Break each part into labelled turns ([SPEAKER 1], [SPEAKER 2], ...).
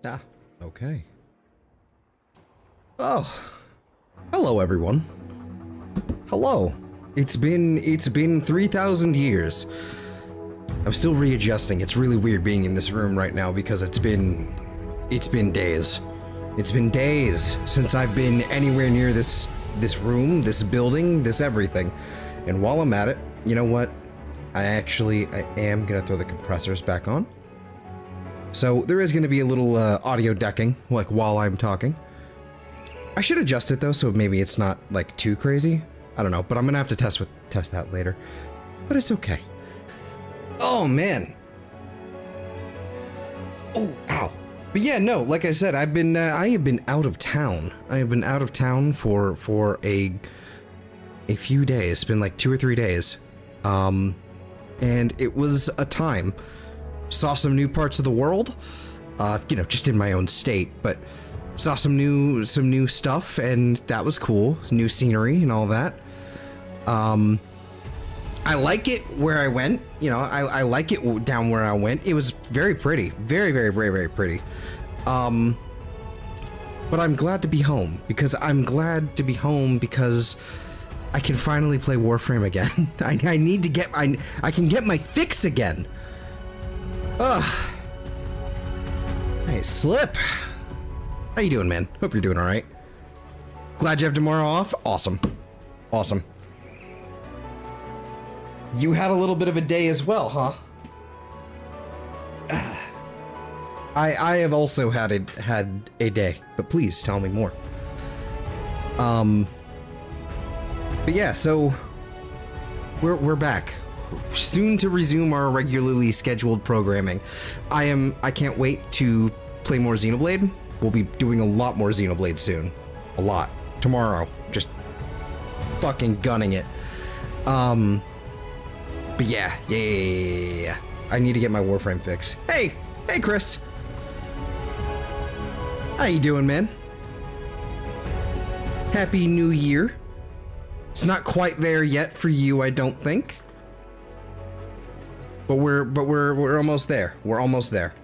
[SPEAKER 1] Ah, okay. Oh, hello everyone. Hello. It's been 3,000 years. I'm still readjusting. It's really weird being in this room right now because it's been days. It's been days since I've been anywhere near this room, this building, this everything. And while I'm at it, you know what? I am gonna throw the compressors back on. So there is gonna be a little audio decking, like while I'm talking. I should adjust it though, so maybe it's not like too crazy. I don't know, but I'm gonna have to test that later. But it's okay. Oh man. Oh, ow. But yeah, no, like I said, I have been out of town. I have been out of town for a few days. It's been like 2 or 3 days. And it was a time. Saw some new parts of the world. You know, just in my own state, but saw some new stuff, and that was cool. New scenery and all that. I like it where I went. You know, I like it down where I went. It was very pretty. Very, very, very, very pretty. But I'm glad to be home because I can finally play Warframe again. I need to get I can get my fix again. Ugh. Hey, Slip. How you doing, man? Hope you're doing all right. Glad you have tomorrow off. Awesome. Awesome. You had a little bit of a day as well, huh? I have also had a day, but please tell me more. But yeah, so we're back. Soon to resume our regularly scheduled programming. I can't wait to play more Xenoblade. We'll be doing a lot more Xenoblade soon. A lot. Tomorrow. Just fucking gunning it. But yeah. I need to get my Warframe fix. Hey, Chris. How you doing, man? Happy New Year. It's not quite there yet for you, I don't think. But we're almost there. We're almost there.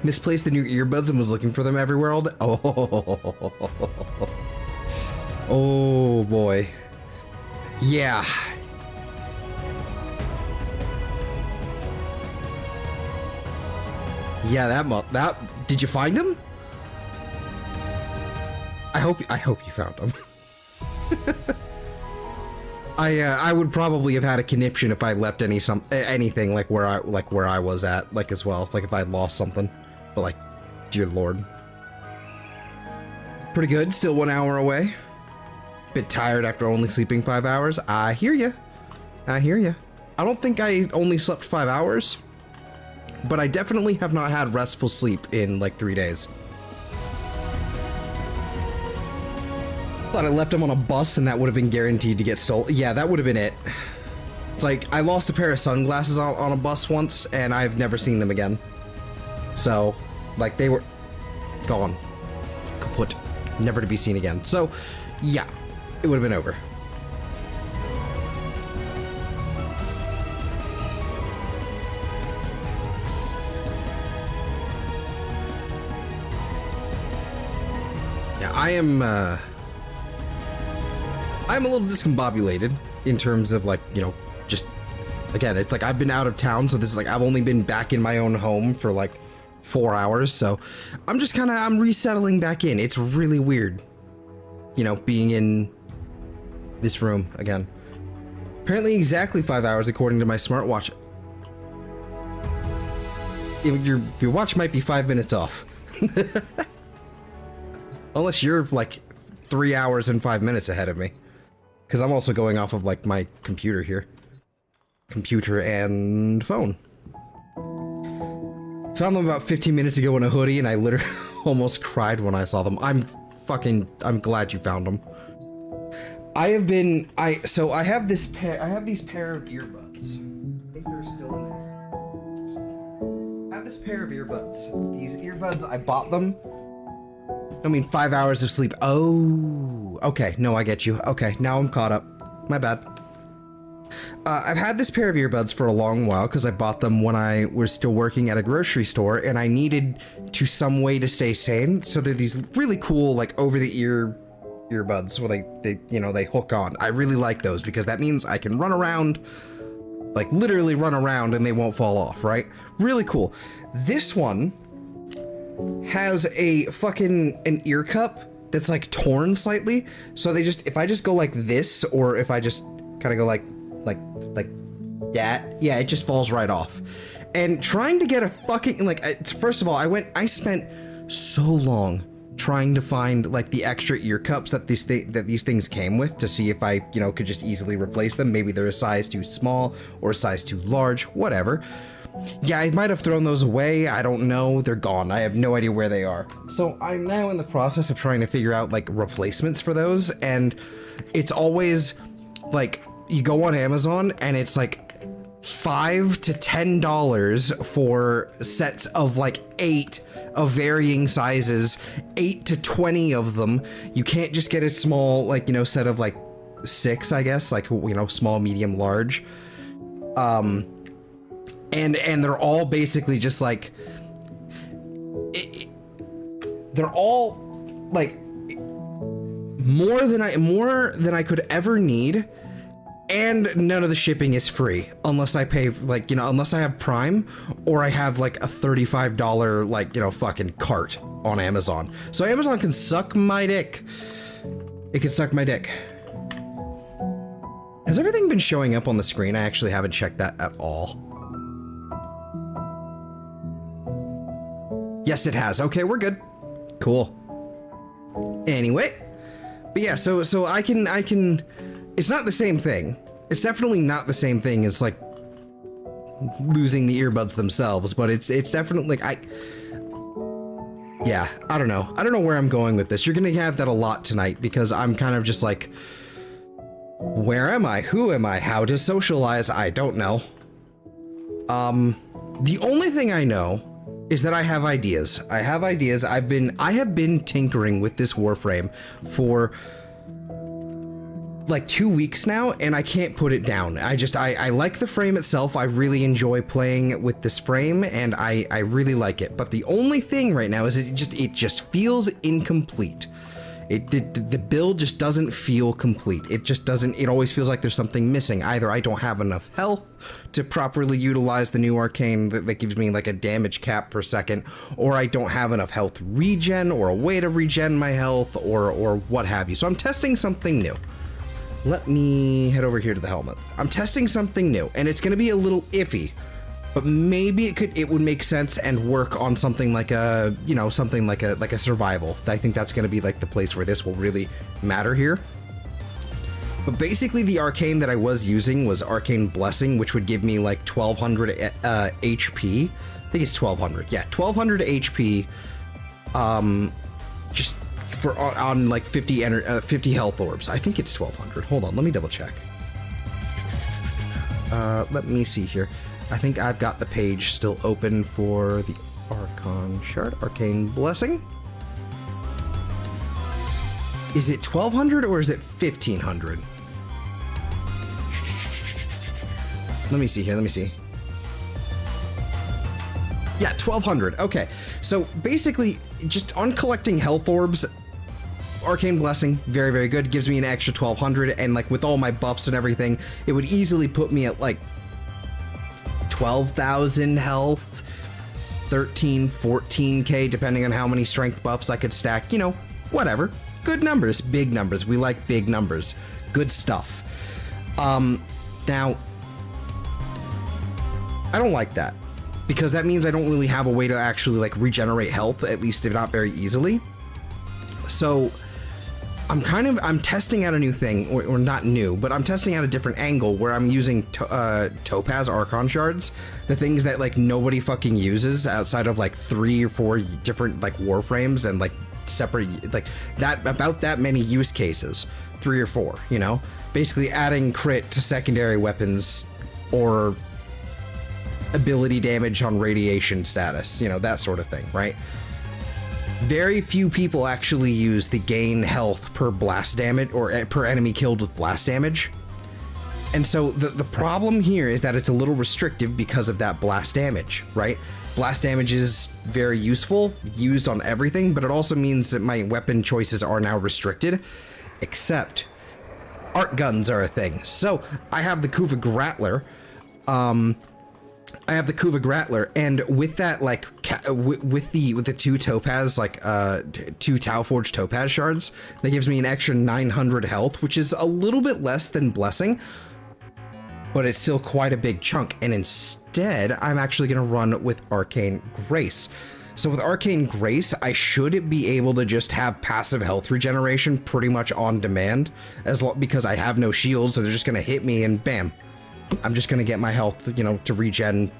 [SPEAKER 1] Misplaced the new earbuds and was looking for them everywhere all day. Oh boy. Yeah. Yeah, that did you find them? I hope you found them. I would probably have had a conniption if I left anything like where I was at, like as well, like if I lost something. But like, dear Lord. Pretty good, still 1 hour away. Bit tired after only sleeping 5 hours. I hear ya. I hear ya. I don't think I only slept 5 hours, but I definitely have not had restful sleep in like 3 days. Thought I left him on a bus and that would have been guaranteed to get stolen. Yeah, that would have been it. It's like, I lost a pair of sunglasses on a bus once and I've never seen them again. So, like, they were gone. Kaput. Never to be seen again. So, yeah, it would have been over. Yeah, I'm a little discombobulated in terms of like, you know, just, again, it's like I've been out of town, so this is like, I've only been back in my own home for like 4 hours, so I'm resettling back in. It's really weird, you know, being in this room again. Apparently exactly 5 hours according to my smartwatch. Your watch might be 5 minutes off. Unless you're like 3 hours and 5 minutes ahead of me. Because I'm also going off of like my computer here. Computer and phone. Found them about 15 minutes ago in a hoodie and I literally almost cried when I saw them. I'm glad you found them. I have these pair of earbuds. I think they're still in this. I have this pair of earbuds. These earbuds, I bought them. I mean, 5 hours of sleep. Oh, okay. No, I get you. Okay, now I'm caught up. My bad. I've had this pair of earbuds for a long while because I bought them when I was still working at a grocery store, and I needed to some way to stay sane. So they're these really cool, like over-the-ear earbuds where they hook on. I really like those because that means I can run around, like literally run around, and they won't fall off, right? Really cool. This one has an ear cup that's like torn slightly, so if I just go like this, or if I just kind of go like that, yeah, it just falls right off. And trying to get a fucking, like, first of all, I spent so long trying to find like the extra ear cups that these things came with, to see if I, could just easily replace them. Maybe they're a size too small or a size too large, whatever. Yeah, I might have thrown those away. I don't know. They're gone. I have no idea where they are. So I'm now in the process of trying to figure out like replacements for those. And it's always like, you go on Amazon and it's like $5 to $10 for sets of like 8 of varying sizes, 8 to 20 of them. You can't just get a small, like, set of like 6, I guess, like, small, medium, large. And they're all basically just like, they're all like more than I could ever need, and none of the shipping is free unless I pay, like, unless I have Prime or I have like a $35 like, fucking cart on Amazon. So Amazon can suck my dick. It can suck my dick. Has everything been showing up on the screen? I actually haven't checked that at all. Yes, it has. Okay, we're good. Cool. Anyway, but yeah, so I can, it's not the same thing. It's definitely not the same thing as like losing the earbuds themselves, but it's definitely like, yeah, I don't know. I don't know where I'm going with this. You're gonna have that a lot tonight because I'm kind of just like, where am I? Who am I? How to socialize? I don't know. The only thing I know is that I have ideas. I have ideas. I have been tinkering with this Warframe for like 2 weeks now, and I can't put it down. I like the frame itself. I really enjoy playing with this frame, and I really like it. But the only thing right now is it just feels incomplete. The build just doesn't feel complete. It just doesn't, it always feels like there's something missing. Either I don't have enough health to properly utilize the new arcane that gives me like a damage cap per second, or I don't have enough health regen or a way to regen my health, or what have you. So I'm testing something new. Let me head over here to the helmet. I'm testing something new, and it's gonna be a little iffy, but maybe it would make sense and work on something like a, something like a survival. I think that's going to be like the place where this will really matter here. But basically the arcane that I was using was Arcane Blessing, which would give me like 1200 HP. I think it's 1200. Yeah, 1200 HP. Just for on like 50 health orbs. I think it's 1200. Hold on, let me double check. Let me see here. I think I've got the page still open for the Archon Shard, Arcane Blessing. Is it 1200 or is it 1500? Let me see here, let me see. Yeah, 1200, okay. So basically, just on collecting health orbs, Arcane Blessing, very, very good. Gives me an extra 1200, and like with all my buffs and everything, it would easily put me at like 12,000 health, 13, 14k, depending on how many strength buffs I could stack, whatever. Good numbers, big numbers. We like big numbers. Good stuff. Now, I don't like that, because that means I don't really have a way to actually like regenerate health, at least if not very easily. So I'm testing out a new thing, or not new, but I'm testing out a different angle where I'm using Topaz Archon Shards, the things that like nobody fucking uses outside of like 3 or 4 different like Warframes and like separate, like that, about that many use cases, 3 or 4, basically adding crit to secondary weapons or ability damage on radiation status, that sort of thing, right? Very few people actually use the gain health per blast damage, or per enemy killed with blast damage. And so the problem here is that it's a little restrictive because of that blast damage, right? Blast damage is very useful, used on everything, but it also means that my weapon choices are now restricted, except art guns are a thing. So I have the Kuvik Rattler. And with that, like, with the two topaz, like, two Tau Forged topaz shards, that gives me an extra 900 health, which is a little bit less than Blessing, but it's still quite a big chunk. And instead, I'm actually going to run with Arcane Grace. So with Arcane Grace, I should be able to just have passive health regeneration pretty much on demand, because I have no shields, so they're just going to hit me and bam. I'm just gonna get my health, you know, to regen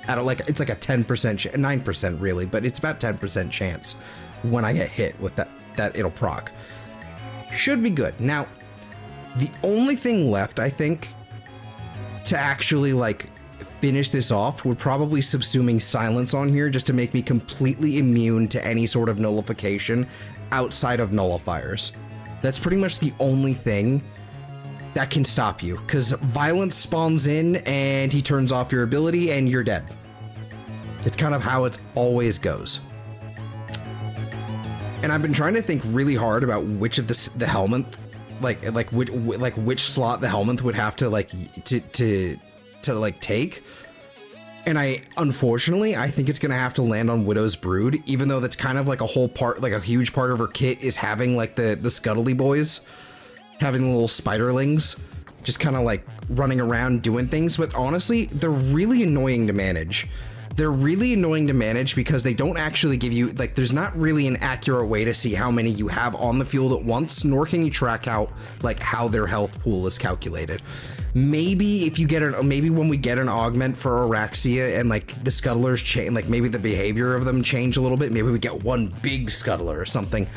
[SPEAKER 1] at it's like a 10%, 9% really, but it's about 10% chance when I get hit with that it'll proc. Should be good. Now, the only thing left, I think, to actually like finish this off would probably subsuming silence on here, just to make me completely immune to any sort of nullification outside of nullifiers. That's pretty much the only thing that can stop you, because violence spawns in and he turns off your ability and you're dead. It's kind of how it always goes. And I've been trying to think really hard about which of the helmet, which slot the helmet would have to to take. And unfortunately, I think it's gonna have to land on Widow's Brood, even though that's kind of like a whole part, like a huge part of her kit is having like the Scuttly boys, having the little spiderlings, just kind of like running around doing things. But honestly, they're really annoying to manage. They're really annoying to manage because they don't actually give you, like, there's not really an accurate way to see how many you have on the field at once, nor can you track out like how their health pool is calculated. Maybe if you get maybe when we get an augment for Araxia and like the scuttlers change, like maybe the behavior of them change a little bit, maybe we get one big scuttler or something,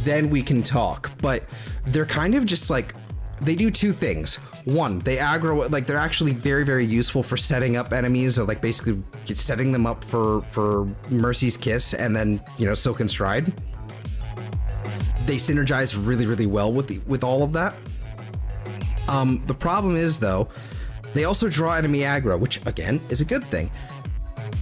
[SPEAKER 1] then we can talk. But they're kind of just like, they do two things. One, they aggro, like they're actually very, very useful for setting up enemies, or like basically setting them up for Mercy's Kiss and then, you know, Silken Stride. They synergize really, really well with all of that. The problem is though, they also draw enemy aggro, which again is a good thing.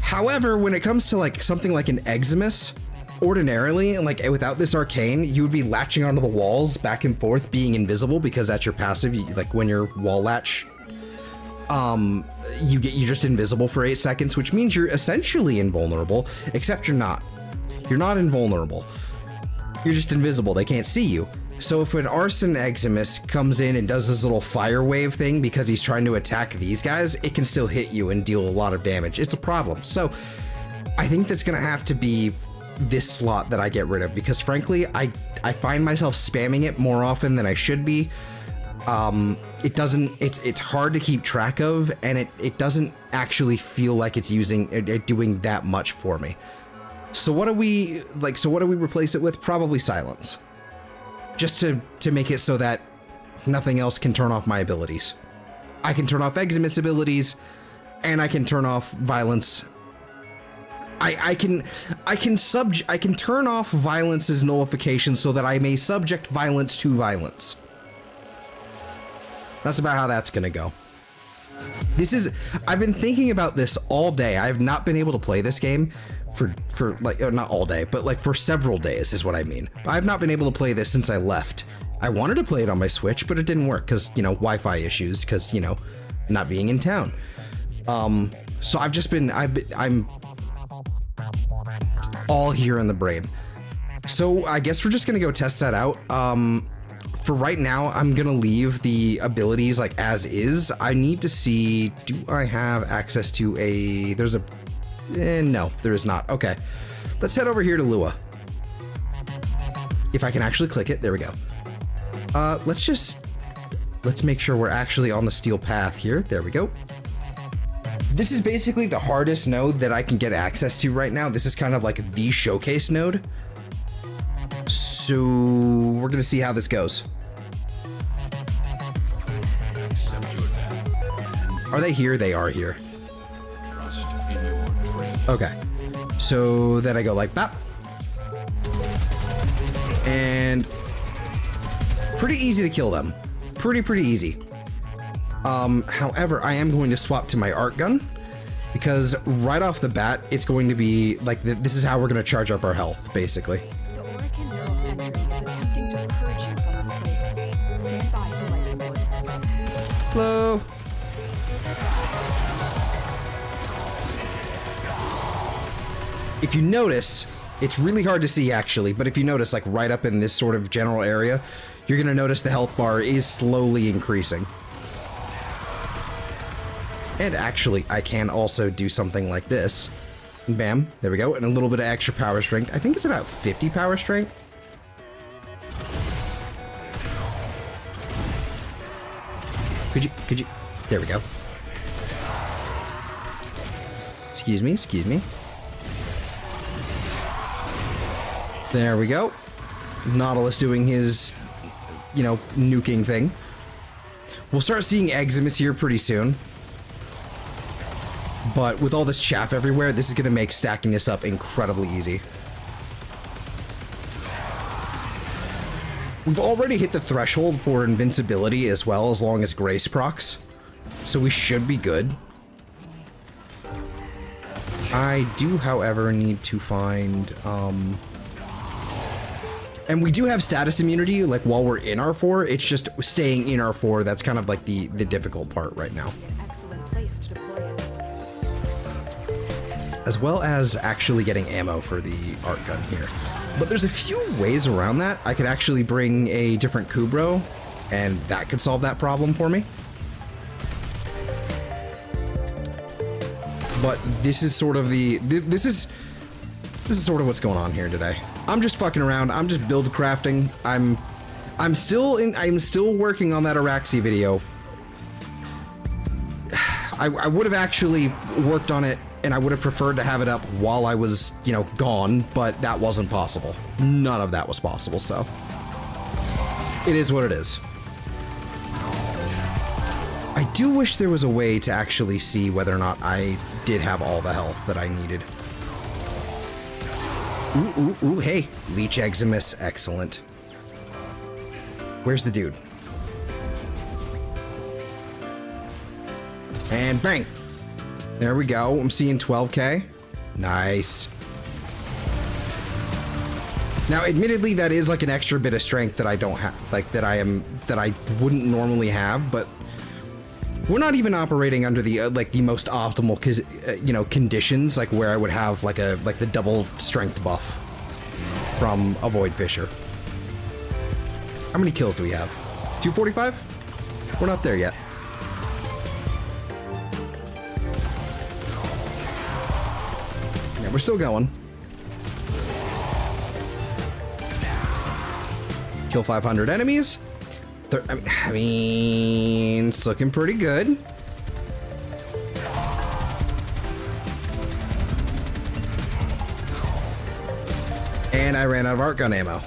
[SPEAKER 1] However, when it comes to like something like an Eximus, ordinarily, like without this arcane, you would be latching onto the walls back and forth, being invisible, because that's your passive. Like when you're wall latch, you're just invisible for 8 seconds, which means you're essentially invulnerable, except you're not. You're not invulnerable. You're just invisible. They can't see you. So if an Arson Eximus comes in and does this little fire wave thing because he's trying to attack these guys, it can still hit you and deal a lot of damage. It's a problem. So I think that's gonna have to be this slot that I get rid of, because frankly, I find myself spamming it more often than I should be. It's hard to keep track of, and it doesn't actually feel like it's doing that much for me. So what do we replace it with? Probably silence. Just to make it so that nothing else can turn off my abilities. I can turn off Eximus abilities, and I can turn off violence. I can turn off violence's nullification so that I may subject violence to violence. That's about how that's gonna go. I've been thinking about this all day. I have not been able to play this game for like, not all day, but like for several days is what I mean. I've not been able to play this since I left. I wanted to play it on my Switch, but it didn't work because, you know, Wi-Fi issues, because, you know, not being in town. So I'm all here in the brain. So I guess we're just gonna go test that out. For right now, I'm gonna leave the abilities like as is. I need to see, do I have access to no, there is not. Okay, let's head over here to Lua. If I can actually click it, there we go. Let's make sure we're actually on the steel path here. There we go. This is basically the hardest node that I can get access to right now. This is kind of like the showcase node. So we're gonna see how this goes. Are they here? They are here. Okay. So then I go like that. And pretty easy to kill them. Pretty easy. However, I am going to swap to my art gun, because right off the bat, it's going to be like, this is how we're going to charge up our health, basically.
[SPEAKER 2] The Oracle Neural Sentry is attempting to purge you from this place. Stand by for life support.
[SPEAKER 1] Hello. If you notice, it's really hard to see actually, but if you notice, like right up in this sort of general area, you're going to notice the health bar is slowly increasing. And actually, I can also do something like this. Bam, there we go, and a little bit of extra power strength. I think it's about 50 power strength. Could you, there we go. Excuse me. There we go. Nautilus doing his, you know, nuking thing. We'll start seeing Eximus here pretty soon. But with all this chaff everywhere, this is going to make stacking this up incredibly easy. We've already hit the threshold for invincibility as well, as long as Grace procs. So we should be good. I do, however, need to find, and we do have status immunity, like, while we're in R4. It's just staying in R4 that's kind of like the difficult part right now.
[SPEAKER 2] Excellent place to deploy it.
[SPEAKER 1] As well as actually getting ammo for the art gun here. But there's a few ways around that. I could actually bring a different Kubro, and that could solve that problem for me. But this is sort of this is sort of what's going on here today. I'm just fucking around. I'm just build crafting. I'm still working on that Araxi video. I would have actually worked on it, and I would have preferred to have it up while I was, you know, gone, but that wasn't possible. None of that was possible, so it is what it is. I do wish there was a way to actually see whether or not I did have all the health that I needed. Ooh, hey, Leech Eximus, excellent. Where's the dude? And bang! There we go. I'm seeing 12k. Nice. Now, admittedly, that is like an extra bit of strength that I don't have, like that I wouldn't normally have, but we're not even operating under the like the most optimal, you know, conditions, like where I would have like the double strength buff from a Void Fisher. How many kills do we have? 245? We're not there yet. Yeah, we're still going. Kill 500 enemies. I mean, it's looking pretty good. And I ran out of art gun ammo,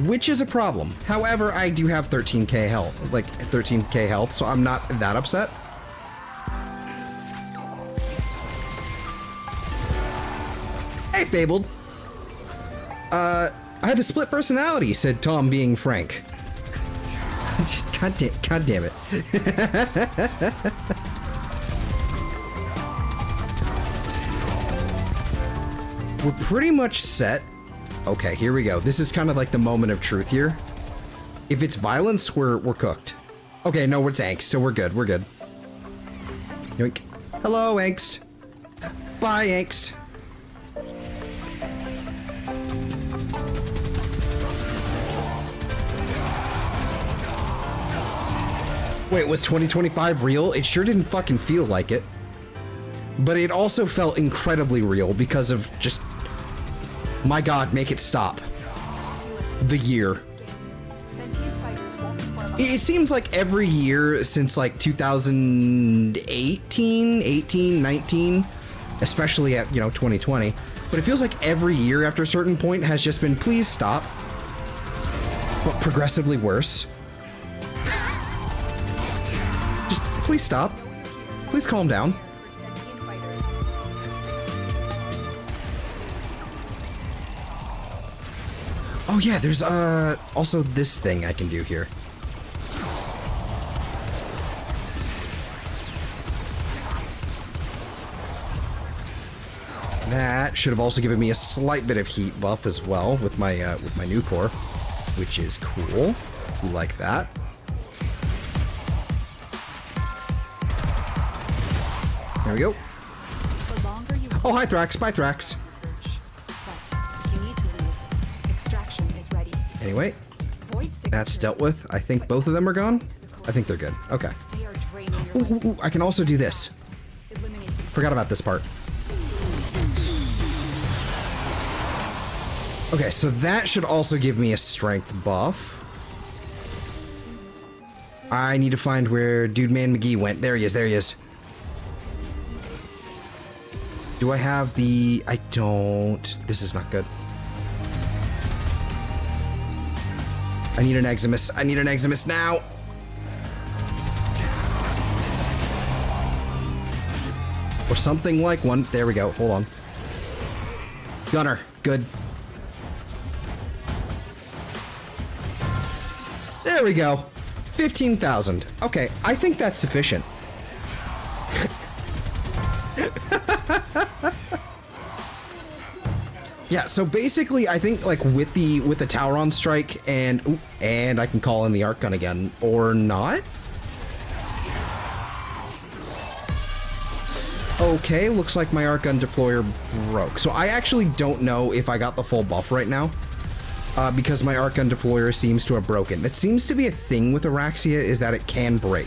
[SPEAKER 1] which is a problem. However, I do have 13k health, like 13k health, so I'm not that upset. Hey, Fabled. I have a split personality, said Tom, being frank. God damn it. We're pretty much set. Okay, here we go. This is kind of like the moment of truth here. If it's violence, we're cooked. Okay, no, it's angst, so we're good. We're good. Yoink. Hello, angst. Bye, angst. Wait, was 2025 real? It sure didn't fucking feel like it. But it also felt incredibly real because of just... My god, make it stop. The year. It seems like every year since like 2018, 18, 19, especially at, you know, 2020. But it feels like every year after a certain point has just been, please stop. But progressively worse. Please stop. Please calm down. Oh yeah, there's also this thing I can do here. that should have also given me a slight bit of heat buff as well with my new core, which is cool. We like that. There we go.
[SPEAKER 2] The longer you
[SPEAKER 1] Oh, hi Thrax. Bye Thrax.
[SPEAKER 2] search, but if you need to leave, extraction is ready.
[SPEAKER 1] Anyway,
[SPEAKER 2] Void
[SPEAKER 1] that's
[SPEAKER 2] signatures.
[SPEAKER 1] dealt with. I think both of them are gone. I think they're good. Okay.
[SPEAKER 2] They are draining your
[SPEAKER 1] Ooh, ooh, ooh, I can also do this.
[SPEAKER 2] Eliminate
[SPEAKER 1] Forgot about this part. Okay, so that should also give me a strength buff. I need to find where Dude Man McGee went. There he is, there he is. Do I have the... I don't... This is not good. I need an Eximus. I need an Eximus now. Or something like one. There we go. Hold on. Gunner. Good. There we go. 15,000. Okay, I think that's sufficient. Yeah, so basically I think like with the Tauron strike and ooh, and I can call in the arc gun again or not. Okay, looks like my arc gun deployer broke. So I actually don't know if I got the full buff right now. Because my arc gun deployer seems to have broken. It seems to be a thing with Araxia is that it can break.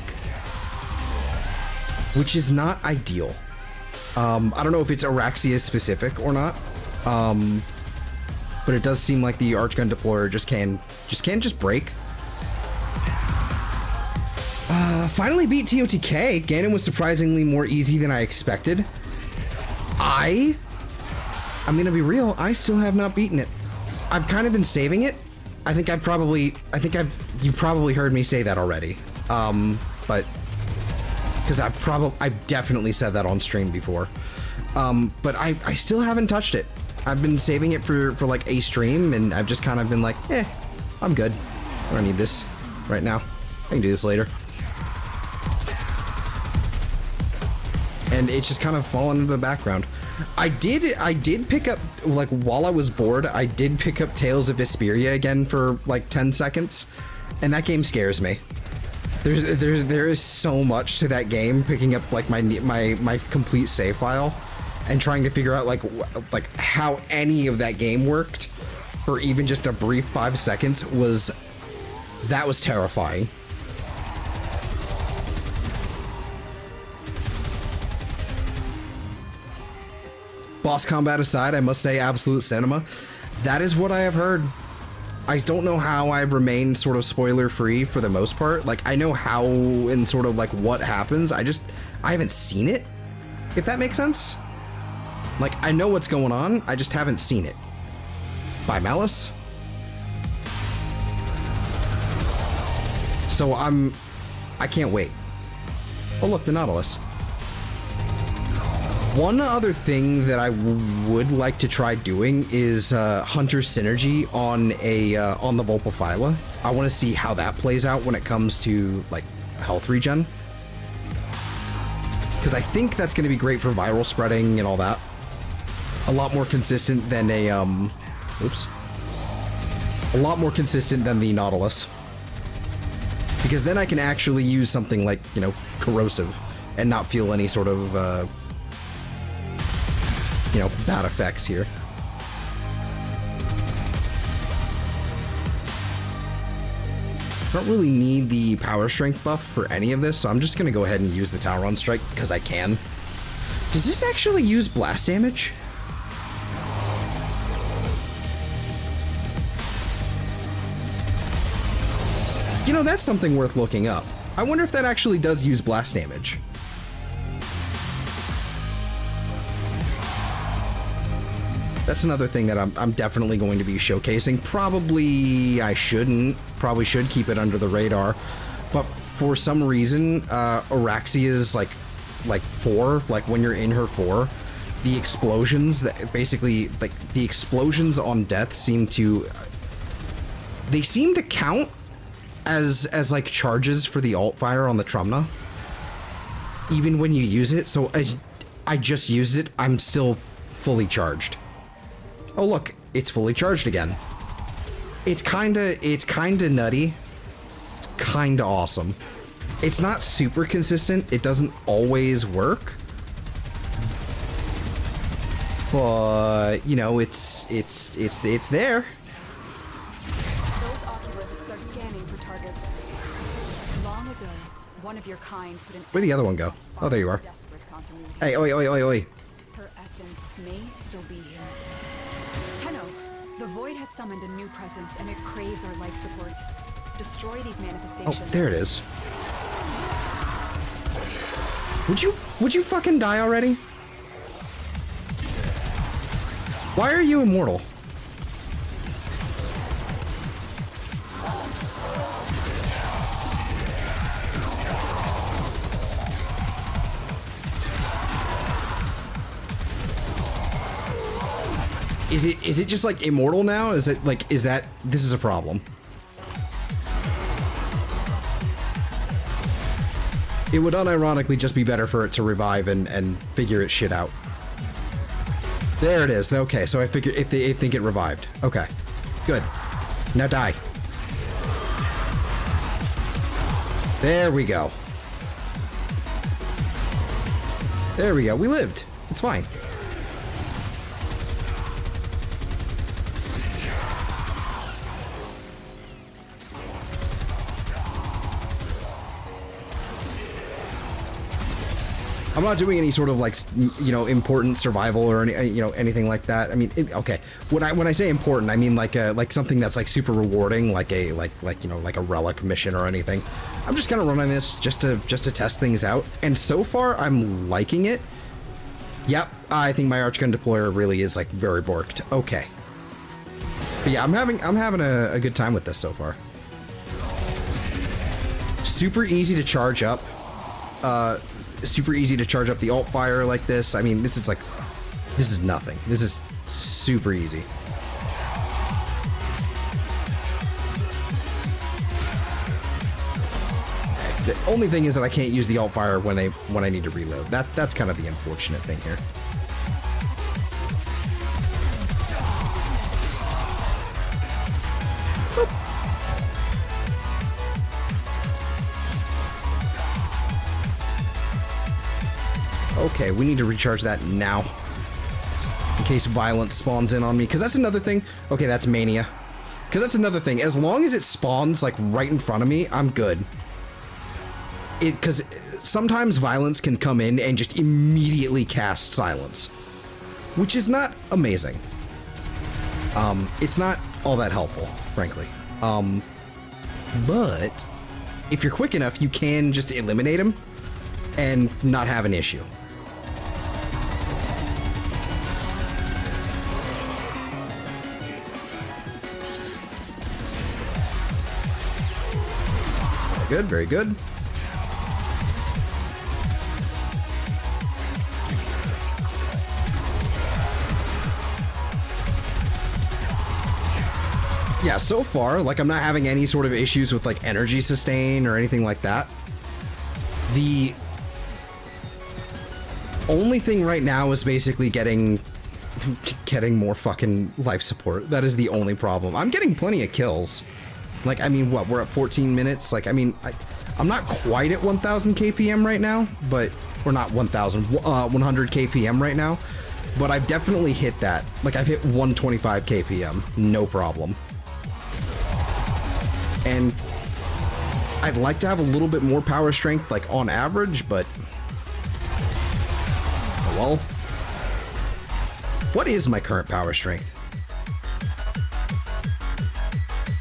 [SPEAKER 1] Which is not ideal. I don't know if it's Araxia specific or not. But it does seem like the arc gun deployer just can break. Finally beat TOTK. Ganon was surprisingly more easy than I expected. I'm gonna be real, I still have not beaten it. I've kind of been saving it. You've probably heard me say that already. But because I've definitely said that on stream before. But I still haven't touched it. I've been saving it for like a stream, and I've just kind of been like, I'm good. I don't need this right now. I can do this later. And it's just kind of fallen into the background. I did pick up, like, while I was bored, I did pick up Tales of Vesperia again for like 10 seconds, and that game scares me. There is so much to that game. Picking up like my complete save file and trying to figure out like how any of that game worked for even just a brief 5 seconds was terrifying. Boss combat aside, I must say absolute cinema. That is what I have heard. I don't know how I've remained sort of spoiler free for the most part. Like, I know how and sort of like what happens. I haven't seen it, if that makes sense. Like, I know what's going on, I just haven't seen it. By Malice. So I can't wait. Oh look, the Nautilus. One other thing that I would like to try doing is Hunter Synergy on the Vulpaphyla. I want to see how that plays out when it comes to like health regen, because I think that's going to be great for viral spreading and all that. A lot more consistent than a lot more consistent than the Nautilus, because then I can actually use something like, you know, corrosive and not feel any sort of you know, bad effects here. Don't really need the power strength buff for any of this, so I'm just gonna go ahead and use the Tauron strike because I can. Does this actually use blast damage? You know, that's something worth looking up. I wonder if that actually does use blast damage. That's another thing that I'm definitely going to be showcasing. Probably I shouldn't. Probably should keep it under the radar. But for some reason, Araxia's like 4, like when you're in her 4, the explosions that basically, like the explosions on death seem to count as like charges for the alt fire on the Trumna. Even when you use it. So I just used it. I'm still fully charged. Oh look, it's fully charged again. It's kinda nutty. It's kinda awesome. It's not super consistent. It doesn't always work. But, you know, it's there.
[SPEAKER 2] Those oculists are scanning for targets. Long ago, one of your kind put an
[SPEAKER 1] Where'd the other one go? Oh, there you are.
[SPEAKER 2] desperate continuity.
[SPEAKER 1] Hey, oi, oi, oi, oi.
[SPEAKER 2] Her essence may still be here. Tenno, the Void has summoned a new presence and it craves our life support. Destroy these manifestations.
[SPEAKER 1] Oh, there it is. Would you fucking die already? Why are you immortal? Is it just like immortal now? Is it like, this is a problem? It would unironically just be better for it to revive and figure its shit out. There it is. Okay, so I figured I think it revived. Okay, good. Now die. There we go. There we go. We lived. It's fine. I'm not doing any sort of like, you know, important survival or any, you know, anything like that. I mean, okay. When I say important, I mean like something that's like super rewarding, like you know, like a relic mission or anything. I'm just kind of running this just to test things out, and so far I'm liking it. Yep, I think my Archgun deployer really is like very borked. Okay. But yeah, I'm having a good time with this so far. Super easy to charge up. Super easy to charge up the alt fire like this. I mean, this is nothing. This is super easy. The only thing is that I can't use the alt fire when I need to reload. That's kind of the unfortunate thing here. Okay, we need to recharge that now. In case violence spawns in on me, because that's another thing. Okay, that's mania. Because that's another thing. As long as it spawns, like, right in front of me, I'm good. Because sometimes violence can come in and just immediately cast silence. Which is not amazing. It's not all that helpful, frankly. But if you're quick enough, you can just eliminate him and not have an issue. Good, very good. Yeah, so far, like, I'm not having any sort of issues with, like, energy sustain or anything like that. The only thing right now is basically getting more fucking life support. That is the only problem. I'm getting plenty of kills. Like, I mean, what, we're at 14 minutes? Like, I mean, I'm not quite at 1000 KPM right now, but we're not 100 KPM right now, but I've definitely hit that. Like, I've hit 125 KPM, no problem. And I'd like to have a little bit more power strength, like, on average, but oh well. What is my current power strength?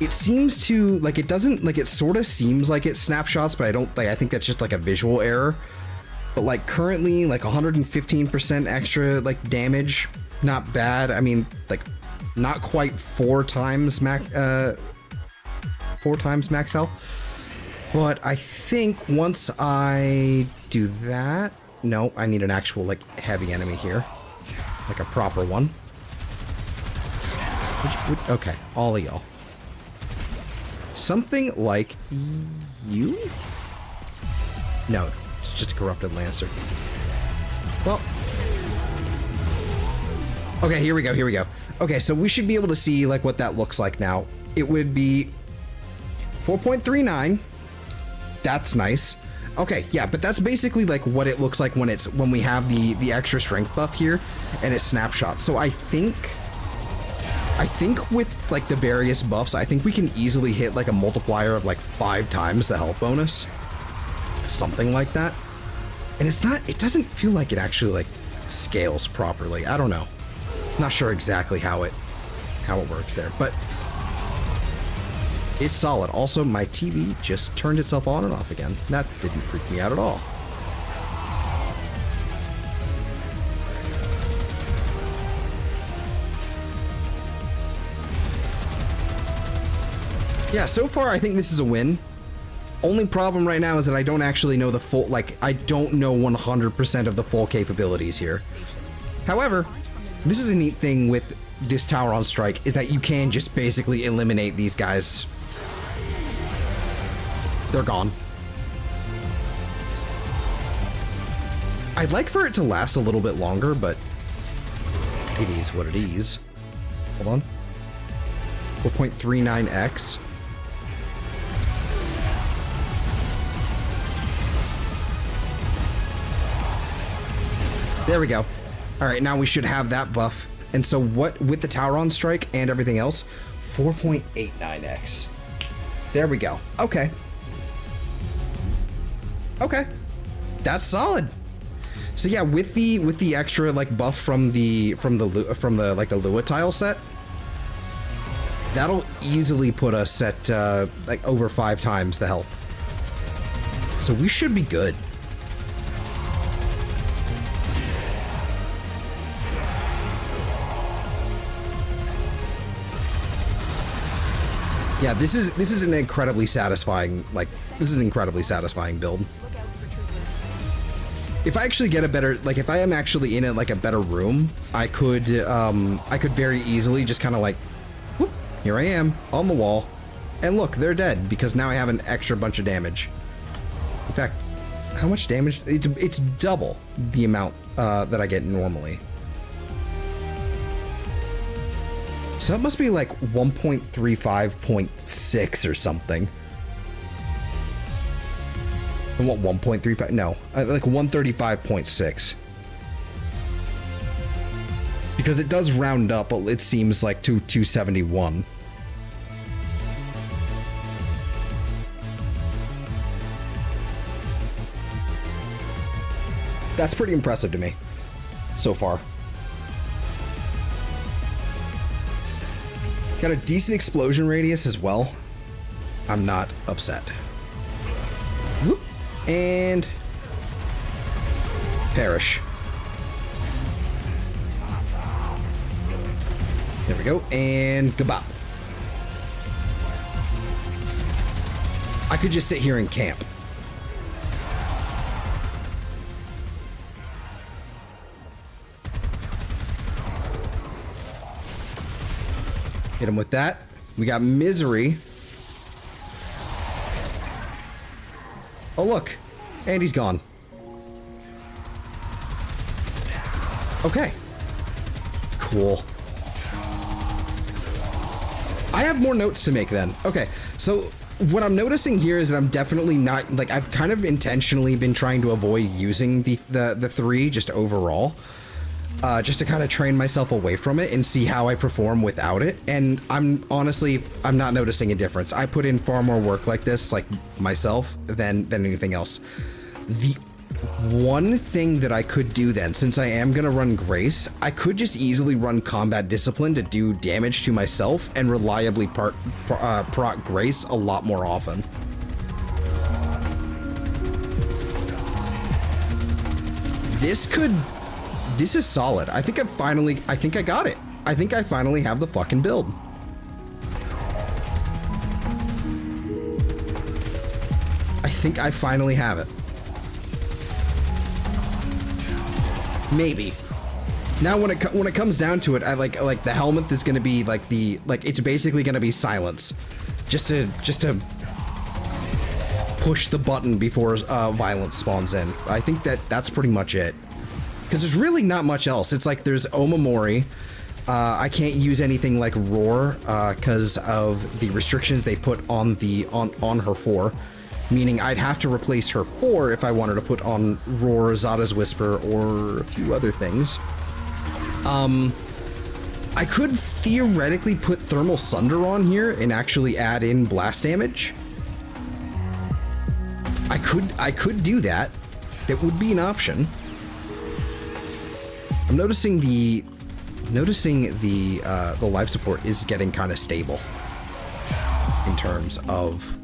[SPEAKER 1] It seems to, like, it doesn't, like, it sort of seems like it snapshots, but I don't, like, I think that's just, like, a visual error. But, like, currently, like, 115% extra, like, damage, not bad. I mean, like, not quite 4 times max health. But I think once I do that, no, I need an actual, like, heavy enemy here. Like a proper one. Okay, all of y'all. Something like you? No, it's just a corrupted Lancer. Well, Okay, here we go, here we go. Okay, so we should be able to see like what that looks like now. It would be 4.39. That's nice. Okay, yeah, but that's basically like what it looks like when we have the extra strength buff here and it's snapshot. So I think with like the various buffs, I think we can easily hit like a multiplier of like 5 times the health bonus. Something like that. And it doesn't feel like it actually like scales properly. I don't know. Not sure exactly how it works there, but it's solid. Also, my TV just turned itself on and off again. That didn't freak me out at all. Yeah, so far I think this is a win. Only problem right now is that I don't actually know the full, like, I don't know 100% of the full capabilities here. However, this is a neat thing with this tower on strike, is that you can just basically eliminate these guys. They're gone. I'd like for it to last a little bit longer, but it is what it is. Hold on. 4.39x. There we go. All right, now we should have that buff. And so what, with the tower on strike and everything else, 4.89x. There we go. Okay. Okay. That's solid. So yeah, with the extra like buff from the like the Lua tile set, that'll easily put us at like over 5 times the health. So we should be good. Yeah, this is an incredibly satisfying, like, this is an incredibly satisfying build. If I actually get a better, like, if I am actually in a better room, I could very easily just kind of like, whoop, here I am on the wall, and look, they're dead because now I have an extra bunch of damage. In fact, how much damage? It's double the amount that I get normally. So it must be like 1.35.6 or something. And what, 1.35? No, like 135.6. Because it does round up, it seems like to 271. That's pretty impressive to me so far. Got a decent explosion radius as well. I'm not upset. Whoop. And perish. There we go. And goodbye. I could just sit here and camp. Hit him with that. We got Misery. Oh, look. And he's gone. Okay. Cool. I have more notes to make then. Okay, so what I'm noticing here is that I'm definitely not, like, I've kind of intentionally been trying to avoid using the 3 just overall. Just to kind of train myself away from it and see how I perform without it. And I'm not noticing a difference. I put in far more work like this, like myself, than anything else. The one thing that I could do then, since I am gonna run Grace, I could just easily run Combat Discipline to do damage to myself and reliably proc Grace a lot more often. This is solid. I think I got it. I think I finally have the fucking build. I think I finally have it. Maybe. Now when it comes down to it, I like the helmet is gonna be like it's basically gonna be silence. Just to push the button before violence spawns in. I think that's pretty much it. Because there's really not much else. It's like there's Omamori. I can't use anything like Roar because of the restrictions they put on on her 4. Meaning I'd have to replace her 4 if I wanted to put on Roar, Zada's Whisper, or a few other things. I could theoretically put Thermal Sunder on here and actually add in blast damage. I could do that. That would be an option. I'm noticing the life support is getting kind of stable in terms of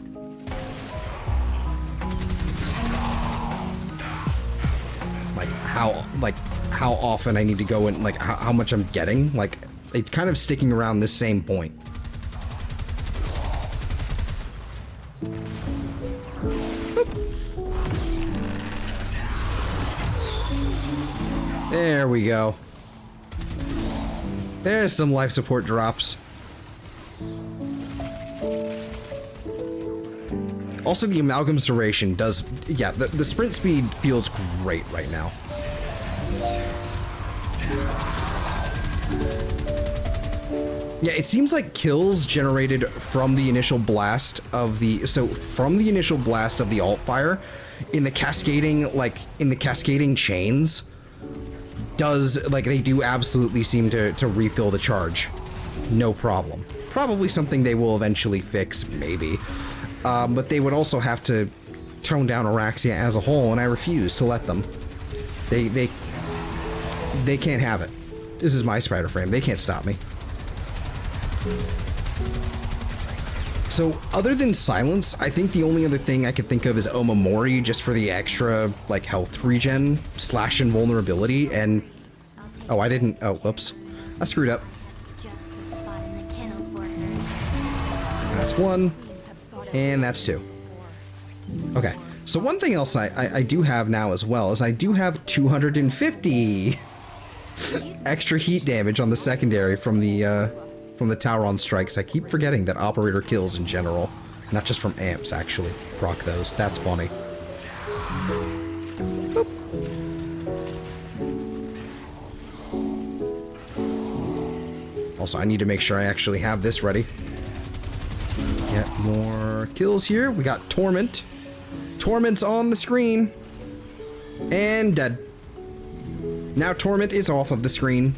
[SPEAKER 1] how often I need to go and how much I'm getting. Like, it's kind of sticking around this same point. There we go. There's some life support drops. Also, the Amalgam Serration does... Yeah, the sprint speed feels great right now. Yeah, it seems like kills generated from the initial blast of the... So, from the initial blast of the alt fire, in the cascading chains, they do absolutely seem to refill the charge. No problem. Probably something they will eventually fix, maybe. But they would also have to tone down Araxia as a whole, and I refuse to let them. They can't have it. This is my spider frame. They can't stop me. So, other than Silence, I think the only other thing I could think of is Omamori, just for the extra, health regen, / invulnerability, and... Oh, I didn't... Oh, whoops. I screwed up. That's 1, and that's 2. Okay, so one thing else I do have now as well is I do have 250 extra heat damage on the secondary from the Tauron strikes. I keep forgetting that operator kills in general, not just from amps actually proc those. That's funny. Boop. Also, I need to make sure I actually have this ready. Get more kills here. We got Torment. Torment's on the screen. And dead. Now Torment is off of the screen.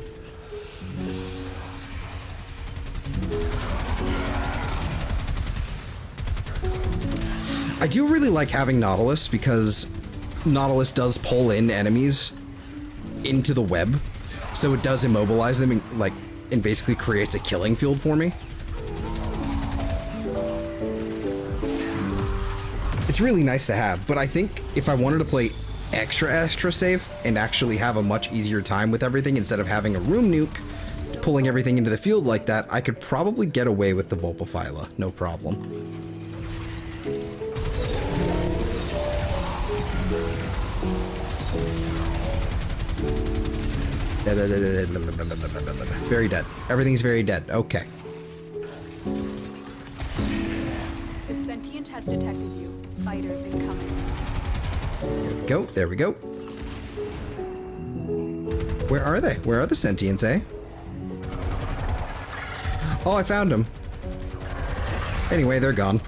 [SPEAKER 1] I do really like having Nautilus because Nautilus does pull in enemies into the web. So it does immobilize them and basically creates a killing field for me. It's really nice to have, but I think if I wanted to play extra safe and actually have a much easier time with everything instead of having a room nuke pulling everything into the field like that, I could probably get away with the Vulpaphyla, no problem. Very dead. Everything's very dead. Okay.
[SPEAKER 2] The sentient has detected you. Fighters incoming.
[SPEAKER 1] There we go. There we go. Where are they? Where are the sentients, eh? Oh, I found them. Anyway, they're gone.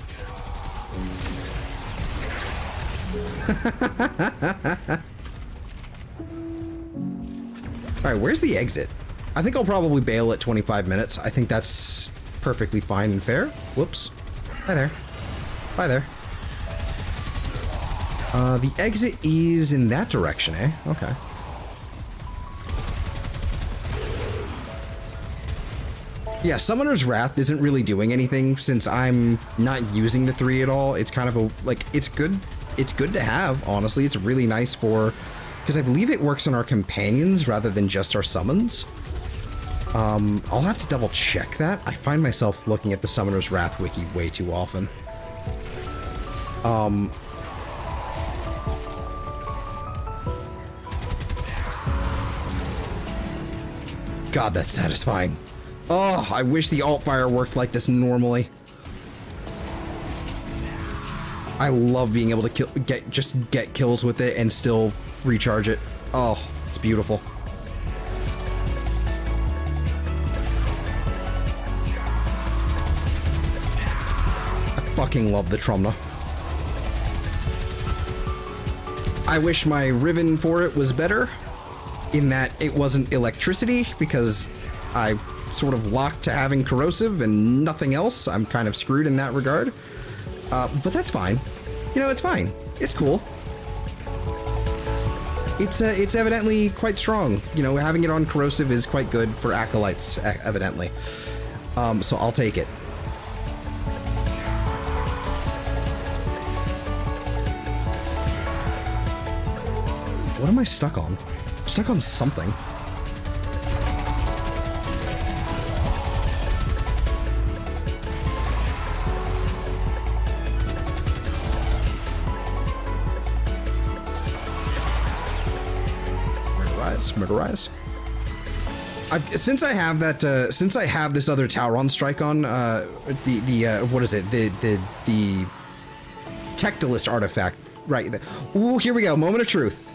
[SPEAKER 1] Alright, where's the exit? I think I'll probably bail at 25 minutes. I think that's perfectly fine and fair. Whoops. Hi there. Hi there. The exit is in that direction, eh? Okay. Yeah, Summoner's Wrath isn't really doing anything since I'm not using the 3 at all. It's kind of a, it's good to have, honestly. It's really nice for, because I believe it works on our companions rather than just our summons. I'll have to double check that. I find myself looking at the Summoner's Wrath wiki way too often. God, that's satisfying. Oh, I wish the alt fire worked like this normally. I love being able to get kills with it and still recharge it. Oh, It's beautiful. I fucking love the Trumna. I wish my ribbon for it was better, in that it wasn't electricity, because I sort of locked to having corrosive and nothing else. I'm kind of screwed in that regard. But that's fine. You know, it's fine. It's cool. It's evidently quite strong. You know, having it on corrosive is quite good for acolytes, evidently. So I'll take it. What am I stuck on? I'm stuck on something. Murderize. Since I have that, since I have this other Tauron strike on, what is it? The Tectilist artifact, right? Ooh, here we go. Moment of truth.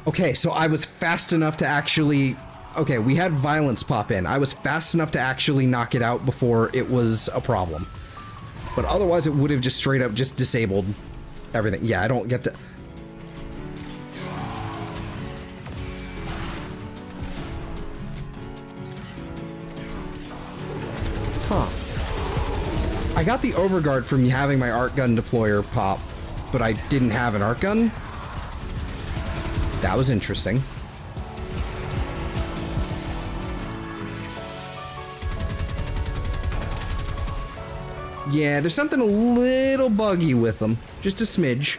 [SPEAKER 1] Okay, so I was fast enough to actually. Okay, we had violence pop in. I was fast enough to actually knock it out before it was a problem. But otherwise, it would have just straight up just disabled everything. Yeah, I don't get to. Huh. I got the overguard from having my art gun deployer pop, but I didn't have an art gun. That was interesting. Yeah, there's something a little buggy with them. Just a smidge.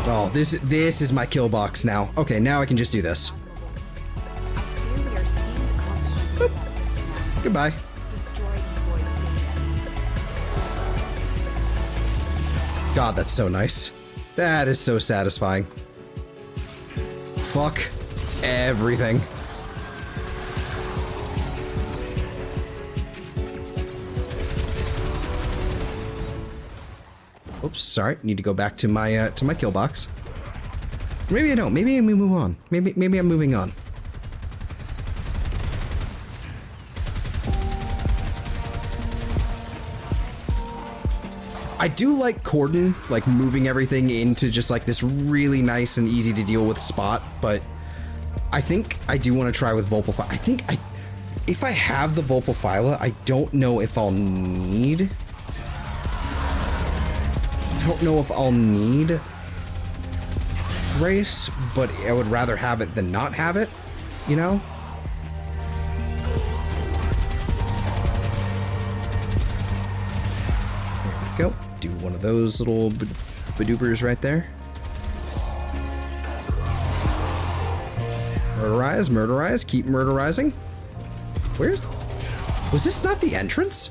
[SPEAKER 1] Oh, this is my kill box now. Okay, now I can just do this. Boop. Goodbye. God, that's so nice. That is so satisfying. Fuck everything. Oops, sorry. Need to go back to my kill box. Maybe I don't. Maybe we move on. Maybe I'm moving on. I do like Cordon, like moving everything into just like this really nice and easy to deal with spot, but I think I do want to try with Vulpaphyla. If I have the Vulpaphyla, I don't know if I'll need. I don't know if I'll need Grace, but I would rather have it than not have it, you know? There we go. Do one of those little badoopers right there. Murderize, murderize, keep murderizing. Was this not the entrance?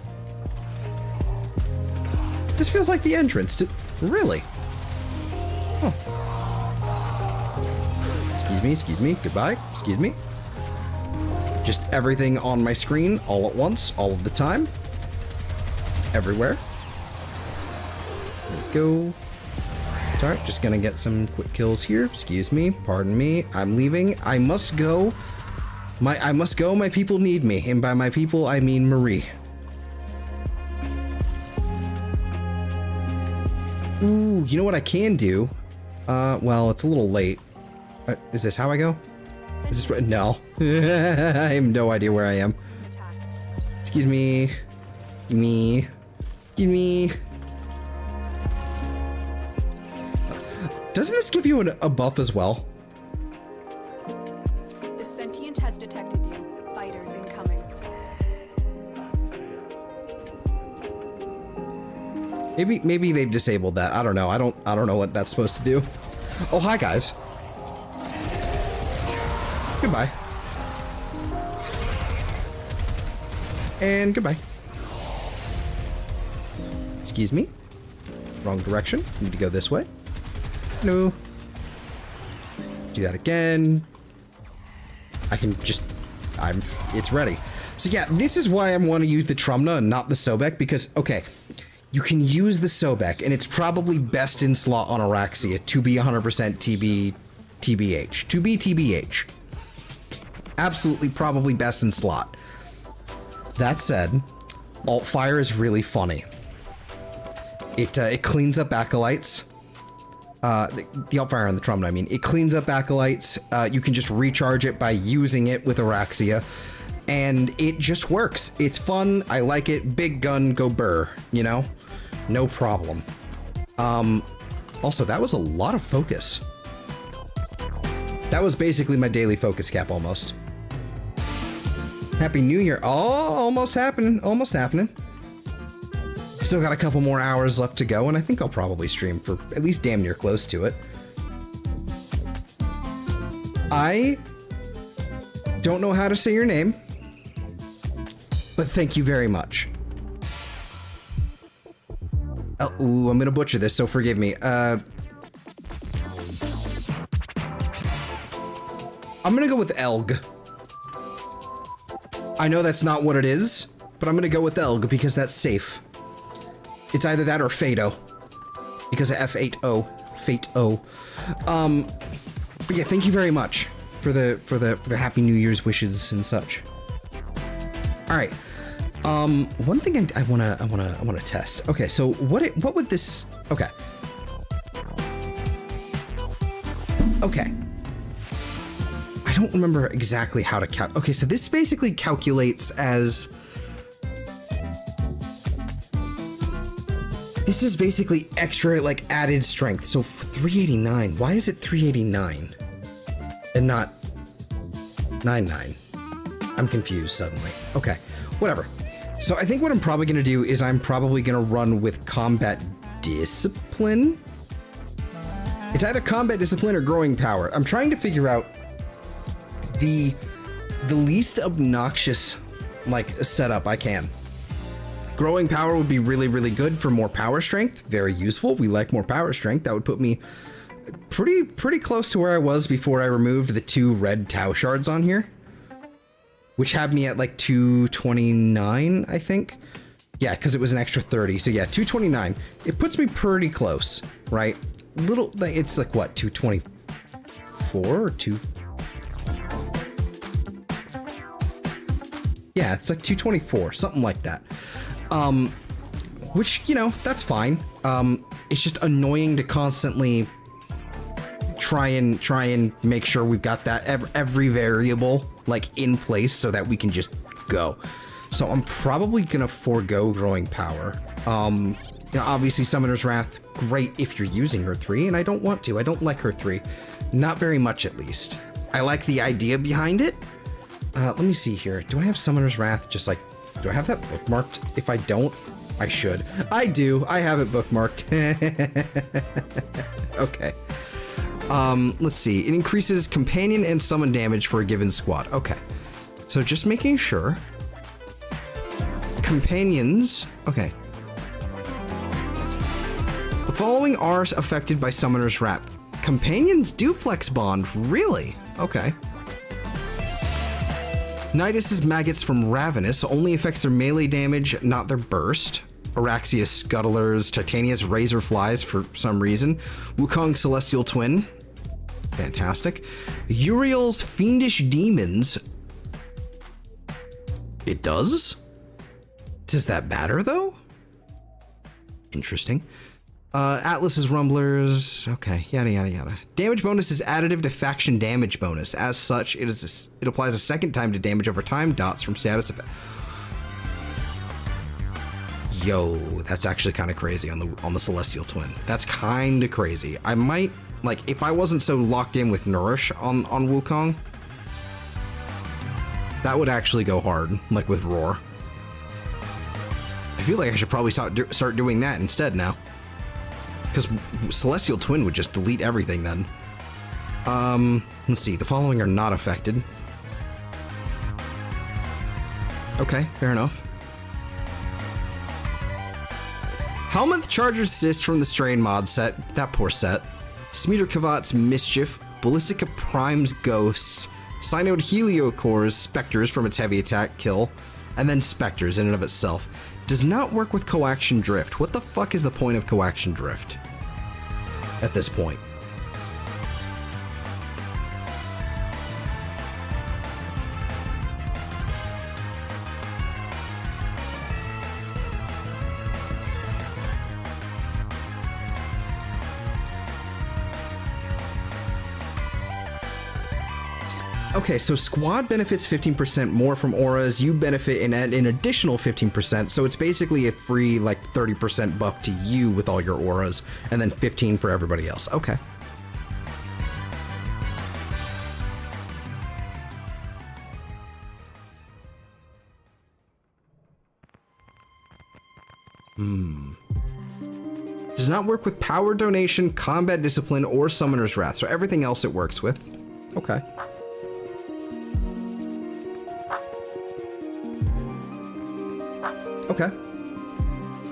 [SPEAKER 1] This feels like the entrance to. Really? Huh. Excuse me, goodbye, excuse me. Just everything on my screen all at once, all of the time. Everywhere. There we go. Sorry, just gonna get some quick kills here. Excuse me, pardon me, I'm leaving. I must go. I must go, my people need me. And by my people, I mean Marie. Ooh, you know what I can do? Well, it's a little late. Is this how I go? Is this no. I have no idea where I am. Excuse me. Give me. Doesn't this give you a buff as well?
[SPEAKER 2] The sentient has detected you. Fighters incoming.
[SPEAKER 1] Maybe they've disabled that. I don't know. I don't know what that's supposed to do. Oh, hi guys. Goodbye. And goodbye. Excuse me. Wrong direction. Need to go this way. No. Do that again. I can just. It's ready. So yeah, this is why I want to use the Trumna and not the Sobek, because, okay, you can use the Sobek, and it's probably best in slot on Araxia to be 100% TBH. To be TBH. Absolutely probably best in slot. That said, Alt Fire is really funny. It cleans up acolytes. The Alt Fire on the Trumna, I mean. It cleans up acolytes. You can just recharge it by using it with Araxia. And it just works. It's fun. I like it. Big gun, go burr, you know? No problem. Also, that was a lot of focus. That was basically my daily focus cap almost. Happy New Year. Oh, almost happening. Almost happening. Still got a couple more hours left to go, and I think I'll probably stream for at least damn near close to it. I don't know how to say your name, but thank you very much. Oh, ooh, I'm gonna butcher this, so forgive me. I'm gonna go with Elg. I know that's not what it is, but I'm gonna go with Elg because that's safe. It's either that or Fado, because of F8O, Fate-O. But yeah, thank you very much for the Happy New Year's wishes and such. All right, one thing I wanna test. Okay, so what would this? Okay. I don't remember exactly how to okay, so this basically calculates as. This is basically extra, like, added strength. So 389. Why is it 389 and not 99? I'm confused suddenly. Okay, whatever. So I think what I'm probably gonna do is I'm probably gonna run with combat discipline. It's either combat discipline or growing power. I'm trying to figure out the least obnoxious, like, setup I can. Growing power would be really, really good for more power strength. Very useful. We like more power strength. That would put me pretty close to where I was before I removed the 2 red Tau shards on here, which had me at like 229, I think. Yeah, because it was an extra 30. So yeah, 229. It puts me pretty close, right? Little, like, it's like what, 224 or 2? Yeah, it's like 224, something like that. Which, you know, that's fine. It's just annoying to constantly try and make sure we've got that every variable like in place so that we can just go. So I'm probably gonna forego growing power. You know, obviously Summoner's Wrath, great if you're using her 3, and I don't want to. I don't like her 3. Not very much, at least. I like the idea behind it. Let me see here. Do I have Summoner's Wrath just like... Do I have that bookmarked? If I don't, I should. I do. I have it bookmarked. Okay. Let's see. It increases companion and summon damage for a given squad. Okay. So just making sure. Companions. Okay. The following are affected by Summoner's Wrath. Companions duplex bond. Really? Okay. Nidus's maggots from Ravenous only affects their melee damage, not their burst. Araxia's Scuttlers, Titania's Razorflies for some reason. Wukong's Celestial Twin. Fantastic. Uriel's Fiendish Demons. It does? Does that matter, though? Interesting. Atlas's Rumblers. Okay, yada yada yada. Damage bonus is additive to faction damage bonus. As such, it applies a second time to damage over time. Dots from status effect. Yo, that's actually kind of crazy on the Celestial Twin. That's kind of crazy. I might, like, if I wasn't so locked in with Nourish on Wukong, that would actually go hard, like with Roar. I feel like I should probably start doing that instead now. Because Celestial Twin would just delete everything then. Let's see. The following are not affected. Okay, fair enough. Helmuth Charger's Assist from the Strain mod set. That poor set. Smeeter Kavat's Mischief. Ballistica Prime's Ghosts. Synode Heliocores Spectres from its heavy attack kill, and then Spectres in and of itself. Does not work with Coaction Drift. What the fuck is the point of Coaction Drift at this point? Okay, so squad benefits 15% more from auras, you benefit an additional 15%, so it's basically a free, like, 30% buff to you with all your auras, and then 15 for everybody else. Okay. Does not work with power donation, combat discipline, or summoner's wrath, so everything else it works with. Okay. Okay.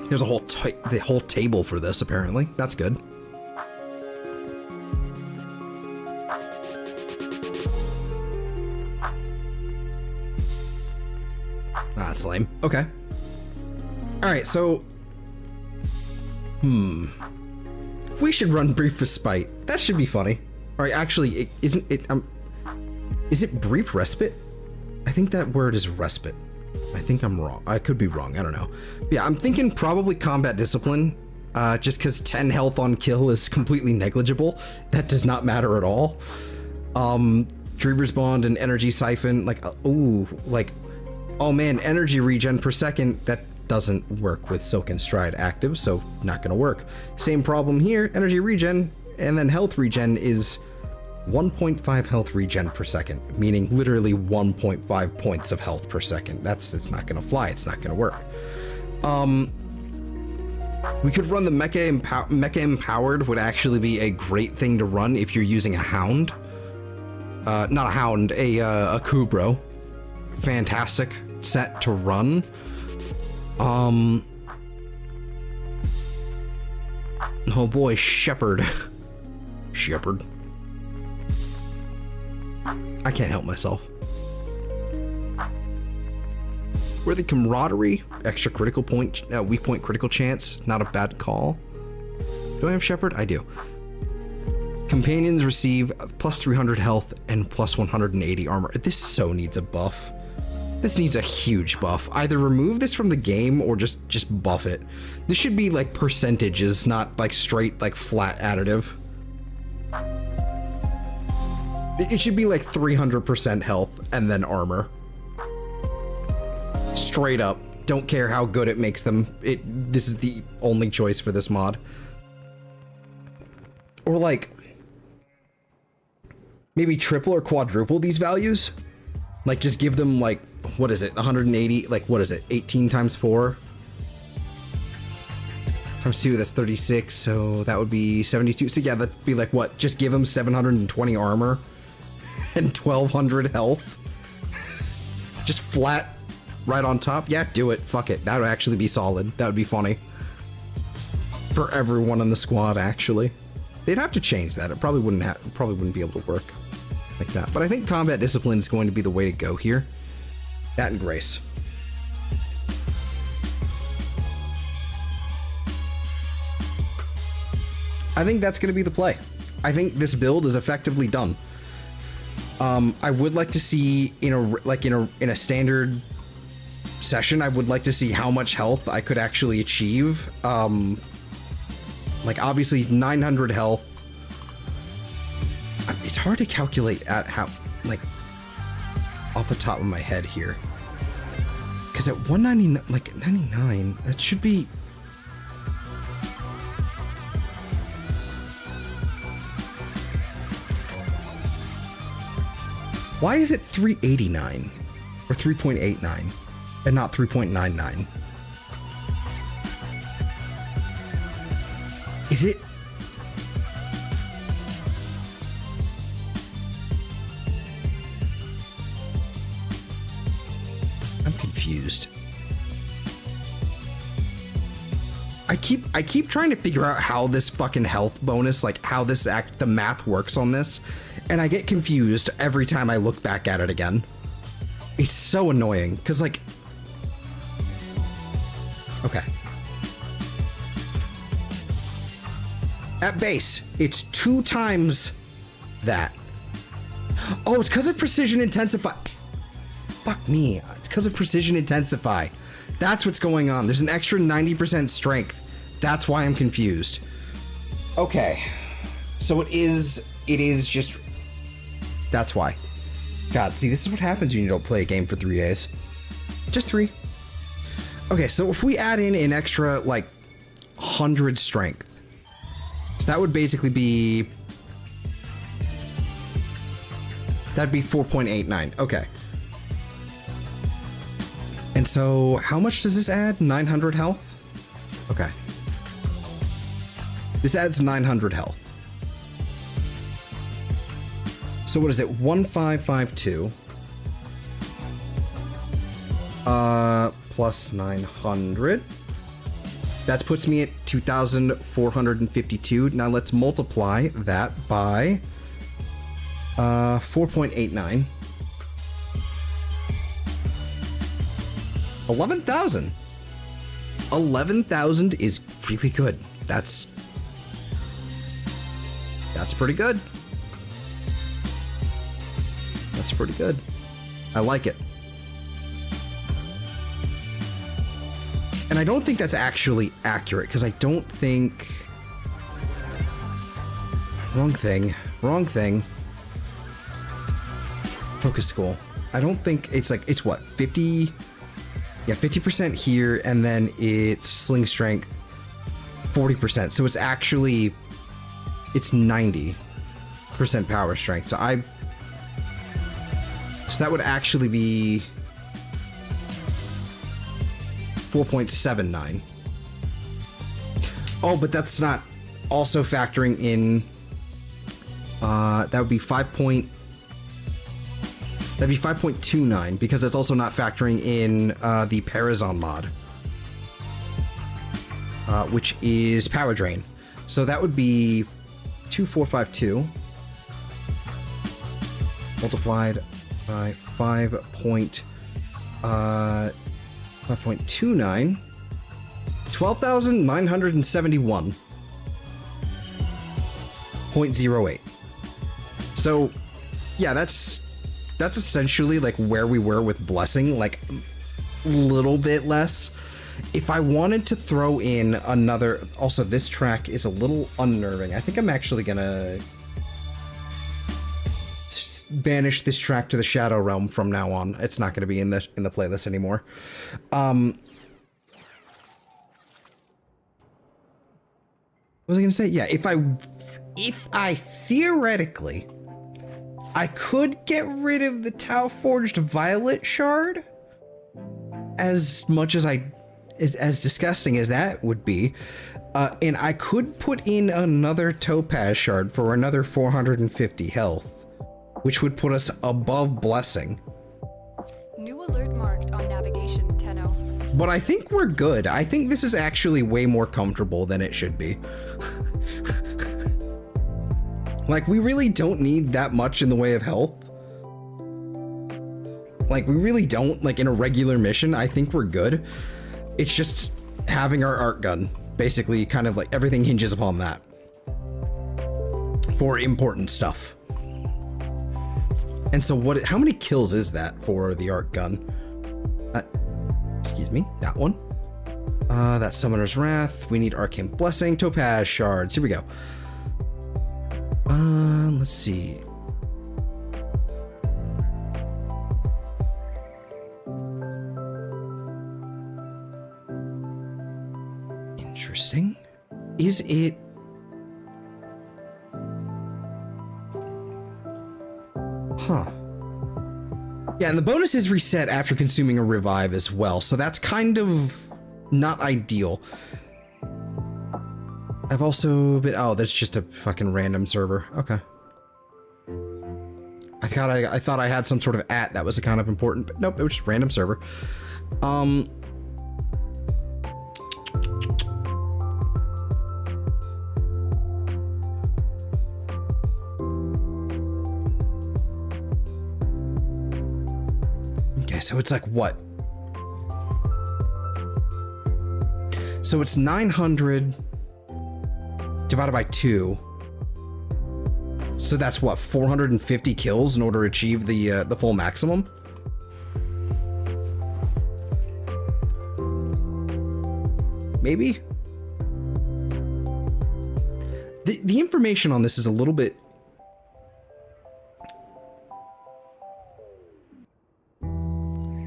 [SPEAKER 1] There's a whole the whole table for this, apparently. That's good. Ah, that's lame. Okay. Alright, so... We should run Brief Respite. That should be funny. Alright, actually, is it Brief Respite? I think that word is respite. I think I'm wrong. I could be wrong. I don't know. Yeah, I'm thinking probably combat discipline, just because 10 health on kill is completely negligible. That does not matter at all. Dreamer's Bond and Energy Siphon, like, ooh, like, oh man, energy regen per second, that doesn't work with Silken Stride active, so not gonna work. Same problem here, energy regen, and then health regen is 1.5 health regen per second, meaning literally 1.5 points of health per second. It's not gonna fly, it's not gonna work. We could run the Mecha Empowered would actually be a great thing to run if you're using a Hound. Not a Hound, a Kubro. Fantastic set to run. Oh boy, Shepherd. Shepherd. I can't help myself. Where the camaraderie, extra critical point, weak point critical chance, not a bad call. Do I have Shepherd? I do. Companions receive plus 300 health and plus 180 armor. This so needs a buff. This needs a huge buff. Either remove this from the game or just buff it. This should be like percentages, not like straight, like flat additive. It should be like 300% health and then armor. Straight up. Don't care how good it makes them. This is the only choice for this mod. Or like, maybe triple or quadruple these values. Like just give them like, what is it? 180, like what is it? 18 times 4? Times 2, that's 36, so that would be 72. So yeah, that'd be like what? Just give them 720 armor and 1200 health. Just flat right on top. Yeah, do it. Fuck it. That would actually be solid. That would be funny. For everyone in the squad, actually. They'd have to change that. It probably wouldn't be able to work like that. But I think combat discipline is going to be the way to go here. That and grace. I think that's going to be the play. I think this build is effectively done. I would like to see in a standard session, I would like to see how much health I could actually achieve. Like obviously 900 health. It's hard to calculate at how, like, off the top of my head here. Because at 199, like 99, that should be. Why is it 389 or 3.89 and not 3.99? Is it? I'm confused. I keep trying to figure out how this fucking health bonus, like how the math works on this. And I get confused every time I look back at it again. It's so annoying, because, like... Okay. At base, it's 2 times that. Oh, it's because of Precision Intensify. Fuck me. It's because of Precision Intensify. That's what's going on. There's an extra 90% strength. That's why I'm confused. Okay. So it is just... That's why. God, see, this is what happens when you don't play a game for 3 days. Just 3. Okay, so if we add in an extra, like, 100 strength. So that would basically be... That'd be 4.89. Okay. And so, how much does this add? 900 health? Okay. This adds 900 health. So what is it? 1552. Plus 900. That puts me at 2,452. Now let's multiply that by 4.89. 11,000. 11,000 is really good. That's pretty good. That's pretty good. I like it. And I don't think that's actually accurate, because I don't think... Wrong thing. Focus school. I don't think it's like, it's what, 50? Yeah, 50% here, and then it's sling strength 40%. So it's actually, it's 90% power strength. So that would actually be 4.79. Oh, but that's not also factoring in, that would be 5.29, because it's also not factoring in the Parazon mod, which is power drain. So that would be 2452 multiplied by 5.29, 12,971.08. So yeah, that's essentially like where we were with Blessing, like a little bit less. If I wanted to throw in another... Also, this track is a little unnerving. I think I'm actually gonna banish this track to the Shadow Realm from now on. It's not gonna be in the playlist anymore. What was I gonna say? Yeah, if I theoretically... I could get rid of the Tau Forged Violet Shard, as much as as disgusting as that would be, and I could put in another Topaz Shard for another 450 health, which would put us above Blessing.
[SPEAKER 2] New alert marked on navigation, Tenno.
[SPEAKER 1] But I think we're good. I think this is actually way more comfortable than it should be. Like, we really don't need that much in the way of health. Like, we really don't. Like, in a regular mission, I think we're good. It's just having our art gun. Basically, kind of like everything hinges upon that. For important stuff. And so how many kills is that for the art gun? Excuse me, that one. That's Summoner's Wrath. We need Arcane Blessing, Topaz Shards. Here we go. Let's see. Interesting. Is it... Huh. Yeah, and the bonus is reset after consuming a revive as well, so that's kind of not ideal. I've also been... Oh, that's just a fucking random server. Okay. I thought I had some sort of that was kind of important, but nope, it was just a random server. so it's like what? So it's 900 divided by 2. So that's what, 450 kills in order to achieve the full maximum? Maybe? The information on this is a little bit...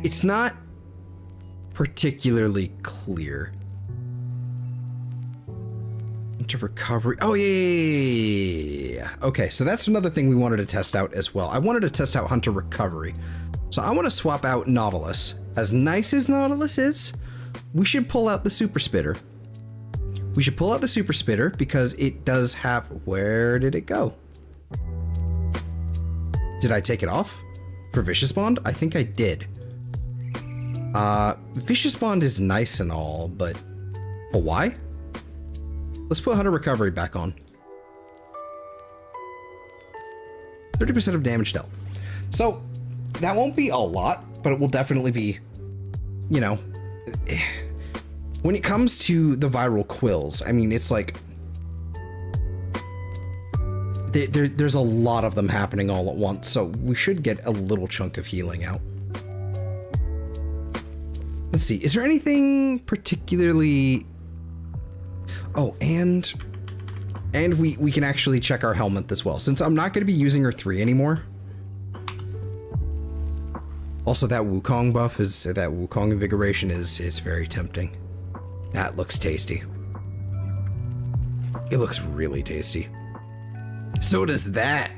[SPEAKER 1] It's not particularly clear. Into recovery. Oh, yeah. Okay, so that's another thing we wanted to test out as well. I wanted to test out Hunter Recovery. So I want to swap out Nautilus. As nice as Nautilus is, we should pull out the Super Spitter. We should pull out the Super Spitter because it does have... Where did it go? Did I take it off? For Vicious Bond? I think I did. Vicious Bond is nice and all, but why? Let's put Hunter Recovery back on. 30% of damage dealt. So, that won't be a lot, but it will definitely be, you know... When it comes to the viral quills, I mean, it's like... There's a lot of them happening all at once, so we should get a little chunk of healing out. Let's see, is there anything particularly... Oh, and we can actually check our helmet as well, since I'm not going to be using her 3 anymore. Also, that Wukong buff that Wukong invigoration is very tempting. That looks tasty. It looks really tasty. So does that.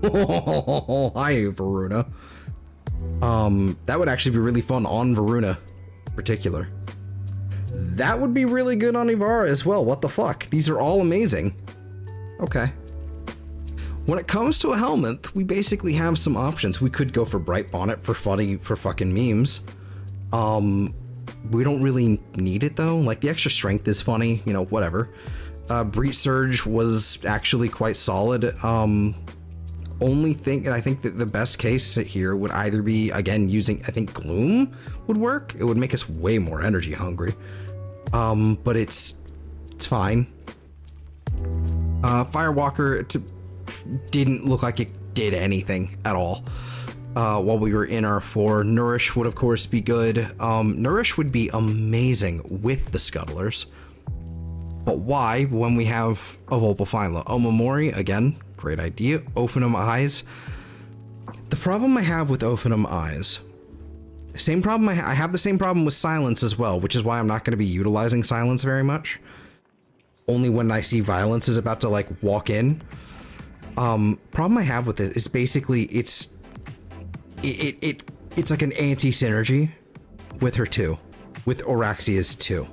[SPEAKER 1] Oh, hi, Varuna. That would actually be really fun on Varuna in particular. That would be really good on Ivara as well. What the fuck? These are all amazing. Okay. When it comes to a helmet, we basically have some options. We could go for Bright Bonnet for fucking memes. We don't really need it though. Like, the extra strength is funny, you know, whatever. Breach Surge was actually quite solid. Only thing, and I think that the best case here would either be, again, using, I think Gloom would work. It would make us way more energy hungry. But it's fine. Firewalker didn't look like it did anything at all. While we were in R4, Nourish would of course be good. Nourish would be amazing with the Scuttlers. But why when we have a Volpafila? Omamori, again, great idea. Ophinum Eyes. The problem I have with Ophinum Eyes, same problem I have the same problem with Silence as well, which is why I'm not going to be utilizing Silence very much. Only when I see Violence is about to like walk in. Problem I have with it is basically it's like an anti-synergy with her too, with Oraxia's too.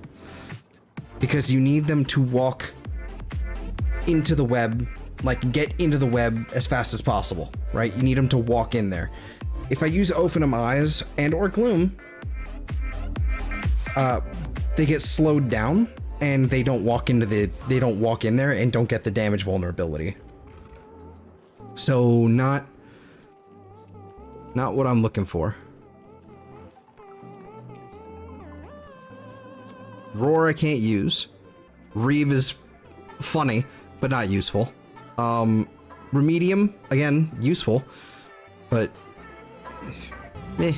[SPEAKER 1] Because you need them to walk into the web, like get into the web as fast as possible, right? You need them to walk in there. If I use Ophinum Eyes and or Gloom, they get slowed down and they don't walk in there and don't get the damage vulnerability. So not what I'm looking for. Roar I can't use. Reeve is funny, but not useful. Remedium, again, useful, but eh.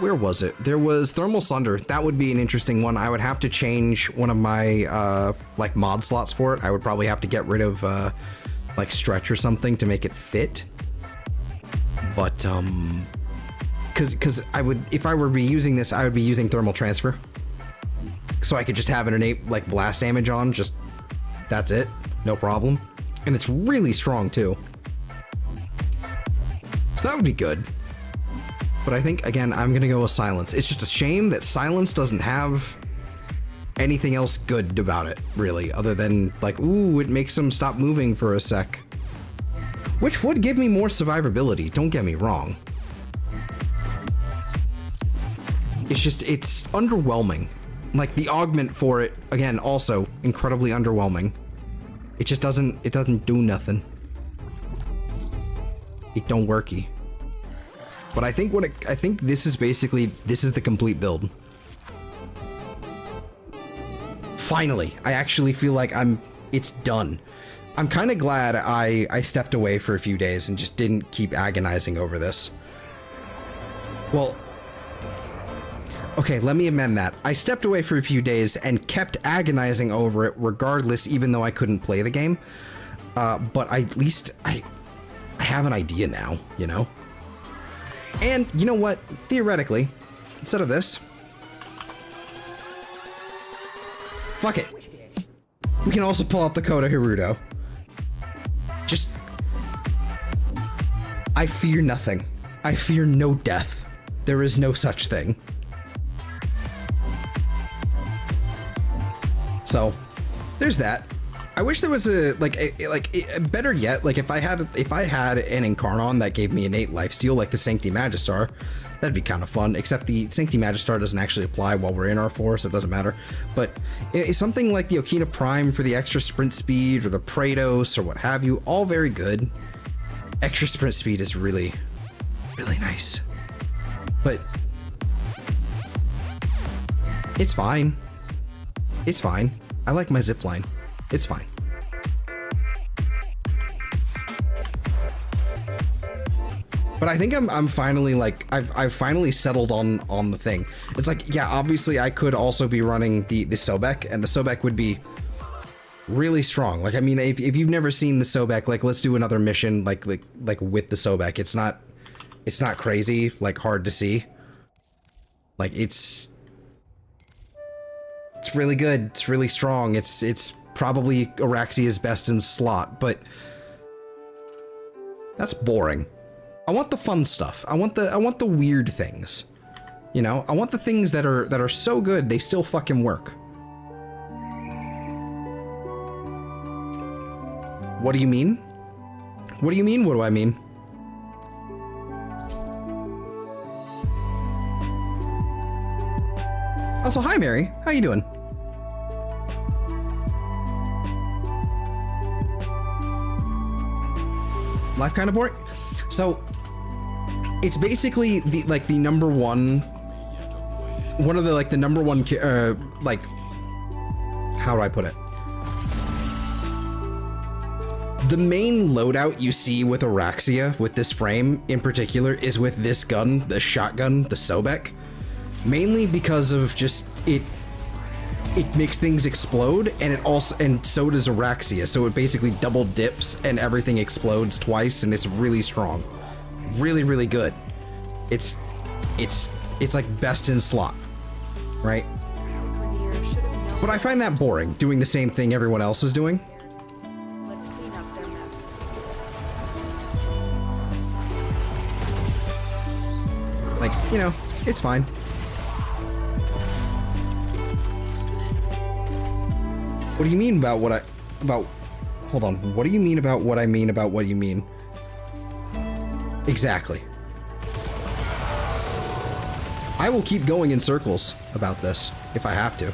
[SPEAKER 1] Where was it? There was Thermal Sunder. That would be an interesting one. I would have to change one of my like mod slots for it. I would probably have to get rid of like Stretch or something to make it fit. But because I would, if I were to be using this, I would be using Thermal Transfer. So I could just have an innate like blast damage on, just that's it, no problem. And it's really strong too. So that would be good. But I think, again, I'm gonna go with Silence. It's just a shame that Silence doesn't have anything else good about it, really, other than like, ooh, it makes them stop moving for a sec. Which would give me more survivability, don't get me wrong. It's just, it's underwhelming. Like, the augment for it, again, also incredibly underwhelming. It just doesn't, do nothing. It don't worky. But I think I think this is the complete build. Finally, I actually feel like it's done. I'm kind of glad I stepped away for a few days and just didn't keep agonizing over this. Well, okay, let me amend that. I stepped away for a few days and kept agonizing over it regardless, even though I couldn't play the game. But at least I have an idea now, you know? And you know what? Theoretically, instead of this, fuck it. We can also pull out the Koda Hirudo. Just, I fear nothing. I fear no death. There is no such thing. So, there's that. I wish there was a better yet, like if I had an Incarnon that gave me innate lifesteal like the Sancti Magistar, that'd be kind of fun. Except the Sancti Magistar doesn't actually apply while we're in R4, so it doesn't matter. But it's something like the Okina Prime for the extra sprint speed, or the Praetos, or what have you, all very good. Extra sprint speed is really, really nice. But it's fine. It's fine. I like my zipline. It's fine. But I think I'm finally like I've finally settled on the thing. It's like, yeah, obviously I could also be running the Sobek, and the Sobek would be really strong. Like, I mean, if you've never seen the Sobek, like, let's do another mission like with the Sobek. It's not crazy, like hard to see. Like it's really good. It's really strong. It's probably Araxia's best in slot, but that's boring. I want the fun stuff. I want the weird things. You know, I want the things that are so good they still fucking work. What do you mean? What do you mean? What do I mean? Also, hi Mary. How you doing? Life kind of boring. So it's basically the number one of the number one like, how do I put it? The main loadout you see with Araxia, with this frame in particular, is with this gun, the shotgun, the Sobek. Mainly because of just it makes things explode, and so does Araxia, so it basically double dips and everything explodes twice, and it's really strong. Really, really good. It's like best in slot, right? But I find that boring, doing the same thing everyone else is doing.
[SPEAKER 2] Let's clean up their mess.
[SPEAKER 1] Like, you know, it's fine. What do you mean about hold on, what do you mean about what I mean about what you mean? Exactly. I will keep going in circles about this, if I have to.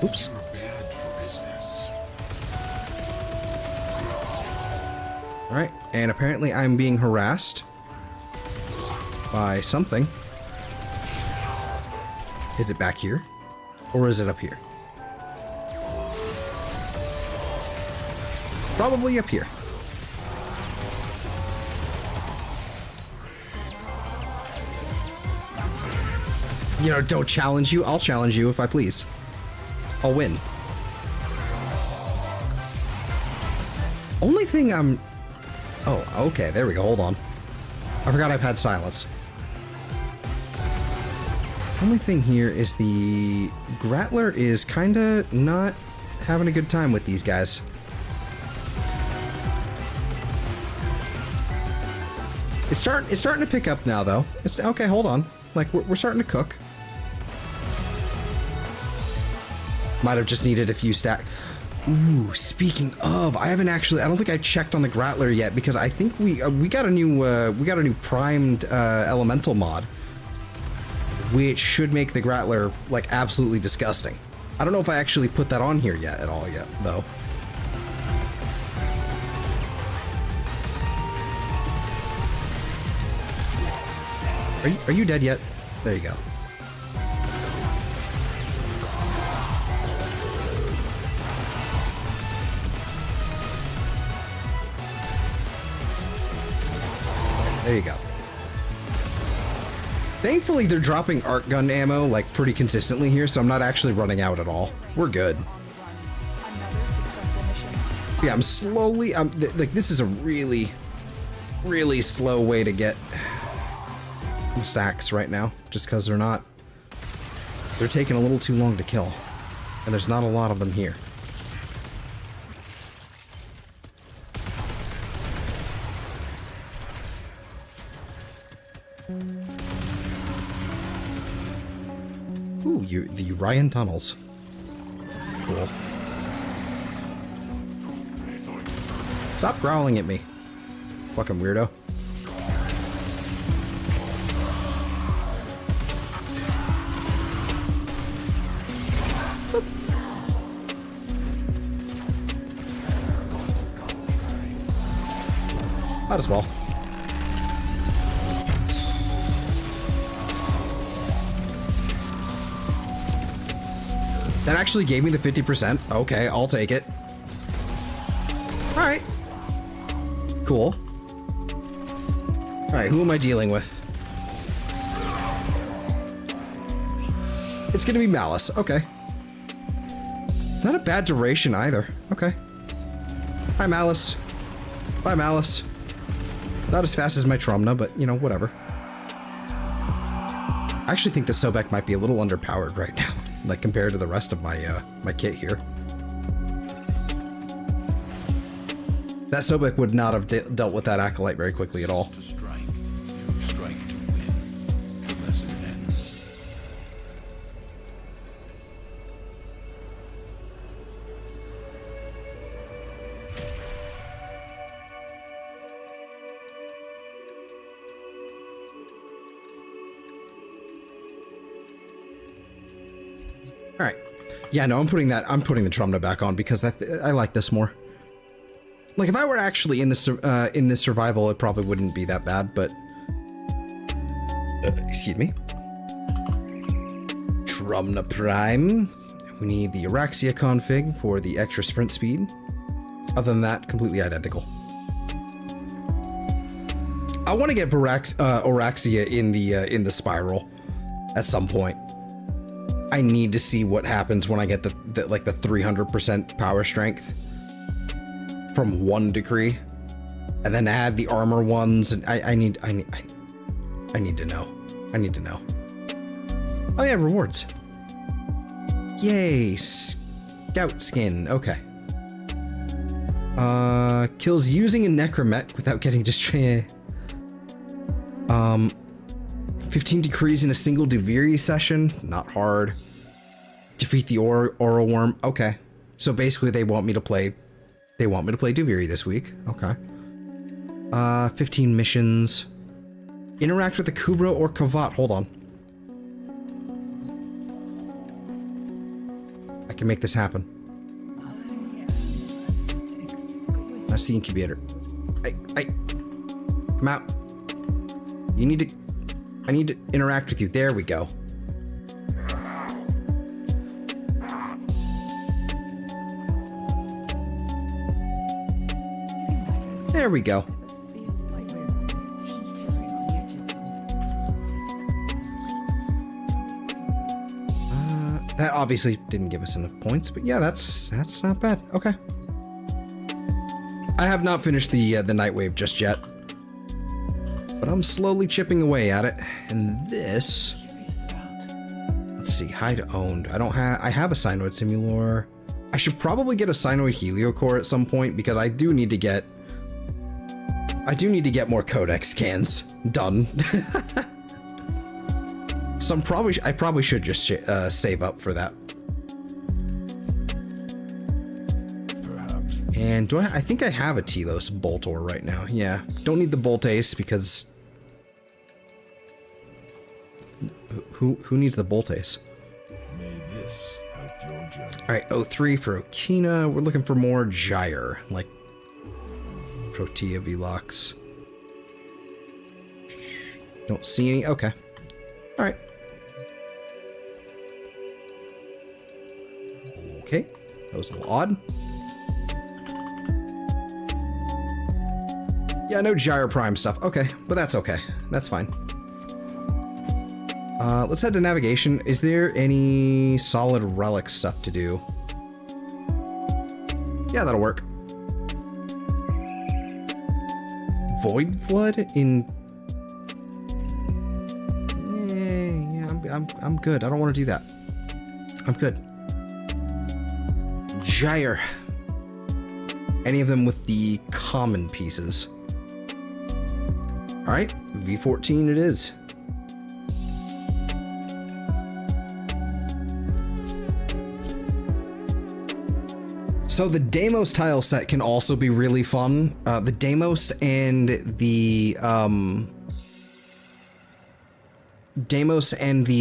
[SPEAKER 1] Oops. Alright, and apparently I'm being harassed by something. Is it back here? Or is it up here? Probably up here. You know, don't challenge you. I'll challenge you if I please. I'll win. Only thing I'm... Oh, okay. There we go. Hold on. I forgot I've had silence. Only thing here is the Grattler is kinda not having a good time with these guys. It's starting to pick up now, though. It's okay. Hold on. Like we're starting to cook. Might have just needed a few stack. Ooh, speaking of, I don't think I checked on the Grattler yet, because I think we got a new primed elemental mod, which should make the Grattler like absolutely disgusting. I don't know if I actually put that on here yet though. Are you dead yet? There you go. There you go. Thankfully, they're dropping arc gun ammo like pretty consistently here, so I'm not actually running out at all. We're good. Yeah, I'm slowly. Like this is a really slow way to get stacks right now, just because they're taking a little too long to kill, and there's not a lot of them here. Ooh, the Urian tunnels. Cool. Stop growling at me, fucking weirdo. Boop. Might as well. That actually gave me the 50%. Okay, I'll take it. All right. Cool. All right, who am I dealing with? It's gonna be Malice. Okay. Not a bad duration either. Okay. Hi, Malice. Bye, Malice. Not as fast as my Trumna, but, you know, whatever. I actually think the Sobek might be a little underpowered right now, like compared to the rest of my my kit here. That Sobek would not have dealt with that Acolyte very quickly at all.
[SPEAKER 3] To strike, you strike to win. The lesson ends.
[SPEAKER 1] All right. Yeah, no, I'm putting the Trumna back on because I like this more. Like, if I were actually in this survival, it probably wouldn't be that bad, but... excuse me. Trumna Prime. We need the Araxia config for the extra sprint speed. Other than that, completely identical. I want to get Araxia in the spiral at some point. I need to see what happens when I get the 300% power strength from 1 decree, and then add the armor ones, and I need to know. I need to know. Oh yeah, rewards. Yay, scout skin. Okay. Kills using a necromech without getting destroyed. 15 decrees in a single Deviri session. Not hard. Defeat the Oral Worm. Okay. So basically they want me to play Deviri this week. Okay. 15 missions. Interact with the Kubra or Kavat. Hold on. I can make this happen. That's the incubator. Hey, come out. I need to interact with you. There we go. There we go. That obviously didn't give us enough points, but yeah, that's not bad. Okay. I have not finished the Nightwave just yet, but I'm slowly chipping away at it. And this, let's see, hide owned. I have a Cyanoid Simulor. I should probably get a Cyanoid Heliocore at some point because I do need to get more Codex scans done. So I probably should just save up for that.
[SPEAKER 3] Perhaps.
[SPEAKER 1] And I think I have a Telos Boltor right now. Yeah, don't need the Bolt Ace because who needs the Bolt Ace?
[SPEAKER 3] May this help your journey.
[SPEAKER 1] All right, 03 for Okina. We're looking for more Gyre, like Protea Velox. Don't see any. Okay. All right. Okay. That was a little odd. Yeah, no Gyre Prime stuff. Okay, but that's okay. That's fine. Let's head to navigation. Is there any solid relic stuff to do? Yeah, that'll work. Void Flood in... Yeah, I'm good. I don't want to do that. I'm good. Gyre. Any of them with the common pieces. Alright, V14 it is. So the Deimos tile set can also be really fun. The Deimos and the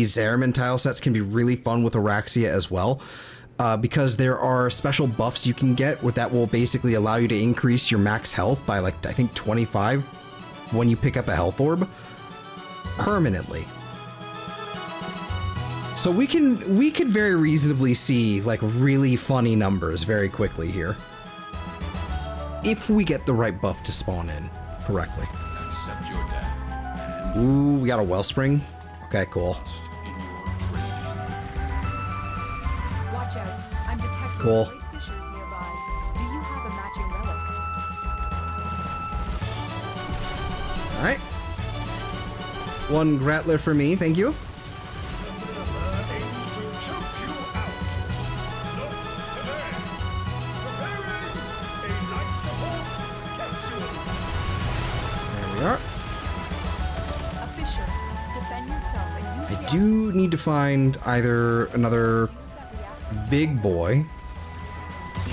[SPEAKER 1] Zariman tile sets can be really fun with Araxia as well, because there are special buffs you can get that will basically allow you to increase your max health by, like, I think 25 when you pick up a health orb permanently. So we could very reasonably see, like, really funny numbers very quickly here, if we get the right buff to spawn in correctly.
[SPEAKER 3] Accept your death.
[SPEAKER 1] Ooh, we got a Wellspring. Okay, cool.
[SPEAKER 3] In your training.
[SPEAKER 2] Watch out. I'm detecting
[SPEAKER 1] Cool.
[SPEAKER 2] great fissures nearby. Do you have a matching relic?
[SPEAKER 1] All right. One Grattler for me, thank you. I do need to find either another big boy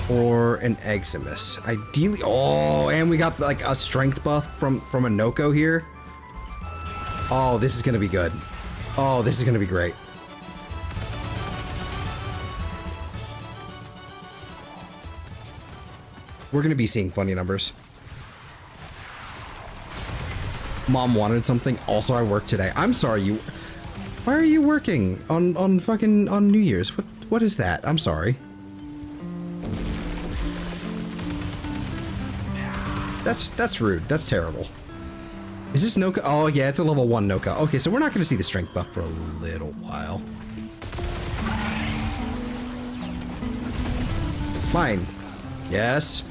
[SPEAKER 1] or an Eximus. Ideally, oh, and we got like a strength buff from a Noko here. Oh, this is gonna be good. Oh, this is gonna be great. We're gonna be seeing funny numbers. Mom wanted something. Also, I work today. I'm sorry, you... Why are you working on New Year's? What is that? I'm sorry. That's rude. That's terrible. Is this Noka? Oh yeah, it's a level 1 Noka. Okay, so we're not going to see the strength buff for a little while. Mine. Yes.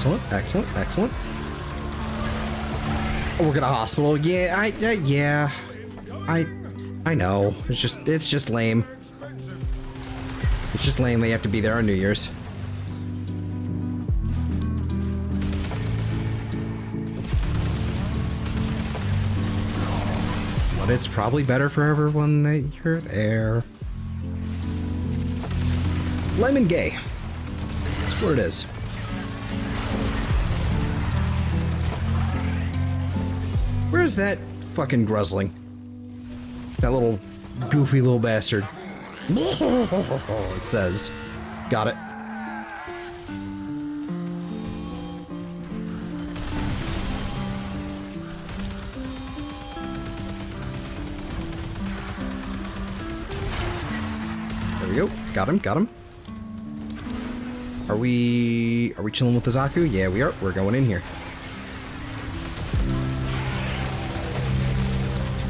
[SPEAKER 1] Excellent, excellent, excellent. Oh, we're gonna hospital. Yeah, I know. It's just lame. It's just lame. They have to be there on New Year's. But it's probably better for everyone that you're there. Lemon Gay. That's what it is. Where's that fucking Grusling? That little goofy little bastard. It says. Got it. There we go. Got him, got him. Are we chilling with the Zaku? Yeah, we are. We're going in here.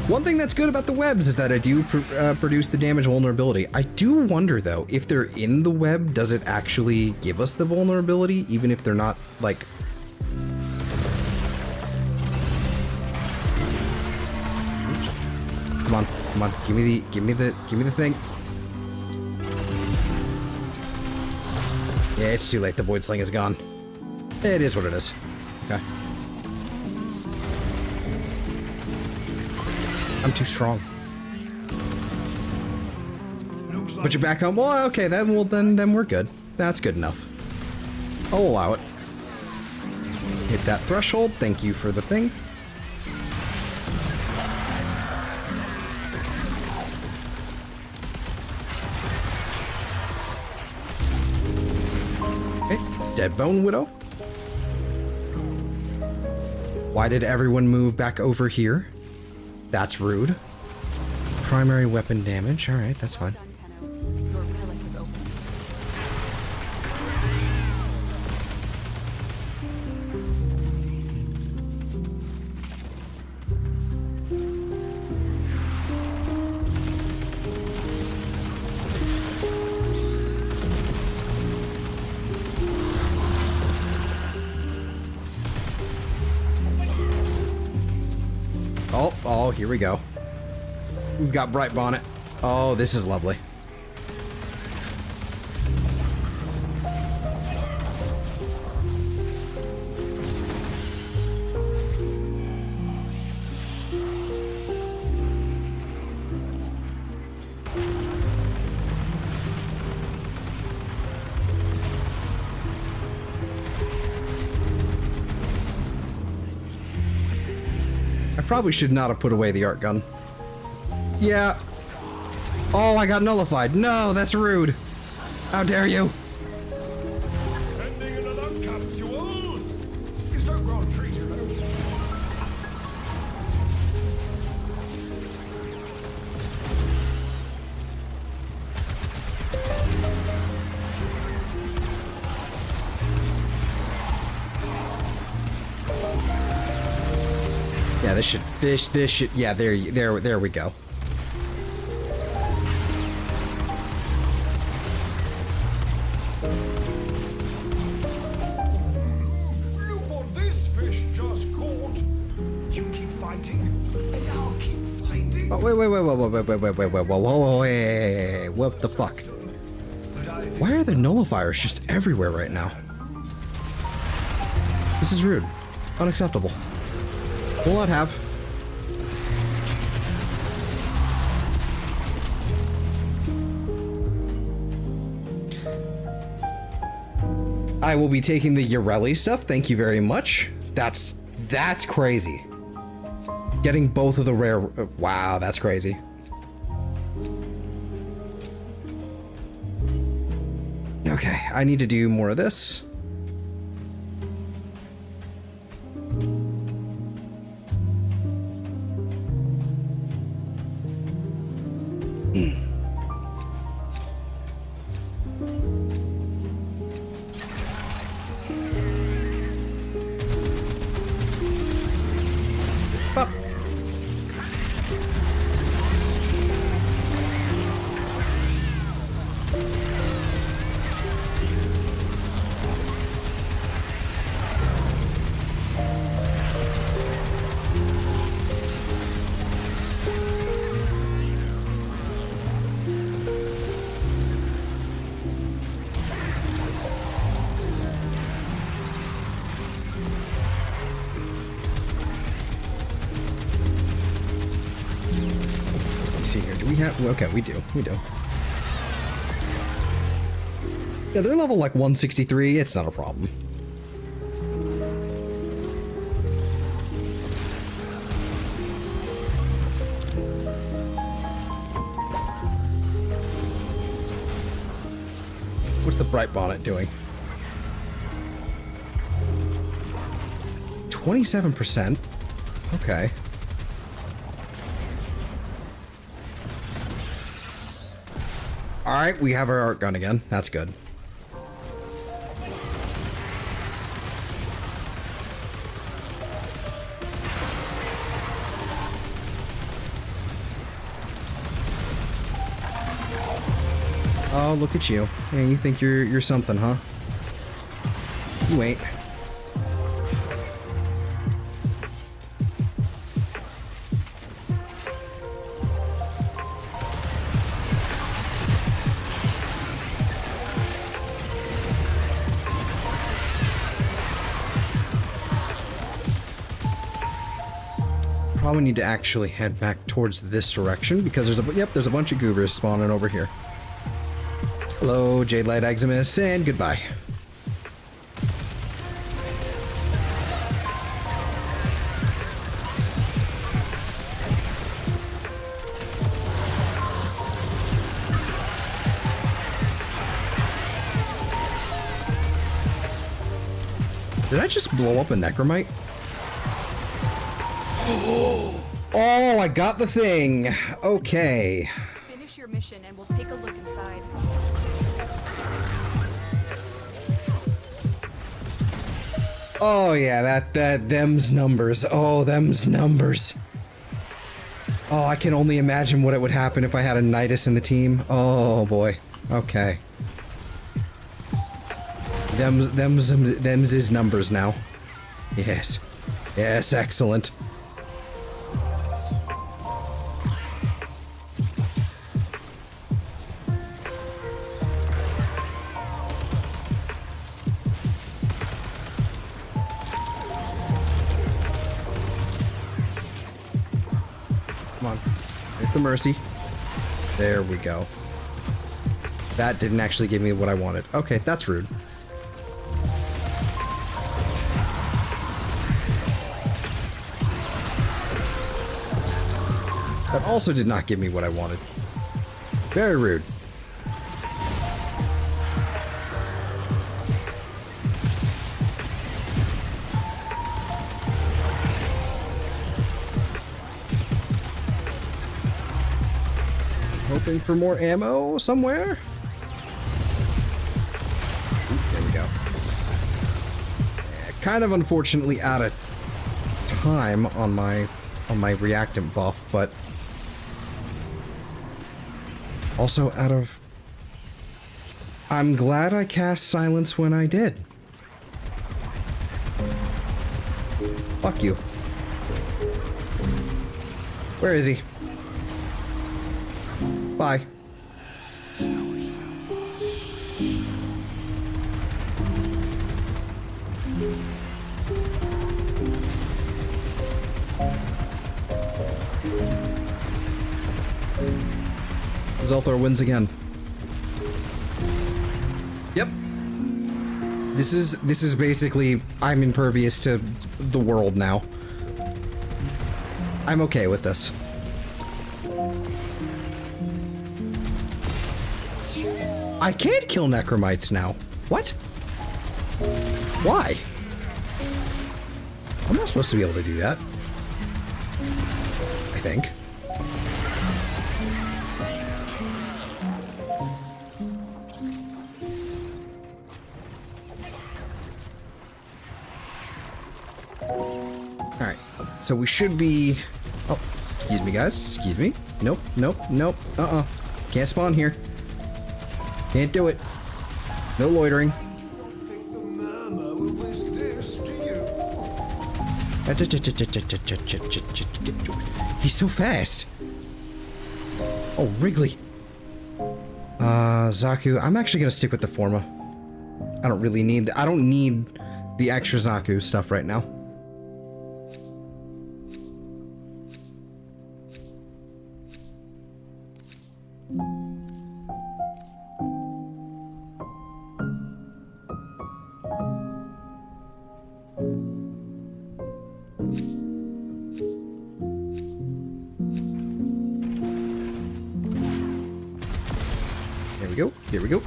[SPEAKER 1] One thing that's good about the webs is that I do produce the damage vulnerability. I do wonder, though, if they're in the web, does it actually give us the vulnerability, even if they're not, like... Come on, come on, give me the thing. Yeah, it's too late. The Void Sling is gone. It is what it is. Okay. I'm too strong. Put you back home. Well, okay, then we're good. That's good enough. I'll allow it. Hit that threshold. Thank you for the thing. Dead Bone Widow. Why did everyone move back over here? That's rude. Primary weapon damage. Alright, that's fine.
[SPEAKER 2] Done, Tenno. Your pellet is open.
[SPEAKER 1] Oh, here we go. We've got Bright Bonnet. Oh, this is lovely. I probably should not have put away the art gun. Yeah. Oh, I got nullified. No, that's rude. How dare you?
[SPEAKER 4] Ending in an uncapsule. Is no ground trees, you know.
[SPEAKER 1] Yeah, this should, yeah, there we go.
[SPEAKER 4] Look what this fish just caught. You keep fighting, and I'll keep finding.
[SPEAKER 1] Oh, wait, what the fuck? Why are the nullifiers just everywhere right now? This is rude. Unacceptable. Will not have. I will be taking the Urelli stuff. Thank you very much. That's crazy. Getting both of the rare. Wow, that's crazy. Okay, I need to do more of this. See here, do we have, okay, we do. Yeah, they're level like 163, it's not a problem. What's the Bright Bonnet doing? 27%? Okay. Alright, we have our art gun again. That's good. Oh, look at you. Yeah, you think you're something, huh? You ain't. Probably need to actually head back towards this direction because there's a bunch of goobers spawning over here. Hello, Jade Light Eximus, and goodbye. I just blow up a necromite? Oh, I got the thing. Okay.
[SPEAKER 2] Finish your mission and we'll take a look inside.
[SPEAKER 1] Oh yeah, them's numbers. Oh, them's numbers. Oh, I can only imagine what it would happen if I had a Nidus in the team. Oh boy. Okay. Them's his numbers now. Yes. Yes, excellent. Come on. Hit the mercy. There we go. That didn't actually give me what I wanted. Okay, that's rude. That also did not give me what I wanted. Very rude. Hoping for more ammo somewhere. Ooh, there we go. Yeah, kind of unfortunately out of time on my reactant buff, but also out of... I'm glad I cast silence when I did. Fuck you. Where is he? Bye. Zelthor wins again. Yep. This is basically I'm impervious to the world now. I'm okay with this. I can't kill necromites now. What? Why? I'm not supposed to be able to do that. I think. Alright, so we should be... Oh, excuse me guys, excuse me. Nope, nope, nope, Can't spawn here. Can't do it. No loitering. He's so fast. Oh, Wrigley. Zaku. I'm actually gonna stick with the Forma. I don't need the extra Zaku stuff right now. There we go.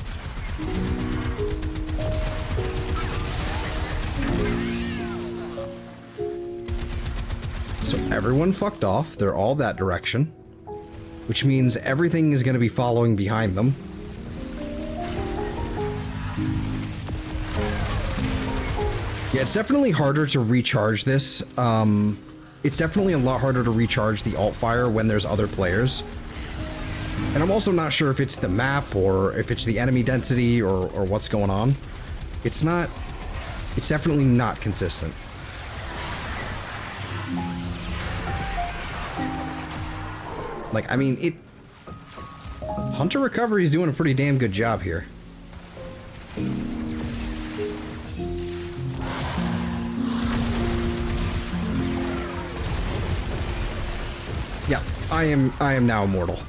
[SPEAKER 1] So everyone fucked off. They're all that direction. Which means everything is going to be following behind them. Yeah, it's definitely harder to recharge this. It's definitely a lot harder to recharge the alt fire when there's other players. And I'm also not sure if it's the map or if it's the enemy density or what's going on. It's definitely not consistent. Like, I mean, Hunter Recovery is doing a pretty damn good job here. Yeah, I am now immortal.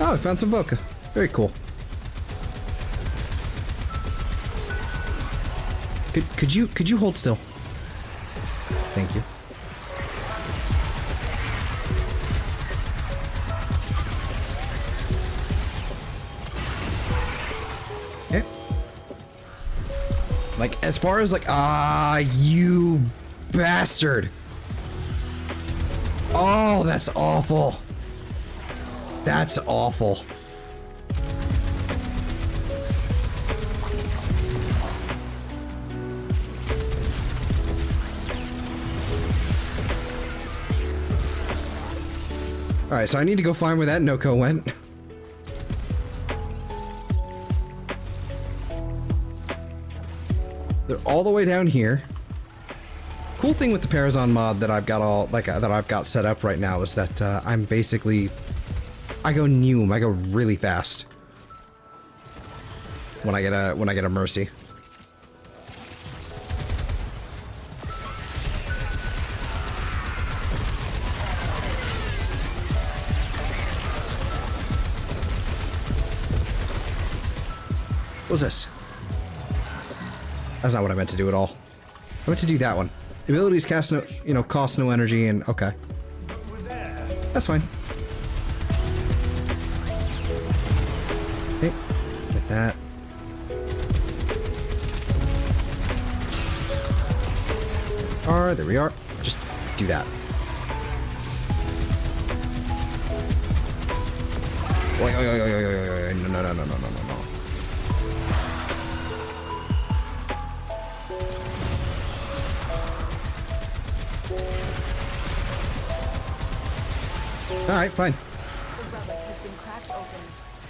[SPEAKER 1] Oh, I found some vodka. Very cool. Could you hold still? Thank you. Like, as far as like, you bastard. Oh, that's awful. That's awful. Alright, so I need to go find where that Noko went. They're all the way down here. Cool thing with the Parazon mod that I've got set up right now is that I'm basically, I go Neum, I go really fast when I get a Mercy. What was this? That's not what I meant to do at all. I meant to do that one. Abilities cast no, cost no energy and okay. That's fine. Okay, get that. There we are. Just do that. No. Alright, fine.
[SPEAKER 2] The relic has been cracked open.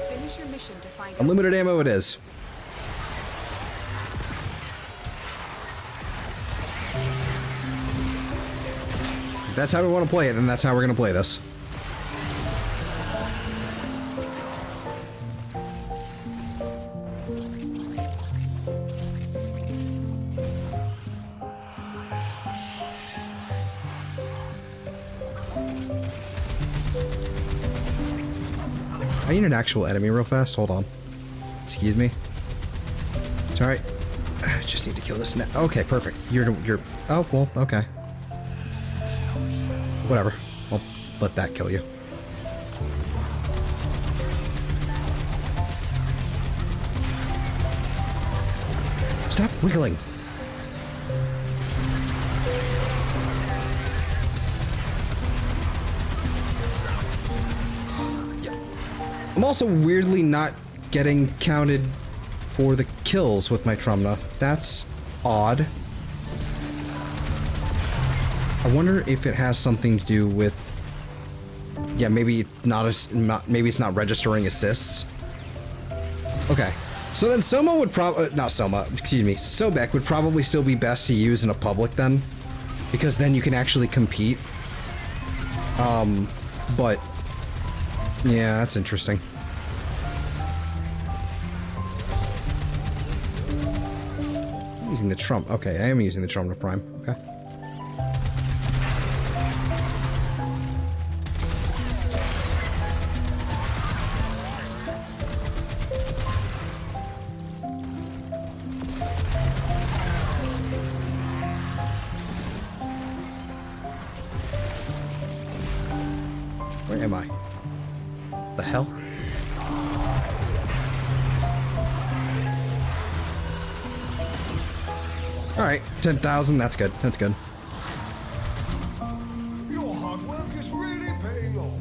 [SPEAKER 2] Finish your mission to find out.
[SPEAKER 1] Unlimited ammo it is. If that's how we want to play it, then that's how we're going to play this. I need an actual enemy real fast. Hold on. Excuse me. It's alright. I just need to kill this net. Okay, perfect. You're. Oh, well, okay. Whatever. I'll let that kill you. Stop wiggling. I'm also weirdly not getting counted for the kills with my Trumna. That's odd. I wonder if it has something to do with... Yeah, maybe maybe it's not registering assists. Okay. So then Soma would probably... not Soma, excuse me. Sobek would probably still be best to use in a public then. Because then you can actually compete. But... yeah, that's interesting. I'm using the Trump. Okay, I am using the Trump to Prime. Okay. Where am I? The hell? Alright, 10,000, that's good, that's good.
[SPEAKER 4] Your hard work is really paying off.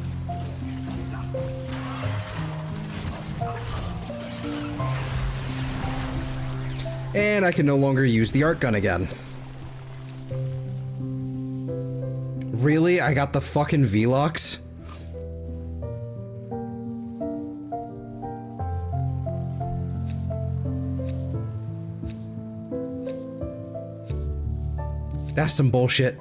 [SPEAKER 1] And I can no longer use the art gun again. Really? I got the fucking V-Lux? That's some bullshit.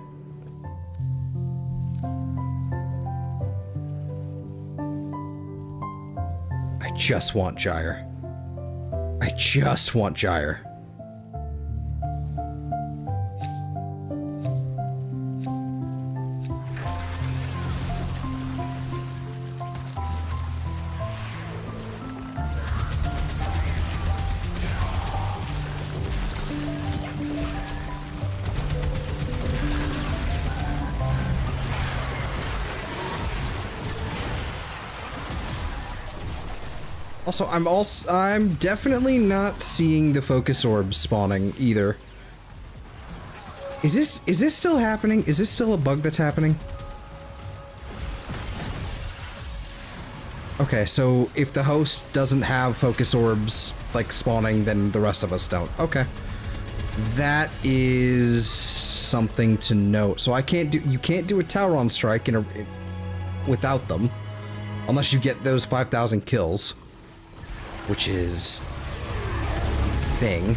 [SPEAKER 1] I just want Gyre. I just want Gyre. Also, I'm definitely not seeing the focus orbs spawning either. Is this still happening? Is this still a bug that's happening? Okay, so if the host doesn't have focus orbs like spawning, then the rest of us don't. Okay. That is something to note. So you can't do a Tauron strike without them unless you get those 5,000 kills, which is a thing.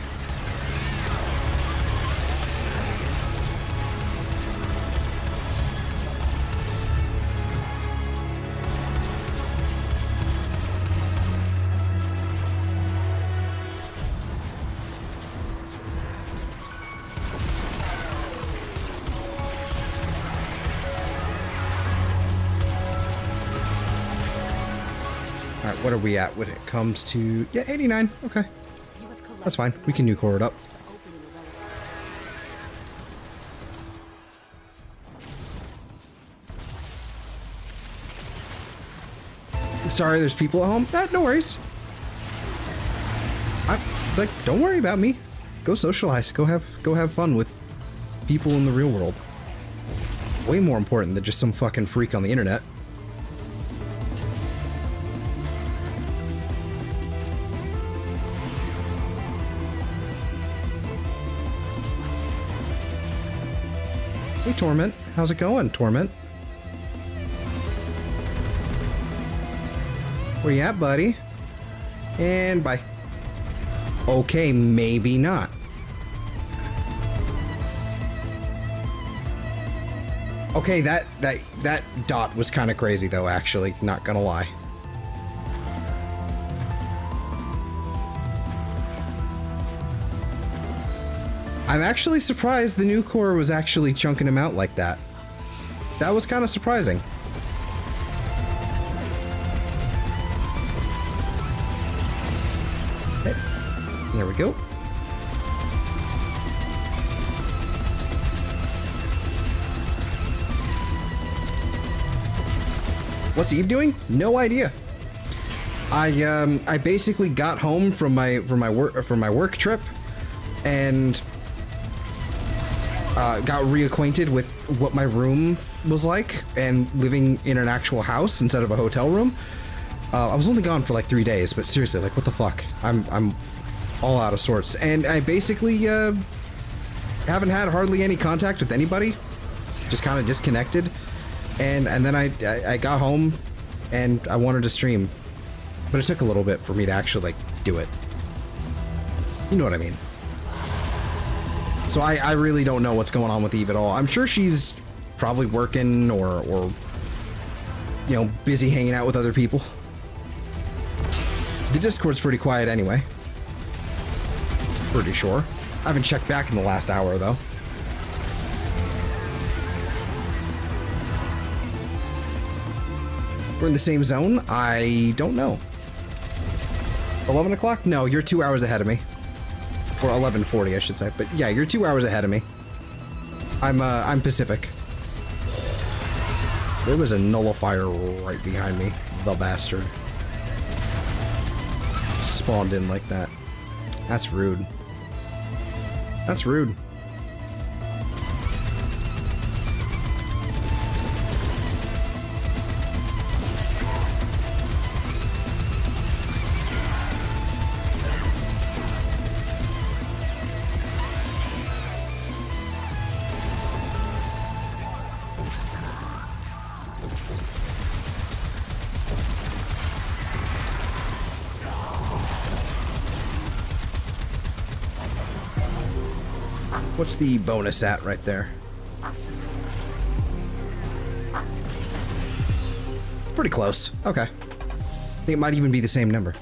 [SPEAKER 1] Alright, what are we at when it comes to... Yeah, 89. Okay. That's fine. We can new core it up. Sorry, there's people at home. No worries. Don't worry about me. Go socialize. Go have fun with people in the real world. Way more important than just some fucking freak on the internet. Hey, Torment. How's it going, Torment? Where you at, buddy? And bye. Okay, maybe not. Okay, that dot was kind of crazy, though, actually. Not gonna lie. I'm actually surprised the new core was actually chunking him out like that. That was kind of surprising. Okay. There we go. What's Eve doing? No idea. I basically got home from my work trip and got reacquainted with what my room was like and living in an actual house instead of a hotel room. I was only gone for like 3 days, but seriously, like, what the fuck? I'm all out of sorts, and I basically haven't had hardly any contact with anybody. Just kind of disconnected, and then I got home and I wanted to stream, but it took a little bit for me to actually like do it. You know what I mean? So I really don't know what's going on with Eve at all. I'm sure she's probably working or you know, busy hanging out with other people. The Discord's pretty quiet anyway. Pretty sure. I haven't checked back in the last hour though. We're in the same zone? I don't know. 11 o'clock? No, you're 2 hours ahead of me. Or 11:40, I should say. But yeah, you're 2 hours ahead of me. I'm Pacific. There was a nullifier right behind me. The bastard. Spawned in like that. That's rude. That's rude. What's the bonus at right there? Pretty close. Okay. I think it might even be the same number.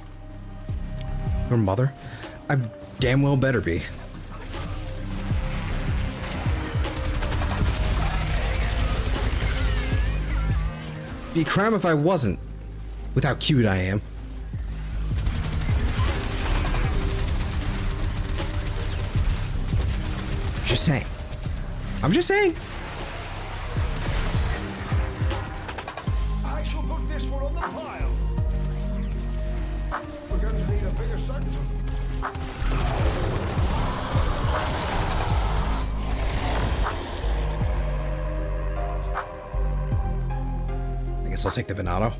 [SPEAKER 1] Your mother? I damn well better be. Be a crime if I wasn't, with how cute I am. Just saying. I'm just saying.
[SPEAKER 4] I shall put this one on the pile.
[SPEAKER 1] guess I'll take the Venado.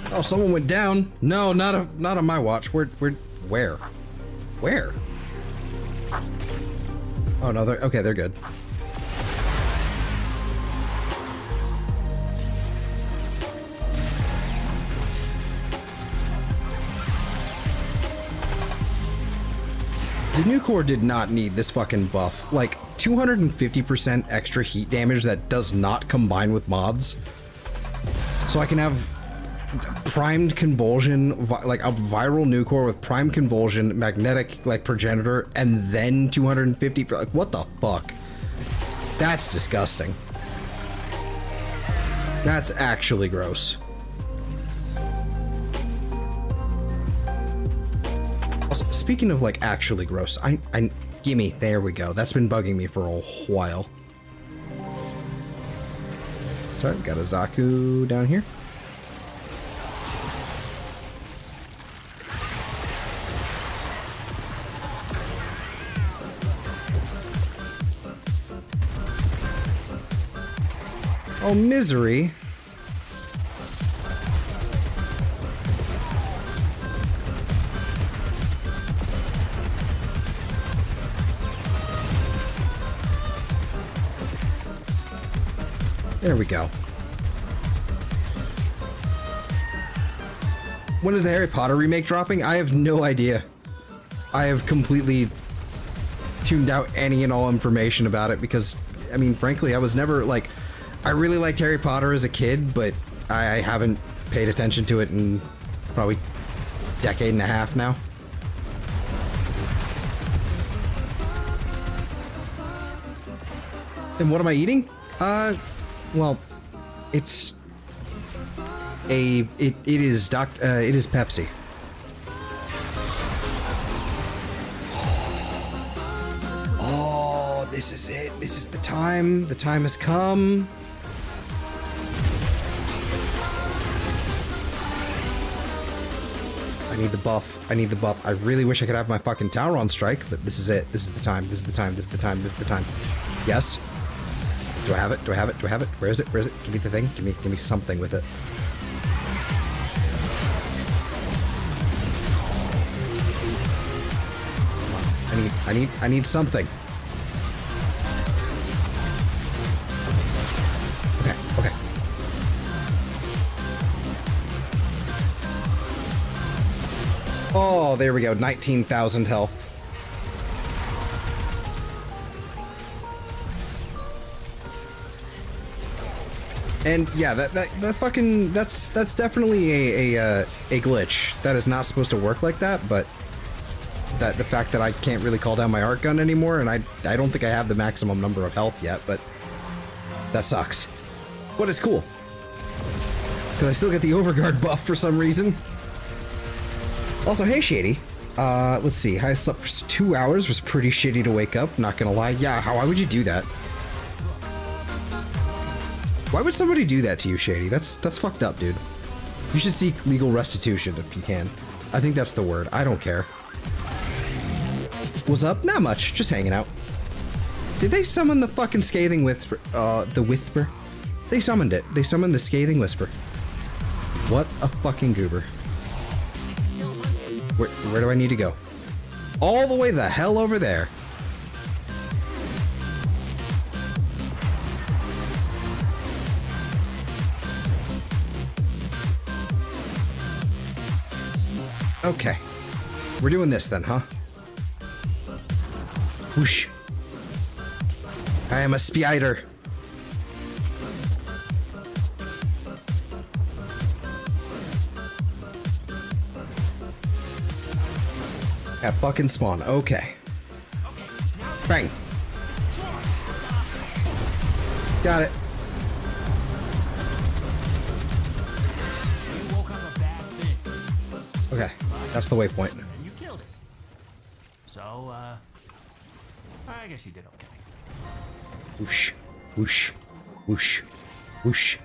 [SPEAKER 1] Oh, someone went down. No, not on my watch. Where? Oh no, they're good. The new core did not need this fucking buff. Like 250% extra heat damage that does not combine with mods. So I can have primed convulsion, like a viral new core with primed convulsion, magnetic like progenitor, and then 250 for like, what the fuck? That's disgusting. That's actually gross. Also, speaking of like actually gross, gimme, there we go. That's been bugging me for a while. Sorry, we got a Zaku down here. Oh, misery. There we go. When is the Harry Potter remake dropping? I have no idea. I have completely tuned out any and all information about it because, I mean, frankly, I was never like... I really liked Harry Potter as a kid, but I haven't paid attention to it in probably a decade and a half now. And what am I eating? Well, it's it is Pepsi. Oh, this is it. This is the time. The time has come. I need the buff. I need the buff. I really wish I could have my fucking tower on strike, but this is it. This is the time. This is the time. This is the time. This is the time. Yes. Do I have it? Do I have it? Do I have it? Where is it? Where is it? Give me the thing. Give me something with it. I need something. Okay, okay. Oh, there we go. 19,000 health. And yeah, that fucking that's definitely a glitch. That is not supposed to work like that, but the fact that I can't really call down my art gun anymore, and I don't think I have the maximum number of health yet, but that sucks. But it's cool. Because I still get the overguard buff for some reason. Also, hey Shady. Let's see. I slept for 2 hours. Was pretty shitty to wake up, not gonna lie. Yeah, why would you do that? Why would somebody do that to you, Shady? That's fucked up, dude. You should seek legal restitution if you can. I think that's the word. I don't care. What's up? Not much. Just hanging out. Did they summon the fucking scathing whisper? The whisper? They summoned it. They summoned the scathing whisper. What a fucking goober. Where do I need to go? All the way the hell over there. Okay. We're doing this then, huh? Whoosh. I am a spider. At fucking spawn. Okay. Bang. Got it.
[SPEAKER 5] You woke up a bad thing,
[SPEAKER 1] Okay, that's the waypoint.
[SPEAKER 5] and you killed it. So, I guess you did okay.
[SPEAKER 1] Whoosh, whoosh, whoosh, whoosh,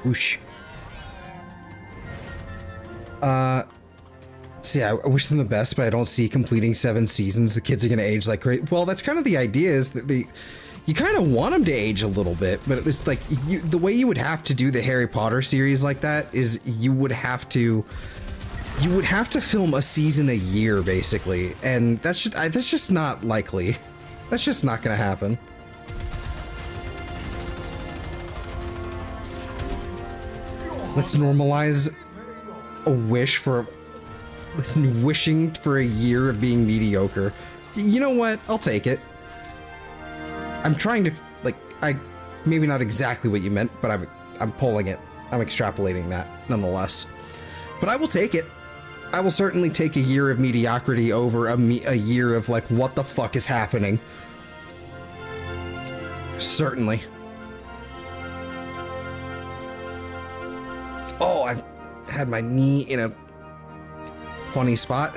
[SPEAKER 1] whoosh. See, I wish them the best, but I don't see completing 7 seasons. The kids are gonna age like great. Well, that's kind of the idea, is that you kind of want them to age a little bit, but it's like the way you would have to do the Harry Potter series like that is you would have to film a season a year, basically, and that's just not likely. That's just not gonna happen. Let's normalize a wish for wishing for a year of being mediocre. You know what? I'll take it. I'm trying to, like, maybe not exactly what you meant, but I'm pulling it. I'm extrapolating that nonetheless. But I will take it. I will certainly take a year of mediocrity over a year of, like, what the fuck is happening. Certainly. Oh, I had my knee in a funny spot.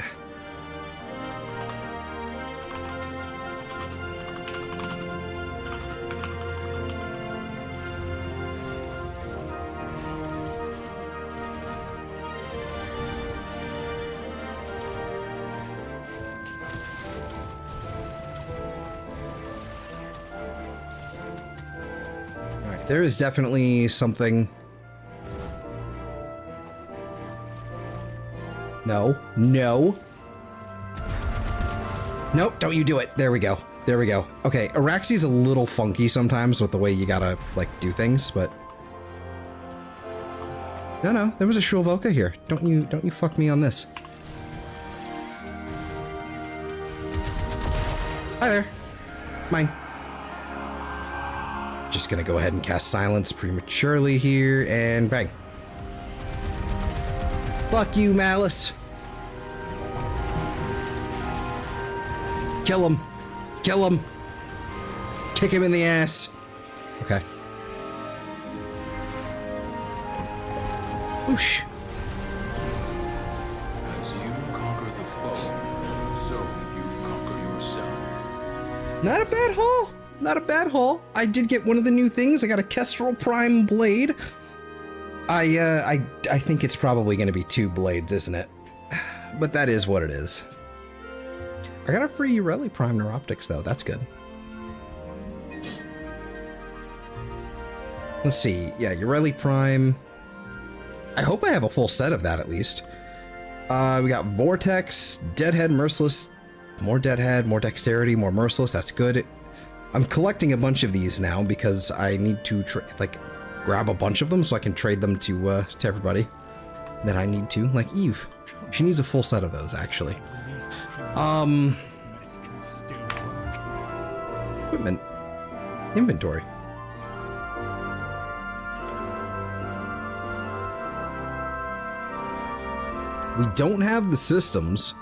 [SPEAKER 1] All right, there is definitely something. No, no. Nope, don't you do it. There we go. There we go. Okay, Araxi's a little funky sometimes with the way you gotta, like, do things, but... No, there was a Shrivelvoka here. Don't you fuck me on this. Hi there. Mine. Just gonna go ahead and cast Silence prematurely here, and bang. Fuck you, Malice. Kill him. Kill him. Kick him in the ass. Okay. Whoosh.
[SPEAKER 3] As you conquer the foe, so you conquer yourself.
[SPEAKER 1] Not a bad haul. Not a bad haul. I did get one of the new things. I got a Kestrel Prime blade. I think it's probably going to be 2 blades, isn't it? But that is what it is. I got a free Ureli Prime Neuroptics, though. That's good. Let's see. Yeah, Ureli Prime. I hope I have a full set of that, at least. We got Vortex, Deadhead, Merciless. More Deadhead, more Dexterity, more Merciless. That's good. I'm collecting a bunch of these now because I need to, grab a bunch of them so I can trade them to everybody that I need to. Like Eve. She needs a full set of those, actually. Equipment. Inventory. We don't have the systems.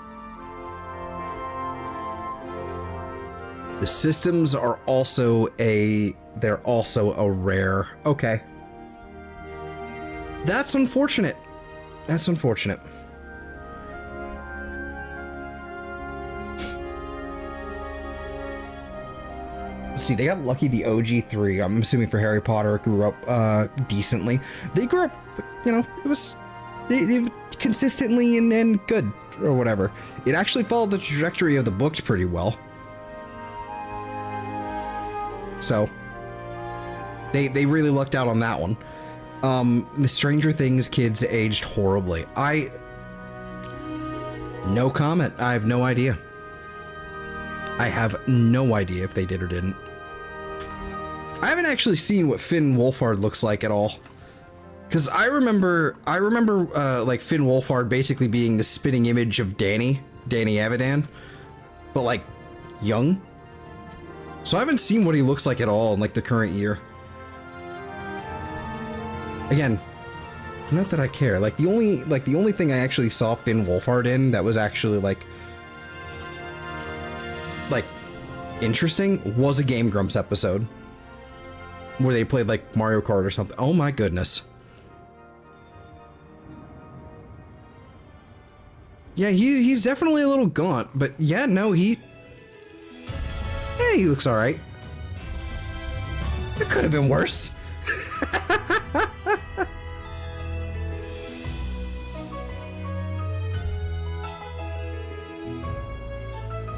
[SPEAKER 1] The systems are also they're also a rare. Okay. That's unfortunate. That's unfortunate. Let's see, they got lucky the OG3. I'm assuming for Harry Potter, it grew up decently. They grew up, you know, it was they consistently and good or whatever. It actually followed the trajectory of the books pretty well. So they really lucked out on that one. The Stranger Things kids aged horribly. No comment. I have no idea. I have no idea if they did or didn't. I haven't actually seen what Finn Wolfhard looks like at all. Because I remember like Finn Wolfhard basically being the spitting image of Danny Avidan, but like young. So I haven't seen what he looks like at all in like the current year. Again, not that I care. Like the only thing I actually saw Finn Wolfhard in that was actually like interesting was a Game Grumps episode. where they played like Mario Kart or something. Oh my goodness. Yeah, he's definitely a little gaunt, but yeah, no, he looks all right. It could have been worse.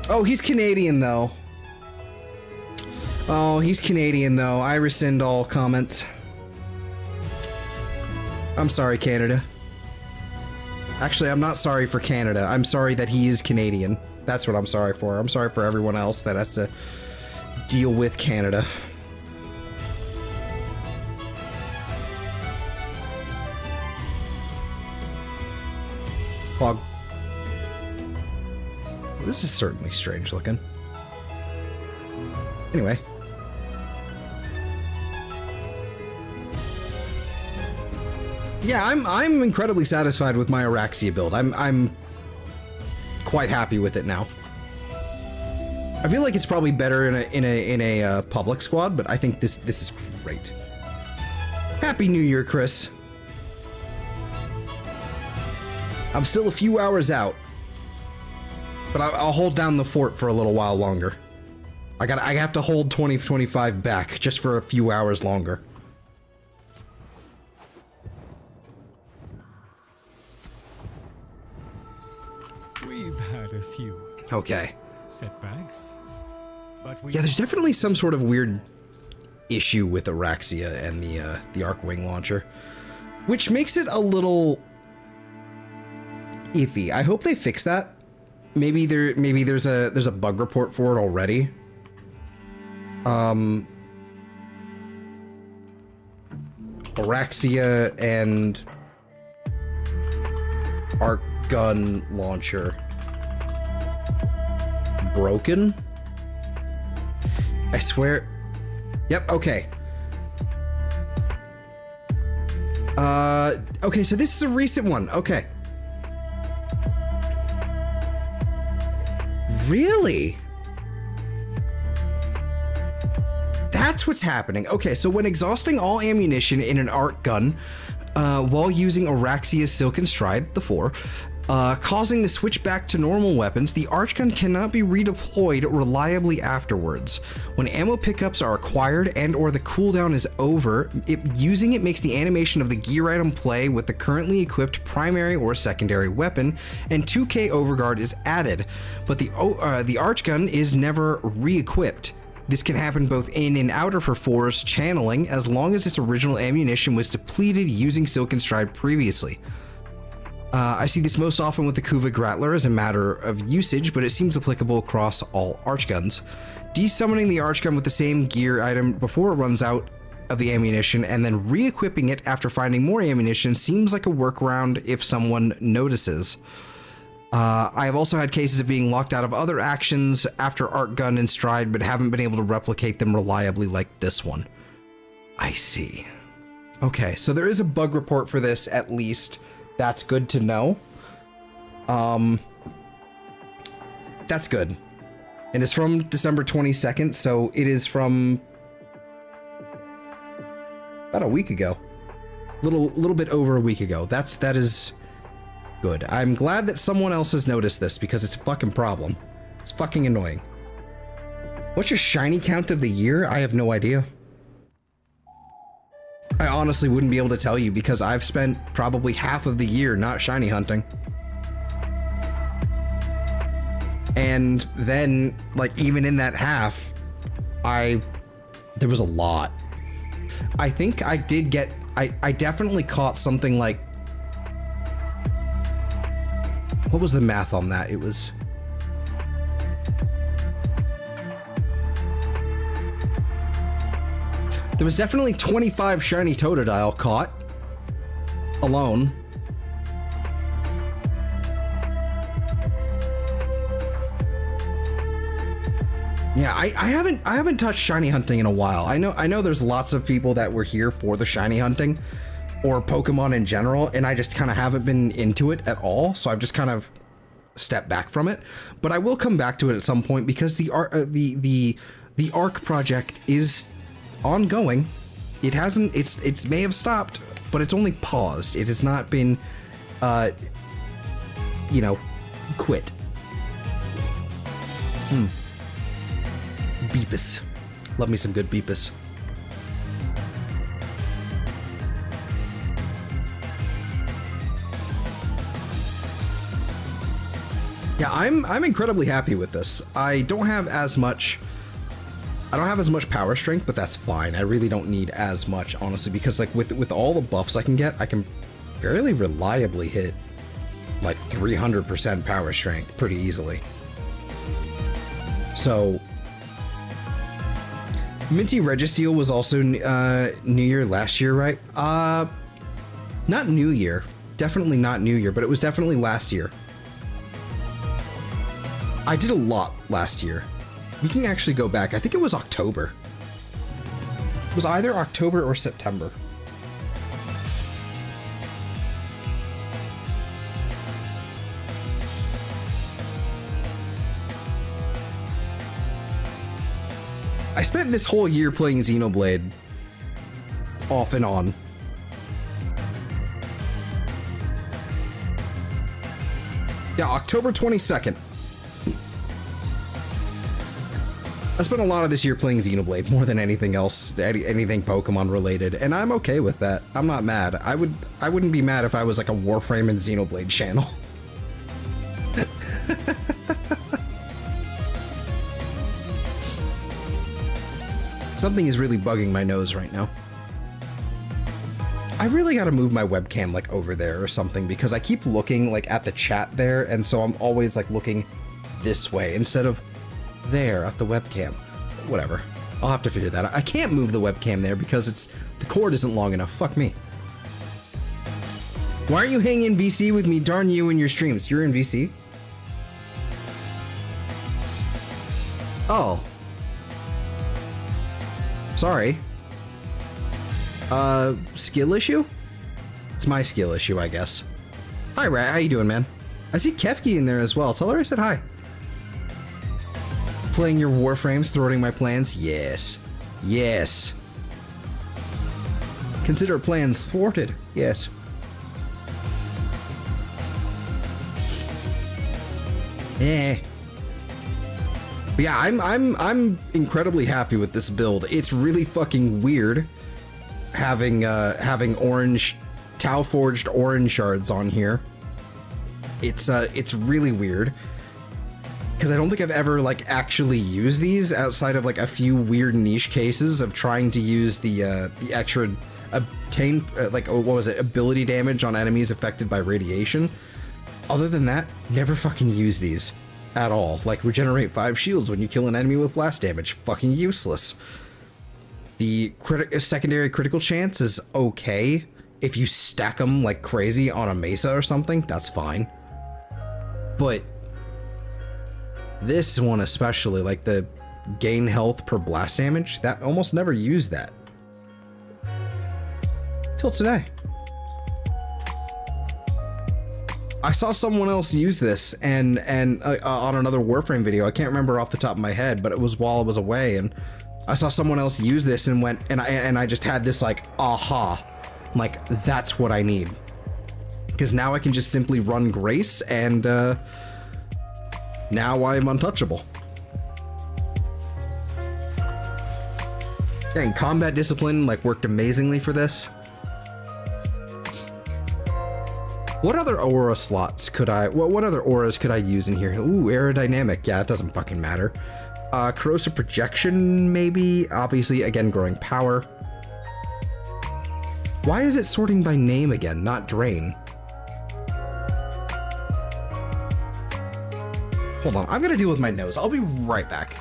[SPEAKER 1] Oh, he's Canadian though. Oh, he's Canadian though. I rescind all comments. I'm sorry, Canada. Actually, I'm not sorry for Canada. I'm sorry that he is Canadian. That's what I'm sorry for. I'm sorry for everyone else that has to deal with Canada. Hog. This is certainly strange looking. Anyway. Yeah, I'm incredibly satisfied with my Araxia build. I'm quite happy with it now. I feel like it's probably better in a public squad, but I think this is great. Happy New Year, Chris. I'm still a few hours out, but I'll hold down the fort for a little while longer. I have to hold 2025 back just for a few hours longer.
[SPEAKER 6] We've had a few
[SPEAKER 1] Okay.
[SPEAKER 6] setbacks, but
[SPEAKER 1] Yeah, there's definitely some sort of weird issue with Araxia and the Arcwing launcher, which makes it a little iffy. I hope they fix that. Maybe there's a bug report for it already. Araxia and Arc Gun launcher broken. I swear. Yep, okay. Okay, so this is a recent one. Okay. Really? That's what's happening. Okay, so when exhausting all ammunition in an arc gun, while using Araxia's Silken Stride, the 4, causing the switch back to normal weapons, the arch gun cannot be redeployed reliably afterwards. When ammo pickups are acquired and or the cooldown is over, using it makes the animation of the gear item play with the currently equipped primary or secondary weapon, and 2k overguard is added, but the arch gun is never re-equipped. This can happen both in and out of her 4's channeling as long as its original ammunition was depleted using Silken Stride previously. I see this most often with the Kuva Grattler as a matter of usage, but it seems applicable across all arch guns. Desummoning the arch gun with the same gear item before it runs out of the ammunition and then re-equipping it after finding more ammunition seems like a workaround if someone notices. I have also had cases of being locked out of other actions after Arc Gun and Stride, but haven't been able to replicate them reliably like this one. I see. Okay, so there is a bug report for this at least. That's good to know. That's good. And it's from December 22nd, so it is from about a week ago. Little bit over a week ago. That is good. I'm glad that someone else has noticed this because it's a fucking problem. It's fucking annoying. What's your shiny count of the year? I have no idea. I honestly wouldn't be able to tell you because I've spent probably half of the year not shiny hunting. And then, like, even in that half, there was a lot. I think I did get, I definitely caught something like, what was the math on that? It was, there was definitely 25 shiny Totodile caught alone. Yeah, I haven't touched shiny hunting in a while. I know there's lots of people that were here for the shiny hunting or Pokemon in general, and I just kind of haven't been into it at all, so I've just kind of stepped back from it. But I will come back to it at some point because the ARC project is ongoing it hasn't, it's may have stopped, but it's only paused. It has not been, you know, quit. Beepus. Love me some good Beepus. Yeah, I'm incredibly happy with this. I don't have as much power strength, but that's fine. I really don't need as much, honestly, because like with all the buffs I can get, I can fairly reliably hit like 300% power strength pretty easily. So Minty Registeel was also New Year last year, right? Not New Year. Definitely not New Year, but it was definitely last year. I did a lot last year. We can actually go back. I think it was October. It was either October or September. I spent this whole year playing Xenoblade off and on. Yeah, October 22nd. I spent a lot of this year playing Xenoblade more than anything else, anything Pokemon related, and I'm okay with that. I'm not mad. I wouldn't be mad if I was like a Warframe and Xenoblade channel. Something is really bugging my nose right now. I really gotta move my webcam like over there or something, because I keep looking like at the chat there, and so I'm always like looking this way instead of there at the webcam. Whatever. I'll have to figure that out. I can't move the webcam there because the cord isn't long enough. Fuck me. Why aren't you hanging in VC with me? Darn you and your streams. You're in VC? Oh. Sorry. Skill issue? It's my skill issue, I guess. Hi, Rat. How you doing, man? I see Kefki in there as well. Tell her I said hi. Playing your Warframes, thwarting my plans? Yes. Yes. Consider plans thwarted. Yes. Eh. But yeah, I'm incredibly happy with this build. It's really fucking weird having orange Tau forged orange shards on here. It's really weird because I don't think I've ever like actually used these outside of like a few weird niche cases of trying to use the extra obtain like what was it, ability damage on enemies affected by radiation. Other than that, never fucking use these at all. Like regenerate 5 shields when you kill an enemy with blast damage. Fucking useless. The secondary critical chance is okay if you stack them like crazy on a mesa or something. That's fine. But this one especially, like the gain health per blast damage, that almost never used that till today. I saw someone else use this and on another Warframe video. I can't remember off the top of my head, but it was while I was away, and I saw someone else use this and went, and I just had this like aha, like that's what I need, because now I can just simply run Grace, and now I'm untouchable. Dang, combat discipline like worked amazingly for this. What other aura slots could I, what other auras could I use in here? Ooh, aerodynamic. Yeah, it doesn't fucking matter. Corrosive projection, maybe. Obviously, again, growing power. Why is it sorting by name again, not drain? Hold on, I'm gonna deal with my nose. I'll be right back.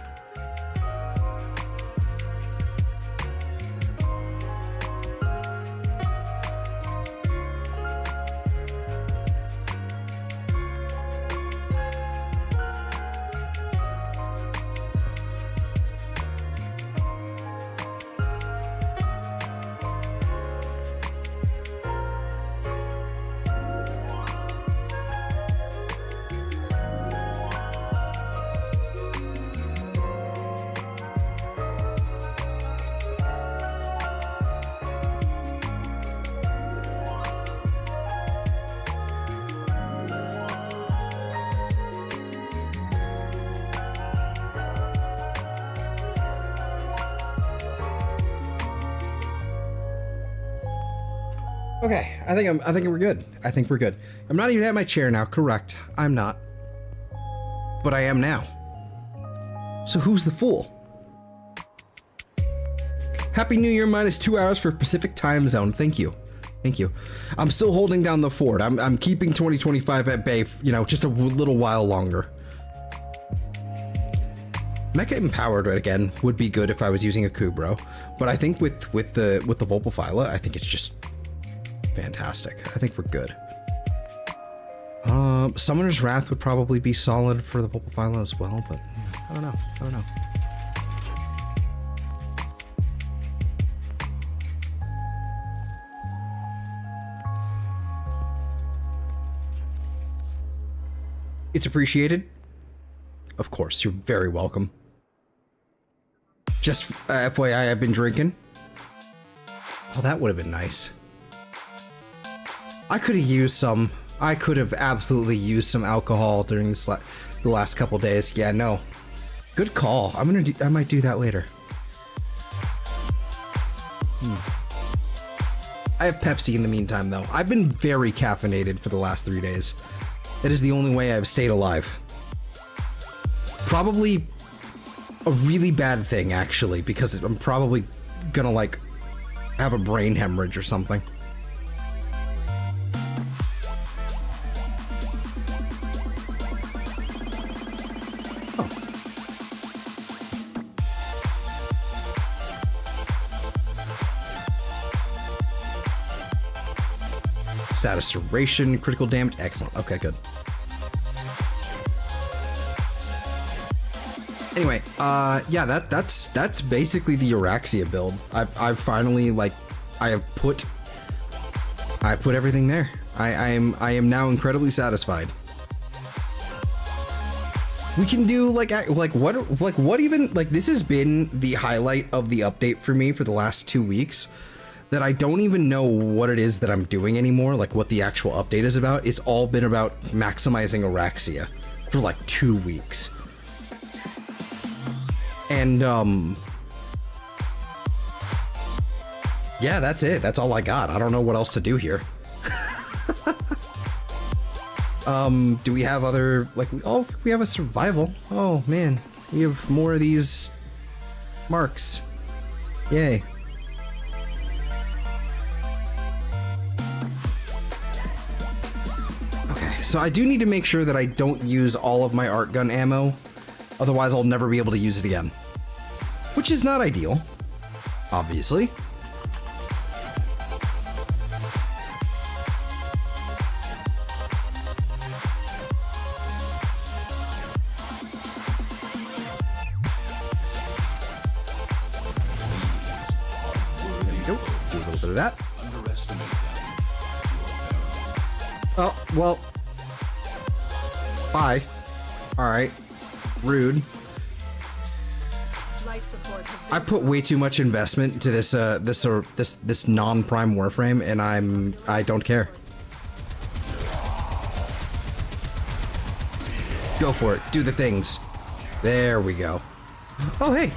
[SPEAKER 1] I think we're good. I think we're good. I'm not even at my chair now. Correct. I'm not. But I am now. So who's the fool? Happy New Year minus 2 hours for Pacific time zone. Thank you. Thank you. I'm still holding down the fort. I'm keeping 2025 at bay, you know, just a little while longer. Mecha Empowered again would be good if I was using a Kubro, but I think with the Vulpaphyla, I think it's just fantastic. I think we're good. Summoner's Wrath would probably be solid for the Vulpaphyla as well, but I don't know. I don't know. It's appreciated. Of course, you're very welcome. Just FYI, I've been drinking. Oh, that would have been nice. I could have used some. I could have absolutely used some alcohol during this the last couple days. Yeah, no. Good call. I might do that later. I have Pepsi in the meantime, though. I've been very caffeinated for the last 3 days. That is the only way I've stayed alive. Probably a really bad thing, actually, because I'm probably gonna, like, have a brain hemorrhage or something. Oh. Status duration, critical damage, excellent. Okay, good. Anyway, yeah, that's basically the Euraxia build. I've finally, like, I put everything there. I am now incredibly satisfied. We can do like what even, like, this has been the highlight of the update for me for the last 2 weeks, that I don't even know what it is that I'm doing anymore, like what the actual update is about. It's all been about maximizing Euraxia for like 2 weeks. And, yeah, that's it. That's all I got. I don't know what else to do here. Do we have other, like, oh, we have a survival. Oh, man. We have more of these marks. Yay. Okay, so I do need to make sure that I don't use all of my art gun ammo. Otherwise, I'll never be able to use it again. Which is not ideal, obviously. There you go. Do a little bit of that. Oh, well. Bye. Alright. Rude. I put way too much investment into this this non-prime Warframe, and I don't care. Go for it. Do the things. There we go. Oh, hey.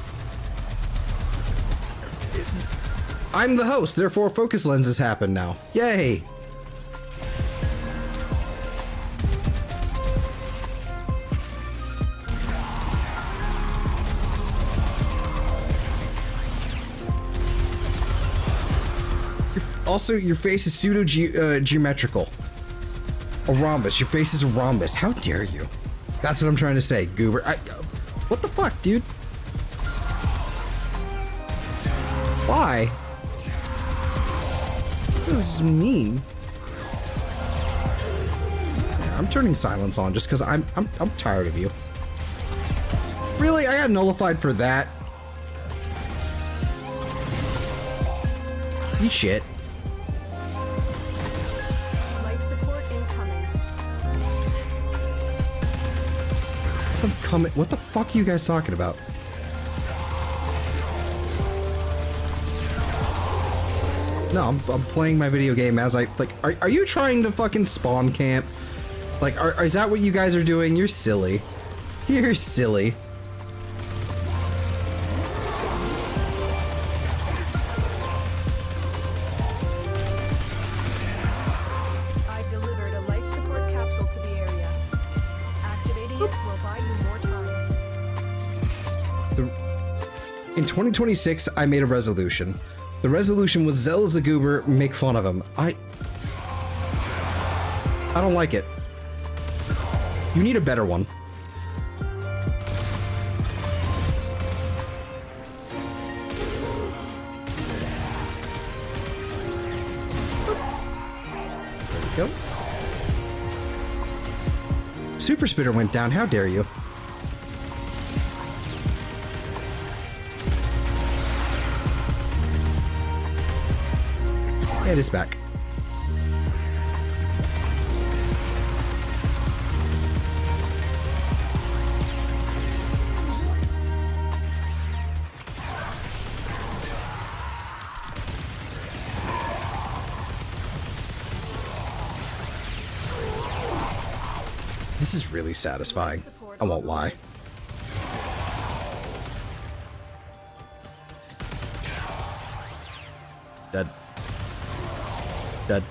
[SPEAKER 1] I'm the host, therefore focus lenses happen now. Yay. Also, your face is pseudo-geometrical. A rhombus. Your face is a rhombus. How dare you? That's what I'm trying to say, goober. What the fuck, dude? Why? This is mean. Yeah, I'm turning silence on just because I'm tired of you. Really? I got nullified for that? Eat shit. What the fuck are you guys talking about? No, I'm playing my video game as I, like, are you trying to fucking spawn camp? Like, is that what you guys are doing? You're silly. You're silly. In 2026, I made a resolution. The resolution was Zell's a goober, make fun of him. I don't like it. You need a better one. There we go. Super Spitter went down, how dare you? It is back. This is really satisfying. I won't lie. Dead. Dead.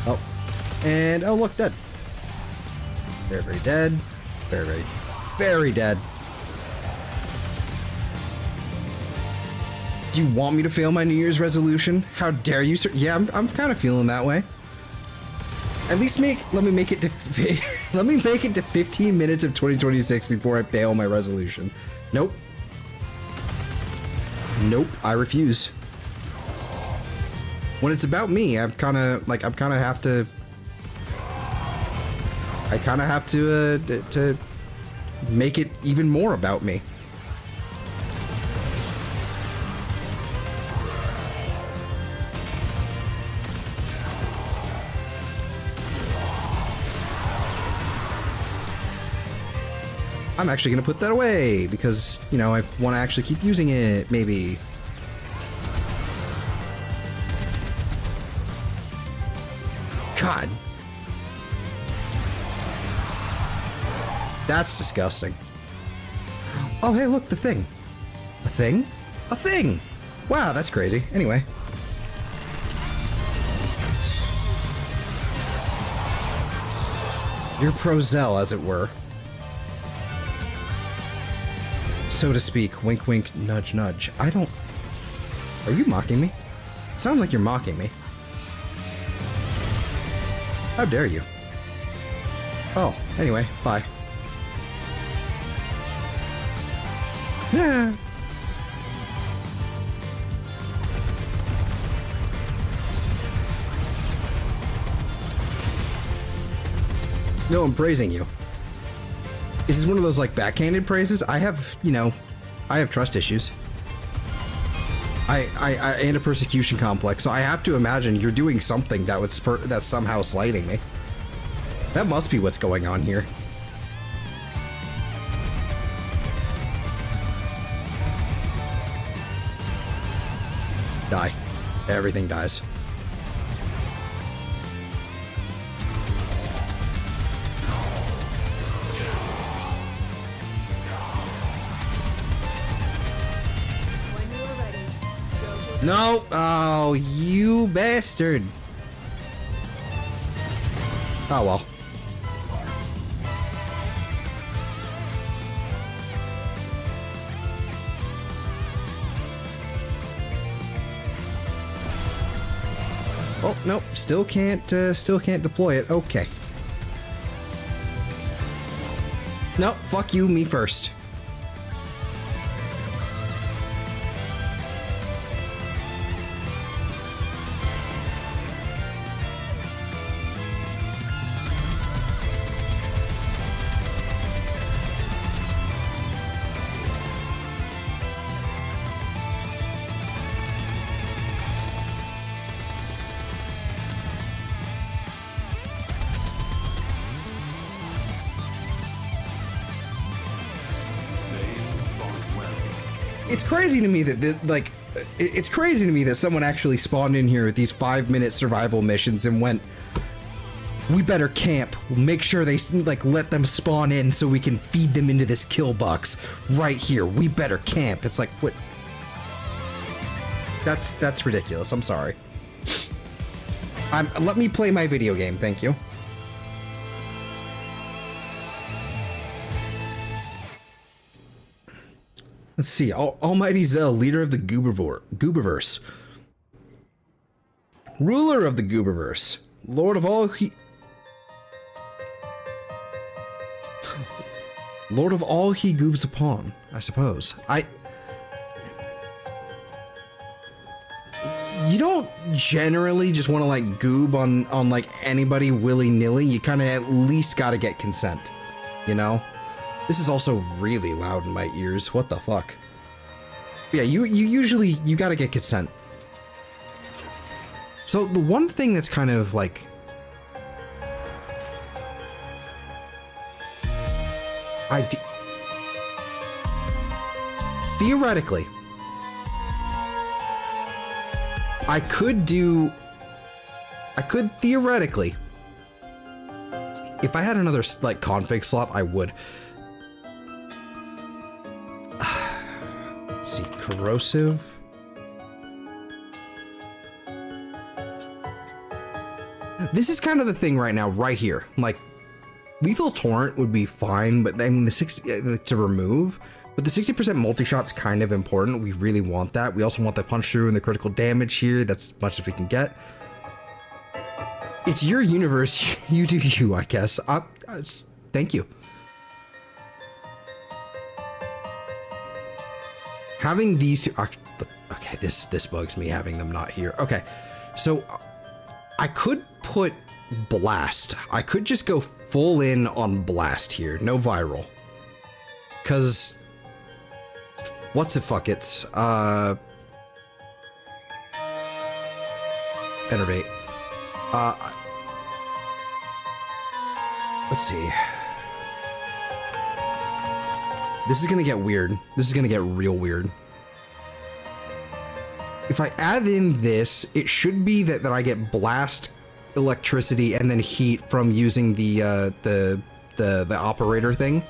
[SPEAKER 1] Oh. And, oh look, dead. Very, very dead. Very, very, very dead. Do you want me to fail my New Year's resolution? How dare you, sir? Yeah, I'm kind of feeling that way. At least let me make it to 15 minutes of 2026 before I fail my resolution. Nope. Nope, I refuse. When it's about me, I kind of have to to make it even more about me. I'm actually gonna put that away because, you know, I want to actually keep using it, maybe. God. That's disgusting. Oh, hey, look, the thing. A thing? A thing! Wow, that's crazy. Anyway. You're pro Zell, as it were. So to speak. Wink, wink, nudge, nudge. I don't... Are you mocking me? Sounds like you're mocking me. How dare you? Oh, anyway, bye. Yeah. No, I'm praising you. This is one of those, like, backhanded praises. I have, you know, I have trust issues. And a persecution complex, so I have to imagine you're doing something that would that's somehow slighting me. That must be what's going on here. Die. Everything dies. No! Oh, you bastard! Oh well. Oh, nope, still can't deploy it. Okay. Nope, fuck you, me first. It's crazy to me that, like, it's crazy to me that someone actually spawned in here with these 5-minute survival missions and went, we better camp. We'll make sure they, like, let them spawn in so we can feed them into this kill box right here. We better camp. It's like, what? That's ridiculous. I'm sorry. Let me play my video game. Thank you. Let's see. Almighty Zell, leader of the Gooberverse. Ruler of the Gooberverse. Lord of all he goobs upon, I suppose. You don't generally just want to like goob on like anybody willy-nilly. You kind of at least got to get consent, you know? This is also really loud in my ears. What the fuck? Yeah, you usually got to get consent. So the one thing that's kind of like theoretically, I could theoretically, if I had another like config slot, I would. Let's see, corrosive. This is kind of the thing right now, right here. Like, lethal torrent would be fine, but I mean, the 60 to remove. But the 60% multi-shot's kind of important. We really want that. We also want the punch through and the critical damage here. That's as much as we can get. It's your universe. You do you, I guess. Thank you. Having these two... Okay, this bugs me, having them not here. Okay, so I could put blast. I could just go full in on blast here. No viral. Because... What's it? Fuck it's Enervate. Let's see. This is gonna get weird. This is gonna get real weird. If I add in this, it should be that I get blast, electricity, and then heat from using the operator thing.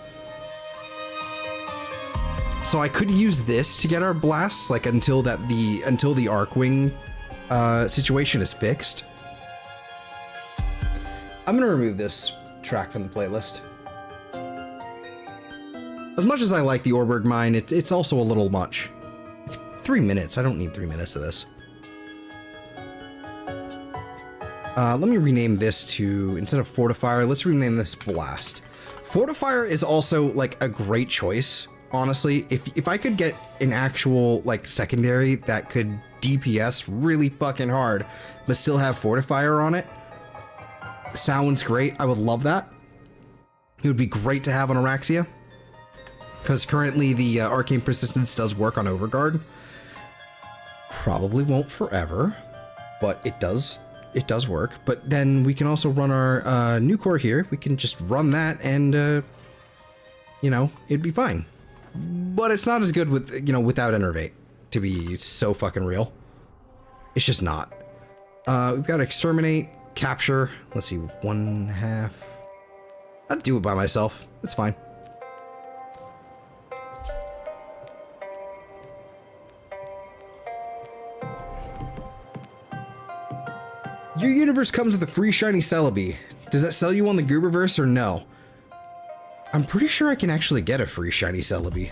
[SPEAKER 1] So I could use this to get our blasts, like until the Arcwing situation is fixed. I'm gonna remove this track from the playlist. As much as I like the Orberg mine, it's also a little much. It's 3 minutes. I don't need 3 minutes of this. Let me rename this to, instead of Fortifier, let's rename this Blast. Fortifier is also like a great choice. Honestly, if I could get an actual like secondary that could DPS really fucking hard, but still have Fortifier on it, sounds great. I would love that. It would be great to have on Araxia, because currently the Arcane Persistence does work on Overguard. Probably won't forever, but it does work. But then we can also run our new core here. We can just run that, and you know, it'd be fine. But it's not as good with, you know, without Enervate, to be so fucking real. It's just not. We've got Exterminate, Capture. Let's see, 1/2. I'd do it by myself. It's fine. Your universe comes with a free shiny Celebi. Does that sell you on the Gooberverse or no? I'm pretty sure I can actually get a free shiny Celebi.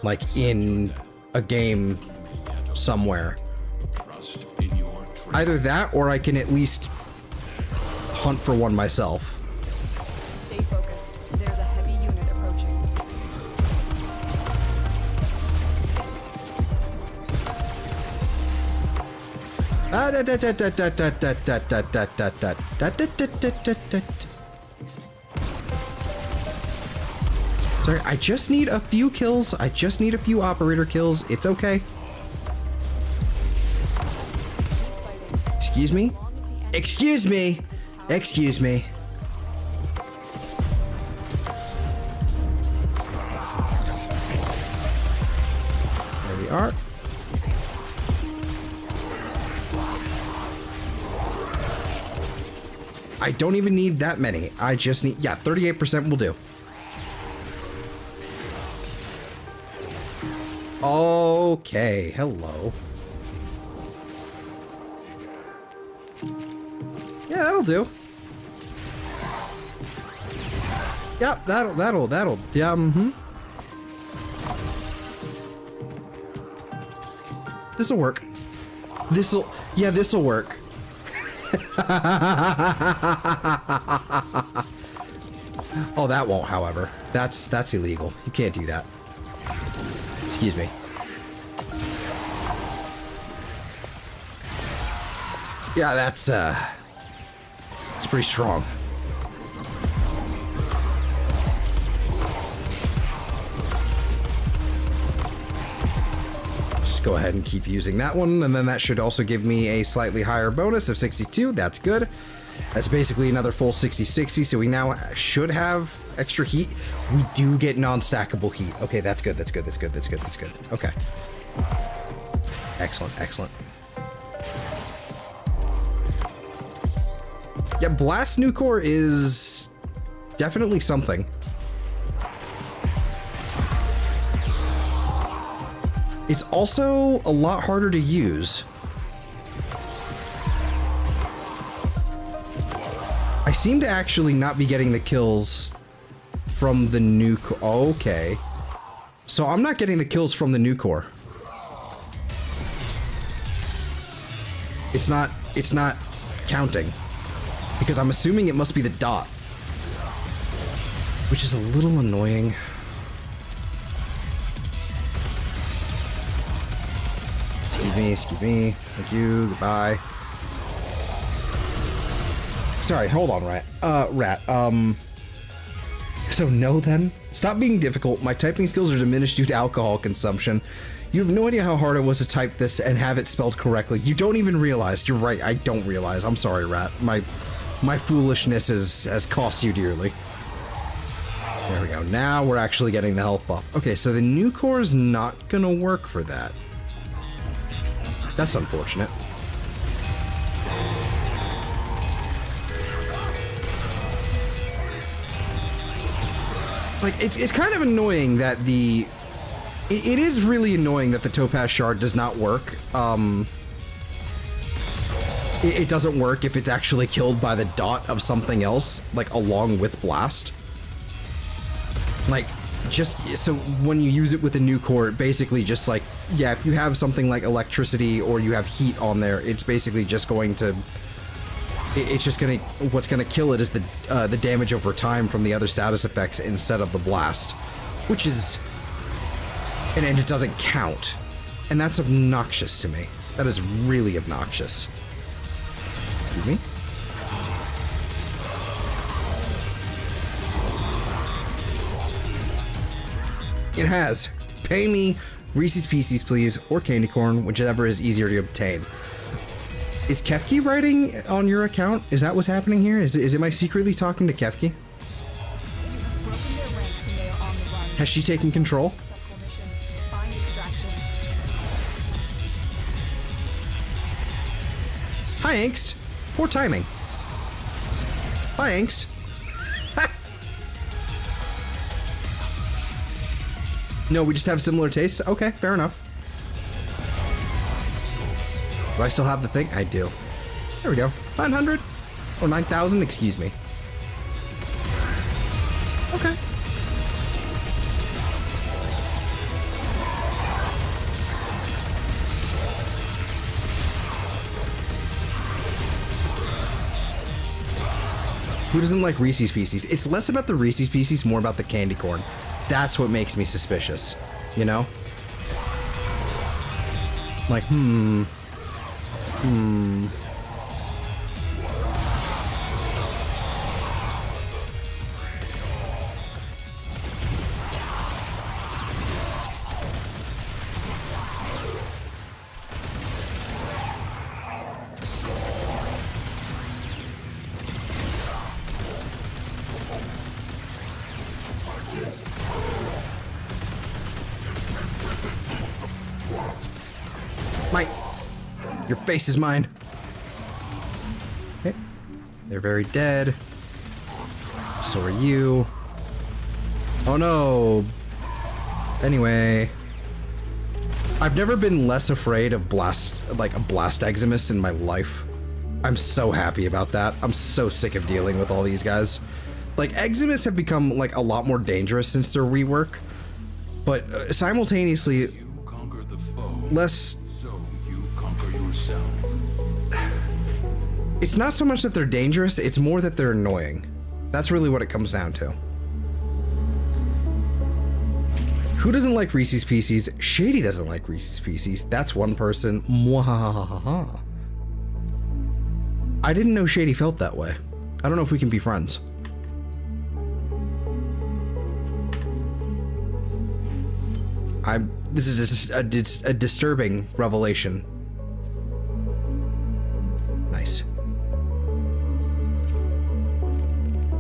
[SPEAKER 1] Like in a game somewhere. Either that or I can at least hunt for one myself.
[SPEAKER 2] Stay focused. There's a heavy unit approaching.
[SPEAKER 1] Sorry, I just need a few kills. I just need a few operator kills. It's okay. Excuse me? Excuse me! Excuse me. There we are. I don't even need that many. I just need, yeah, 38% will do. Okay, hello. Yeah, that'll do. Yep, that'll, yeah, This'll work. Yeah, this'll work. Oh, that won't, however. That's illegal. You can't do that. Excuse me. Yeah, that's pretty strong. Just go ahead and keep using that one, and then that should also give me a slightly higher bonus of 62. That's good. That's basically another full 60-60, so we now should have extra heat. We do get non-stackable heat. Okay, that's good, that's good, that's good, that's good, that's good. Okay. Excellent, excellent. Yeah, Blast Nucor is definitely something. It's also a lot harder to use. I seem to actually not be getting the kills from the nuke. Okay. So I'm not getting the kills from the Nucor. It's not counting. Because I'm assuming it must be the dot. Which is a little annoying. Excuse me. Thank you, goodbye. Sorry, hold on, Rat. So no then? Stop being difficult. My typing skills are diminished due to alcohol consumption. You have no idea how hard it was to type this and have it spelled correctly. You don't even realize. You're right, I don't realize. I'm sorry, Rat. My foolishness has cost you dearly. There we go. Now we're actually getting the health buff. Okay, so the Nucor is not gonna work for that. That's unfortunate. Like, it's kind of annoying that it is really annoying that the Topaz Shard does not work. It doesn't work if it's actually killed by the dot of something else, like along with Blast. Like, just so when you use it with a Nucor, it basically just like, yeah, if you have something like electricity or you have heat on there, it's basically just going to, it's just gonna, what's gonna kill it is the damage over time from the other status effects instead of the blast, which is, and it doesn't count, and that's obnoxious to me. That is really obnoxious. Excuse me. It has. Pay me Reese's Pieces, please, or candy corn, whichever is easier to obtain. Is Kefki writing on your account? Is that what's happening here? Is it I secretly talking to Kefki? Has she taken control? Hi, Angst. Poor timing. Bye, Angst. No, we just have similar tastes? Okay, fair enough. Do I still have the thing? I do. There we go. 900? Or 9,000? Excuse me. Okay. Who doesn't like Reese's Pieces? It's less about the Reese's Pieces, more about the candy corn. That's what makes me suspicious, you know? Like, Mike, your face is mine. Okay. They're very dead. So are you. Oh no. Anyway. I've never been less afraid of like a blast Eximus in my life. I'm so happy about that. I'm so sick of dealing with all these guys. Like, Eximus have become like a lot more dangerous since their rework, but simultaneously less
[SPEAKER 3] yourself.
[SPEAKER 1] It's not so much that they're dangerous, it's more that they're annoying. That's really what it comes down to. Who doesn't like Reese's Pieces? Shady doesn't like Reese's Pieces. That's one person. Mwahahaha. I didn't know Shady felt that way. I don't know if we can be friends. This is a disturbing revelation. Nice.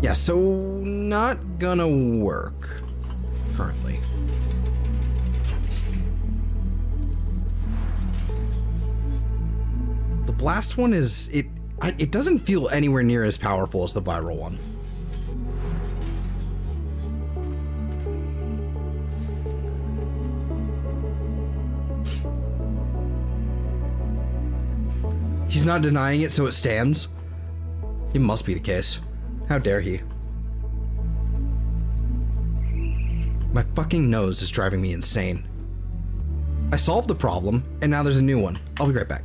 [SPEAKER 1] Yeah, so not gonna work currently. The blast one is it doesn't feel anywhere near as powerful as the viral one. He's not denying it, so it stands. It must be the case. How dare he? My fucking nose is driving me insane. I solved the problem, and now there's a new one. I'll be right back.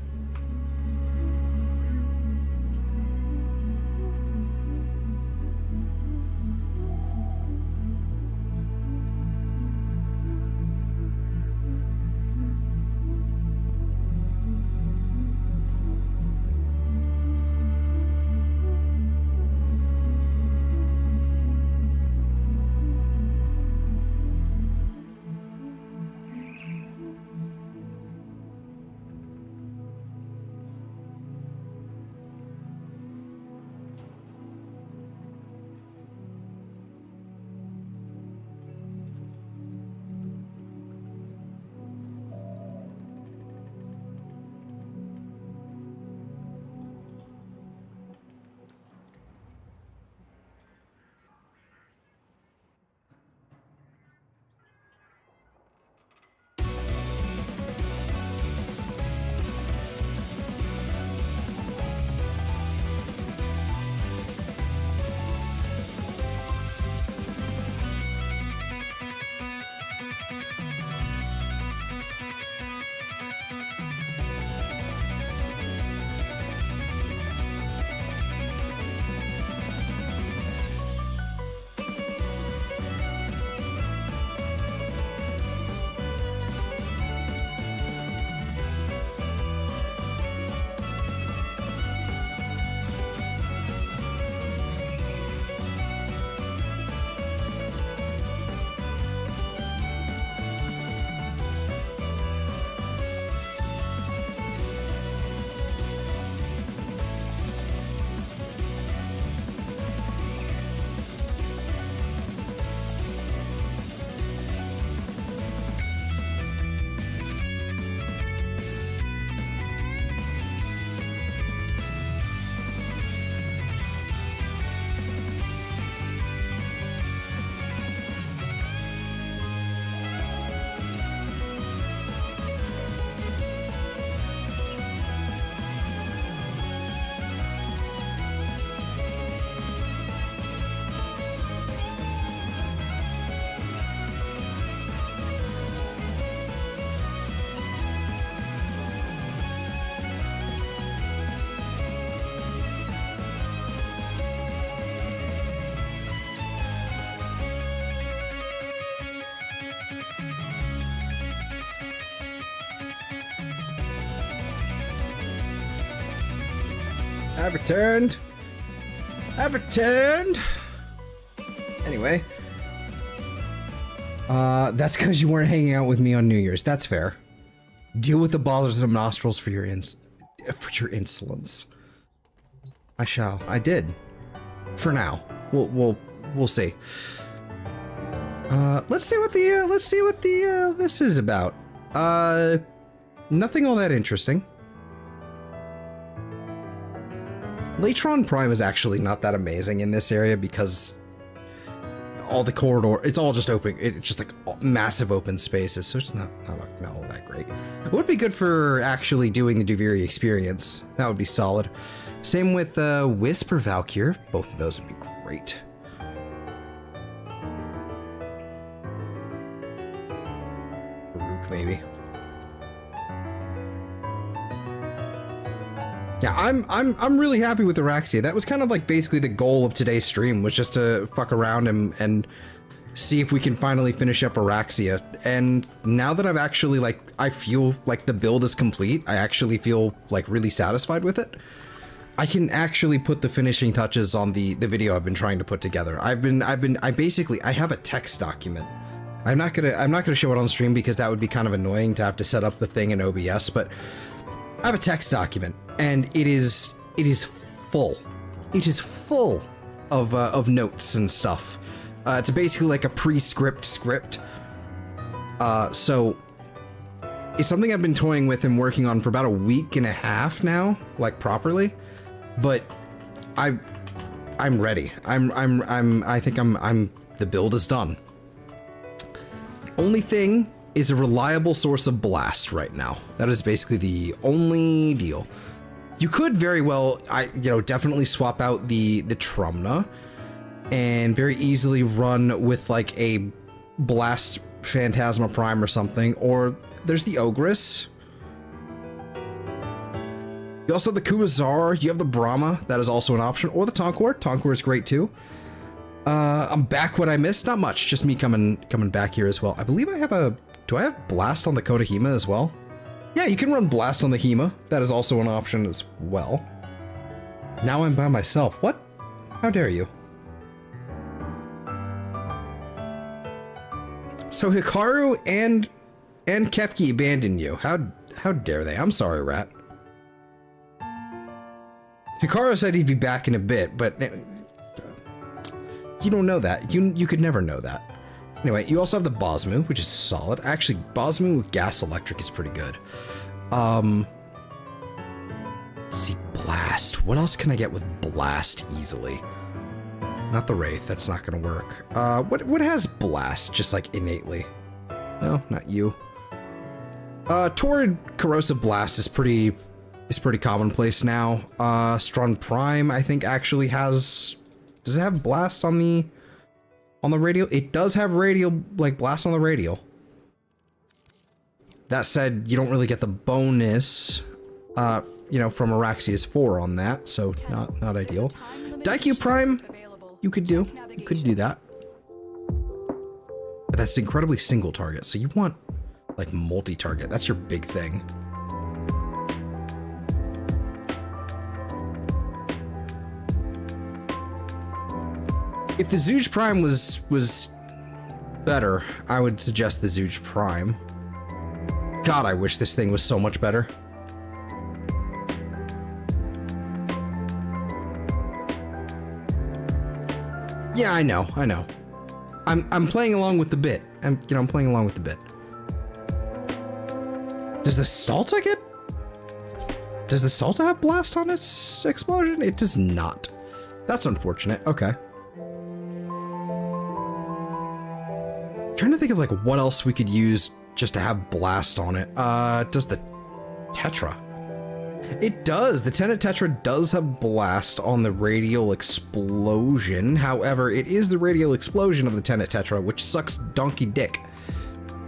[SPEAKER 1] I've returned. I've returned. Anyway. That's because you weren't hanging out with me on New Year's. That's fair. Deal with the bothersome nostrils for your insolence. I shall. I did. For now. We'll see. Let's see what this is about. Nothing all that interesting. Latron Prime is actually not that amazing in this area because all the corridor, it's all just open. It's just like massive open spaces, so it's not all that great. It would be good for actually doing the Duviri experience. That would be solid. Same with Wisp or Valkyr. Both of those would be great. Baruch, maybe. Yeah, I'm really happy with Araxia. That was kind of like basically the goal of today's stream, was just to fuck around and see if we can finally finish up Araxia. And now that I've actually, like, I feel like the build is complete, I actually feel like really satisfied with it. I can actually put the finishing touches on the video I've been trying to put together. I have a text document. I'm not gonna show it on stream because that would be kind of annoying to have to set up the thing in OBS, but I have a text document, and it is full. It is full of notes and stuff. It's basically like a pre-script script. So it's something I've been toying with and working on for about a week and a half now, like properly. But I'm ready. I think the build is done. Only thing is a reliable source of blast right now. That is basically the only deal. You could very well, definitely swap out the Trumna and very easily run with like a Blast Phantasma Prime or something, or there's the Ogress. You also have the Kuwazar, you have the Brahma, that is also an option, or the Tonkor. Tonkor is great too. I'm back. What I missed? Not much, just me coming back here as well. I believe I have do I have Blast on the Kodahima as well? Yeah, you can run Blast on the Hema. That is also an option as well. Now I'm by myself. What? How dare you? So Hikaru and Kefki abandoned you. How dare they? I'm sorry, Rat. Hikaru said he'd be back in a bit, but you don't know that. You could never know that. Anyway, you also have the Bosmu, which is solid. Actually, Bosmu with Gas Electric is pretty good. Let's see, Blast. What else can I get with Blast easily? Not the Wraith, that's not gonna work. What has Blast, just like innately? No, not you. Torrid Corrosive Blast is pretty commonplace now. Strun Prime, I think, actually has... Does it have Blast on the radial? It does have radial, like Blast on the radial. That said, you don't really get the bonus, from Araxia's 4 on that, so not ideal. Daikyu Prime, you could do that. But that's incredibly single target, so you want, like, multi-target. That's your big thing. If the Zooj Prime was better, I would suggest the Zooj Prime. God, I wish this thing was so much better. Yeah, I know. I'm playing along with the bit. I'm playing along with the bit. Does the Salta have Blast on its explosion? It does not. That's unfortunate. Okay. Trying to think of like what else we could use just to have Blast on it. Does the Tetra? It does. The Tenet Tetra does have Blast on the Radial Explosion. However, it is the Radial Explosion of the Tenet Tetra, which sucks donkey dick.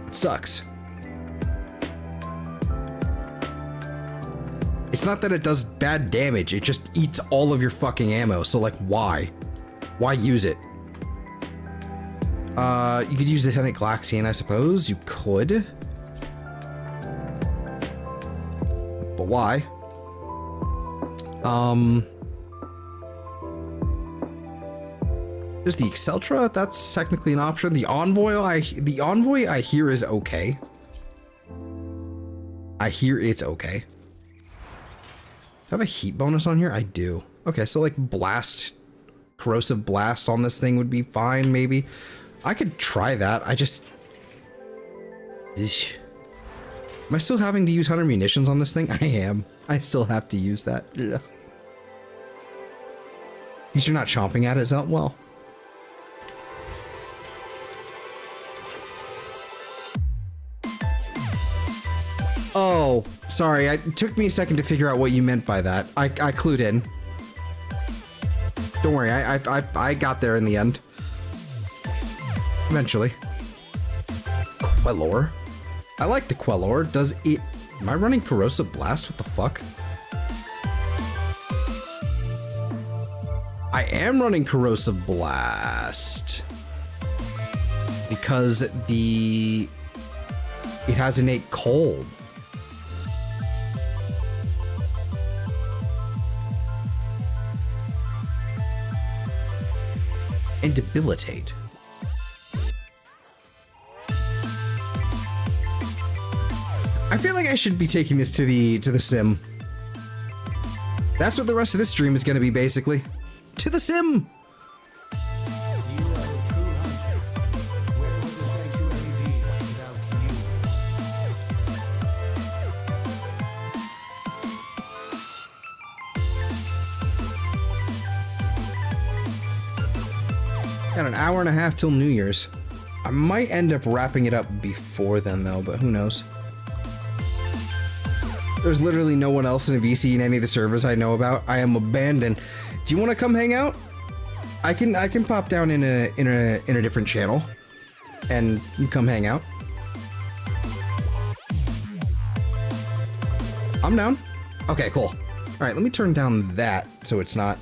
[SPEAKER 1] It sucks. It's not that it does bad damage, it just eats all of your fucking ammo, so like why? Why use it? You could use the Tenet Galaxian, I suppose. You could. But why? There's the Exceltra, that's technically an option. The Envoy I hear is okay. I hear it's okay. Do I have a heat bonus on here? I do. Okay, so like Blast, Corrosive Blast on this thing would be fine, maybe. I could try that. I just... Eesh. Am I still having to use 100 munitions on this thing? I am. I still have to use that. Ugh. At least you're not chomping at it, is that well? Oh, sorry. It took me a second to figure out what you meant by that. I clued in. Don't worry. I got there in the end. Eventually. Quellor. I like the Quellor. Does it... Am I running Corrosive Blast? What the fuck? I am running Corrosive Blast because it has innate cold. And debilitate. I feel like I should be taking this to the sim. That's what the rest of this stream is going to be, basically. To the sim. Got an hour and a half till New Year's. I might end up wrapping it up before then, though, but who knows? There's literally no one else in a VC in any of the servers I know about. I am abandoned. Do you want to come hang out? I can pop down in a different channel, and you come hang out. I'm down. Okay, cool. All right, let me turn down that so it's not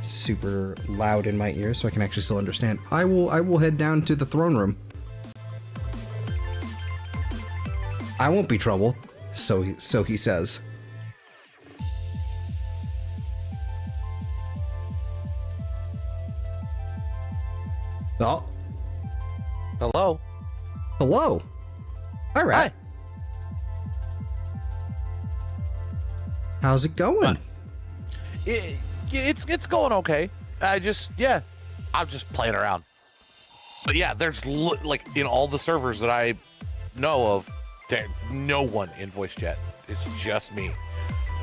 [SPEAKER 1] super loud in my ears, so I can actually still understand. I will head down to the throne room. I won't be troubled. So he says. Oh.
[SPEAKER 7] Hello.
[SPEAKER 1] Hello. All right.
[SPEAKER 7] Hi.
[SPEAKER 1] How's it going?
[SPEAKER 7] It's going okay. I'm just playing around. But yeah, there's like in all the servers that I know of, no one in voice chat. It's just me,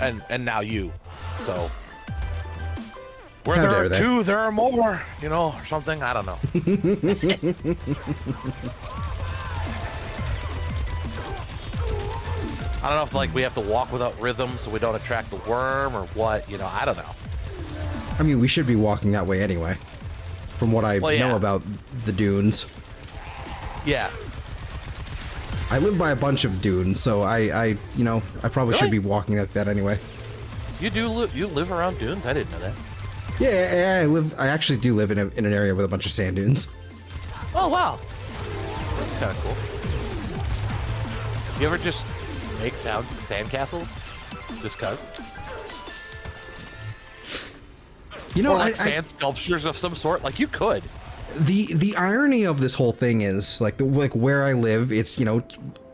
[SPEAKER 7] and now you. So where there are two, there are more. You know, or something. I don't know. I don't know if like we have to walk without rhythm so we don't attract the worm or what. You know, I don't know.
[SPEAKER 1] I mean, we should be walking that way anyway, from what I know about the dunes.
[SPEAKER 7] Yeah.
[SPEAKER 1] I live by a bunch of dunes, so I probably should be walking that anyway.
[SPEAKER 7] You live around dunes? I didn't know that.
[SPEAKER 1] Yeah, I actually do live in an area with a bunch of sand dunes.
[SPEAKER 7] Oh wow, that's kind of cool. You ever just make sand castles? Just cause?
[SPEAKER 1] You know,
[SPEAKER 7] or like sand sculptures of some sort? Like you could.
[SPEAKER 1] The irony of this whole thing is like where I live, it's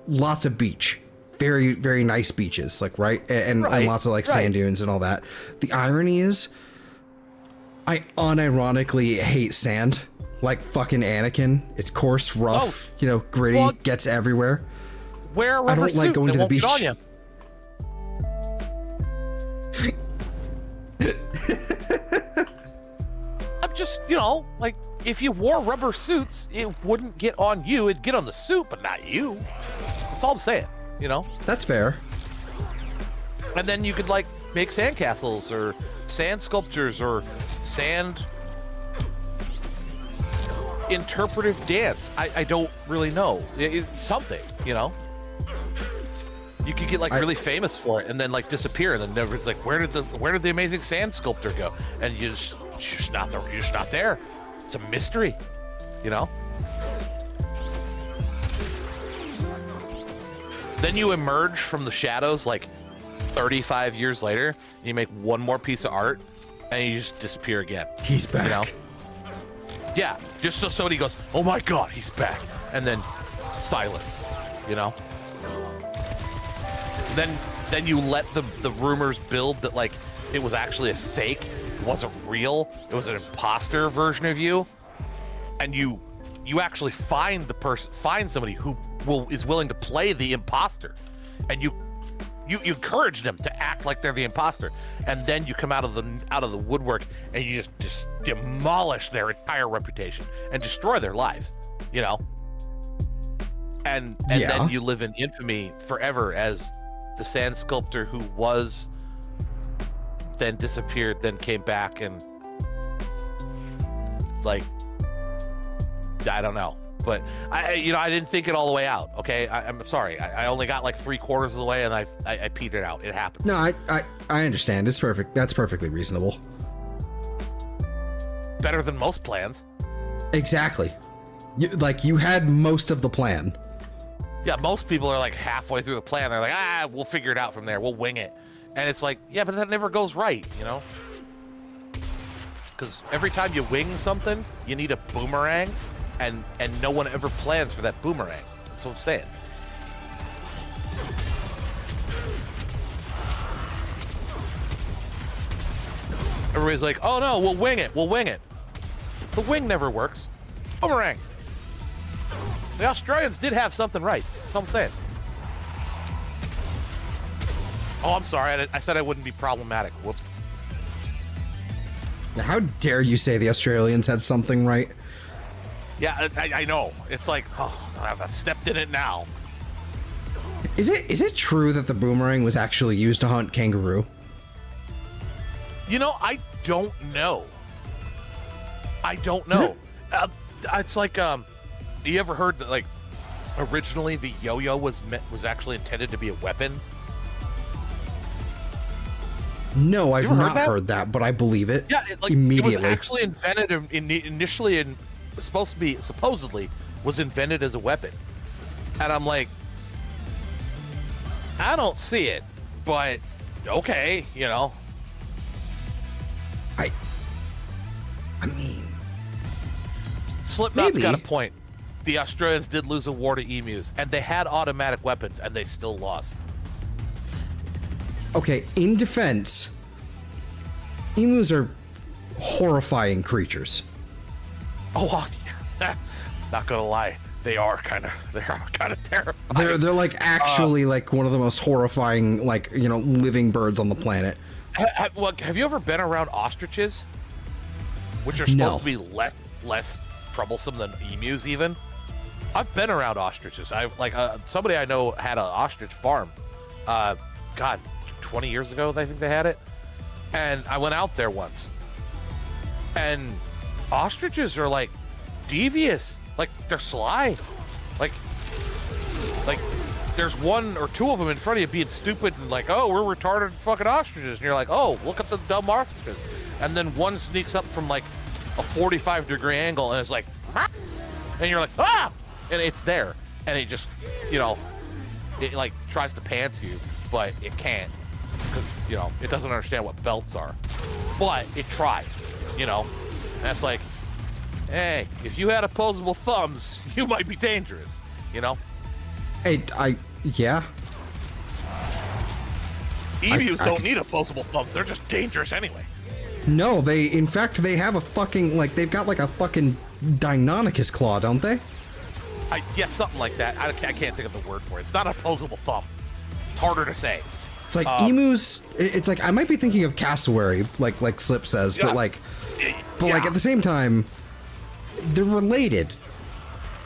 [SPEAKER 1] lots of beach, very very nice beaches, like and lots of like sand dunes and all that. The irony is, I unironically hate sand, like fucking Anakin. It's coarse, rough, gritty, gets everywhere.
[SPEAKER 7] Wear a rubber
[SPEAKER 1] I don't like
[SPEAKER 7] suit,
[SPEAKER 1] going to the beach. I'm just, like, if you wore rubber suits, it wouldn't get on you. It'd get on the suit, but not you. That's all I'm saying, That's fair. And then you could, like, make sandcastles or sand sculptures or sand interpretive dance. I don't really know. It's something, You could get like really famous for it and then like disappear, and then everyone's like, where did the amazing sand sculptor go? And you're just not there. It's a mystery, Then you emerge from the shadows like 35 years later, and you make one more piece of art, and you just disappear again. He's back.
[SPEAKER 7] Yeah, just so somebody goes, oh my god, he's back, and then silence, Then you let the rumors build that like it was actually a fake, it wasn't real, it was an imposter version of you, and you actually find somebody who is willing to play the imposter, and you encourage them to act like they're the imposter, and then you come out of the woodwork and you just demolish their entire reputation and destroy their lives, and then you live in infamy forever as the sand sculptor who was then disappeared, then came back, and like I don't know, but I didn't think it all the way out. Okay, I'm sorry. I only got like 3/4 of the way, and I petered out. It happened.
[SPEAKER 1] No, I understand. It's perfect. That's perfectly reasonable.
[SPEAKER 7] better than most plans.
[SPEAKER 1] Exactly. You had most of the plan.
[SPEAKER 7] Yeah, most people are like halfway through the plan. They're like, we'll figure it out from there. We'll wing it. And it's like, yeah, but that never goes right, you know? Because every time you wing something, you need a boomerang, and no one ever plans for that boomerang. That's what I'm saying. Everybody's like, oh no, we'll wing it. We'll wing it. The wing never works. Boomerang. The Australians did have something right. That's what I'm saying. Oh, I'm sorry. I said I wouldn't be problematic. Whoops.
[SPEAKER 1] Now, how dare you say the Australians had something right?
[SPEAKER 7] Yeah, I know. It's like, oh, I've stepped in it now.
[SPEAKER 1] Is it true that the boomerang was actually used to hunt kangaroo?
[SPEAKER 7] You know, I don't know. I don't know. It's like, you ever heard that, like, originally the yo-yo was actually intended to be a weapon?
[SPEAKER 1] No, I've not
[SPEAKER 7] that?
[SPEAKER 1] heard that, but I believe it.
[SPEAKER 7] Yeah,
[SPEAKER 1] immediately.
[SPEAKER 7] It was actually invented initially supposedly was invented as a weapon. And I'm like, I don't see it, but okay, you know.
[SPEAKER 1] I mean,
[SPEAKER 7] Slipknot's
[SPEAKER 1] maybe.
[SPEAKER 7] got a point. The Australians did lose a war to emus, and they had automatic weapons, and they still lost.
[SPEAKER 1] Okay, in defense, emus are horrifying creatures.
[SPEAKER 7] Oh, yeah. Not gonna lie, they are kind of terrifying.
[SPEAKER 1] They're like actually like one of the most horrifying, like, you know, living birds on the planet.
[SPEAKER 7] Have you ever been around ostriches, which are supposed to be less troublesome than emus? Even I've been around ostriches. Somebody I know had an ostrich farm. God, 20 years ago, I think they had it. And I went out there once. And ostriches are like devious. Like they're sly. Like there's one or two of them in front of you being stupid and like, oh, we're retarded fucking ostriches. And you're like, oh, look at the dumb ostriches. And then one sneaks up from like a 45-degree angle and it's like, ah! And you're like, ah! And it's there. And it just, you know, it like tries to pants you, but it can't. Because, you know, it doesn't understand what belts are. But it tried, you know. And it's like, hey, if you had opposable thumbs, you might be dangerous, you know?
[SPEAKER 1] Yeah.
[SPEAKER 7] Emus don't need opposable thumbs. They're just dangerous anyway.
[SPEAKER 1] No, in fact, they have a fucking, like, they've got like a fucking Deinonychus claw, don't they?
[SPEAKER 7] Yeah, something like that. I can't think of the word for it. It's not opposable thumb. It's harder to say.
[SPEAKER 1] It's like emus. It's like I might be thinking of cassowary, like Slip says,
[SPEAKER 7] Yeah.
[SPEAKER 1] but like at the same time, they're related,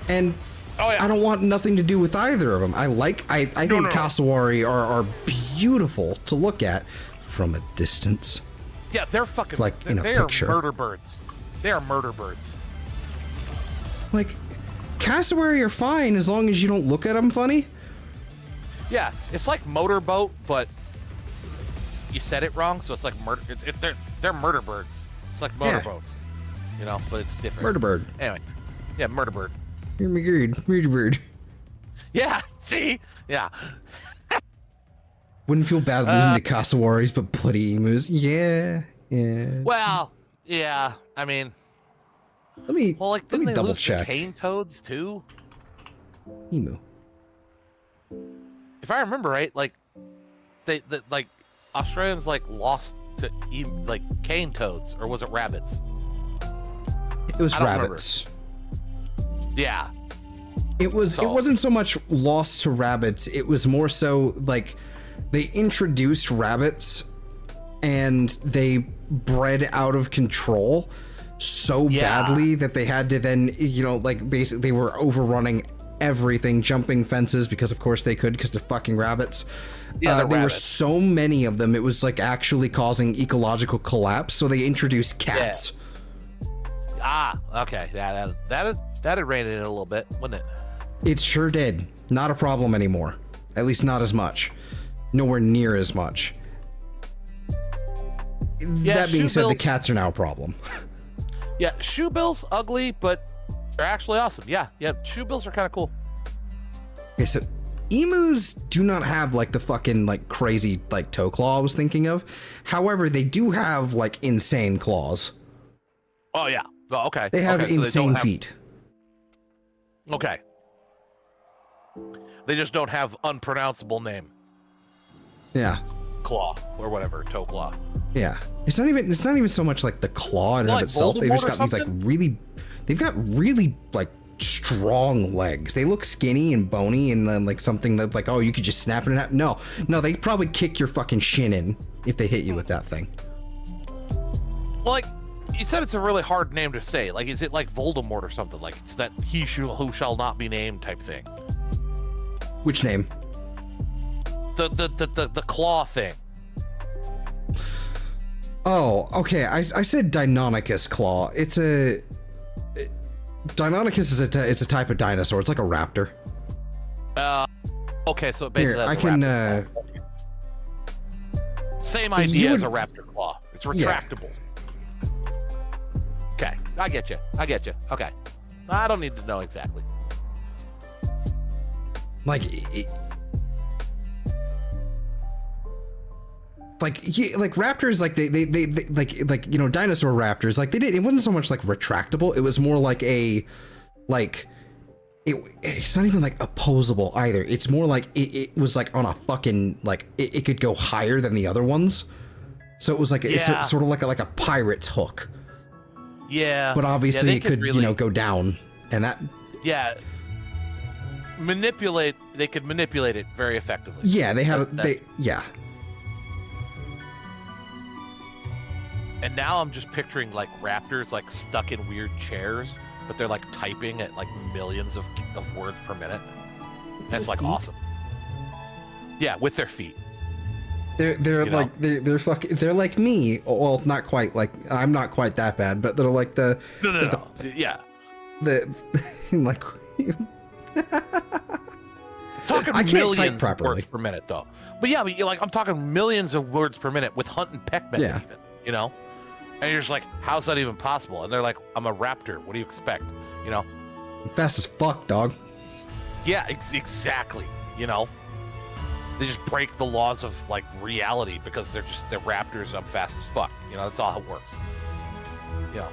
[SPEAKER 1] and I don't want nothing to do with either of them. I think cassowary are beautiful to look at from a distance.
[SPEAKER 7] Yeah, they're fucking
[SPEAKER 1] like in a picture.
[SPEAKER 7] They are murder birds. They are murder birds.
[SPEAKER 1] Like cassowary are fine as long as you don't look at them funny.
[SPEAKER 7] Yeah, it's like motorboat, but you said it wrong, so it's like murder. They're murder birds. It's like motorboats, you know, but it's different.
[SPEAKER 1] Murder bird.
[SPEAKER 7] Anyway, yeah, murder bird.
[SPEAKER 1] You're my good murder bird.
[SPEAKER 7] Yeah, see, yeah.
[SPEAKER 1] Wouldn't feel bad losing to cassowaries, but bloody emus. Yeah.
[SPEAKER 7] Well, yeah. I mean,
[SPEAKER 1] let me double
[SPEAKER 7] lose
[SPEAKER 1] check.
[SPEAKER 7] The cane toads too.
[SPEAKER 1] Emu.
[SPEAKER 7] If I remember right, like like Australians like lost to like cane toads, or was it rabbits?
[SPEAKER 1] It was rabbits.
[SPEAKER 7] Yeah.
[SPEAKER 1] It wasn't so much lost to rabbits. It was more so like they introduced rabbits and they bred out of control so badly that they had to then, you know, like basically they were overrunning everything, jumping fences because of course they could because they're fucking rabbits.
[SPEAKER 7] Yeah,
[SPEAKER 1] there were so many of them, it was like actually causing ecological collapse, so they introduced cats.
[SPEAKER 7] Okay. Yeah, that'd rein it in a little bit, wouldn't it?
[SPEAKER 1] It sure did. Not a problem anymore. At least not as much. Nowhere near as much.
[SPEAKER 7] Yeah,
[SPEAKER 1] that being said, the cats are now a problem.
[SPEAKER 7] Yeah, shoe bills ugly, but they're actually awesome. Yeah, shoe bills are kind of cool.
[SPEAKER 1] Okay, so emus do not have like the fucking like crazy like toe claw I was thinking of. However, they do have like insane claws.
[SPEAKER 7] Oh yeah. Oh, okay.
[SPEAKER 1] They have
[SPEAKER 7] okay, so
[SPEAKER 1] insane
[SPEAKER 7] have,
[SPEAKER 1] feet.
[SPEAKER 7] Okay. They just don't have unpronounceable name.
[SPEAKER 1] Yeah.
[SPEAKER 7] Claw or whatever, toe claw.
[SPEAKER 1] Yeah. It's not even so much like the claw in and of
[SPEAKER 7] Like
[SPEAKER 1] itself. They've just
[SPEAKER 7] Voldemort
[SPEAKER 1] got
[SPEAKER 7] or
[SPEAKER 1] they've got really like strong legs. They look skinny and bony and then like something that like, oh, you could just snap it in half. No, they probably kick your fucking shin in if they hit you with that thing.
[SPEAKER 7] Well, like, you said it's a really hard name to say. Like, is it like Voldemort or something? Like, it's that who shall not be named type thing.
[SPEAKER 1] Which name?
[SPEAKER 7] The claw thing.
[SPEAKER 1] Oh, okay. I said Deinonychus claw. Deinonychus is a type of dinosaur. It's like a raptor.
[SPEAKER 7] Okay, so it basically
[SPEAKER 1] Here,
[SPEAKER 7] has
[SPEAKER 1] I
[SPEAKER 7] a
[SPEAKER 1] can
[SPEAKER 7] raptor claw. Same idea as a
[SPEAKER 1] would-
[SPEAKER 7] raptor claw. It's retractable. Okay, I get you. Okay. I don't need to know exactly.
[SPEAKER 1] like raptors, like they like you know, dinosaur raptors, like it wasn't so much like retractable. It was more like it's not even like opposable either. It's more like it was like on a fucking like it could go higher than the other ones. So it was like it's sort of like a pirate's hook.
[SPEAKER 7] Yeah.
[SPEAKER 1] But obviously it could,
[SPEAKER 7] really,
[SPEAKER 1] you know, go down, and that.
[SPEAKER 7] Yeah. They could manipulate it very effectively.
[SPEAKER 1] Yeah, they had yeah.
[SPEAKER 7] And now I'm just picturing like raptors like stuck in weird chairs, but they're like typing at like millions of words per minute. And it's like awesome. Yeah, with their feet.
[SPEAKER 1] They're
[SPEAKER 7] You
[SPEAKER 1] like
[SPEAKER 7] know?
[SPEAKER 1] they're like me. Well, not quite, like I'm not quite that bad, but they're like the
[SPEAKER 7] No. Yeah.
[SPEAKER 1] the like.
[SPEAKER 7] Talking
[SPEAKER 1] I can't
[SPEAKER 7] millions
[SPEAKER 1] type
[SPEAKER 7] of
[SPEAKER 1] properly.
[SPEAKER 7] words per minute though. But yeah, you're like I'm talking millions of words per minute with hunt and peck method
[SPEAKER 1] Yeah.
[SPEAKER 7] even, you know? And you're just like, how's that even possible? And they're like, I'm a raptor. What do you expect? You know?
[SPEAKER 1] Fast as fuck, dog.
[SPEAKER 7] Yeah, exactly. You know? They just break the laws of like reality because they're raptors. I'm fast as fuck. You know, that's all it works. You know.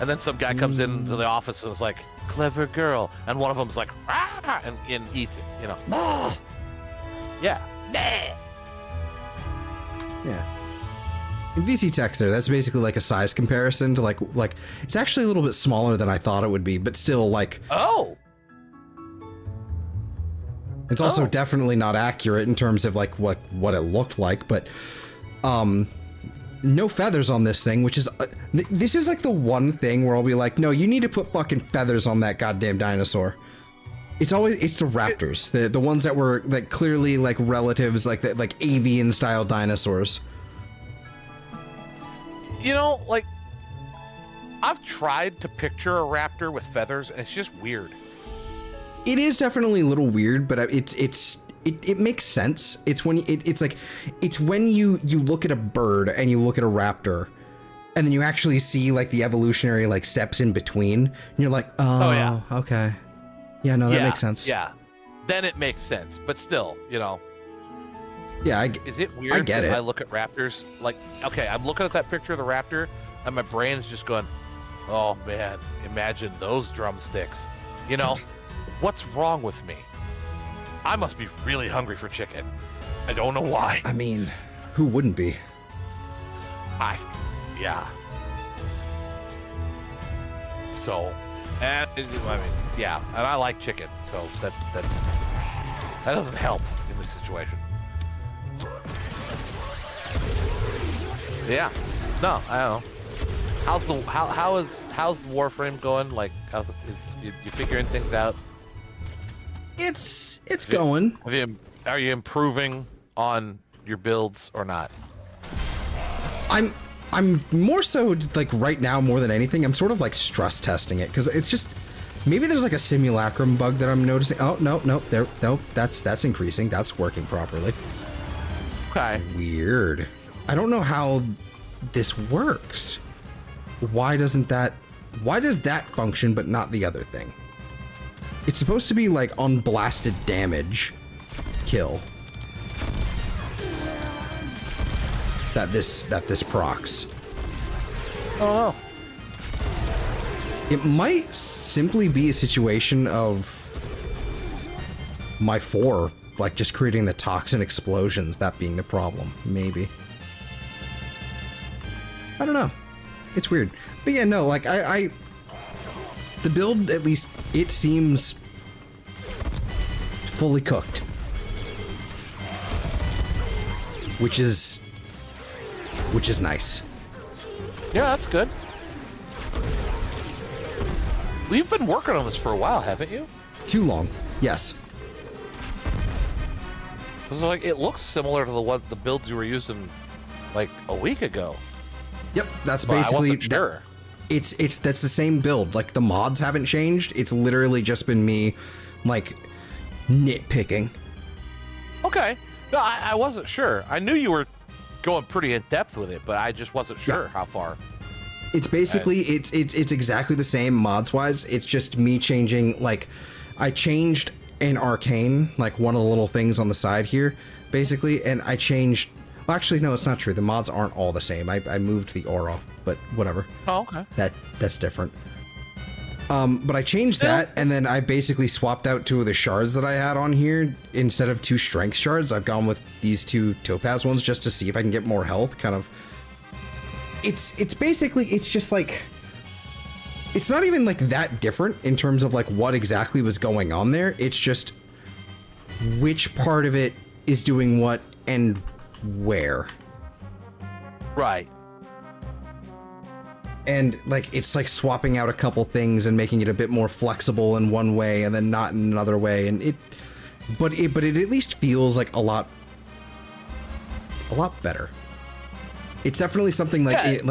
[SPEAKER 7] And then some guy comes into the office and is like, clever girl. And one of them's like, ah, and eats it, you know.
[SPEAKER 1] Ah!
[SPEAKER 7] Yeah. Nah.
[SPEAKER 1] Yeah. In VC Texter, that's basically like a size comparison to like it's actually a little bit smaller than I thought it would be, but still like
[SPEAKER 7] Oh.
[SPEAKER 1] it's also definitely not accurate in terms of like what it looked like, but no feathers on this thing, which is this is like the one thing where I'll be like, no, you need to put fucking feathers on that goddamn dinosaur. It's the raptors, the ones that were like clearly like relatives, like that, like avian style dinosaurs.
[SPEAKER 7] You know, like I've tried to picture a raptor with feathers and it's just weird.
[SPEAKER 1] It is definitely a little weird, but it makes sense. It's when it's when you look at a bird and you look at a raptor, and then you actually see like the evolutionary like steps in between, and you're like, oh yeah, okay, yeah, no, that makes sense.
[SPEAKER 7] Yeah, then it makes sense. But still, you know,
[SPEAKER 1] yeah,
[SPEAKER 7] is it weird?
[SPEAKER 1] I get
[SPEAKER 7] when
[SPEAKER 1] it.
[SPEAKER 7] I look at raptors, like, okay, I'm looking at that picture of the raptor, and my brain's just going, oh man, imagine those drumsticks, you know. What's wrong with me? I must be really hungry for chicken. I don't know why.
[SPEAKER 1] I mean, who wouldn't be?
[SPEAKER 7] Yeah. So, and I mean, yeah, and I like chicken, so that doesn't help in this situation. Yeah. No, I don't know. How's Warframe going? Like, you figuring things out?
[SPEAKER 1] It's going.
[SPEAKER 7] Are you improving on your builds or not?
[SPEAKER 1] I'm more so like right now more than anything. I'm sort of like stress testing it because it's just maybe there's like a simulacrum bug that I'm noticing. Oh no, that's increasing. That's working properly.
[SPEAKER 7] Okay.
[SPEAKER 1] Weird. I don't know how this works. why does that function but not the other thing? It's supposed to be like unblasted damage kill that this procs.
[SPEAKER 7] Oh.
[SPEAKER 1] It might simply be a situation of my 4, like just creating the toxin explosions, that being the problem, maybe. I don't know. It's weird. But yeah, no, like the build, at least it seems fully cooked. Which is nice.
[SPEAKER 7] Yeah, that's good. We've been working on this for a while, haven't you?
[SPEAKER 1] Too long. Yes.
[SPEAKER 7] 'Cause, like, it looks similar to the builds you were using like a week ago.
[SPEAKER 1] Yep, that's
[SPEAKER 7] But
[SPEAKER 1] basically
[SPEAKER 7] I wasn't sure.
[SPEAKER 1] That's the same build. Like the mods haven't changed. It's literally just been me like nitpicking.
[SPEAKER 7] Okay. No, I wasn't sure. I knew you were going pretty in depth with it, but I just wasn't sure how far.
[SPEAKER 1] It's basically it's exactly the same mods wise. It's just me changing, like I changed an arcane, like one of the little things on the side here, basically, and I changed. Well, actually, no, it's not true. The mods aren't all the same. I moved the aura, but whatever.
[SPEAKER 7] Oh, okay.
[SPEAKER 1] That's different. But I changed that, and then I basically swapped out 2 of the shards that I had on here. Instead of 2 strength shards, I've gone with these 2 topaz ones just to see if I can get more health, kind of. It's basically, it's just like, it's not even like that different in terms of like what exactly was going on there. It's just which part of it is doing what and where.
[SPEAKER 7] Right.
[SPEAKER 1] And like it's like swapping out a couple things and making it a bit more flexible in one way and then not in another way, and but it at least feels like a lot better. It's definitely something like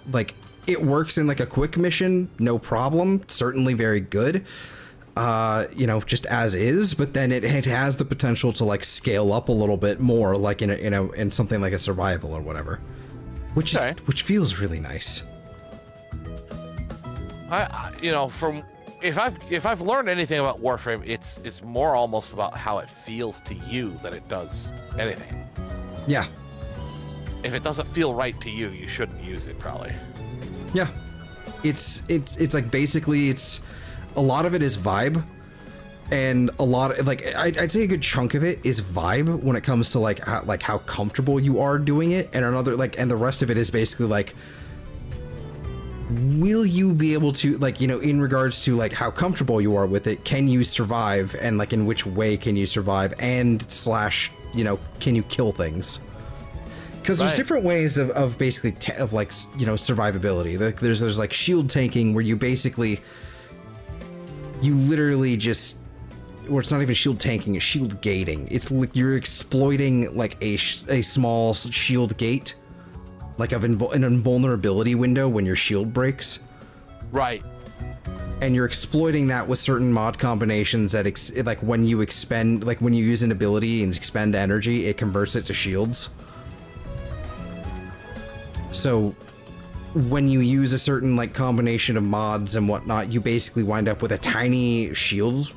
[SPEAKER 1] like it works in like a quick mission, no problem, certainly very good. You know, just as is, but then it has the potential to like scale up a little bit more, like in something like a survival or whatever, which feels really nice.
[SPEAKER 7] I you know, from if I've learned anything about Warframe, it's more almost about how it feels to you than it does anything.
[SPEAKER 1] Yeah.
[SPEAKER 7] If it doesn't feel right to you, you shouldn't use it, probably.
[SPEAKER 1] Yeah. It's like basically it's a lot of it is vibe, and a lot of like I'd say a good chunk of it is vibe when it comes to like how comfortable you are doing it, and another like and the rest of it is basically like, will you be able to, like, you know, in regards to like how comfortable you are with it, can you survive, and like in which way can you survive, and slash, you know, can you kill things? Because there's different ways of basically of like, you know, survivability. Like there's like shield tanking where you basically, you literally just, or it's not even shield tanking, it's shield gating. It's like you're exploiting like a small shield gate, like of an invulnerability window when your shield breaks.
[SPEAKER 7] Right.
[SPEAKER 1] And you're exploiting that with certain mod combinations that like when you expend, like when you use an ability and expend energy, it converts it to shields. So when you use a certain like combination of mods and whatnot, you basically wind up with a tiny shield,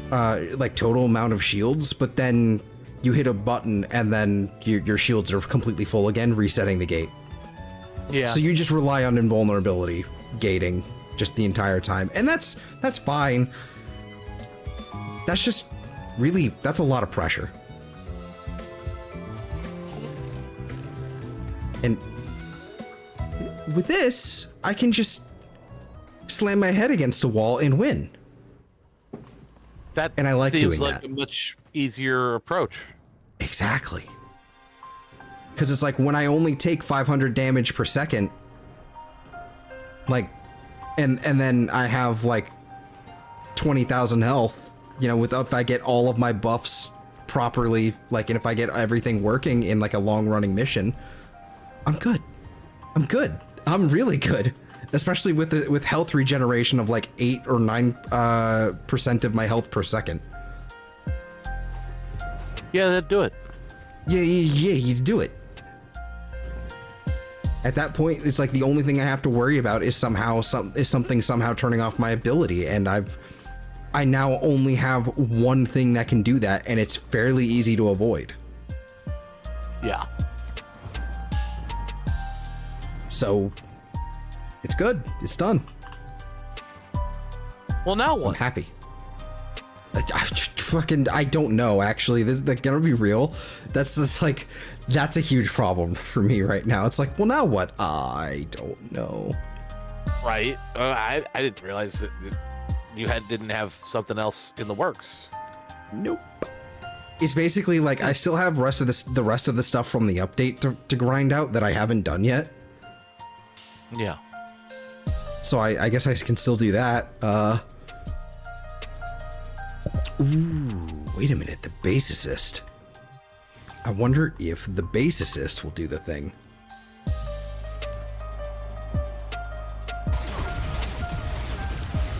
[SPEAKER 1] like total amount of shields, but then you hit a button and then your shields are completely full again, resetting the gate.
[SPEAKER 7] Yeah.
[SPEAKER 1] So you just rely on invulnerability gating just the entire time, and that's fine. That's just really, that's a lot of pressure. And with this, I can just slam my head against a wall and win. And I like doing
[SPEAKER 7] seems like
[SPEAKER 1] that.
[SPEAKER 7] a much easier approach.
[SPEAKER 1] Exactly. Because it's like when I only take 500 damage per second, like, and then I have like 20,000 health, you know, if I get all of my buffs properly, like, and if I get everything working in like a long running mission, I'm good. I'm good. I'm really good. Especially with health regeneration of like 8 or 9% of my health per second.
[SPEAKER 7] Yeah, that'd do it.
[SPEAKER 1] Yeah, you do it. At that point, it's like the only thing I have to worry about is something somehow turning off my ability, and I now only have one thing that can do that, and it's fairly easy to avoid.
[SPEAKER 7] Yeah.
[SPEAKER 1] So it's good. It's done.
[SPEAKER 7] Well, now
[SPEAKER 1] I'm
[SPEAKER 7] what?
[SPEAKER 1] happy. I don't know, actually. This is gonna be real. That's just like, that's a huge problem for me right now. It's like, well, now what? I don't know.
[SPEAKER 7] Right. I didn't realize that you didn't have something else in the works.
[SPEAKER 1] Nope. It's basically like I still have the rest of the stuff from the update to grind out that I haven't done yet.
[SPEAKER 7] Yeah.
[SPEAKER 1] So I guess I can still do that. Ooh, wait a minute, the base assist. I wonder if the base assist will do the thing.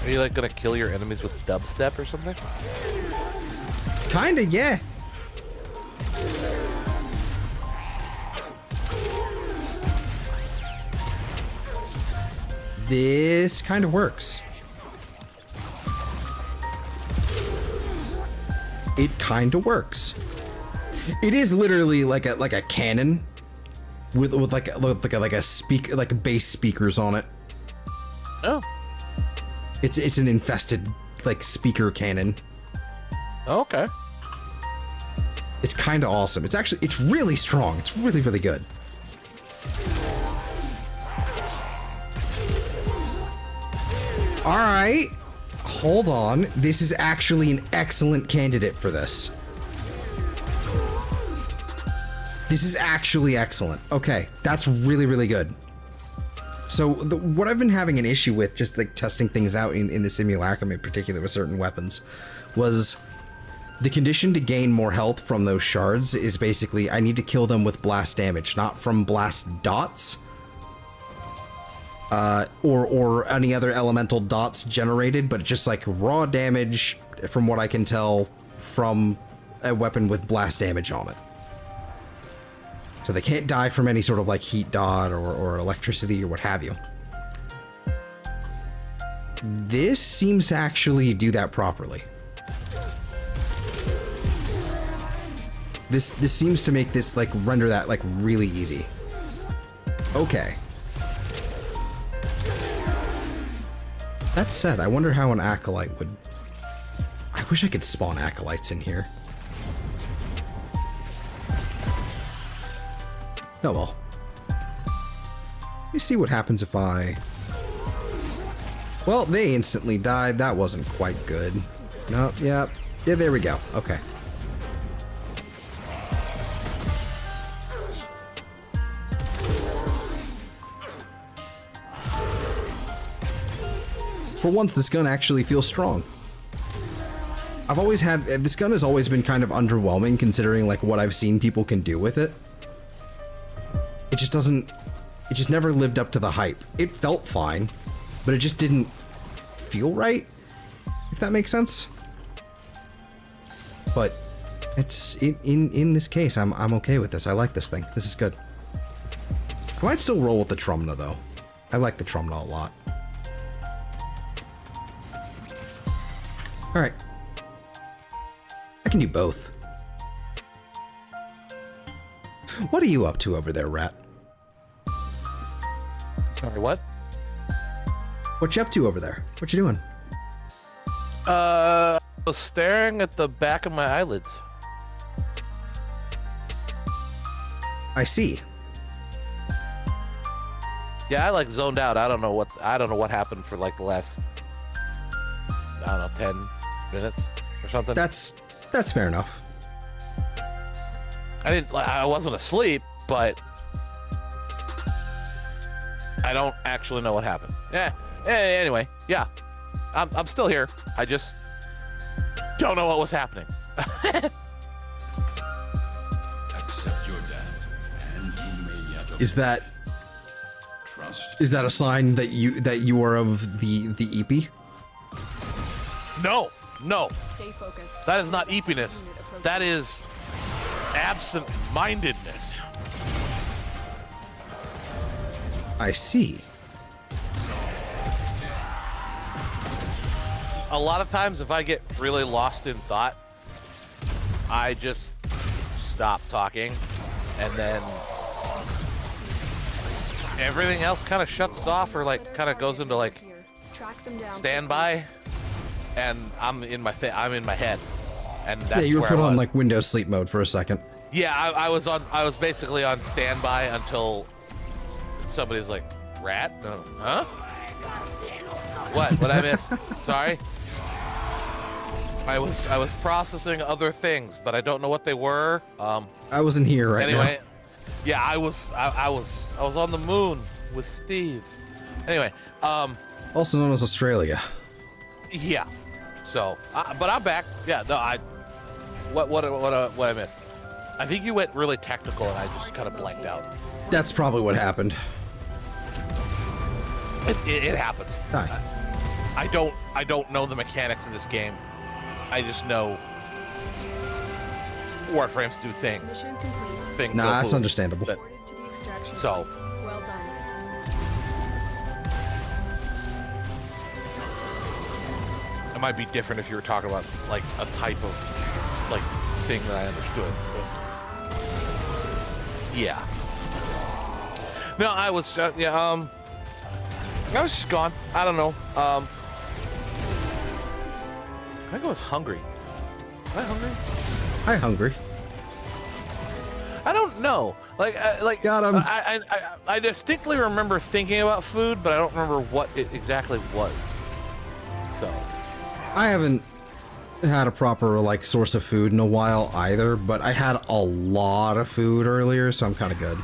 [SPEAKER 7] Are you like gonna kill your enemies with dubstep or something?
[SPEAKER 1] Kinda, yeah. This kind of works. It kind of works. It is literally like a cannon with like bass speakers on it.
[SPEAKER 7] Oh.
[SPEAKER 1] It's an infested like speaker cannon.
[SPEAKER 7] Okay.
[SPEAKER 1] It's kind of awesome. It's really strong. It's really, really good. All right. Hold on. This is actually an excellent candidate for this. This is actually excellent. Okay, that's really, really good. So what I've been having an issue with, just like testing things out in the simulacrum in particular with certain weapons, was the condition to gain more health from those shards is basically I need to kill them with blast damage, not from blast dots. Or any other elemental dots generated, but just like raw damage, from what I can tell, from a weapon with blast damage on it. So they can't die from any sort of like heat dot or electricity or what have you. This seems to actually do that properly. This seems to make this like render that like really easy. Okay. That said, I wonder how an acolyte would... I wish I could spawn acolytes in here. Oh well. Let me see what happens if I... Well, they instantly died. That wasn't quite good. No, yeah, there we go. Okay. For once, this gun actually feels strong. I've always had... This gun has always been kind of underwhelming considering like what I've seen people can do with it. It just doesn't... It just never lived up to the hype. It felt fine, but it just didn't feel right, if that makes sense. But it's... In this case, I'm okay with this. I like this thing. This is good. I might still roll with the Trumna, though. I like the Trumna a lot. Alright. I can do both. What are you up to over there, Rat?
[SPEAKER 7] Sorry, what?
[SPEAKER 1] What you up to over there? What you doing?
[SPEAKER 7] I was staring at the back of my eyelids.
[SPEAKER 1] I see.
[SPEAKER 7] Yeah, I like zoned out. I don't know what happened for like the last, I don't know, 10 minutes or something.
[SPEAKER 1] That's fair enough.
[SPEAKER 7] I wasn't asleep, but I don't actually know what happened. Yeah. Anyway, yeah. I'm still here. I just don't know what was happening.
[SPEAKER 3] Accept your death, and you may yet
[SPEAKER 1] Is that
[SPEAKER 3] trust.
[SPEAKER 1] is that a sign that you are of the EP?
[SPEAKER 7] No.
[SPEAKER 2] Stay focused.
[SPEAKER 7] That is not eepiness. That is absent-mindedness.
[SPEAKER 1] I see.
[SPEAKER 7] A lot of times, if I get really lost in thought, I just stop talking, and then everything else kind of shuts off, or like kind of goes into like
[SPEAKER 2] Track them down.
[SPEAKER 7] standby, and I'm in my head, and that's
[SPEAKER 1] Yeah, you were
[SPEAKER 7] where
[SPEAKER 1] put
[SPEAKER 7] I
[SPEAKER 1] on
[SPEAKER 7] was.
[SPEAKER 1] like Windows sleep mode for a second.
[SPEAKER 7] Yeah, I was basically on standby until somebody's like, "Rat? No, huh? What I miss? Sorry." I was processing other things, but I don't know what they were.
[SPEAKER 1] I wasn't here right
[SPEAKER 7] Anyway, yeah, I was on the moon with Steve. Anyway,
[SPEAKER 1] now. Also known as Australia.
[SPEAKER 7] yeah. So, but I'm back. Yeah, no, what I missed? I think you went really technical, and I just kind of blanked out.
[SPEAKER 1] That's probably what happened.
[SPEAKER 7] It happens.
[SPEAKER 1] Hi.
[SPEAKER 7] I don't know the mechanics of this game. I just know Warframes do things.
[SPEAKER 2] Mission complete.
[SPEAKER 7] Things
[SPEAKER 1] Nah,
[SPEAKER 7] go
[SPEAKER 1] that's
[SPEAKER 7] boom.
[SPEAKER 1] understandable.
[SPEAKER 7] That-
[SPEAKER 2] Reported to the extraction
[SPEAKER 7] So-
[SPEAKER 2] point. Well done.
[SPEAKER 7] It might be different if you were talking about like a type of like thing that I understood. But yeah. No, I was I was just gone. I don't know. I think I was hungry. Am I hungry?
[SPEAKER 1] Hi, hungry.
[SPEAKER 7] I don't know. Like
[SPEAKER 1] Got 'em.
[SPEAKER 7] I distinctly remember thinking about food, but I don't remember what it exactly was. So.
[SPEAKER 1] I haven't had a proper like source of food in a while either, but I had a lot of food earlier, so I'm kind of good.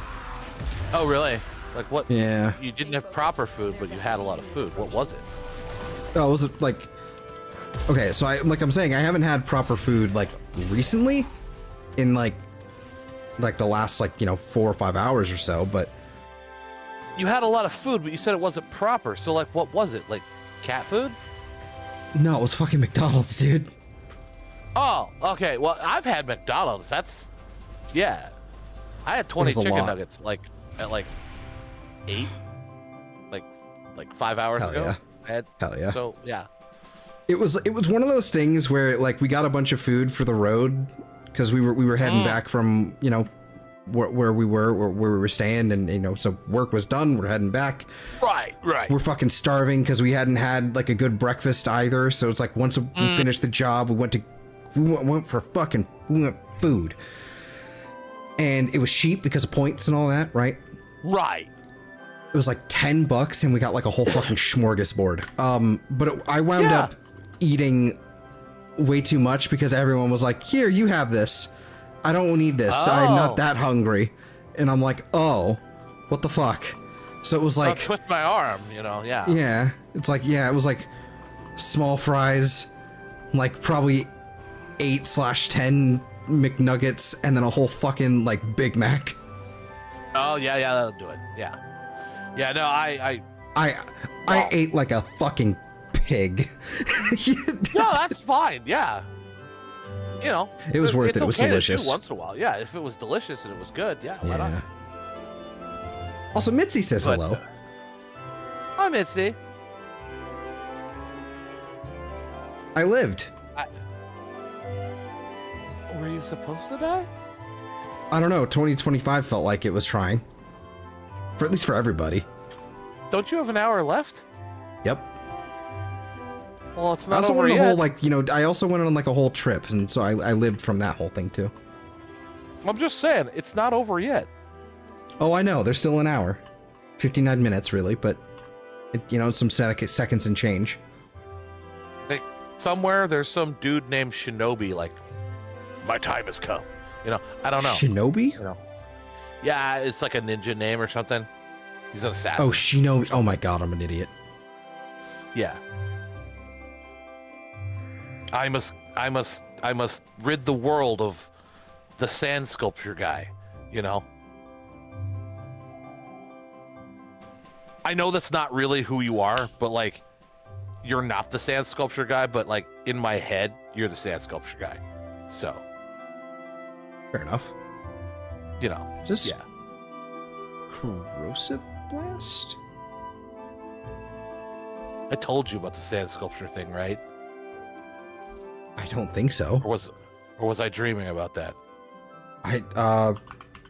[SPEAKER 7] Oh, really? Like what?
[SPEAKER 1] Yeah.
[SPEAKER 7] You didn't have proper food, but you had a lot of food. What was it?
[SPEAKER 1] Oh, was it like? Okay, so I'm saying, I haven't had proper food like recently, in like the last 4 or 5 hours or so. But
[SPEAKER 7] You had a lot of food, but you said it wasn't proper. So like, what was it? Like cat food?
[SPEAKER 1] no, it was fucking McDonald's, dude.
[SPEAKER 7] Oh, okay. Well, I've had McDonald's. That's, yeah. I had 20
[SPEAKER 1] There's a
[SPEAKER 7] chicken
[SPEAKER 1] lot.
[SPEAKER 7] nuggets at 8, like 5 hours
[SPEAKER 1] Hell
[SPEAKER 7] ago.
[SPEAKER 1] yeah.
[SPEAKER 7] I had,
[SPEAKER 1] Hell yeah.
[SPEAKER 7] So yeah.
[SPEAKER 1] It was one of those things where like we got a bunch of food for the road because we were heading back from where we were staying, and so work was done. We're heading back.
[SPEAKER 7] Right.
[SPEAKER 1] We're fucking starving because we hadn't had like a good breakfast either. So it's like once we finished the job, we went for food, and it was cheap because of points and all that, right?
[SPEAKER 7] Right.
[SPEAKER 1] It was like $10 and we got like a whole fucking smorgasbord. But I wound
[SPEAKER 7] Yeah.
[SPEAKER 1] up eating way too much because everyone was like, here, you have this. I don't need this. I'm
[SPEAKER 7] Oh.
[SPEAKER 1] not that hungry. And I'm like, oh, what the fuck? So it was
[SPEAKER 7] I'll
[SPEAKER 1] like,
[SPEAKER 7] twist my arm, yeah.
[SPEAKER 1] yeah, it's like, yeah, it was like small fries, like probably 8/10 McNuggets, and then a whole fucking like Big Mac.
[SPEAKER 7] Oh, yeah, that'll do it. Yeah. Yeah, no, I
[SPEAKER 1] I ate like a fucking pig.
[SPEAKER 7] no, that's fine. Yeah.
[SPEAKER 1] It was worth it. It was
[SPEAKER 7] okay to do
[SPEAKER 1] delicious.
[SPEAKER 7] once in a while. Yeah, if it was delicious and it was good, yeah, why not?
[SPEAKER 1] Yeah. Also, Mitzi says
[SPEAKER 7] But,
[SPEAKER 1] hello.
[SPEAKER 7] Hi, Mitzi.
[SPEAKER 1] I lived.
[SPEAKER 7] Were you supposed to die?
[SPEAKER 1] I don't know. 2025 felt like it was trying. For at least for everybody.
[SPEAKER 7] Don't you have an hour left?
[SPEAKER 1] Yep.
[SPEAKER 7] Well, it's
[SPEAKER 1] I
[SPEAKER 7] not
[SPEAKER 1] also
[SPEAKER 7] over
[SPEAKER 1] went on
[SPEAKER 7] yet.
[SPEAKER 1] a whole I also went on like a whole trip, and so I lived from that whole thing too.
[SPEAKER 7] I'm just saying, it's not over yet.
[SPEAKER 1] Oh, I know. There's still an hour, 59 minutes really, but some seconds and change.
[SPEAKER 7] Like, somewhere there's some dude named Shinobi, like, my time has come. I don't know.
[SPEAKER 1] Shinobi?
[SPEAKER 7] Yeah, it's like a ninja name or something. He's an assassin.
[SPEAKER 1] Oh, Shinobi. Oh my god, I'm an idiot.
[SPEAKER 7] Yeah. I must rid the world of the sand sculpture guy, I know that's not really who you are, but like, you're not the sand sculpture guy, but like in my head, you're the sand sculpture guy. So,
[SPEAKER 1] Fair enough.
[SPEAKER 7] yeah.
[SPEAKER 1] Is this corrosive blast?
[SPEAKER 7] I told you about the sand sculpture thing, right?
[SPEAKER 1] I don't think so.
[SPEAKER 7] Or was I dreaming about that?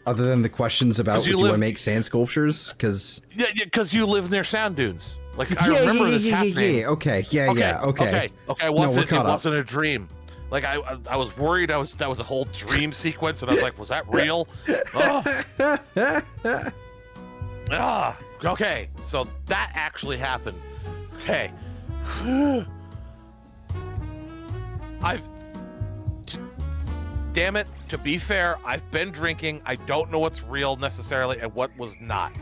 [SPEAKER 1] Other than the questions about do I make sand sculptures? Because
[SPEAKER 7] yeah, because you live near sand dunes. Like I remember this happening.
[SPEAKER 1] Yeah. Okay.
[SPEAKER 7] Okay. It wasn't a dream. Like I was worried that was a whole dream sequence, and I was like, was that real? Okay. So that actually happened. Okay. Damn it, to be fair, I've been drinking. I don't know what's real necessarily and what was not.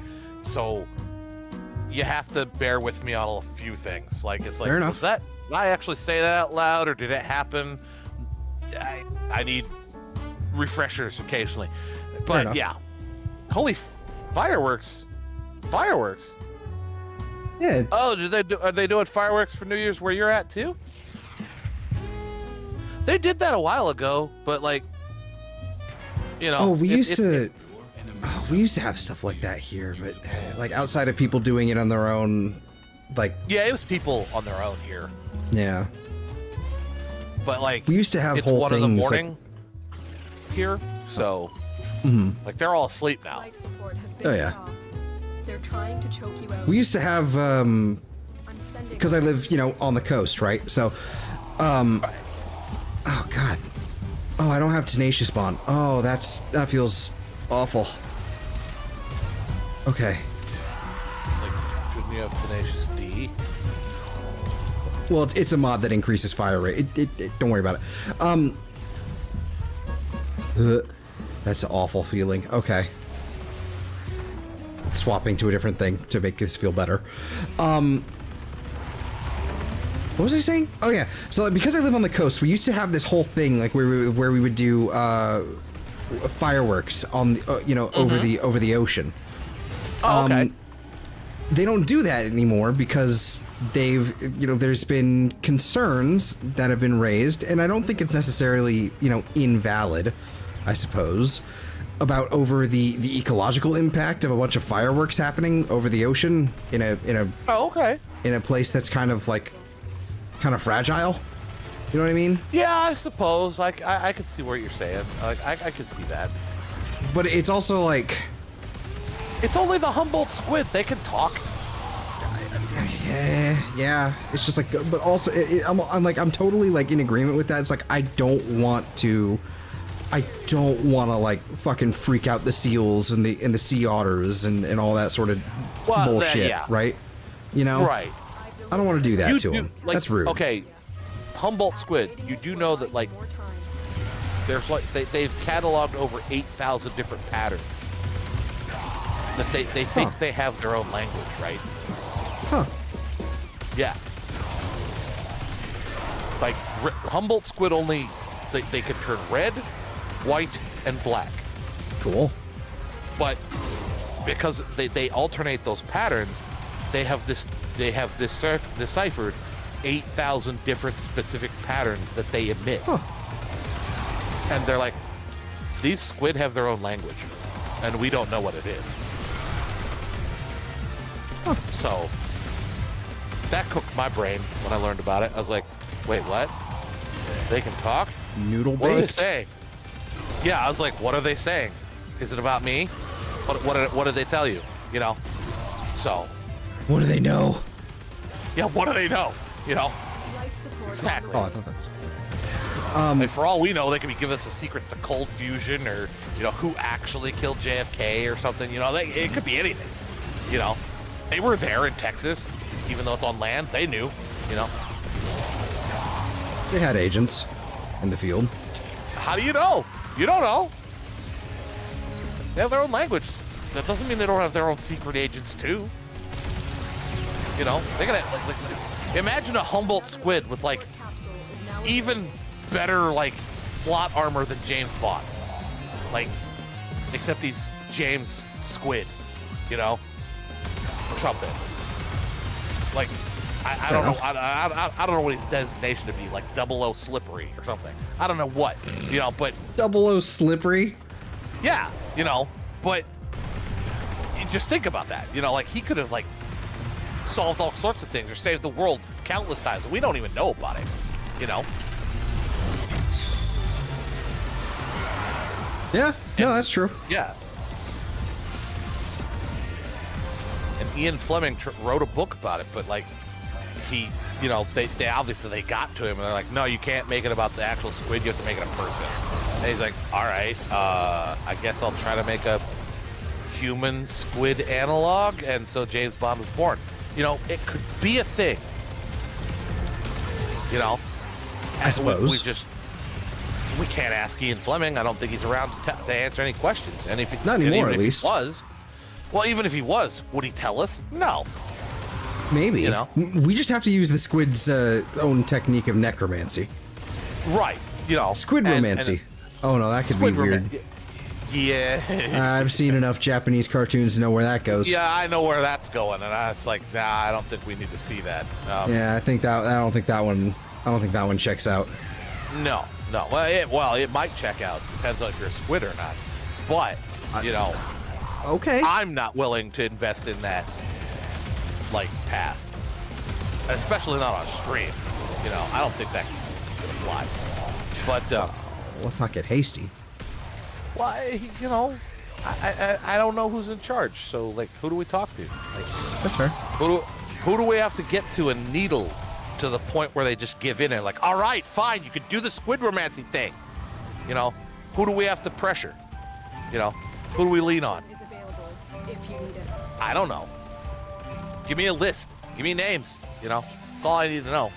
[SPEAKER 7] So you have to bear with me on a few things. Like, it's like, was that, did I actually say that out loud, or did it happen? I need refreshers occasionally. But yeah. Holy fireworks. Fireworks.
[SPEAKER 1] Yeah,
[SPEAKER 7] are they doing fireworks for New Year's where you're at too? They did that a while ago, but like, you know.
[SPEAKER 1] Oh, we used to have stuff like that here, but like outside of people doing it on their own, like.
[SPEAKER 7] Yeah, it was people on their own here.
[SPEAKER 1] Yeah.
[SPEAKER 7] But like,
[SPEAKER 1] we used to have
[SPEAKER 7] it's
[SPEAKER 1] whole
[SPEAKER 7] 1
[SPEAKER 1] things
[SPEAKER 7] in the morning here, so like they're all asleep now.
[SPEAKER 2] Life support has been cut off. They're trying to choke you out.
[SPEAKER 1] We used to have because I live, on the coast, right? So, oh god, oh, I don't have tenacious bond. Oh, that feels awful. Okay.
[SPEAKER 7] Like, shouldn't you have tenacious D?
[SPEAKER 1] Well, it's a mod that increases fire rate. Don't worry about it. That's an awful feeling. Okay. Swapping to a different thing to make this feel better. What was I saying? Oh yeah. So because I live on the coast, we used to have this whole thing like where we would do fireworks on the, over the ocean.
[SPEAKER 7] Oh, okay.
[SPEAKER 1] They don't do that anymore because there's been concerns that have been raised, and I don't think it's necessarily, invalid, I suppose, about over the ecological impact of a bunch of fireworks happening over the ocean in a in a place that's kind of fragile. You know what I mean?
[SPEAKER 7] Yeah, I suppose. I could see what you're saying. Like I could see that.
[SPEAKER 1] But it's also like,
[SPEAKER 7] it's only the Humboldt squid. They can talk.
[SPEAKER 1] Yeah. It's just like, but also I'm totally like in agreement with that. It's like I don't want to like fucking freak out the seals and the sea otters and all that sort of bullshit, right?
[SPEAKER 7] Right.
[SPEAKER 1] I don't want to do that to them.
[SPEAKER 7] Like,
[SPEAKER 1] that's rude.
[SPEAKER 7] Okay, Humboldt squid. You do know that like there's like they've cataloged over 8,000 different patterns. That they think they have their own language, right?
[SPEAKER 1] Huh.
[SPEAKER 7] Yeah. Like Humboldt squid only they can turn red, white, and black.
[SPEAKER 1] Cool.
[SPEAKER 7] But because they alternate those patterns, they have deciphered 8,000 different specific patterns that they emit.
[SPEAKER 1] Huh.
[SPEAKER 7] And they're like, these squid have their own language, and we don't know what it is.
[SPEAKER 1] Huh.
[SPEAKER 7] So that cooked my brain when I learned about it. I was like, wait, what? They can talk?
[SPEAKER 1] Noodle baked?
[SPEAKER 7] What are they saying? Yeah, I was like, what are they saying? Is it about me? What did they tell you? So.
[SPEAKER 1] What do they know?
[SPEAKER 7] Yeah, what do they know? Exactly.
[SPEAKER 1] Oh, I thought that was.
[SPEAKER 7] And for all we know, they could be giving us the secrets to cold fusion, or who actually killed JFK or something. It could be anything. They were there in Texas, even though it's on land. They knew.
[SPEAKER 1] They had agents in the field.
[SPEAKER 7] How do you know? You don't know. They have their own language. That doesn't mean they don't have their own secret agents too. They're gonna imagine a Humboldt squid with like even better like plot armor than James Bond. Like, except he's James Squid, or something. Like, I don't know. I don't know what his designation to be. Like 00 Slippery or something. I don't know what. But
[SPEAKER 1] 00 Slippery.
[SPEAKER 7] Yeah, but just think about that. You know, like he could have like solved all sorts of things or saved the world countless times. We don't even know about it. You know.
[SPEAKER 1] Yeah. No, that's true.
[SPEAKER 7] Yeah. And Ian Fleming wrote a book about it, but like he, you know, they obviously they got to him and they're like, no, you can't make it about the actual squid. You have to make it a person. And he's like, all right, I guess I'll try to make a human squid analog. And so James Bond was born. You know, it could be a thing. You know,
[SPEAKER 1] I suppose.
[SPEAKER 7] We can't ask Ian Fleming. I don't think he's around to answer any questions. And if
[SPEAKER 1] not anymore,
[SPEAKER 7] at
[SPEAKER 1] least.
[SPEAKER 7] Even if he was, would he tell us? No.
[SPEAKER 1] Maybe.
[SPEAKER 7] You know,
[SPEAKER 1] we just have to use the squid's own technique of necromancy.
[SPEAKER 7] Right. You know,
[SPEAKER 1] squid romancy. Oh no, that could be weird.
[SPEAKER 7] Yeah.
[SPEAKER 1] I've seen enough Japanese cartoons to know where that goes.
[SPEAKER 7] Yeah, I know where that's going, and it's like, nah, I don't think we need to see that.
[SPEAKER 1] Yeah, I don't think that one checks out.
[SPEAKER 7] No. Well, it might check out. Depends on if you're a squid or not. But you know,
[SPEAKER 1] okay,
[SPEAKER 7] I'm not willing to invest in that like path, especially not on stream. You know, I don't think that's gonna fly. But
[SPEAKER 1] let's not get hasty.
[SPEAKER 7] Well, you know, I don't know who's in charge. So like, who do we talk to? Like,
[SPEAKER 1] that's fair.
[SPEAKER 7] Who do we have to get to a needle to the point where they just give in and like, all right, fine, you can do the squid romancy thing. You know, who do we have to pressure? You know, who do we lean on?
[SPEAKER 2] Is available if you need it.
[SPEAKER 7] I don't know. Give me a list. Give me names. You know, that's all I need to know.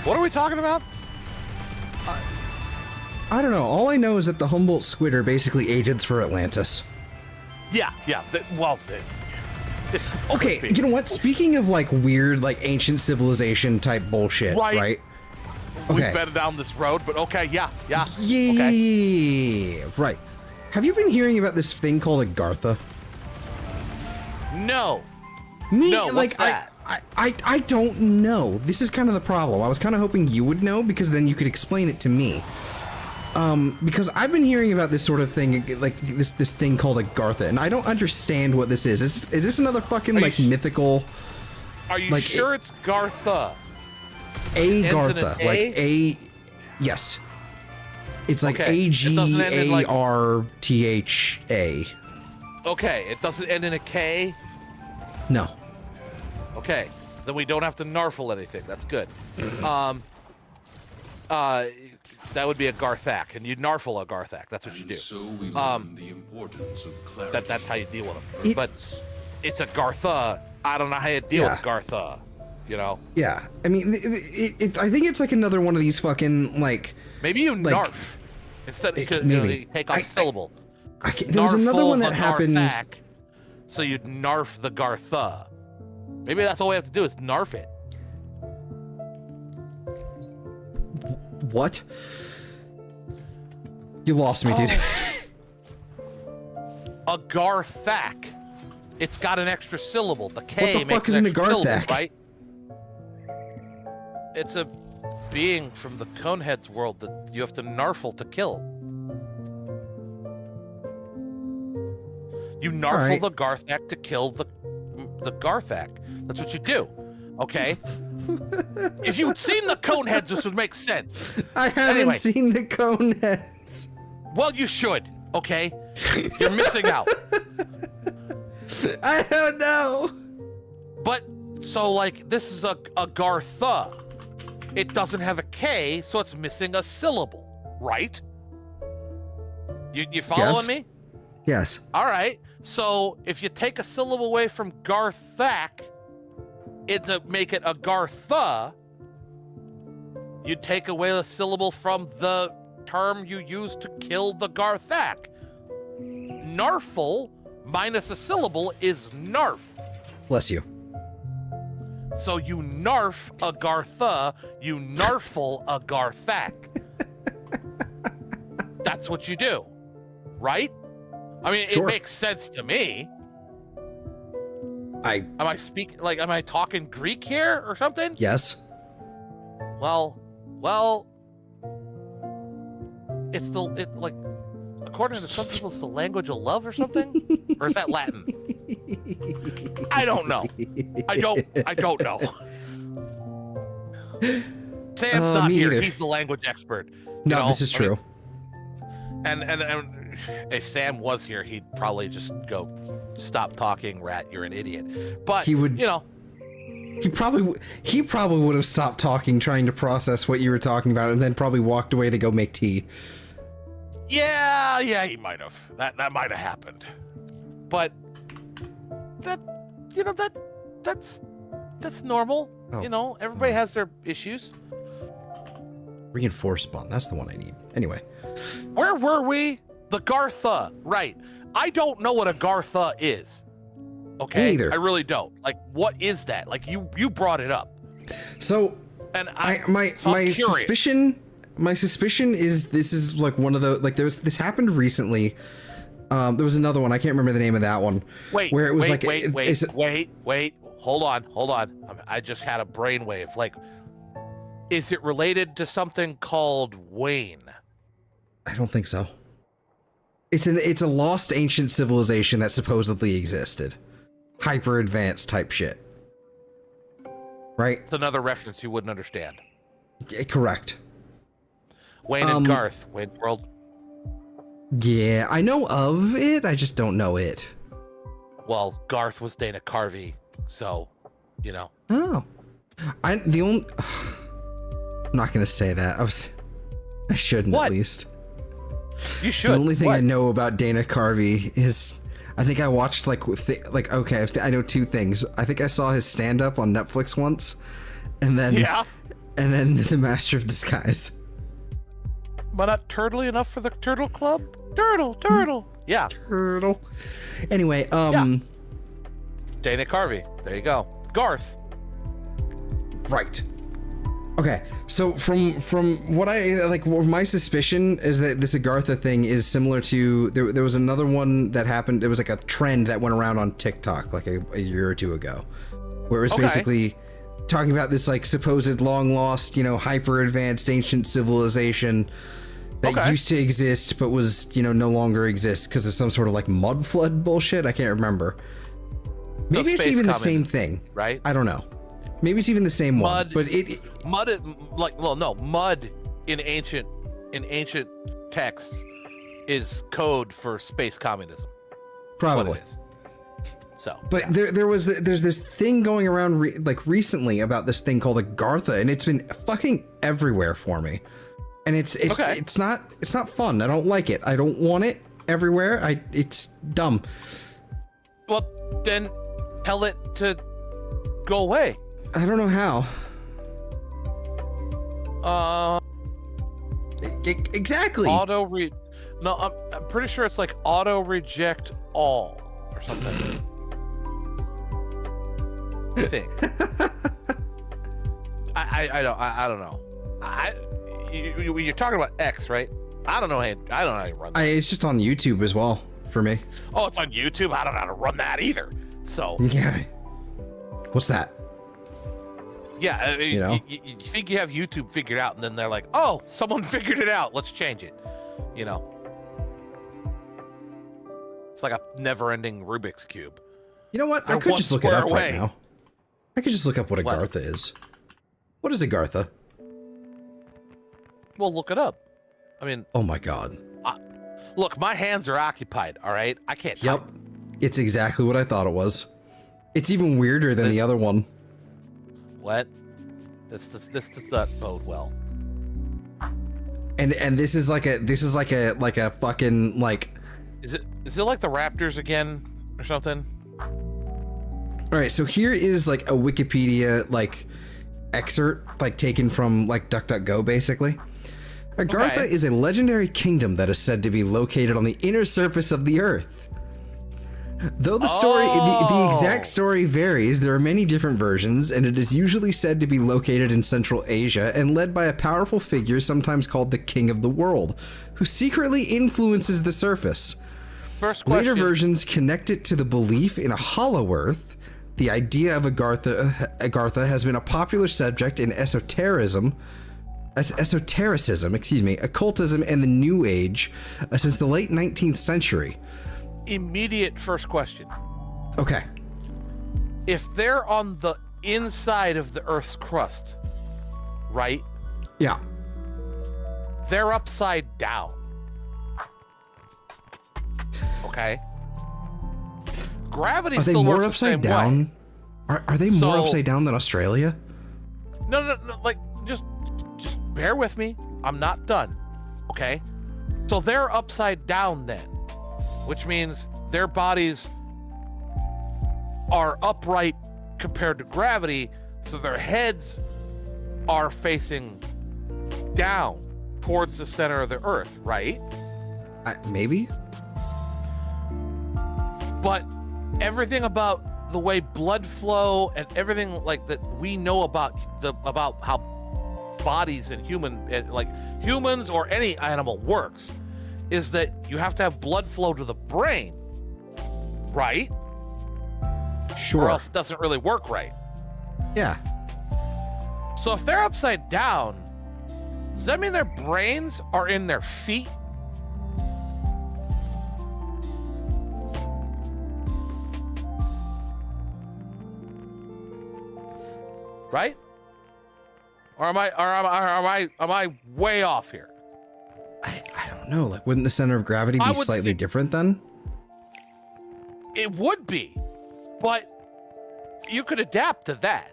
[SPEAKER 7] What are we talking about?
[SPEAKER 1] I don't know. All I know is that the Humboldt squid are basically agents for Atlantis.
[SPEAKER 7] Yeah.
[SPEAKER 1] Okay, you know what? Speaking of like weird, like ancient civilization type bullshit, right?
[SPEAKER 7] We've been down this road, but okay, yeah.
[SPEAKER 1] Yeah,
[SPEAKER 7] okay.
[SPEAKER 1] Right. Have you been hearing about this thing called Agartha?
[SPEAKER 7] No.
[SPEAKER 1] No,
[SPEAKER 7] like that?
[SPEAKER 1] I don't know. This is kind of the problem. I was kind of hoping you would know because then you could explain it to me. Because I've been hearing about this sort of thing, like this thing called Agartha, and I don't understand what this is. Is this another fucking like mythical?
[SPEAKER 7] Are you
[SPEAKER 1] like,
[SPEAKER 7] sure it's Gartha?
[SPEAKER 1] Agartha, like a, yes. It's like A-G-A-R-T-H-A.
[SPEAKER 7] Okay, it doesn't end in a K?
[SPEAKER 1] No.
[SPEAKER 7] Okay, then we don't have to narfle anything. That's good. That would be a Garthak, and you narfle a Garthak. That's what you do.
[SPEAKER 3] So we learn the importance of clarity.
[SPEAKER 7] That's how you deal with them. But it's a Gartha. I don't know how you deal with Gartha. You know?
[SPEAKER 1] Yeah. I mean, I think it's like another one of these fucking like.
[SPEAKER 7] Maybe you narf instead because you take off a syllable.
[SPEAKER 1] There was another one that happened.
[SPEAKER 7] Garthak, so you'd narf the Gartha. Maybe that's all we have to do is narf it.
[SPEAKER 1] What? You lost me, dude.
[SPEAKER 7] A Garthak. It's got an extra syllable. The K
[SPEAKER 1] what the fuck
[SPEAKER 7] makes
[SPEAKER 1] is
[SPEAKER 7] an
[SPEAKER 1] a
[SPEAKER 7] extra syllable,
[SPEAKER 1] Garthak?
[SPEAKER 7] right? It's a being from the Coneheads world that you have to narfle to kill. You narfle the Garthak to kill the Garthak. That's what you do. Okay? If you'd seen the Coneheads, this would make sense.
[SPEAKER 1] I haven't seen the Coneheads.
[SPEAKER 7] Well, you should, okay? You're missing out.
[SPEAKER 1] I don't know.
[SPEAKER 7] But, so, like, this is a Gartha. It doesn't have a K, so it's missing a syllable, right? You following me?
[SPEAKER 1] Yes.
[SPEAKER 7] All right. So, if you take a syllable away from Garthak, to make it a Gartha, you take away a syllable from the term you use to kill the Garthak. Narfle minus a syllable is narf.
[SPEAKER 1] Bless you.
[SPEAKER 7] So you narf a Gartha, you narfle a Garthak. That's what you do, right? I mean,
[SPEAKER 1] sure.
[SPEAKER 7] It makes sense to me. Am I talking Greek here or something?
[SPEAKER 1] Yes.
[SPEAKER 7] Well, it's like according to some people, it's the language of love or something? Or is that Latin? I don't know. I don't know. Sam's not
[SPEAKER 1] me
[SPEAKER 7] here.
[SPEAKER 1] either.
[SPEAKER 7] He's the language expert.
[SPEAKER 1] No, this is true.
[SPEAKER 7] And if Sam was here, he'd probably just go, "Stop talking, rat. You're an idiot." But
[SPEAKER 1] He would-
[SPEAKER 7] you know,
[SPEAKER 1] He probably would have stopped talking, trying to process what you were talking about, and then probably walked away to go make tea.
[SPEAKER 7] yeah, he might have. That might have happened. But that's normal.
[SPEAKER 1] Oh.
[SPEAKER 7] You know, everybody has their issues.
[SPEAKER 1] Reinforced bond. That's the one I need. Anyway.
[SPEAKER 7] Where were we? The Gartha, right? I don't know what a Gartha is. Okay,
[SPEAKER 1] Me either.
[SPEAKER 7] I really don't. Like, what is that? Like, you brought it up,
[SPEAKER 1] So,
[SPEAKER 7] and
[SPEAKER 1] my suspicion is this is like one of the, like, this happened recently. There was another one. I can't remember the name of that one.
[SPEAKER 7] Wait,
[SPEAKER 1] where it was
[SPEAKER 7] wait. Hold on. I just had a brainwave. Like, is it related to something called Wayne?
[SPEAKER 1] I don't think so. It's a lost ancient civilization that supposedly existed. Hyper advanced type shit. Right?
[SPEAKER 7] It's another reference you wouldn't understand.
[SPEAKER 1] Yeah, correct.
[SPEAKER 7] Wayne and Garth, Wayne World.
[SPEAKER 1] Yeah, I know of it, I just don't know it.
[SPEAKER 7] Well, Garth was Dana Carvey, so, you know.
[SPEAKER 1] Oh. I'm not gonna say that. I shouldn't,
[SPEAKER 7] What?
[SPEAKER 1] at least.
[SPEAKER 7] You should.
[SPEAKER 1] The only thing
[SPEAKER 7] What?
[SPEAKER 1] I know about Dana Carvey is I think I watched okay, I know two things. I think I saw his stand-up on Netflix once, and then The Master of Disguise.
[SPEAKER 7] But not turtly enough for the Turtle Club? Turtle. Yeah.
[SPEAKER 1] Turtle. Anyway,
[SPEAKER 7] Dana Carvey. There you go. Garth.
[SPEAKER 1] Right. Okay, so from what I like, my suspicion is that this Agartha thing is similar to there was another one that happened. It was like a trend that went around on TikTok like a year or two ago, where it was basically talking about this like supposed long lost, hyper advanced ancient civilization that used to exist but was no longer exists because of some sort of like mud flood bullshit. I can't remember. Maybe it's even the same thing,
[SPEAKER 7] right?
[SPEAKER 1] I don't know. Maybe it's even the same one, but
[SPEAKER 7] mud in ancient texts is code for space communism.
[SPEAKER 1] Probably.
[SPEAKER 7] What it is. So,
[SPEAKER 1] but there's this thing going around recently about this thing called Agartha, and it's been fucking everywhere for me, and it's not fun. I don't like it. I don't want it everywhere. It's dumb.
[SPEAKER 7] Well, then tell it to go away.
[SPEAKER 1] I don't know how. Exactly.
[SPEAKER 7] No, I'm pretty sure it's like auto reject all or something. I think. I don't know. You're talking about X, right? I don't know how you run that.
[SPEAKER 1] It's just on YouTube as well for me.
[SPEAKER 7] Oh, it's on YouTube. I don't know how to run that either. So
[SPEAKER 1] yeah. What's that?
[SPEAKER 7] Yeah, you think you have YouTube figured out, and then they're like, "Oh, someone figured it out. Let's change it." It's like a never-ending Rubik's cube.
[SPEAKER 1] You know what? I could just look it up right now. I could just look up what Agartha is. What is Agartha?
[SPEAKER 7] Well, look it up. I mean,
[SPEAKER 1] oh my god.
[SPEAKER 7] Look, my hands are occupied. All right, I can't.
[SPEAKER 1] Yep, it's exactly what I thought it was. It's even weirder than the other one.
[SPEAKER 7] What? This does not bode well.
[SPEAKER 1] And this is like a fucking like.
[SPEAKER 7] Is it like the Raptors again or something?
[SPEAKER 1] All right, so here is like a Wikipedia like excerpt like taken from like DuckDuckGo basically. Agartha is a legendary kingdom that is said to be located on the inner surface of the earth. Though the story, the exact story varies, there are many different versions, and it is usually said to be located in Central Asia and led by a powerful figure sometimes called the King of the World, who secretly influences the surface.
[SPEAKER 7] First question.
[SPEAKER 1] Later versions connect it to the belief in a hollow earth. The idea of Agartha has been a popular subject in esotericism, esotericism, excuse me, occultism, and the New Age since the late 19th century.
[SPEAKER 7] Immediate first question.
[SPEAKER 1] Okay.
[SPEAKER 7] If they're on the inside of the Earth's crust, right?
[SPEAKER 1] Yeah.
[SPEAKER 7] They're upside down. Okay. Gravity
[SPEAKER 1] Are they
[SPEAKER 7] still
[SPEAKER 1] more
[SPEAKER 7] works
[SPEAKER 1] upside
[SPEAKER 7] the same
[SPEAKER 1] down?
[SPEAKER 7] way.
[SPEAKER 1] Are they more
[SPEAKER 7] So-
[SPEAKER 1] upside down than Australia?
[SPEAKER 7] No, like just bear with me. I'm not done. Okay? So they're upside down then, which means their bodies are upright compared to gravity, so their heads are facing down towards the center of the Earth, right?
[SPEAKER 1] Maybe.
[SPEAKER 7] But everything about the way blood flow and everything like that we know about how bodies and humans or any animal works is that you have to have blood flow to the brain, right?
[SPEAKER 1] Sure.
[SPEAKER 7] Or else it doesn't really work right.
[SPEAKER 1] Yeah.
[SPEAKER 7] So if they're upside down, does that mean their brains are in their feet? Right? Or am I way off here?
[SPEAKER 1] I don't know. Like, wouldn't the center of gravity
[SPEAKER 7] I
[SPEAKER 1] be
[SPEAKER 7] would
[SPEAKER 1] slightly
[SPEAKER 7] think-
[SPEAKER 1] different then?
[SPEAKER 7] It would be, but you could adapt to that.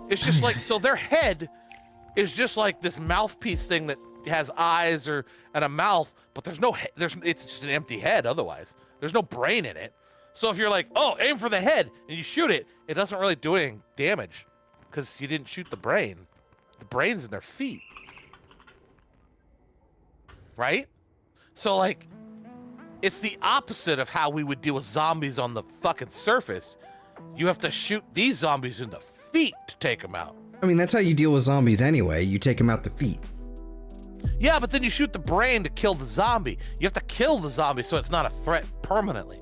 [SPEAKER 7] It's just like, so their head is just like this mouthpiece thing that has eyes and a mouth, but it's just an empty head otherwise. There's no brain in it. So if you're like, oh, aim for the head, and you shoot it, it doesn't really do any damage because you didn't shoot the brain. The brain's in their feet. Right? So like, it's the opposite of how we would deal with zombies on the fucking surface. You have to shoot these zombies in the feet to take them out.
[SPEAKER 1] I mean, that's how you deal with zombies anyway. You take them out the feet.
[SPEAKER 7] Yeah, but then you shoot the brain to kill the zombie. You have to kill the zombie so it's not a threat permanently.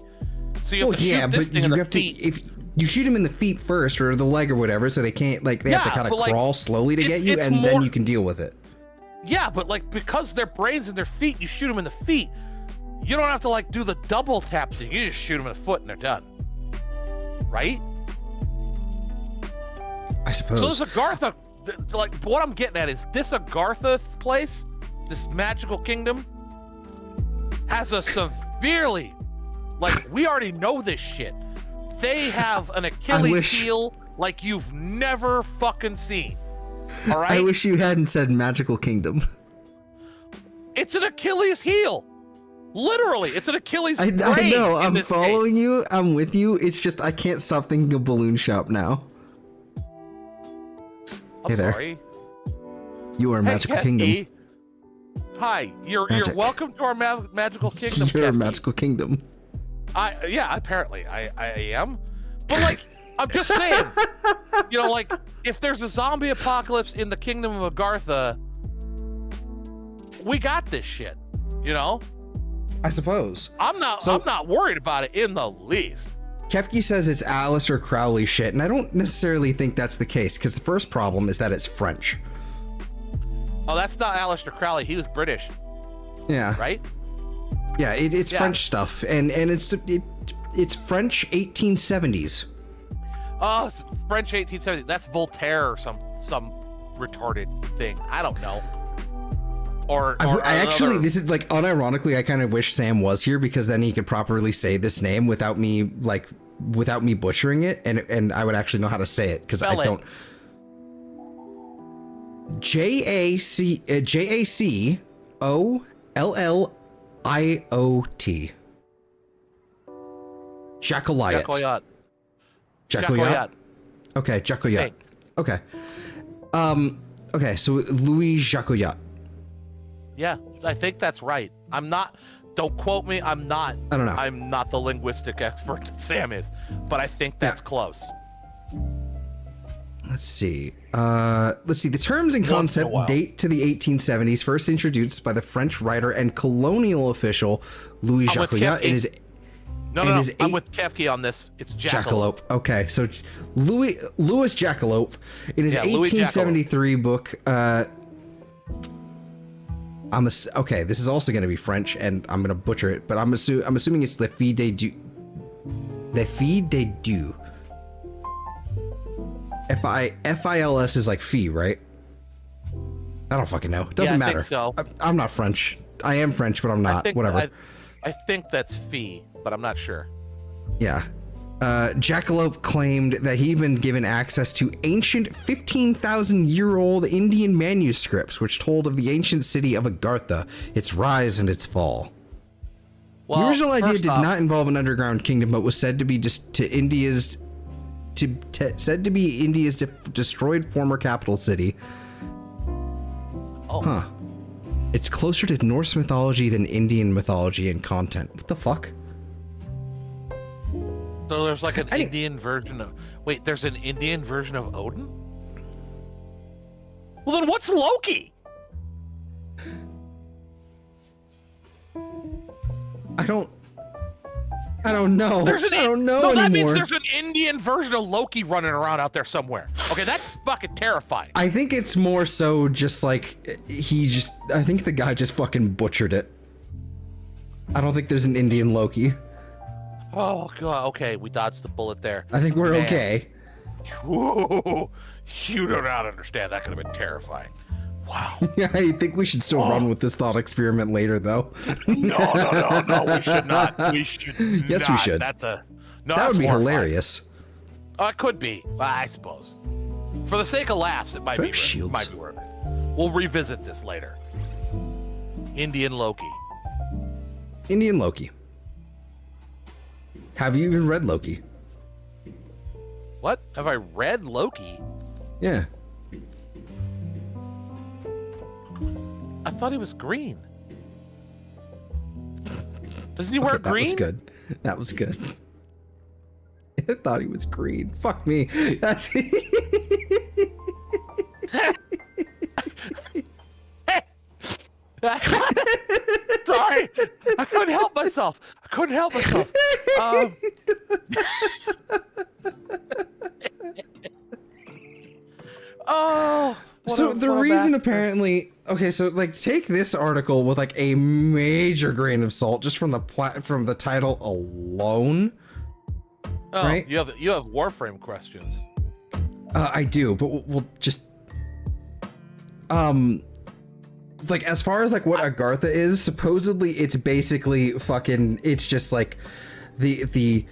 [SPEAKER 7] So you have to shoot this thing in the feet.
[SPEAKER 1] If you shoot them in the feet first or the leg or whatever, so they can't, like, they have to kind of crawl slowly to get you, and then you can deal with it.
[SPEAKER 7] Yeah, but like, because their brains in their feet, you shoot them in the feet. You don't have to like do the double tap thing. You just shoot them in the foot and they're done. Right?
[SPEAKER 1] I suppose.
[SPEAKER 7] So this Agartha, like, what I'm getting at is this Agartha place, this magical kingdom, has a severely, like, we already know this shit. They have an Achilles heel like you've never fucking seen. All right?
[SPEAKER 1] I wish you hadn't said magical kingdom.
[SPEAKER 7] It's an Achilles heel. Literally, it's an Achilles
[SPEAKER 1] I
[SPEAKER 7] brain
[SPEAKER 1] know,
[SPEAKER 7] in
[SPEAKER 1] I'm
[SPEAKER 7] this
[SPEAKER 1] following
[SPEAKER 7] game.
[SPEAKER 1] you, I'm with you, it's just I can't stop thinking of Balloon Shop now.
[SPEAKER 7] I'm
[SPEAKER 1] Hey there.
[SPEAKER 7] sorry.
[SPEAKER 1] You are Magical
[SPEAKER 7] Hey,
[SPEAKER 1] Kingdom.
[SPEAKER 7] Kecky. Hi, you're
[SPEAKER 1] Magic.
[SPEAKER 7] welcome to our magical kingdom.
[SPEAKER 1] You're a
[SPEAKER 7] Kecky.
[SPEAKER 1] Magical Kingdom.
[SPEAKER 7] Yeah, apparently I am. But like, I'm just saying, you know, like, if there's a zombie apocalypse in the kingdom of Agartha, we got this shit, you know?
[SPEAKER 1] I suppose.
[SPEAKER 7] I'm not worried about it in the least.
[SPEAKER 1] Kefki says it's Aleister Crowley shit, and I don't necessarily think that's the case, because the first problem is that it's French.
[SPEAKER 7] Oh, that's not Aleister Crowley. He was British,
[SPEAKER 1] Yeah.
[SPEAKER 7] right?
[SPEAKER 1] Yeah, it's
[SPEAKER 7] Yeah.
[SPEAKER 1] French stuff, and it's French 1870s.
[SPEAKER 7] Oh, it's French 1870. That's Voltaire or some retarded thing. I don't know. Or
[SPEAKER 1] I actually,
[SPEAKER 7] another-
[SPEAKER 1] this is like, unironically, I kind of wish Sam was here, because then he could properly say this name without me butchering it, and I would actually know how to say it, because I
[SPEAKER 7] Spell it.
[SPEAKER 1] don't. Jacoliot. Jacoliot. Jacoliot. Okay, Jacoliot.
[SPEAKER 7] Hey.
[SPEAKER 1] Okay. Okay, so Louis Jacoliot.
[SPEAKER 7] Yeah, I think that's right. Don't quote me.
[SPEAKER 1] I don't know.
[SPEAKER 7] I'm not the linguistic expert that Sam is, but I think that's close.
[SPEAKER 1] Let's see. The terms and
[SPEAKER 7] Once in a
[SPEAKER 1] concept
[SPEAKER 7] while.
[SPEAKER 1] date to the 1870s, first introduced by the French writer and colonial official Louis
[SPEAKER 7] I'm with
[SPEAKER 1] Jacoliot
[SPEAKER 7] Kefki.
[SPEAKER 1] in his
[SPEAKER 7] No, I'm with Kefki on this. It's Jackalope.
[SPEAKER 1] Jackalope. Okay, so Louis Jackalope in his
[SPEAKER 7] Yeah, Louis
[SPEAKER 1] 1873 book, Okay, this is also going to be French, and I'm going to butcher it, but I'm assuming it's Le Fille de Dieu. Le Fille de Dieu. F-I-L-S is like fee, right? I don't fucking know. Doesn't matter.
[SPEAKER 7] Think so.
[SPEAKER 1] I'm not French. I am French, but I'm not. Whatever.
[SPEAKER 7] I think that's fee, but I'm not sure.
[SPEAKER 1] Yeah. Jackalope claimed that he'd been given access to ancient 15,000-year-old Indian manuscripts, which told of the ancient city of Agartha, its rise and its fall.
[SPEAKER 7] Well,
[SPEAKER 1] the original idea
[SPEAKER 7] first
[SPEAKER 1] did
[SPEAKER 7] off,
[SPEAKER 1] not involve an underground kingdom, but was said to be India's destroyed former capital city.
[SPEAKER 7] Oh.
[SPEAKER 1] Huh. It's closer to Norse mythology than Indian mythology in content. What the fuck?
[SPEAKER 7] So there's like an Indian version of... Wait, there's an Indian version of Odin? Well, then what's Loki?
[SPEAKER 1] I don't know. I don't know
[SPEAKER 7] no,
[SPEAKER 1] anymore.
[SPEAKER 7] that means there's an Indian version of Loki running around out there somewhere. Okay, that's fucking terrifying.
[SPEAKER 1] I think it's more so just like I think the guy just fucking butchered it. I don't think there's an Indian Loki.
[SPEAKER 7] Oh god, okay, we dodged the bullet there.
[SPEAKER 1] I think we're
[SPEAKER 7] Man.
[SPEAKER 1] okay.
[SPEAKER 7] Whoa, you do not understand. That could have been terrifying. Wow.
[SPEAKER 1] Yeah, I think we should still run with this thought experiment later, though.
[SPEAKER 7] No, we should not. We should
[SPEAKER 1] Yes,
[SPEAKER 7] not.
[SPEAKER 1] we should.
[SPEAKER 7] That
[SPEAKER 1] would be hilarious.
[SPEAKER 7] It could be, I suppose. For the sake of laughs, it might be
[SPEAKER 1] shields.
[SPEAKER 7] might be worth it. We'll revisit this later. Indian Loki.
[SPEAKER 1] Indian Loki. Have you even read Loki?
[SPEAKER 7] What? Have I read Loki?
[SPEAKER 1] Yeah.
[SPEAKER 7] I thought he was green. Doesn't he wear green?
[SPEAKER 1] That was good. That was good. I thought he was green. Fuck me. That's
[SPEAKER 7] Sorry, I couldn't help myself. Oh.
[SPEAKER 1] So the reason apparently, okay, so like take this article with like a major grain of salt just from the title alone.
[SPEAKER 7] Oh,
[SPEAKER 1] right?
[SPEAKER 7] You have Warframe questions.
[SPEAKER 1] I do, but we'll just like as far as like what Agartha is, supposedly it's basically fucking it's just like the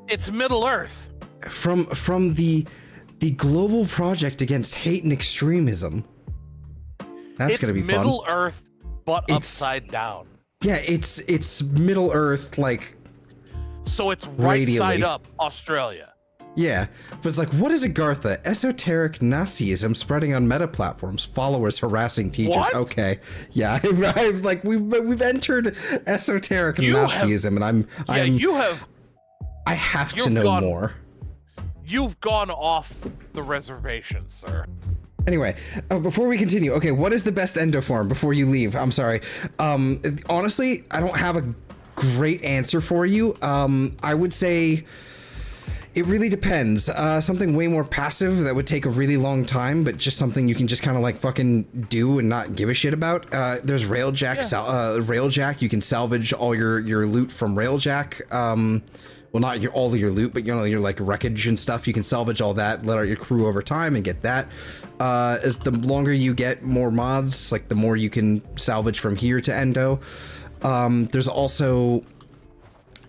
[SPEAKER 7] It's Middle Earth.
[SPEAKER 1] From the global project against hate and extremism. That's gonna be fun.
[SPEAKER 7] Middle Earth, but upside down.
[SPEAKER 1] Yeah, it's Middle Earth, like.
[SPEAKER 7] So it's right
[SPEAKER 1] radially.
[SPEAKER 7] side up, Australia.
[SPEAKER 1] Yeah, but it's like, what is Agartha? Esoteric Nazism spreading on meta platforms. Followers harassing teachers.
[SPEAKER 7] What?
[SPEAKER 1] Okay, yeah, I've like we've entered esoteric Nazism, and I have to know more.
[SPEAKER 7] You've gone off the reservation, sir.
[SPEAKER 1] Anyway, before we continue, okay, what is the best endoform before you leave? I'm sorry. Honestly, I don't have a great answer for you. I would say it really depends. Something way more passive that would take a really long time, but just something you can just kind of like fucking do and not give a shit about. There's Railjack. Railjack, you can salvage all your loot from Railjack. Well, not all of your loot, but you know, your like wreckage and stuff. You can salvage all that, let out your crew over time and get that. As the longer you get more mods, like the more you can salvage from here to Endo. There's also,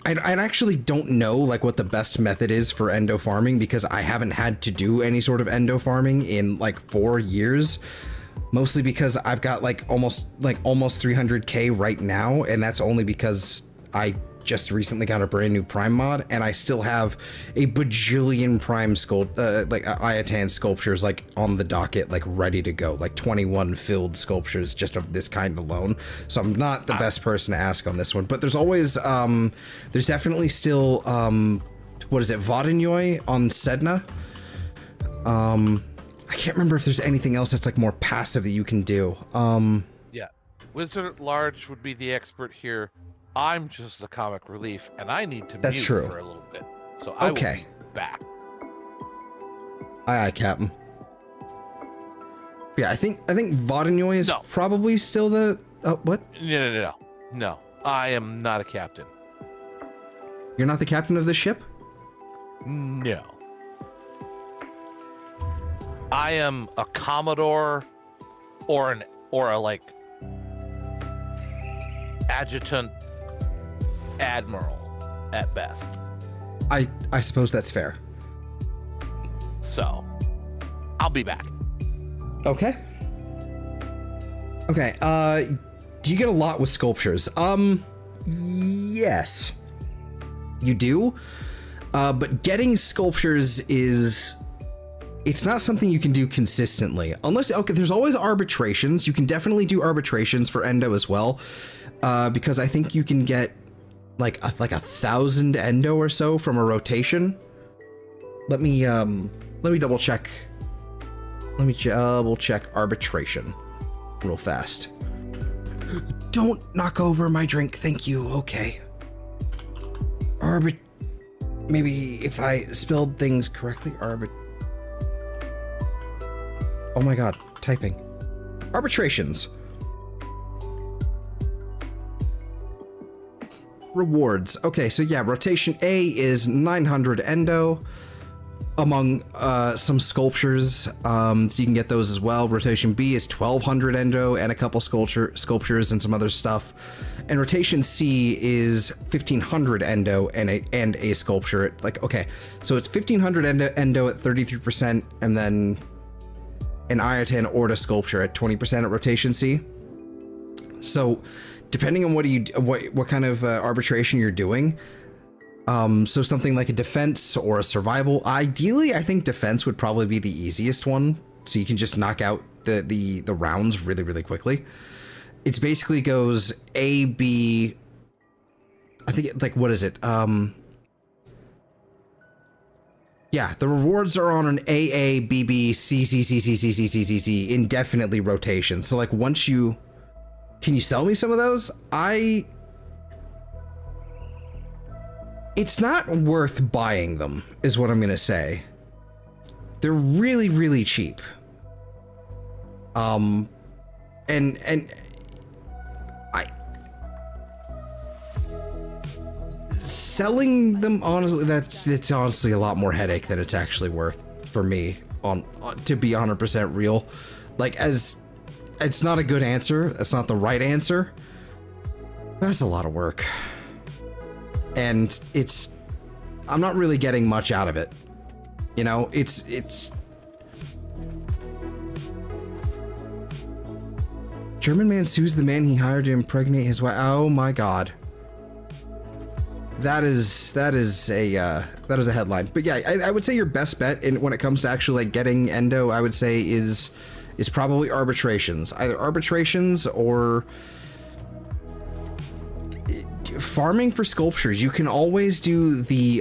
[SPEAKER 1] I actually don't know like what the best method is for Endo farming because I haven't had to do any sort of Endo farming in like 4 years. Mostly because I've got like almost 300k right now, and that's only because I just recently got a brand new Prime mod, and I still have a bajillion Prime like Ayatan sculptures like on the docket, like ready to go, like 21 filled sculptures just of this kind alone. So I'm not the best person to ask on this one, but there's always there's definitely still what is it, Vodinoi on Sedna. I can't remember if there's anything else that's like more passive that you can do.
[SPEAKER 7] Yeah, Wizard at Large would be the expert here. I'm just the comic relief, and I need to mute for a little bit. So I will be back.
[SPEAKER 1] Aye, Captain. Yeah, I think Vodinoi is probably still the what?
[SPEAKER 7] No. I am not a captain.
[SPEAKER 1] You're not the captain of the ship?
[SPEAKER 7] No. I am a commodore or a like adjutant admiral at best.
[SPEAKER 1] I suppose that's fair.
[SPEAKER 7] So, I'll be back.
[SPEAKER 1] Okay. Okay, do you get a lot with sculptures? Yes. You do? But getting sculptures it's not something you can do consistently. Unless, okay, there's always arbitrations. You can definitely do arbitrations for Endo as well. Because I think you can get like 1,000 Endo or so from a rotation. Let me double check. Let me double check arbitration real fast. Don't knock over my drink, thank you. Okay. Maybe if I spelled things correctly, oh my god, typing. Arbitrations. Rewards. Okay, so yeah, rotation A is 900 Endo among some sculptures. So you can get those as well. Rotation B is 1200 Endo and a couple sculptures and some other stuff. And rotation C is 1500 Endo and a sculpture. Like, okay, so it's 1500 Endo at 33%, and then an Ayatan Orda sculpture at 20% at rotation C. So depending on what kind of arbitration you're doing, so something like a defense or a survival. Ideally, I think defense would probably be the easiest one, so you can just knock out the rounds really, really quickly. It's basically goes A, B, I think, like, what is it? Yeah, the rewards are on an AA, BB, C, indefinitely rotation. So, like, once you... Can you sell me some of those? It's not worth buying them, is what I'm gonna say. They're really, really cheap. And selling them, honestly, it's honestly a lot more headache than it's actually worth for me, to be 100% real. Like, it's not a good answer, that's not the right answer. That's a lot of work. And I'm not really getting much out of it. You know, it's German man sues the man he hired to impregnate his wife. Oh my god. That is a headline. But yeah, I would say your best bet when it comes to actually like getting Endo, I would say is probably arbitrations. Either arbitrations or farming for sculptures. You can always do the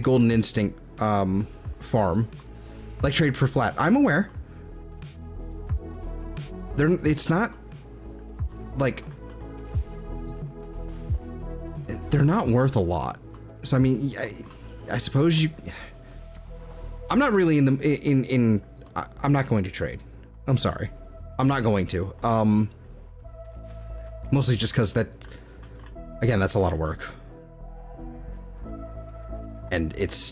[SPEAKER 1] Golden Instinct farm, like trade for flat. I'm aware. It's not like they're not worth a lot. So I mean, I suppose I'm not really I'm not going to trade. I'm sorry. I'm not going to. Mostly just because again, that's a lot of work. And it's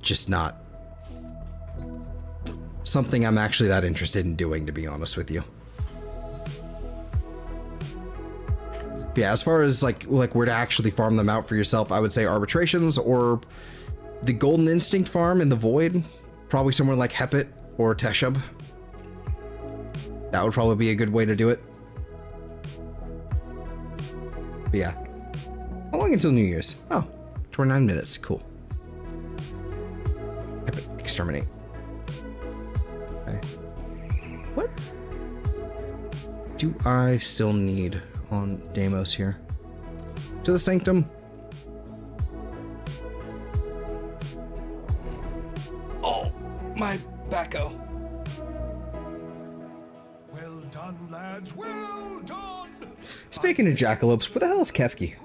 [SPEAKER 1] just not something I'm actually that interested in doing, to be honest with you. Yeah, as far as like where to actually farm them out for yourself, I would say arbitrations or the Golden Instinct farm in the Void, probably somewhere like Hepit or Teshub. That would probably be a good way to do it. But yeah. How long until New Year's? Oh, 29 minutes. Cool. Hepit, exterminate. Okay. What do I still need on Deimos here? To the Sanctum. Oh, my backo.
[SPEAKER 4] Well done, lads, well done!
[SPEAKER 1] Speaking of jackalopes, where the hell is Kefki?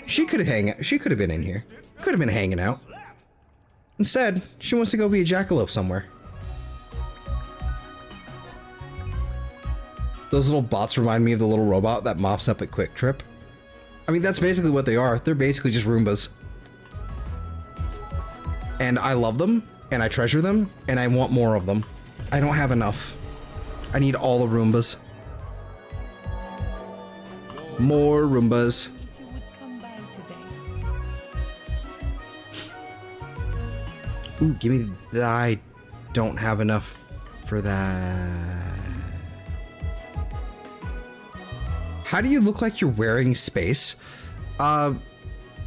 [SPEAKER 1] She could have been in here. Could have been hanging out. Instead, she wants to go be a jackalope somewhere. Those little bots remind me of the little robot that mops up at Quick Trip. I mean, that's basically what they are. They're basically just Roombas. And I love them, and I treasure them, and I want more of them. I don't have enough. I need all the Roombas. More Roombas. Ooh, give me that. I don't have enough for that. How do you look like you're wearing space?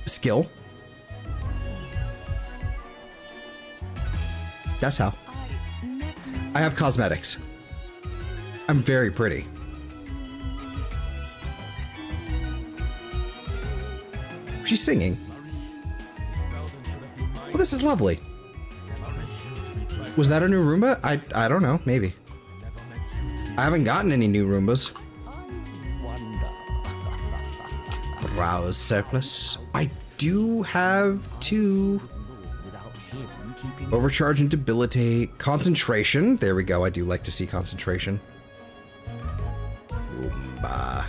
[SPEAKER 1] Skill. That's how. I have cosmetics. I'm very pretty. She's singing. Well, this is lovely. Was that a new Roomba? I don't know, maybe. I haven't gotten any new Roombas. Browse surplus. I do have 2. Overcharge and debilitate. Concentration. There we go. I do like to see concentration. Roomba.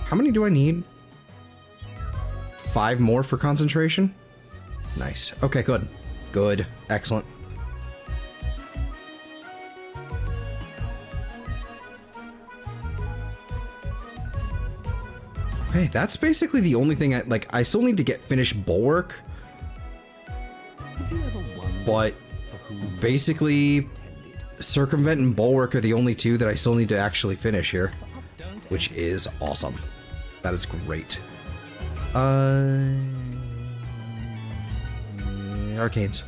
[SPEAKER 1] How many do I need? 5 more for concentration? Nice. Okay, good. Good. Excellent. Okay, that's basically the only thing I still need to get finished Bulwark. But basically Circumvent and Bulwark are the only 2 that I still need to actually finish here, which is awesome. That is great. Arcanes.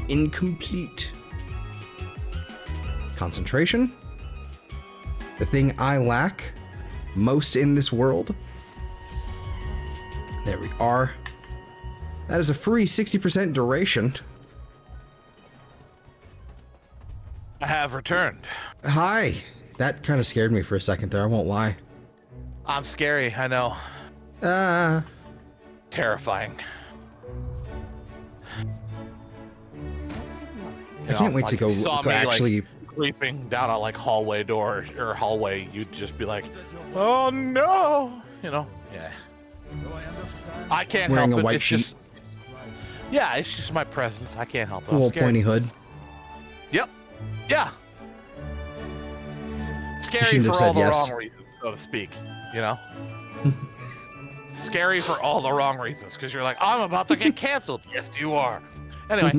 [SPEAKER 1] Incomplete. Concentration. The thing I lack most in this world. There we are. That is a free 60% duration.
[SPEAKER 7] I have returned.
[SPEAKER 1] Hi. That kind of scared me for a second there, I won't lie.
[SPEAKER 7] I'm scary, I know.
[SPEAKER 1] I
[SPEAKER 7] Terrifying.
[SPEAKER 1] can't wait to go actually...
[SPEAKER 7] creeping down a hallway door or hallway, you'd just be like, oh no, yeah. I can't
[SPEAKER 1] wearing
[SPEAKER 7] help
[SPEAKER 1] a white
[SPEAKER 7] it's
[SPEAKER 1] sheet.
[SPEAKER 7] Just, yeah, it's just my presence. I can't help it.
[SPEAKER 1] A little pointy hood.
[SPEAKER 7] Yep. Yeah. Scary
[SPEAKER 1] shouldn't
[SPEAKER 7] for
[SPEAKER 1] have
[SPEAKER 7] all
[SPEAKER 1] said
[SPEAKER 7] the
[SPEAKER 1] yes.
[SPEAKER 7] wrong reasons, so to speak. Scary for all the wrong reasons, because you're like, I'm about to get canceled. Yes, you are. Anyway.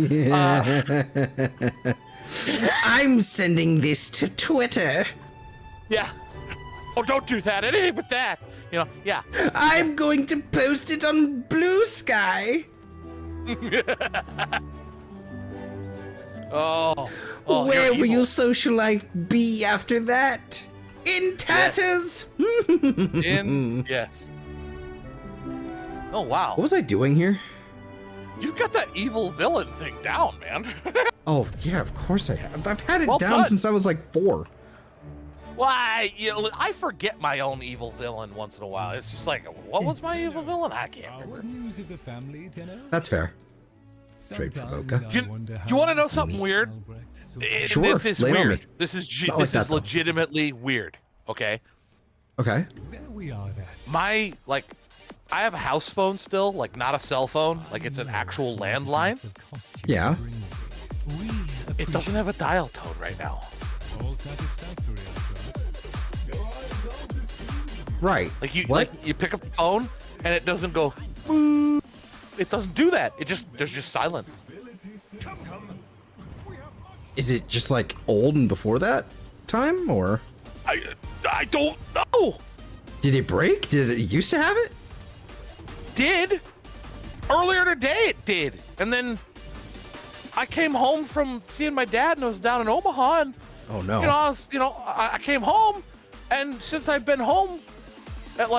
[SPEAKER 1] I'm sending this to Twitter.
[SPEAKER 7] Yeah. Oh, don't do that. Anything but that. Yeah.
[SPEAKER 1] I'm going to post it on Blue Sky.
[SPEAKER 7] Oh.
[SPEAKER 1] Where
[SPEAKER 7] you're
[SPEAKER 1] will
[SPEAKER 7] evil.
[SPEAKER 1] your social life be after that? In tatters.
[SPEAKER 7] Yes. Oh, wow.
[SPEAKER 1] What was I doing here?
[SPEAKER 7] You got that evil villain thing down, man.
[SPEAKER 1] Oh, yeah, of course I have. I've had it
[SPEAKER 7] Well
[SPEAKER 1] down
[SPEAKER 7] done.
[SPEAKER 1] since I was like 4.
[SPEAKER 7] Why? I forget my own evil villain once in a while. It's just like, what was my evil villain? I can't remember.
[SPEAKER 6] News of the family, Tenno?
[SPEAKER 1] That's fair. Straight for Boca.
[SPEAKER 6] Sometimes I
[SPEAKER 7] Do you-
[SPEAKER 6] wonder
[SPEAKER 7] do
[SPEAKER 6] how
[SPEAKER 7] you wanna know something
[SPEAKER 6] Albrecht
[SPEAKER 7] weird?
[SPEAKER 6] saw-
[SPEAKER 1] Sure,
[SPEAKER 7] This is
[SPEAKER 1] lay it on
[SPEAKER 7] weird.
[SPEAKER 1] me.
[SPEAKER 7] This is
[SPEAKER 1] Not like that, though.
[SPEAKER 7] legitimately weird. Okay.
[SPEAKER 1] Okay.
[SPEAKER 6] There we are then.
[SPEAKER 7] My I have a house phone still, not a cell phone. It's an actual landline.
[SPEAKER 1] Yeah.
[SPEAKER 7] It doesn't have a dial tone right now.
[SPEAKER 6] All satisfactory, I trust.
[SPEAKER 1] Right. What?
[SPEAKER 7] You pick up the phone and it doesn't go. "Boop." It doesn't do that. There's just silence.
[SPEAKER 1] Is it just old and before that time, or
[SPEAKER 7] I don't know.
[SPEAKER 1] did it break? Did it used to have it?
[SPEAKER 7] Did earlier today it did, and then I came home from seeing my dad and I was down in Omaha, and
[SPEAKER 1] Oh no.
[SPEAKER 7] I came home, and since I've been home at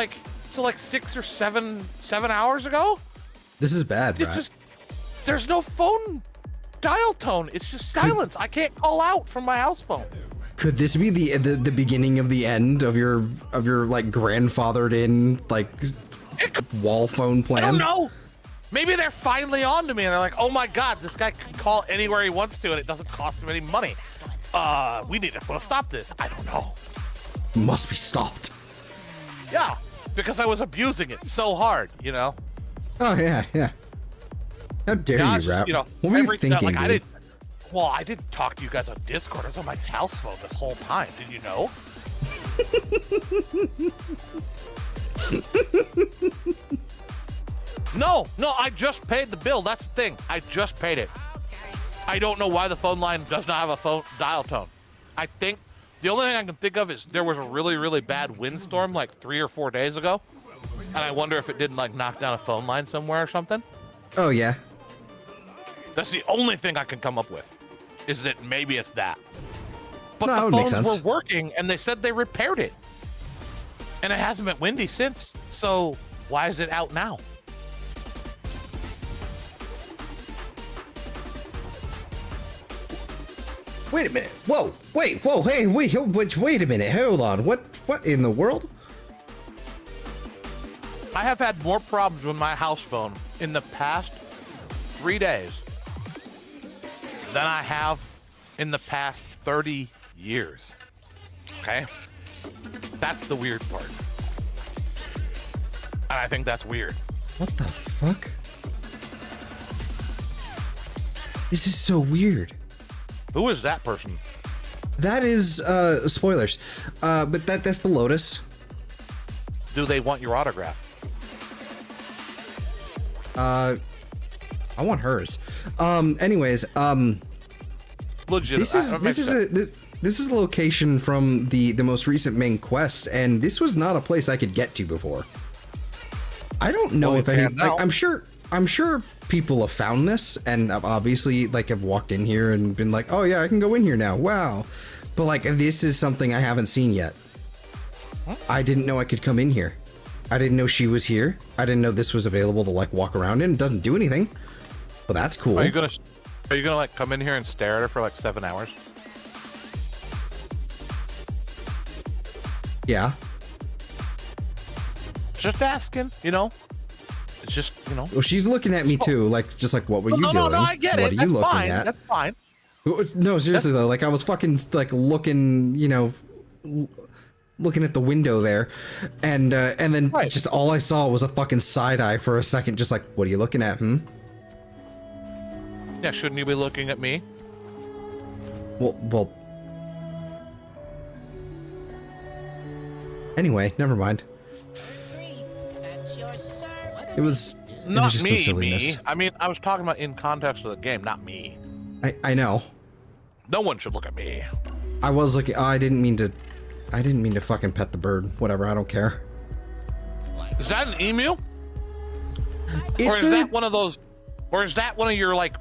[SPEAKER 7] 6 or 7 hours ago,
[SPEAKER 1] This is bad,
[SPEAKER 7] it's
[SPEAKER 1] right?
[SPEAKER 7] just there's no phone dial tone. It's just silence. I can't call out from my house phone.
[SPEAKER 1] Could this be the beginning of the end of your grandfathered in wall phone plan?
[SPEAKER 7] I don't know. Maybe they're finally on to me and they're like, oh my God, this guy can call anywhere he wants to and it doesn't cost him any money. We need to put a stop to this. I don't know.
[SPEAKER 1] Must be stopped.
[SPEAKER 7] Yeah, because I was abusing it so hard, you know?
[SPEAKER 1] Oh, yeah, yeah. How dare
[SPEAKER 7] Yeah,
[SPEAKER 1] you,
[SPEAKER 7] it's just,
[SPEAKER 1] Rap?
[SPEAKER 7] you know,
[SPEAKER 1] What were you
[SPEAKER 7] every-
[SPEAKER 1] thinking,
[SPEAKER 7] like,
[SPEAKER 1] dude?
[SPEAKER 7] I didn't talk to you guys on Discord. I was on my house phone this whole time. Did you know? No, I just paid the bill. That's the thing. I just paid it. I don't know why the phone line does not have a phone dial tone. I think the only thing I can think of is there was a really, really bad windstorm like 3 or 4 days ago. And I wonder if it didn't like knock down a phone line somewhere or something.
[SPEAKER 1] Oh, yeah.
[SPEAKER 7] That's the only thing I can come up with, is that maybe it's that. But
[SPEAKER 1] No, that
[SPEAKER 7] the
[SPEAKER 1] would make
[SPEAKER 7] phones
[SPEAKER 1] sense.
[SPEAKER 7] were working, and they said they repaired it. And it hasn't been windy since, so why is it out now?
[SPEAKER 1] Wait a minute. Whoa. Wait. Whoa. Hey. Wait a minute. Hold on. What in the world?
[SPEAKER 7] I have had more problems with my house phone in the past 3 days than I have in the past 30 years. Okay? That's the weird part. And I think that's weird.
[SPEAKER 1] What the fuck? This is so weird.
[SPEAKER 7] Who is that person?
[SPEAKER 1] That is spoilers. But that's the Lotus.
[SPEAKER 7] Do they want your autograph?
[SPEAKER 1] I want hers. Anyways,
[SPEAKER 7] Legit.
[SPEAKER 1] this is a location from the most recent main quest, and this was not a place I could get to before. I don't know
[SPEAKER 7] Well,
[SPEAKER 1] if
[SPEAKER 7] you
[SPEAKER 1] any.
[SPEAKER 7] can now.
[SPEAKER 1] Like, I'm sure people have found this, and obviously like have walked in here and been like, oh yeah, I can go in here now. Wow, but like this is something I haven't seen yet. I didn't know I could come in here. I didn't know she was here. I didn't know this was available to like walk around in. It doesn't do anything. Well, that's cool.
[SPEAKER 7] Are you gonna like come in here and stare at her for like 7 hours?
[SPEAKER 1] Yeah.
[SPEAKER 7] Just asking, you know. It's just, you know.
[SPEAKER 1] Well, she's looking at me too, like just like, what were you doing?
[SPEAKER 7] No, I get
[SPEAKER 1] what
[SPEAKER 7] it.
[SPEAKER 1] are
[SPEAKER 7] That's
[SPEAKER 1] you looking
[SPEAKER 7] fine.
[SPEAKER 1] at?
[SPEAKER 7] That's fine.
[SPEAKER 1] No, seriously though, like I was fucking like looking, you know, looking at the window there, and then
[SPEAKER 7] Right.
[SPEAKER 1] just all I saw was a fucking side eye for a second, just like, what are you looking at?
[SPEAKER 7] Yeah, shouldn't you be looking at me?
[SPEAKER 1] Well. Anyway, never mind. It was
[SPEAKER 7] Not
[SPEAKER 1] just
[SPEAKER 7] me,
[SPEAKER 1] some
[SPEAKER 7] me.
[SPEAKER 1] silliness.
[SPEAKER 7] I mean, I was talking about in context of the game, not me.
[SPEAKER 1] I know.
[SPEAKER 7] No one should look at me.
[SPEAKER 1] I was looking. Oh, I didn't mean to fucking pet the bird. Whatever. I don't care.
[SPEAKER 7] Is that an emu? Or
[SPEAKER 1] It's
[SPEAKER 7] is that one of those? Or is that one of your like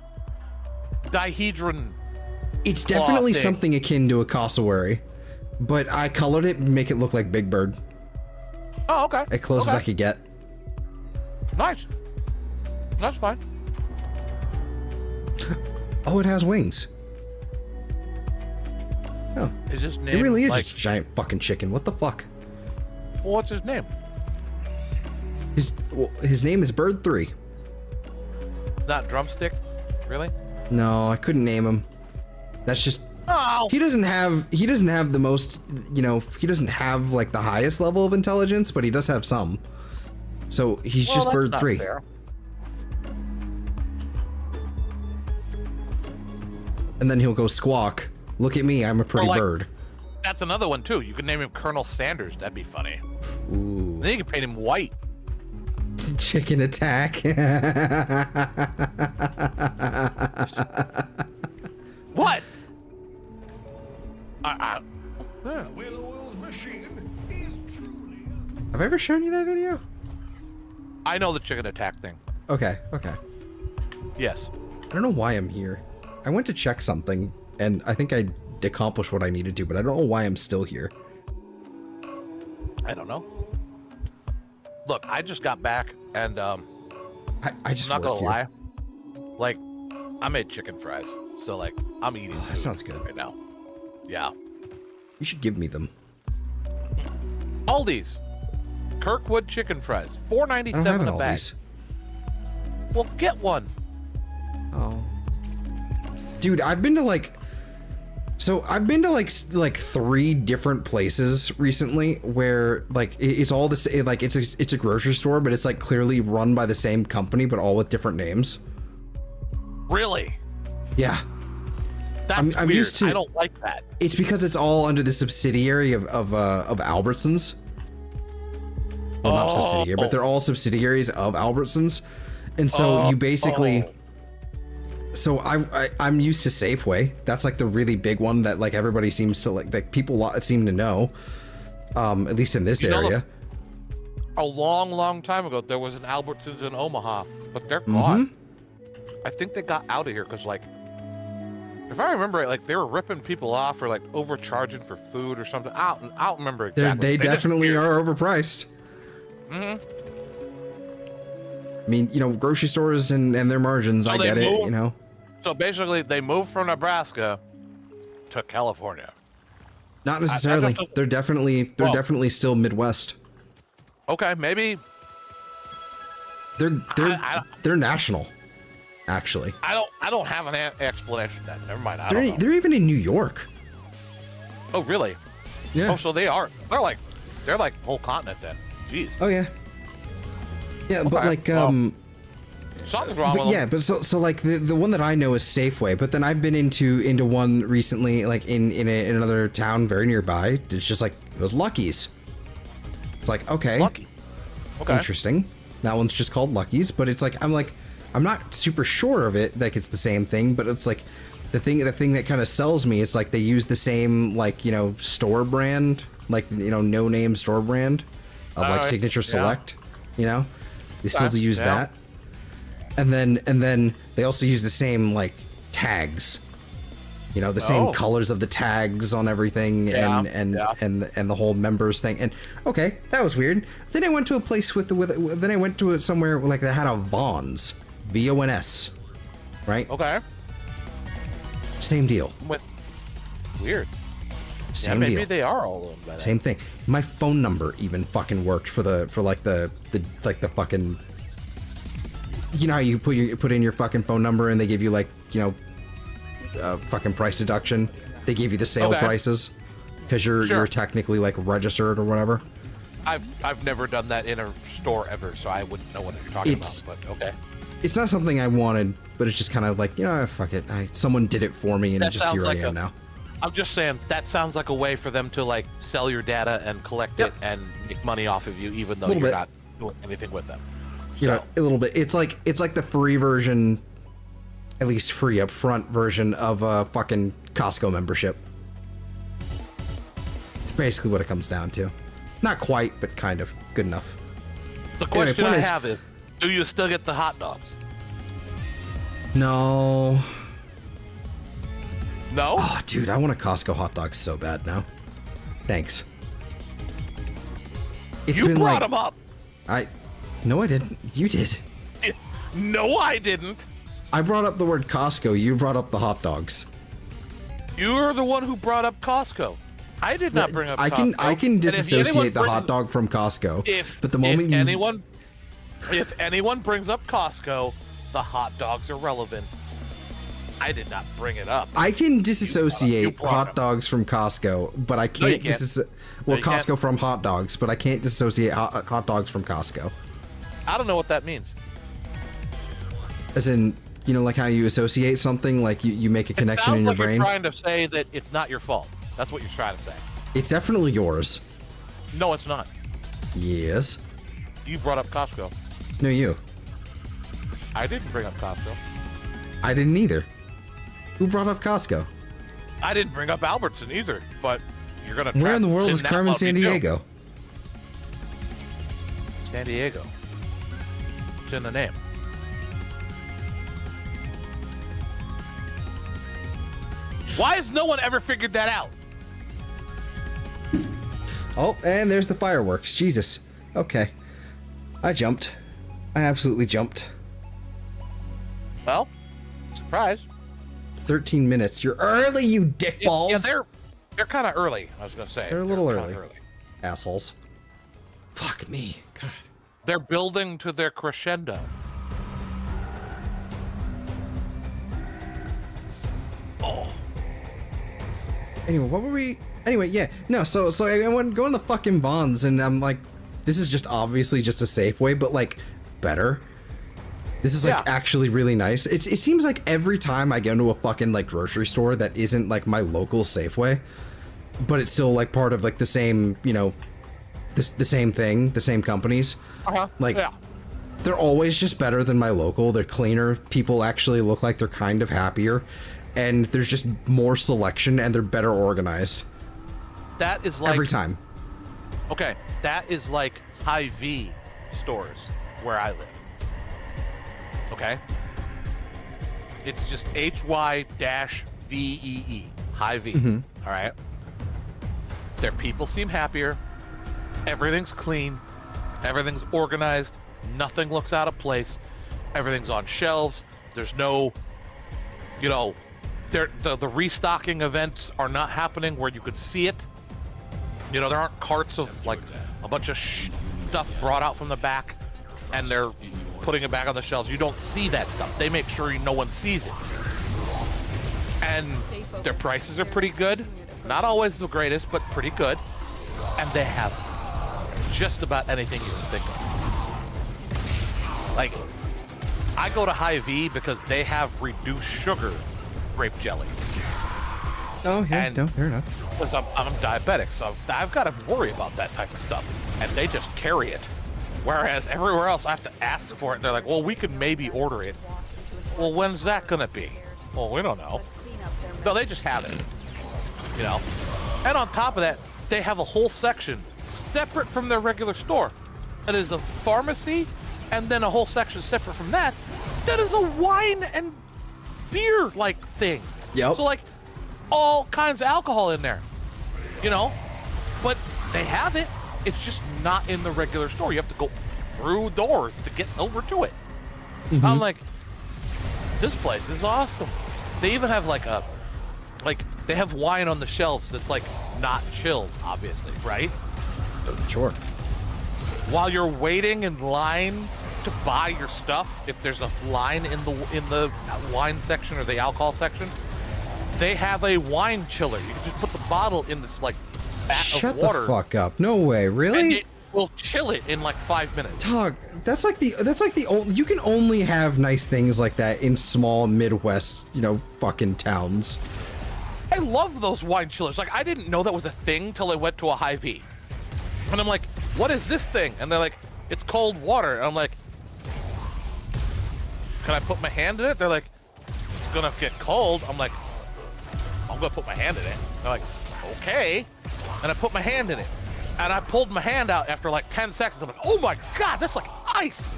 [SPEAKER 7] dihedron?
[SPEAKER 1] It's definitely
[SPEAKER 7] thing?
[SPEAKER 1] something akin to a cassowary, but I colored it and make it look like Big Bird.
[SPEAKER 7] Oh, okay.
[SPEAKER 1] As close as I could get.
[SPEAKER 7] Nice. That's fine.
[SPEAKER 1] Oh, it has wings. Oh,
[SPEAKER 7] Is his name?
[SPEAKER 1] it really is
[SPEAKER 7] like,
[SPEAKER 1] just a giant fucking chicken. What the fuck?
[SPEAKER 7] Well, what's his name?
[SPEAKER 1] His name is Bird 3.
[SPEAKER 7] Not Drumstick? Really?
[SPEAKER 1] No, I couldn't name him. That's just
[SPEAKER 7] Oh.
[SPEAKER 1] he doesn't have the most, you know, he doesn't have like the highest level of intelligence, but he does have some. So he's
[SPEAKER 7] Well,
[SPEAKER 1] just
[SPEAKER 7] that's
[SPEAKER 1] Bird
[SPEAKER 7] not
[SPEAKER 1] 3.
[SPEAKER 7] fair.
[SPEAKER 1] And then he'll go squawk. Look at me, I'm a pretty
[SPEAKER 7] Or, like,
[SPEAKER 1] bird.
[SPEAKER 7] That's another one too. You could name him Colonel Sanders. That'd be funny.
[SPEAKER 1] Ooh.
[SPEAKER 7] Then you could paint him white.
[SPEAKER 1] Chicken attack.
[SPEAKER 7] What? Yeah.
[SPEAKER 4] Will-o-will's machine is truly
[SPEAKER 1] Have I ever shown you that video?
[SPEAKER 7] I know the chicken attack thing.
[SPEAKER 1] Okay.
[SPEAKER 7] Yes.
[SPEAKER 1] I don't know why I'm here. I went to check something, and I think I accomplished what I needed to, but I don't know why I'm still here.
[SPEAKER 7] I don't know. Look, I just got back, and
[SPEAKER 1] I just
[SPEAKER 7] I'm not
[SPEAKER 1] work
[SPEAKER 7] gonna
[SPEAKER 1] here.
[SPEAKER 7] lie. Like, I made chicken fries, so like I'm eating.
[SPEAKER 1] Oh, that
[SPEAKER 7] food
[SPEAKER 1] sounds good.
[SPEAKER 7] right now. Yeah.
[SPEAKER 1] You should give me them.
[SPEAKER 7] Aldi's Kirkwood chicken fries,
[SPEAKER 1] I don't have
[SPEAKER 7] $4.97
[SPEAKER 1] an
[SPEAKER 7] a bag.
[SPEAKER 1] Aldi's.
[SPEAKER 7] Well, get one.
[SPEAKER 1] Oh. Dude, I've been to like... So I've been to like 3 different places recently where like it's all this like it's a grocery store, but it's like clearly run by the same company, but all with different names.
[SPEAKER 7] Really?
[SPEAKER 1] Yeah.
[SPEAKER 7] That's
[SPEAKER 1] I'm
[SPEAKER 7] weird.
[SPEAKER 1] used to-
[SPEAKER 7] I don't like that.
[SPEAKER 1] It's because it's all under the subsidiary of Albertsons. Well, not subsidiary, but they're all subsidiaries of Albertsons, and so you basically. So I'm used to Safeway. That's like the really big one that like everybody seems to like people seem to know. At least in this area.
[SPEAKER 7] A long time ago, there was an Albertsons in Omaha, but they're gone. I think they got out of here because, like, if I remember right, like they were ripping people off or like overcharging for food or something. I don't remember exactly.
[SPEAKER 1] They definitely are overpriced. I mean, you know, grocery stores and their margins.
[SPEAKER 7] So
[SPEAKER 1] I get it.
[SPEAKER 7] moved-
[SPEAKER 1] You know.
[SPEAKER 7] So basically, they moved from Nebraska to California.
[SPEAKER 1] Not necessarily. They're definitely still Midwest.
[SPEAKER 7] Okay, maybe.
[SPEAKER 1] They're national, actually.
[SPEAKER 7] I don't have an explanation then. Never mind. I don't know.
[SPEAKER 1] They're even in New York.
[SPEAKER 7] Oh, really?
[SPEAKER 1] Yeah.
[SPEAKER 7] Oh, so they are. They're like whole continent then. Jeez.
[SPEAKER 1] Oh yeah. Yeah, but
[SPEAKER 7] Okay,
[SPEAKER 1] like
[SPEAKER 7] something's wrong
[SPEAKER 1] but
[SPEAKER 7] with
[SPEAKER 1] yeah,
[SPEAKER 7] them.
[SPEAKER 1] but so like the one that I know is Safeway, but then I've been into one recently, like in another town very nearby. It's just like it was Lucky's. It's like okay,
[SPEAKER 7] Lucky. Okay.
[SPEAKER 1] interesting. That one's just called Lucky's, but it's like I'm not super sure of it. Like it's the same thing, but it's like the thing that kind of sells me is like they use the same like you know store brand, like you know no name store brand of like Signature Select. You know, they still use that. And then they also use the same like tags, you know, the same colors of the tags on everything and the whole members thing. And okay, that was weird. Then I went to a place then I went to somewhere like that had a Vons, VONS, right?
[SPEAKER 7] Okay.
[SPEAKER 1] Same deal.
[SPEAKER 7] Weird.
[SPEAKER 1] Same
[SPEAKER 7] maybe
[SPEAKER 1] deal.
[SPEAKER 7] they are all owned by that.
[SPEAKER 1] Same thing. My phone number even fucking worked for the fucking. You know how you put in your fucking phone number and they give you like you know, fucking price deduction. They give you the sale prices because you're technically like registered or whatever.
[SPEAKER 7] I've never done that in a store ever, so I wouldn't know what you're talking about. But okay.
[SPEAKER 1] It's not something I wanted, but it's just kind of like you know, fuck it. Someone did it for me, and
[SPEAKER 7] That
[SPEAKER 1] just
[SPEAKER 7] sounds
[SPEAKER 1] here
[SPEAKER 7] like
[SPEAKER 1] I am now.
[SPEAKER 7] I'm just saying that sounds like a way for them to like sell your data and collect it and make money off of you, even though you're not doing anything with them.
[SPEAKER 1] You know, a little bit. It's like the free version, at least free upfront version of a fucking Costco membership. It's basically what it comes down to. Not quite, but kind of good enough.
[SPEAKER 7] The question I have is, do you still get the hot dogs?
[SPEAKER 1] No.
[SPEAKER 7] No?
[SPEAKER 1] Oh, dude, I want a Costco hot dog so bad now. Thanks.
[SPEAKER 7] You brought them up.
[SPEAKER 1] No, I didn't. You did.
[SPEAKER 7] No, I didn't.
[SPEAKER 1] I brought up the word Costco. You brought up the hot dogs.
[SPEAKER 7] You're the one who brought up Costco. I did not bring up Costco.
[SPEAKER 1] I can disassociate the hot dog from Costco. But the moment
[SPEAKER 7] if anyone brings up Costco, the hot dogs are relevant. I did not bring it up.
[SPEAKER 1] I can disassociate hot dogs from Costco, but I can't Costco from hot dogs, but I can't disassociate hot dogs from Costco.
[SPEAKER 7] I don't know what that means.
[SPEAKER 1] As in, you know, like how you associate something, like you make a connection in your brain.
[SPEAKER 7] You're trying to say that it's not your fault. That's what you're trying to say.
[SPEAKER 1] It's definitely yours.
[SPEAKER 7] No, it's not.
[SPEAKER 1] Yes.
[SPEAKER 7] You brought up Costco.
[SPEAKER 1] No, you.
[SPEAKER 7] I didn't bring up Costco.
[SPEAKER 1] I didn't either. Who brought up Costco?
[SPEAKER 7] I didn't bring up Albertson either, but you're gonna.
[SPEAKER 1] Where in the world is Carmen Sandiego?
[SPEAKER 7] San Diego. It's in the name. Why has no one ever figured that out?
[SPEAKER 1] Oh, and there's the fireworks. Jesus. Okay. I jumped. I absolutely jumped.
[SPEAKER 7] Well, surprise.
[SPEAKER 1] 13 minutes. You're early, you dickballs.
[SPEAKER 7] Yeah, they're kind of early. I was gonna say
[SPEAKER 1] they're a little early. Assholes. Fuck me. God.
[SPEAKER 7] They're building to their crescendo.
[SPEAKER 1] Anyway, what were we? Anyway, yeah, no. So I went going to the fucking Bonds, and I'm like, this is just obviously just a Safeway, but like better. This is like actually really nice. It seems like every time I go into a fucking like grocery store that isn't like my local Safeway, but it's still like part of like the same, you know, the same thing, the same companies. Like, they're always just better than my local. They're cleaner. People actually look like they're kind of happier, and there's just more selection, and they're better organized.
[SPEAKER 7] That is like
[SPEAKER 1] Every time.
[SPEAKER 7] Okay, that is like Hy-Vee stores where I live. Okay? It's just Hy-Vee, Hy-Vee. All right? Their people seem happier. Everything's clean. Everything's organized. Nothing looks out of place. Everything's on shelves. There's no, you know, the restocking events are not happening where you could see it. You know, there aren't carts of like a bunch of stuff brought out from the back and they're putting it back on the shelves. You don't see that stuff. They make sure no one sees it. And their prices are pretty good. Not always the greatest, but pretty good. And they have just about anything you can think of. Like, I go to Hy-Vee because they have reduced sugar grape jelly.
[SPEAKER 1] Oh, yeah,
[SPEAKER 7] And
[SPEAKER 1] no, fair enough.
[SPEAKER 7] Because I'm diabetic, so I've got to worry about that type of stuff. And they just carry it. Whereas everywhere else, I have to ask for it. They're like, well, we could maybe order it. Well, when's that going to be? Well, we don't know. No, they just have it. You know? And on top of that, they have a whole section separate from their regular store. That is a pharmacy, and then a whole section separate from that. That is a wine and beer-like thing.
[SPEAKER 1] Yep.
[SPEAKER 7] So, like, all kinds of alcohol in there. You know? But they have it. It's just not in the regular store. You have to go through doors to get over to it. I'm like, this place is awesome. They even have like they have wine on the shelves that's like not chilled, obviously, right?
[SPEAKER 1] Sure.
[SPEAKER 7] While you're waiting in line to buy your stuff, if there's a line in the wine section or the alcohol section, they have a wine chiller. You can just put the bottle in this like vat
[SPEAKER 1] Shut
[SPEAKER 7] of water.
[SPEAKER 1] the fuck up. No way, really?
[SPEAKER 7] And it will chill it in like 5 minutes.
[SPEAKER 1] Dog, that's like the old, you can only have nice things like that in small Midwest, you know, fucking towns.
[SPEAKER 7] I love those wine chillers. Like, I didn't know that was a thing till I went to a Hy-Vee. And I'm like, what is this thing? And they're like, it's cold water. And I'm like, can I put my hand in it? They're like, it's gonna get cold. I'm like, I'm gonna put my hand in it. They're like, okay. And I put my hand in it. And I pulled my hand out after like 10 seconds. I'm like, oh my God, that's like ice.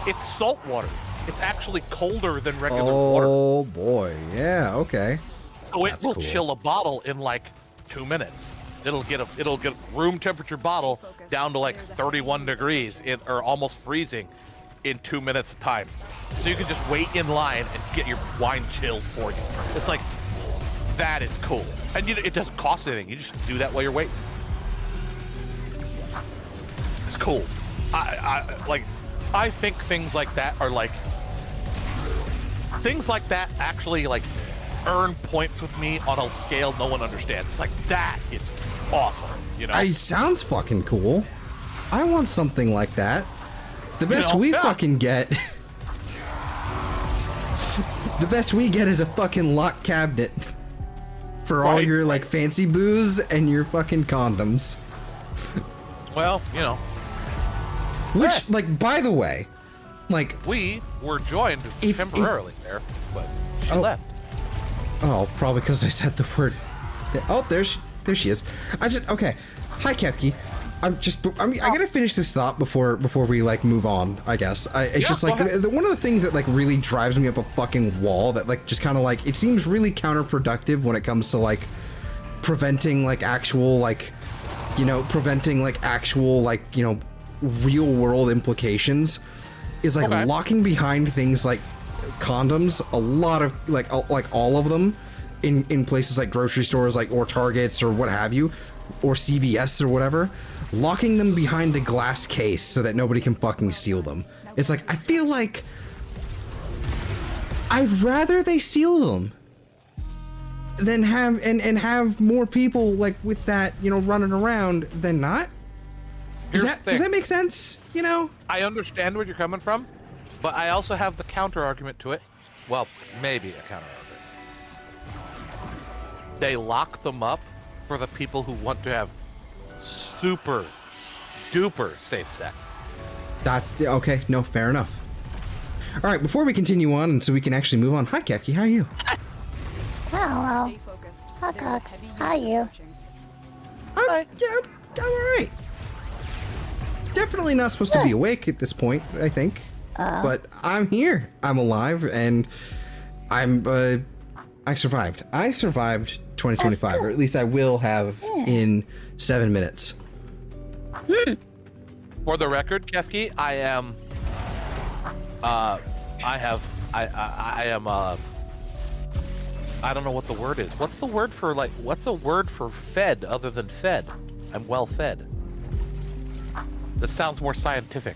[SPEAKER 7] It's salt water. It's actually colder than regular water.
[SPEAKER 1] Oh boy, yeah, okay.
[SPEAKER 7] So it
[SPEAKER 1] That's
[SPEAKER 7] will
[SPEAKER 1] cool.
[SPEAKER 7] chill a bottle in like 2 minutes. It'll get room temperature bottle down to like 31 degrees or almost freezing in 2 minutes of time. So you can just wait in line and get your wine chilled for you. It's like, that is cool. And it doesn't cost anything. You just do that while you're waiting. It's cool. I think things like that are like, things like that actually like earn points with me on a scale no one understands. It's like, that is awesome, you know?
[SPEAKER 1] It sounds fucking cool. I want something like that. The best we fucking get... the best we get is a fucking lock cabinet. For all your, like, fancy booze and your fucking condoms.
[SPEAKER 7] Well, you know.
[SPEAKER 1] Which, like, by the way, like...
[SPEAKER 7] We were joined temporarily there, but she left.
[SPEAKER 1] Oh, probably because I said the word. Oh, there she is. Okay. Hi, Kepke. I gotta finish this thought before we like move on. I guess. It's just like one of the things that like really drives me up a fucking wall. That like just kind of like it seems really counterproductive when it comes to like preventing like actual like, you know, real world implications. Is like locking behind things like condoms. A lot of like all of them in places like grocery stores like or Targets or what have you, or CVS or whatever, locking them behind a glass case so that nobody can fucking steal them. It's like, I feel like I'd rather they steal them. then have and have more people like with that, you know, running around than not. Does that make sense? You know?
[SPEAKER 7] I understand where you're coming from, but I also have the counter argument to it. Well, maybe a counter argument. They lock them up for the people who want to have super duper safe sex.
[SPEAKER 1] That's okay. No, fair enough. All right, before we continue on, and so we can actually move on. Hi, Kefki. How are you?
[SPEAKER 8] Hello.
[SPEAKER 2] Stay focused.
[SPEAKER 8] Hi,
[SPEAKER 2] There's a
[SPEAKER 8] Cox.
[SPEAKER 2] heavy
[SPEAKER 8] How are
[SPEAKER 2] unit
[SPEAKER 8] you?
[SPEAKER 2] approaching.
[SPEAKER 1] I'm all right. Definitely not supposed to be awake at this point, I think. But I'm here. I'm alive, and I survived. I survived 2025, or at least I will have in 7 minutes.
[SPEAKER 7] For the record, Kefki, I am I don't know what the word is. What's the word for what's a word for fed other than fed? I'm well fed. That sounds more scientific.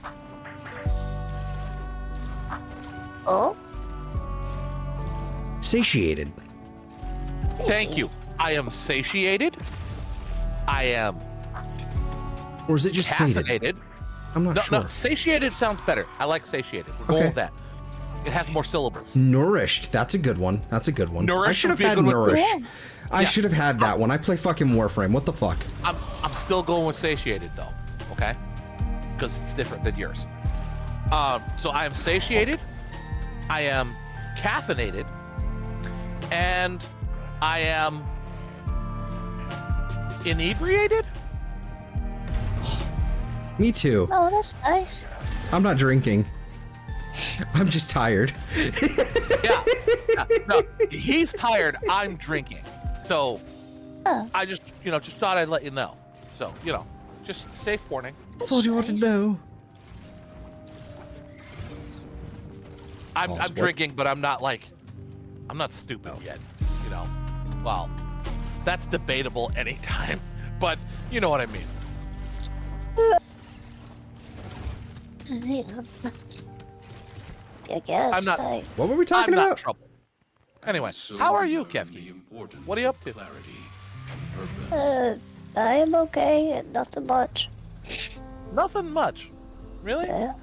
[SPEAKER 8] Oh?
[SPEAKER 1] Satiated.
[SPEAKER 7] Thank you. I am satiated. I am
[SPEAKER 1] Or is it just sated?
[SPEAKER 7] caffeinated.
[SPEAKER 1] I'm not sure.
[SPEAKER 7] No, satiated sounds better. I like satiated. We're going with that. It has more syllables.
[SPEAKER 1] Nourished. That's a good one. That's a good one.
[SPEAKER 7] Nourished
[SPEAKER 1] I should have
[SPEAKER 7] would be a
[SPEAKER 1] had
[SPEAKER 7] good one.
[SPEAKER 1] nourished.
[SPEAKER 8] Yeah.
[SPEAKER 1] I should have had that one. I play fucking Warframe. What the fuck?
[SPEAKER 7] I'm still going with satiated though, okay? Because it's different than yours. So I am satiated, I am caffeinated, and I am inebriated.
[SPEAKER 1] Me too.
[SPEAKER 8] Oh, that's nice.
[SPEAKER 1] I'm not drinking. I'm just tired.
[SPEAKER 7] Yeah. No, he's tired. I'm drinking. So
[SPEAKER 8] Oh.
[SPEAKER 7] I just thought I'd let you know. So just safe warning.
[SPEAKER 1] Told you what to know.
[SPEAKER 7] I'm
[SPEAKER 1] What?
[SPEAKER 7] drinking, but I'm not stupid yet. Well, that's debatable anytime, but you know what I mean.
[SPEAKER 8] I guess.
[SPEAKER 7] I'm not-
[SPEAKER 8] I-
[SPEAKER 1] What were we talking
[SPEAKER 7] I'm not
[SPEAKER 1] about?
[SPEAKER 7] trouble. Anyway,
[SPEAKER 3] So
[SPEAKER 7] how are you,
[SPEAKER 3] learn the
[SPEAKER 7] Kefki?
[SPEAKER 3] important
[SPEAKER 7] What are you up to?
[SPEAKER 3] Clarity, purpose.
[SPEAKER 8] I am okay and nothing much.
[SPEAKER 7] Nothing much. Really?
[SPEAKER 8] Yeah.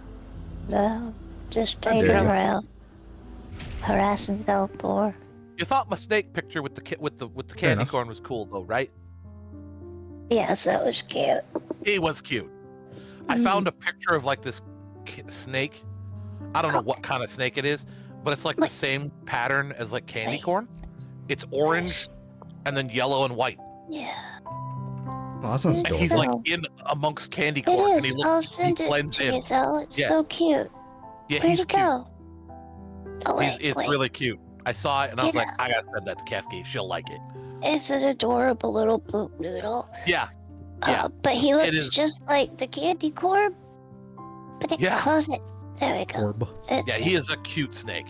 [SPEAKER 8] No, just
[SPEAKER 1] dare
[SPEAKER 8] hanging
[SPEAKER 1] you.
[SPEAKER 8] around, harassing Belthor.
[SPEAKER 7] You thought my snake picture with the candy
[SPEAKER 1] enough.
[SPEAKER 7] corn was cool, though, right?
[SPEAKER 8] Yes, that was cute.
[SPEAKER 7] He was cute. I found a picture of like this snake. I don't know what kind of snake it is, but it's like the same pattern as like candy corn. It's orange and then yellow and white.
[SPEAKER 8] Yeah.
[SPEAKER 1] Oh, that sounds
[SPEAKER 7] And
[SPEAKER 1] adorable.
[SPEAKER 7] he's like
[SPEAKER 8] Oh.
[SPEAKER 7] in amongst candy
[SPEAKER 8] It
[SPEAKER 7] corn,
[SPEAKER 8] is.
[SPEAKER 7] and he
[SPEAKER 8] I'll
[SPEAKER 7] looks, he
[SPEAKER 8] send it
[SPEAKER 7] blends
[SPEAKER 8] to
[SPEAKER 7] in.
[SPEAKER 8] you, though. It's
[SPEAKER 7] Yeah.
[SPEAKER 8] so cute.
[SPEAKER 7] Yeah,
[SPEAKER 8] Where'd
[SPEAKER 7] he's
[SPEAKER 8] it
[SPEAKER 7] cute.
[SPEAKER 8] go? Oh, wait,
[SPEAKER 7] It's
[SPEAKER 8] wait.
[SPEAKER 7] really cute. I saw it and I was
[SPEAKER 8] Yeah.
[SPEAKER 7] like, I gotta send that to Kefki. She'll like it.
[SPEAKER 8] It's an adorable little poop noodle.
[SPEAKER 7] Yeah. Yeah.
[SPEAKER 8] But he
[SPEAKER 7] It
[SPEAKER 8] looks
[SPEAKER 7] is-
[SPEAKER 8] just like the candy corn. But it
[SPEAKER 7] Yeah.
[SPEAKER 8] close it. There we go.
[SPEAKER 1] Orb.
[SPEAKER 8] It's
[SPEAKER 7] Yeah, he is a cute snake.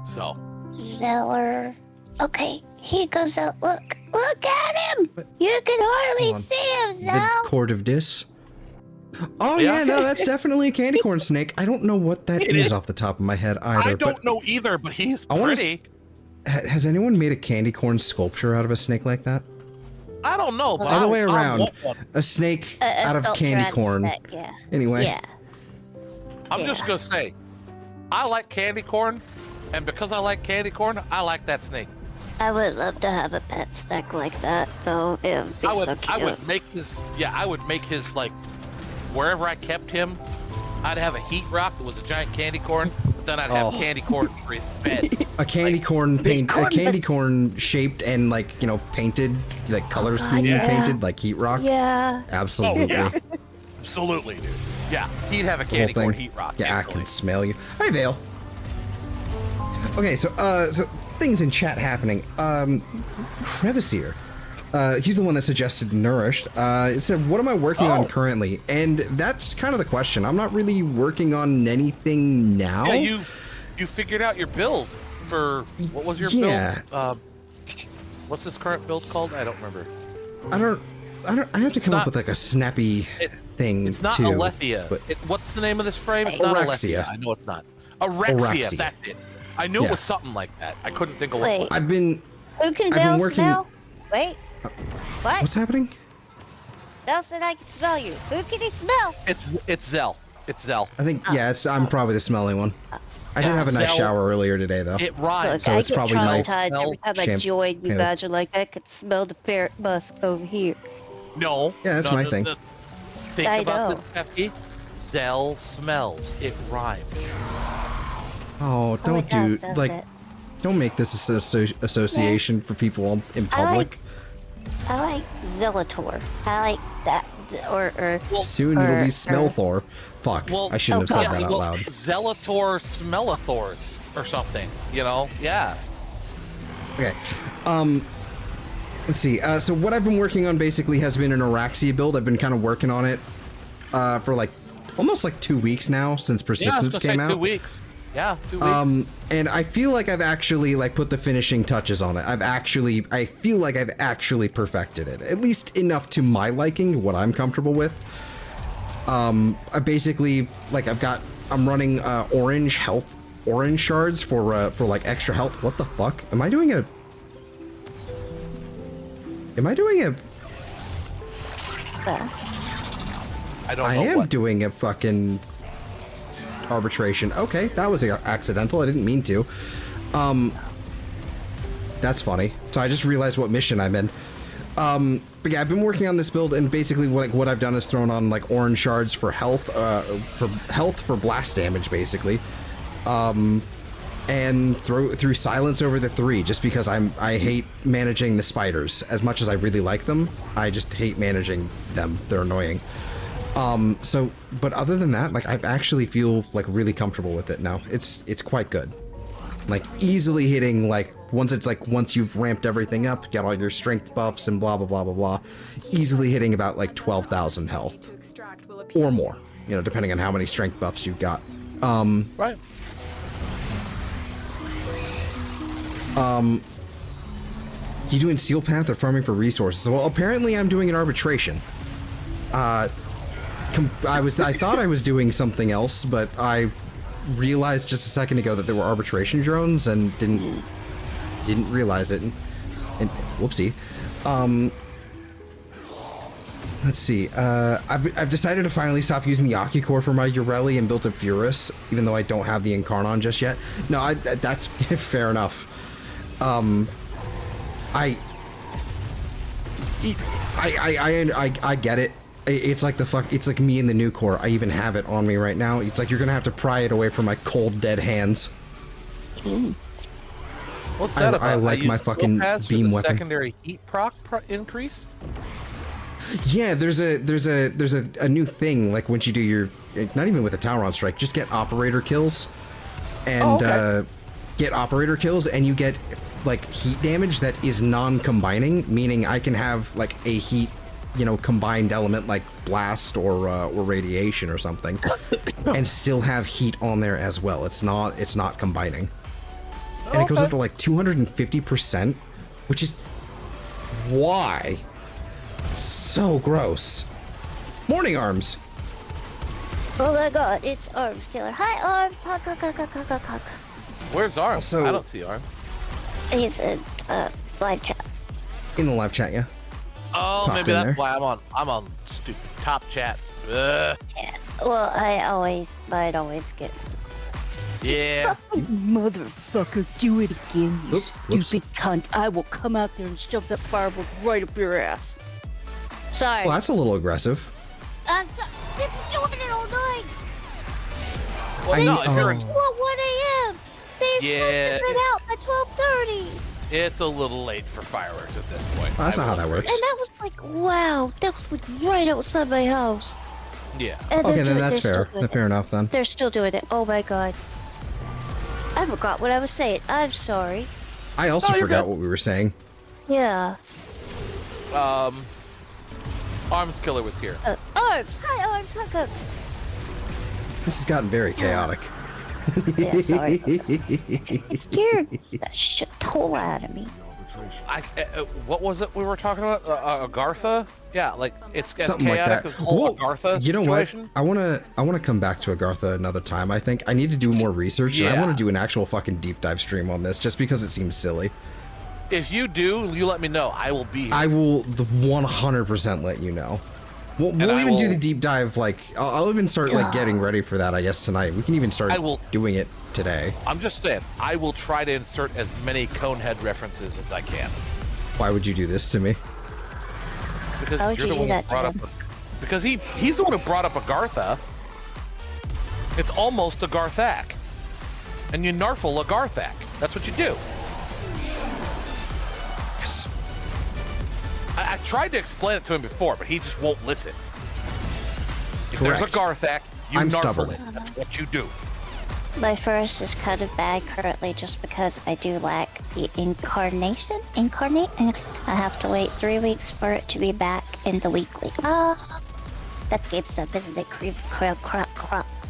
[SPEAKER 7] So
[SPEAKER 8] Zeller. Okay, he goes out. Look at him! You can hardly
[SPEAKER 1] Hold on.
[SPEAKER 8] see him,
[SPEAKER 1] The
[SPEAKER 8] Zal.
[SPEAKER 1] Court of Dis. Oh
[SPEAKER 7] Yeah.
[SPEAKER 1] yeah, no, that's definitely a candy corn snake. I don't know what that
[SPEAKER 7] It
[SPEAKER 1] is
[SPEAKER 7] is.
[SPEAKER 1] off the top of my head either.
[SPEAKER 7] I don't know either, but he's
[SPEAKER 1] I wanna s-
[SPEAKER 7] pretty.
[SPEAKER 1] Has anyone made a candy corn sculpture out of a snake like that?
[SPEAKER 7] I don't know, but
[SPEAKER 1] All the
[SPEAKER 7] I-
[SPEAKER 1] way
[SPEAKER 7] I
[SPEAKER 1] around,
[SPEAKER 7] want one.
[SPEAKER 1] a snake
[SPEAKER 8] A
[SPEAKER 1] out of
[SPEAKER 8] sculpture
[SPEAKER 1] candy
[SPEAKER 8] out of
[SPEAKER 1] corn.
[SPEAKER 8] snack, yeah.
[SPEAKER 1] Anyway,
[SPEAKER 8] Yeah.
[SPEAKER 7] I'm just gonna say, I like candy corn, and because I like candy corn, I like that snake.
[SPEAKER 8] I would love to have a pet snack like that, though. It would be
[SPEAKER 7] I would,
[SPEAKER 8] so cute.
[SPEAKER 7] I would make his, I would make his like, wherever I kept him, I'd have a heat rock that was a giant candy corn, but then I'd have
[SPEAKER 1] Oh.
[SPEAKER 7] candy corn for his bed.
[SPEAKER 1] a candy
[SPEAKER 7] Like,
[SPEAKER 1] corn paint, a
[SPEAKER 8] corn
[SPEAKER 1] candy
[SPEAKER 8] bits.
[SPEAKER 1] corn shaped and like painted, like color scheme
[SPEAKER 8] yeah.
[SPEAKER 1] painted, like heat rock.
[SPEAKER 8] Yeah.
[SPEAKER 1] Absolutely.
[SPEAKER 7] Oh, yeah. Absolutely, dude. Yeah, he'd have a
[SPEAKER 1] The whole
[SPEAKER 7] candy corn
[SPEAKER 1] thing.
[SPEAKER 7] heat rock.
[SPEAKER 1] Yeah, I
[SPEAKER 7] instantly.
[SPEAKER 1] can smell you. Hi, Vale. Okay, so things in chat happening. Crevisier. He's the one that suggested nourished. It said, "What am I working on currently?" And that's kind of the question. I'm not really working on anything now.
[SPEAKER 7] Yeah, you figured out your build for what was your
[SPEAKER 1] Yeah.
[SPEAKER 7] build? What's this current build called? I don't remember.
[SPEAKER 1] I have to come up
[SPEAKER 7] not-
[SPEAKER 1] with like a snappy thing
[SPEAKER 7] It's not
[SPEAKER 1] too.
[SPEAKER 7] Alethea.
[SPEAKER 1] but-
[SPEAKER 7] What's the name of this frame? It's not
[SPEAKER 1] Orexia.
[SPEAKER 7] Alethea. I know it's not. Orexia.
[SPEAKER 1] Orexia.
[SPEAKER 7] That's it. I knew
[SPEAKER 1] Yeah.
[SPEAKER 7] it was something like that. I couldn't think of what.
[SPEAKER 8] Wait.
[SPEAKER 1] I've been
[SPEAKER 8] Who can
[SPEAKER 1] I've been
[SPEAKER 8] Bell
[SPEAKER 1] working.
[SPEAKER 8] smell? Wait. What?
[SPEAKER 1] What's happening?
[SPEAKER 8] Bell said I can smell you. Who can he smell?
[SPEAKER 7] It's Zell. It's Zell.
[SPEAKER 1] I think I'm probably the smelling one. I did have a nice
[SPEAKER 7] Zell-
[SPEAKER 1] shower earlier today though.
[SPEAKER 7] It rhymes.
[SPEAKER 8] Look,
[SPEAKER 1] So
[SPEAKER 8] I
[SPEAKER 1] it's
[SPEAKER 8] get
[SPEAKER 1] probably my
[SPEAKER 8] traumatized every time I join. You
[SPEAKER 1] yeah.
[SPEAKER 8] guys are like, I could smell the ferret musk over here.
[SPEAKER 7] No.
[SPEAKER 1] Yeah, that's
[SPEAKER 7] no,
[SPEAKER 1] my
[SPEAKER 7] no,
[SPEAKER 1] thing.
[SPEAKER 7] no. Think
[SPEAKER 8] I
[SPEAKER 7] about
[SPEAKER 8] know.
[SPEAKER 7] this, Peppy. Zell smells. It rhymes.
[SPEAKER 1] Oh,
[SPEAKER 8] it
[SPEAKER 1] don't
[SPEAKER 8] does,
[SPEAKER 1] do
[SPEAKER 8] does
[SPEAKER 1] like,
[SPEAKER 8] it?
[SPEAKER 1] don't make this association for people in
[SPEAKER 8] I
[SPEAKER 1] public.
[SPEAKER 8] I like Zellator. I like that. Or
[SPEAKER 1] Soon
[SPEAKER 8] or,
[SPEAKER 1] you'll be
[SPEAKER 8] or-
[SPEAKER 1] Smellthor. Fuck,
[SPEAKER 7] Well,
[SPEAKER 1] I shouldn't have said
[SPEAKER 8] God.
[SPEAKER 1] that out
[SPEAKER 7] well,
[SPEAKER 1] loud.
[SPEAKER 7] Zellator Smellathors or something. You know? Yeah.
[SPEAKER 1] Okay, let's see. So what I've been working on basically has been an Araxia build. I've been kind of working on it for like almost like 2 weeks now since Persistence came out.
[SPEAKER 7] 2 weeks. Yeah, 2 weeks.
[SPEAKER 1] And I feel like I've actually like put the finishing touches on it. I feel like I've actually perfected it, at least enough to my liking, what I'm comfortable with. I basically like I'm running orange shards for like extra health. What the fuck? Am I doing a?
[SPEAKER 7] I don't
[SPEAKER 1] I
[SPEAKER 7] know
[SPEAKER 1] am
[SPEAKER 7] what.
[SPEAKER 1] doing a fucking arbitration. Okay, that was accidental. I didn't mean to. That's funny. So I just realized what mission I'm in. But yeah, I've been working on this build, and basically what I've done is thrown on like orange shards for health, for blast damage, basically. And through silence over the 3, just because I hate managing the spiders as much as I really like them. I just hate managing them. They're annoying. But other than that, like I actually feel like really comfortable with it now. It's quite good. Like easily hitting like once you've ramped everything up, get all your strength buffs and blah blah blah blah blah, easily hitting about like 12,000 health or more, you know, depending on how many strength buffs you've got.
[SPEAKER 7] Right.
[SPEAKER 1] You doing Steel Path or farming for resources? Well, apparently I'm doing an arbitration. I thought I was doing something else, but I realized just a second ago that there were arbitration drones and didn't realize it. And whoopsie. Let's see. I've decided to finally stop using the Aki-Core for my Ureli and built a Furus, even though I don't have the Incarnon just yet. No, that's fair enough. I get it. It's like it's like me in the new core. I even have it on me right now. It's like you're gonna have to pry it away from my cold, dead hands.
[SPEAKER 7] What's that about?
[SPEAKER 1] I like
[SPEAKER 7] use
[SPEAKER 1] my fucking
[SPEAKER 7] pads for
[SPEAKER 1] beam
[SPEAKER 7] the
[SPEAKER 1] weapon.
[SPEAKER 7] Secondary heat proc increase.
[SPEAKER 1] Yeah, there's a new thing, like once you do your, not even with a Tauron strike, just get operator kills, and get operator kills, and you get like heat damage that is non-combining, meaning I can have like a heat, you know, combined element like blast or radiation or something, and still have heat on there as well. It's not combining, and it goes up to like 250%, which is why. So gross. Morning, Arms.
[SPEAKER 8] Oh my god, it's Arms Killer. Hi, Arms. Hawk, hawk, hawk, hawk, hawk, hawk.
[SPEAKER 7] Where's Arms?
[SPEAKER 1] Also-
[SPEAKER 7] I don't see Arms.
[SPEAKER 8] He's in live chat.
[SPEAKER 1] In the live chat, yeah.
[SPEAKER 7] Oh,
[SPEAKER 1] Popped
[SPEAKER 7] maybe
[SPEAKER 1] in
[SPEAKER 7] that's
[SPEAKER 1] there.
[SPEAKER 7] why I'm on stupid top chat. Ugh.
[SPEAKER 8] Yeah. Well, might always get.
[SPEAKER 7] Yeah.
[SPEAKER 8] Motherfucker, do it again, you
[SPEAKER 1] Oops, whoops.
[SPEAKER 8] stupid cunt. I will come out there and shove that fireball right up your ass. Sorry.
[SPEAKER 1] Well, that's a little aggressive.
[SPEAKER 8] I'm sorry. They've been doing it all night.
[SPEAKER 7] Well, no, if you're
[SPEAKER 8] Well, 1 a.m. They're supposed
[SPEAKER 7] Yeah.
[SPEAKER 8] to be out by 12:30.
[SPEAKER 7] it's a little late for fireworks at this point.
[SPEAKER 1] Well, that's
[SPEAKER 7] I
[SPEAKER 1] not how
[SPEAKER 7] will
[SPEAKER 1] that
[SPEAKER 7] agree.
[SPEAKER 1] works.
[SPEAKER 8] And that was like, wow. That was like right outside my house.
[SPEAKER 7] Yeah.
[SPEAKER 8] And
[SPEAKER 1] Okay,
[SPEAKER 8] they're
[SPEAKER 1] then
[SPEAKER 8] doing-
[SPEAKER 1] that's
[SPEAKER 8] they're
[SPEAKER 1] fair.
[SPEAKER 8] still doing
[SPEAKER 1] Fair enough then.
[SPEAKER 8] They're still doing it. Oh my god. I forgot what I was saying. I'm sorry.
[SPEAKER 1] I also
[SPEAKER 7] No, you're
[SPEAKER 1] forgot
[SPEAKER 7] good.
[SPEAKER 1] what we were saying.
[SPEAKER 8] Yeah.
[SPEAKER 7] Arms Killer was here.
[SPEAKER 8] Arms. Hi, Arms. Look up.
[SPEAKER 1] This has gotten very chaotic.
[SPEAKER 8] Yeah, sorry. It scared the shit toll out of me.
[SPEAKER 7] What was it we were talking about? Agartha? Yeah, like it's as
[SPEAKER 1] Something like
[SPEAKER 7] chaotic
[SPEAKER 1] that.
[SPEAKER 7] as the whole
[SPEAKER 1] Whoa,
[SPEAKER 7] Agartha
[SPEAKER 1] you know
[SPEAKER 7] situation.
[SPEAKER 1] what? I wanna come back to Agartha another time. I think I need to do more research, and I
[SPEAKER 7] Yeah.
[SPEAKER 1] want to do an actual fucking deep dive stream on this, just because it seems silly.
[SPEAKER 7] If you do, you let me know. I will be here.
[SPEAKER 1] I will 100% let you know. We'll even do the deep dive. Like, I'll even start like getting ready for that. I guess tonight we can even start doing it today.
[SPEAKER 7] I'm just saying, I will try to insert as many Conehead references as I can.
[SPEAKER 1] Why would you do this to me?
[SPEAKER 7] Because
[SPEAKER 8] Why would
[SPEAKER 7] you're
[SPEAKER 8] you
[SPEAKER 7] the
[SPEAKER 8] do
[SPEAKER 7] one
[SPEAKER 8] that
[SPEAKER 7] who
[SPEAKER 8] to
[SPEAKER 7] brought
[SPEAKER 8] him?
[SPEAKER 7] up. Because he's the one who brought up Agartha. It's almost a Garthak, and you narfle a Garthak. That's what you do.
[SPEAKER 1] Yes.
[SPEAKER 7] I tried to explain it to him before, but he just won't listen. If
[SPEAKER 1] Correct.
[SPEAKER 7] there's a Garthak, you
[SPEAKER 1] I'm
[SPEAKER 7] narfle
[SPEAKER 1] stubborn.
[SPEAKER 7] it. That's what you do.
[SPEAKER 8] My forest is kind of bad currently just because I do lack the incarnate, and I have to wait 3 weeks for it to be back in the weekly. That's game stuff, isn't it?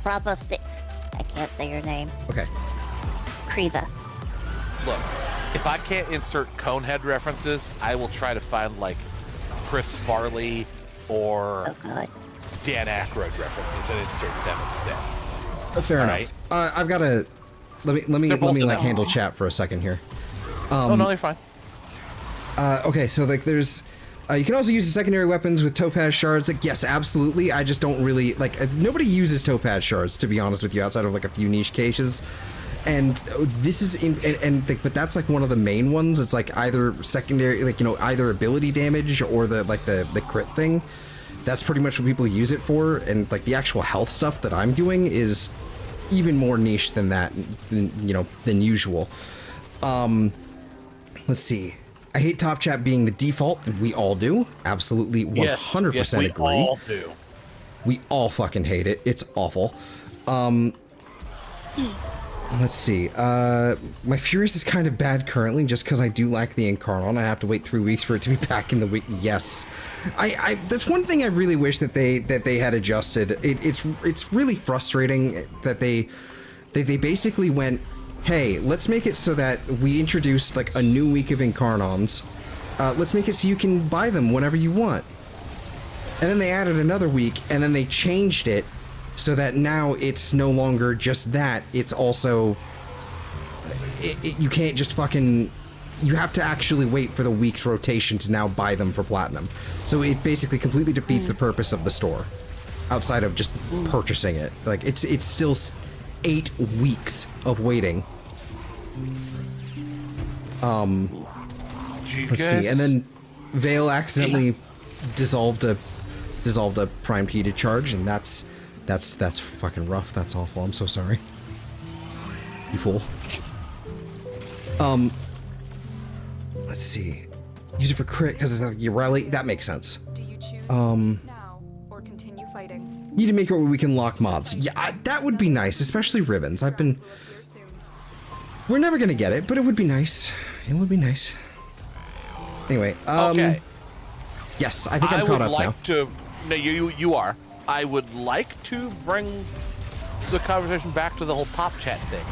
[SPEAKER 8] I can't say your name.
[SPEAKER 1] Okay.
[SPEAKER 8] Kriva.
[SPEAKER 7] Look, if I can't insert Conehead references, I will try to find like Chris Farley or
[SPEAKER 8] Oh god.
[SPEAKER 7] Dan Aykroyd references and insert them instead.
[SPEAKER 1] Fair
[SPEAKER 7] All
[SPEAKER 1] enough. I've got to let me
[SPEAKER 7] They're both
[SPEAKER 1] like
[SPEAKER 7] enough.
[SPEAKER 1] handle chat for a second here.
[SPEAKER 7] Oh no, you're fine.
[SPEAKER 1] Okay, so like there's you can also use the secondary weapons with topaz shards. Like, yes, absolutely. I just don't really like. Nobody uses topaz shards, to be honest with you, outside of like a few niche cases. And this is but that's like one of the main ones. It's like either secondary, like, you know, either ability damage or the crit thing. That's pretty much what people use it for. And like the actual health stuff that I'm doing is even more niche than that, than usual. Let's see. I hate top chat being the default. We all do. Absolutely 100%
[SPEAKER 7] yes, we
[SPEAKER 1] agree.
[SPEAKER 7] all do.
[SPEAKER 1] We all fucking hate it. It's awful. Let's see. My Furious is kind of bad currently just because I do lack the Incarnon. I have to wait 3 weeks for it to be back in the week. Yes. I that's one thing I really wish that they had adjusted. It's really frustrating that they basically went, hey, let's make it so that we introduced like a new week of Incarnons. Let's make it so you can buy them whenever you want. And then they added another week, and then they changed it so that now it's no longer just that, it's also... you can't just fucking... You have to actually wait for the week's rotation to now buy them for Platinum. So it basically completely defeats the purpose of the store, outside of just purchasing it. Like, it's still 8 weeks of waiting. Let's see, and then Vale accidentally dissolved a primed heated charge, and that's fucking rough. That's awful. I'm so sorry. You fool. Let's see. Use it for crit because it's like you rally. That makes sense.
[SPEAKER 2] Do you choose now or continue fighting?
[SPEAKER 1] Need to make it where we can lock mods. Yeah, that would be nice, especially ribbons.
[SPEAKER 2] We'll appear soon.
[SPEAKER 1] We're never gonna get it, but it would be nice. It would be nice. Anyway,
[SPEAKER 7] Okay.
[SPEAKER 1] Yes, I think I'm caught up now.
[SPEAKER 7] No, you are. I would like to bring the conversation back to the whole top chat thing.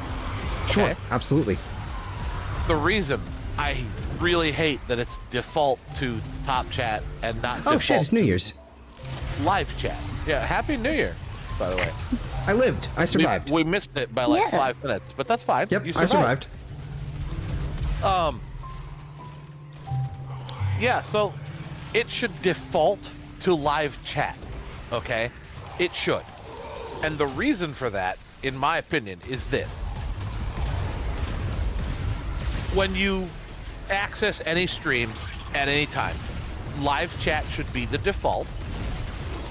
[SPEAKER 1] Sure,
[SPEAKER 7] Okay?
[SPEAKER 1] absolutely.
[SPEAKER 7] The reason I really hate that it's default to top chat and not
[SPEAKER 1] Oh
[SPEAKER 7] default
[SPEAKER 1] shit, it's New
[SPEAKER 7] to
[SPEAKER 1] Year's.
[SPEAKER 7] live chat. Yeah, Happy New Year, by the way.
[SPEAKER 1] I lived. I survived.
[SPEAKER 7] We missed it by like
[SPEAKER 8] Yeah.
[SPEAKER 7] 5 minutes, but that's fine.
[SPEAKER 1] Yep,
[SPEAKER 7] You
[SPEAKER 1] I survived.
[SPEAKER 7] Yeah, so it should default to live chat, okay? It should. And the reason for that, in my opinion, is this. When you access any stream at any time, live chat should be the default.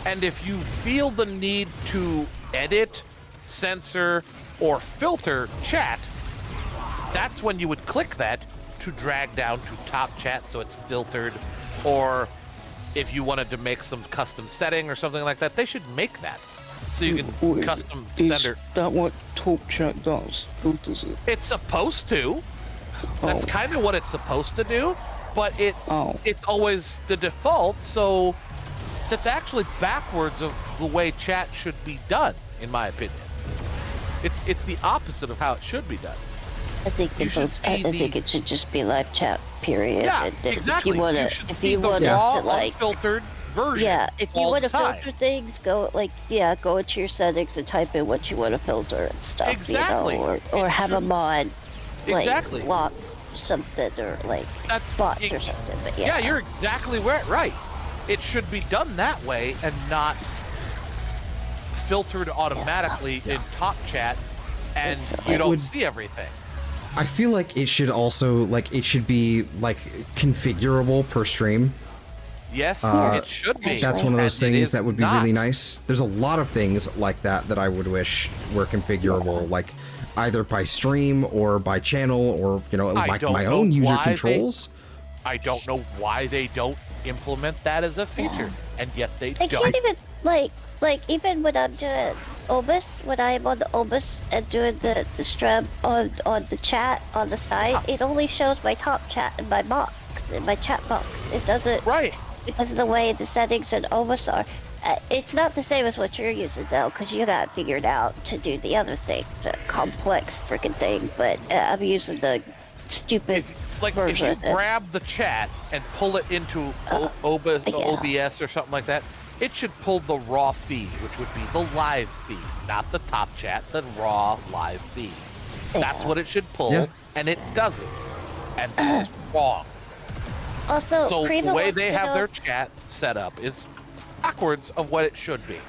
[SPEAKER 7] And if you feel the need to edit, censor, or filter chat, that's when you would click that to drag down to top chat so it's filtered, or if you wanted to make some custom setting or something like that, they should make that so you can custom sender.
[SPEAKER 9] Is that what Top Chat does? Filters it?
[SPEAKER 7] It's supposed to. That's kind of what it's supposed to do, but it's always the default, so that's actually backwards of the way chat should be done, in my opinion. It's the opposit of how it should be done.
[SPEAKER 8] I think
[SPEAKER 7] You should see
[SPEAKER 8] I think it should just be live chat, period.
[SPEAKER 7] Yeah,
[SPEAKER 8] And then
[SPEAKER 7] exactly.
[SPEAKER 8] If you wanna,
[SPEAKER 7] should
[SPEAKER 8] if
[SPEAKER 7] see
[SPEAKER 8] you
[SPEAKER 7] the
[SPEAKER 8] wanna
[SPEAKER 7] raw,
[SPEAKER 8] to, like,
[SPEAKER 7] unfiltered version.
[SPEAKER 8] yeah, if you
[SPEAKER 7] all
[SPEAKER 8] wanna
[SPEAKER 7] the time.
[SPEAKER 8] filter things, go go into your settings and type in what you wanna filter and stuff.
[SPEAKER 7] Exactly.
[SPEAKER 8] You know, or have a mod, like
[SPEAKER 7] Exactly.
[SPEAKER 8] lock something or like
[SPEAKER 7] That-
[SPEAKER 8] bots
[SPEAKER 7] y-
[SPEAKER 8] or something. But
[SPEAKER 7] Yeah,
[SPEAKER 8] yeah,
[SPEAKER 7] you're exactly right. It should be done that way and not filtered automatically in top chat, and
[SPEAKER 8] It's-
[SPEAKER 7] you
[SPEAKER 8] it
[SPEAKER 7] don't
[SPEAKER 1] would-
[SPEAKER 7] see everything.
[SPEAKER 1] I feel like it should also, like, it should be, like, configurable per stream.
[SPEAKER 7] Yes,
[SPEAKER 8] Yes.
[SPEAKER 7] it should be.
[SPEAKER 1] That's one of those
[SPEAKER 7] And it
[SPEAKER 1] things
[SPEAKER 7] is
[SPEAKER 1] that would be
[SPEAKER 7] not.
[SPEAKER 1] really nice. There's a lot of things like that I would wish were configurable, like either by stream or by channel or, you know,
[SPEAKER 7] I
[SPEAKER 1] like
[SPEAKER 7] don't
[SPEAKER 1] my
[SPEAKER 7] know
[SPEAKER 1] own user
[SPEAKER 7] why
[SPEAKER 1] controls.
[SPEAKER 7] I don't know why they don't implement that as a feature, and yet they
[SPEAKER 8] I
[SPEAKER 7] don't.
[SPEAKER 8] can't even like even when I'm doing Obus, when I'm on the Obus and doing the stream on the chat on the side, it only shows my top chat in my box, in my chat box. It doesn't
[SPEAKER 7] Right.
[SPEAKER 8] because of the way the settings in Obus are. It's not the same as what you're using though, because you got it figured out to do the other thing, the complex freaking thing. But I'm using the stupid
[SPEAKER 7] If
[SPEAKER 8] version.
[SPEAKER 7] you grab the chat and pull it into OBS or something like that, it should pull the raw feed, which would be the live feed, not the top chat, the raw live feed. That's what it should pull,
[SPEAKER 1] Yeah.
[SPEAKER 7] and it doesn't. And it's wrong.
[SPEAKER 8] Also,
[SPEAKER 7] So
[SPEAKER 8] Prima
[SPEAKER 7] the way
[SPEAKER 8] wants
[SPEAKER 7] they
[SPEAKER 8] to
[SPEAKER 7] have
[SPEAKER 8] know
[SPEAKER 7] their chat set up is backwards of what it should be.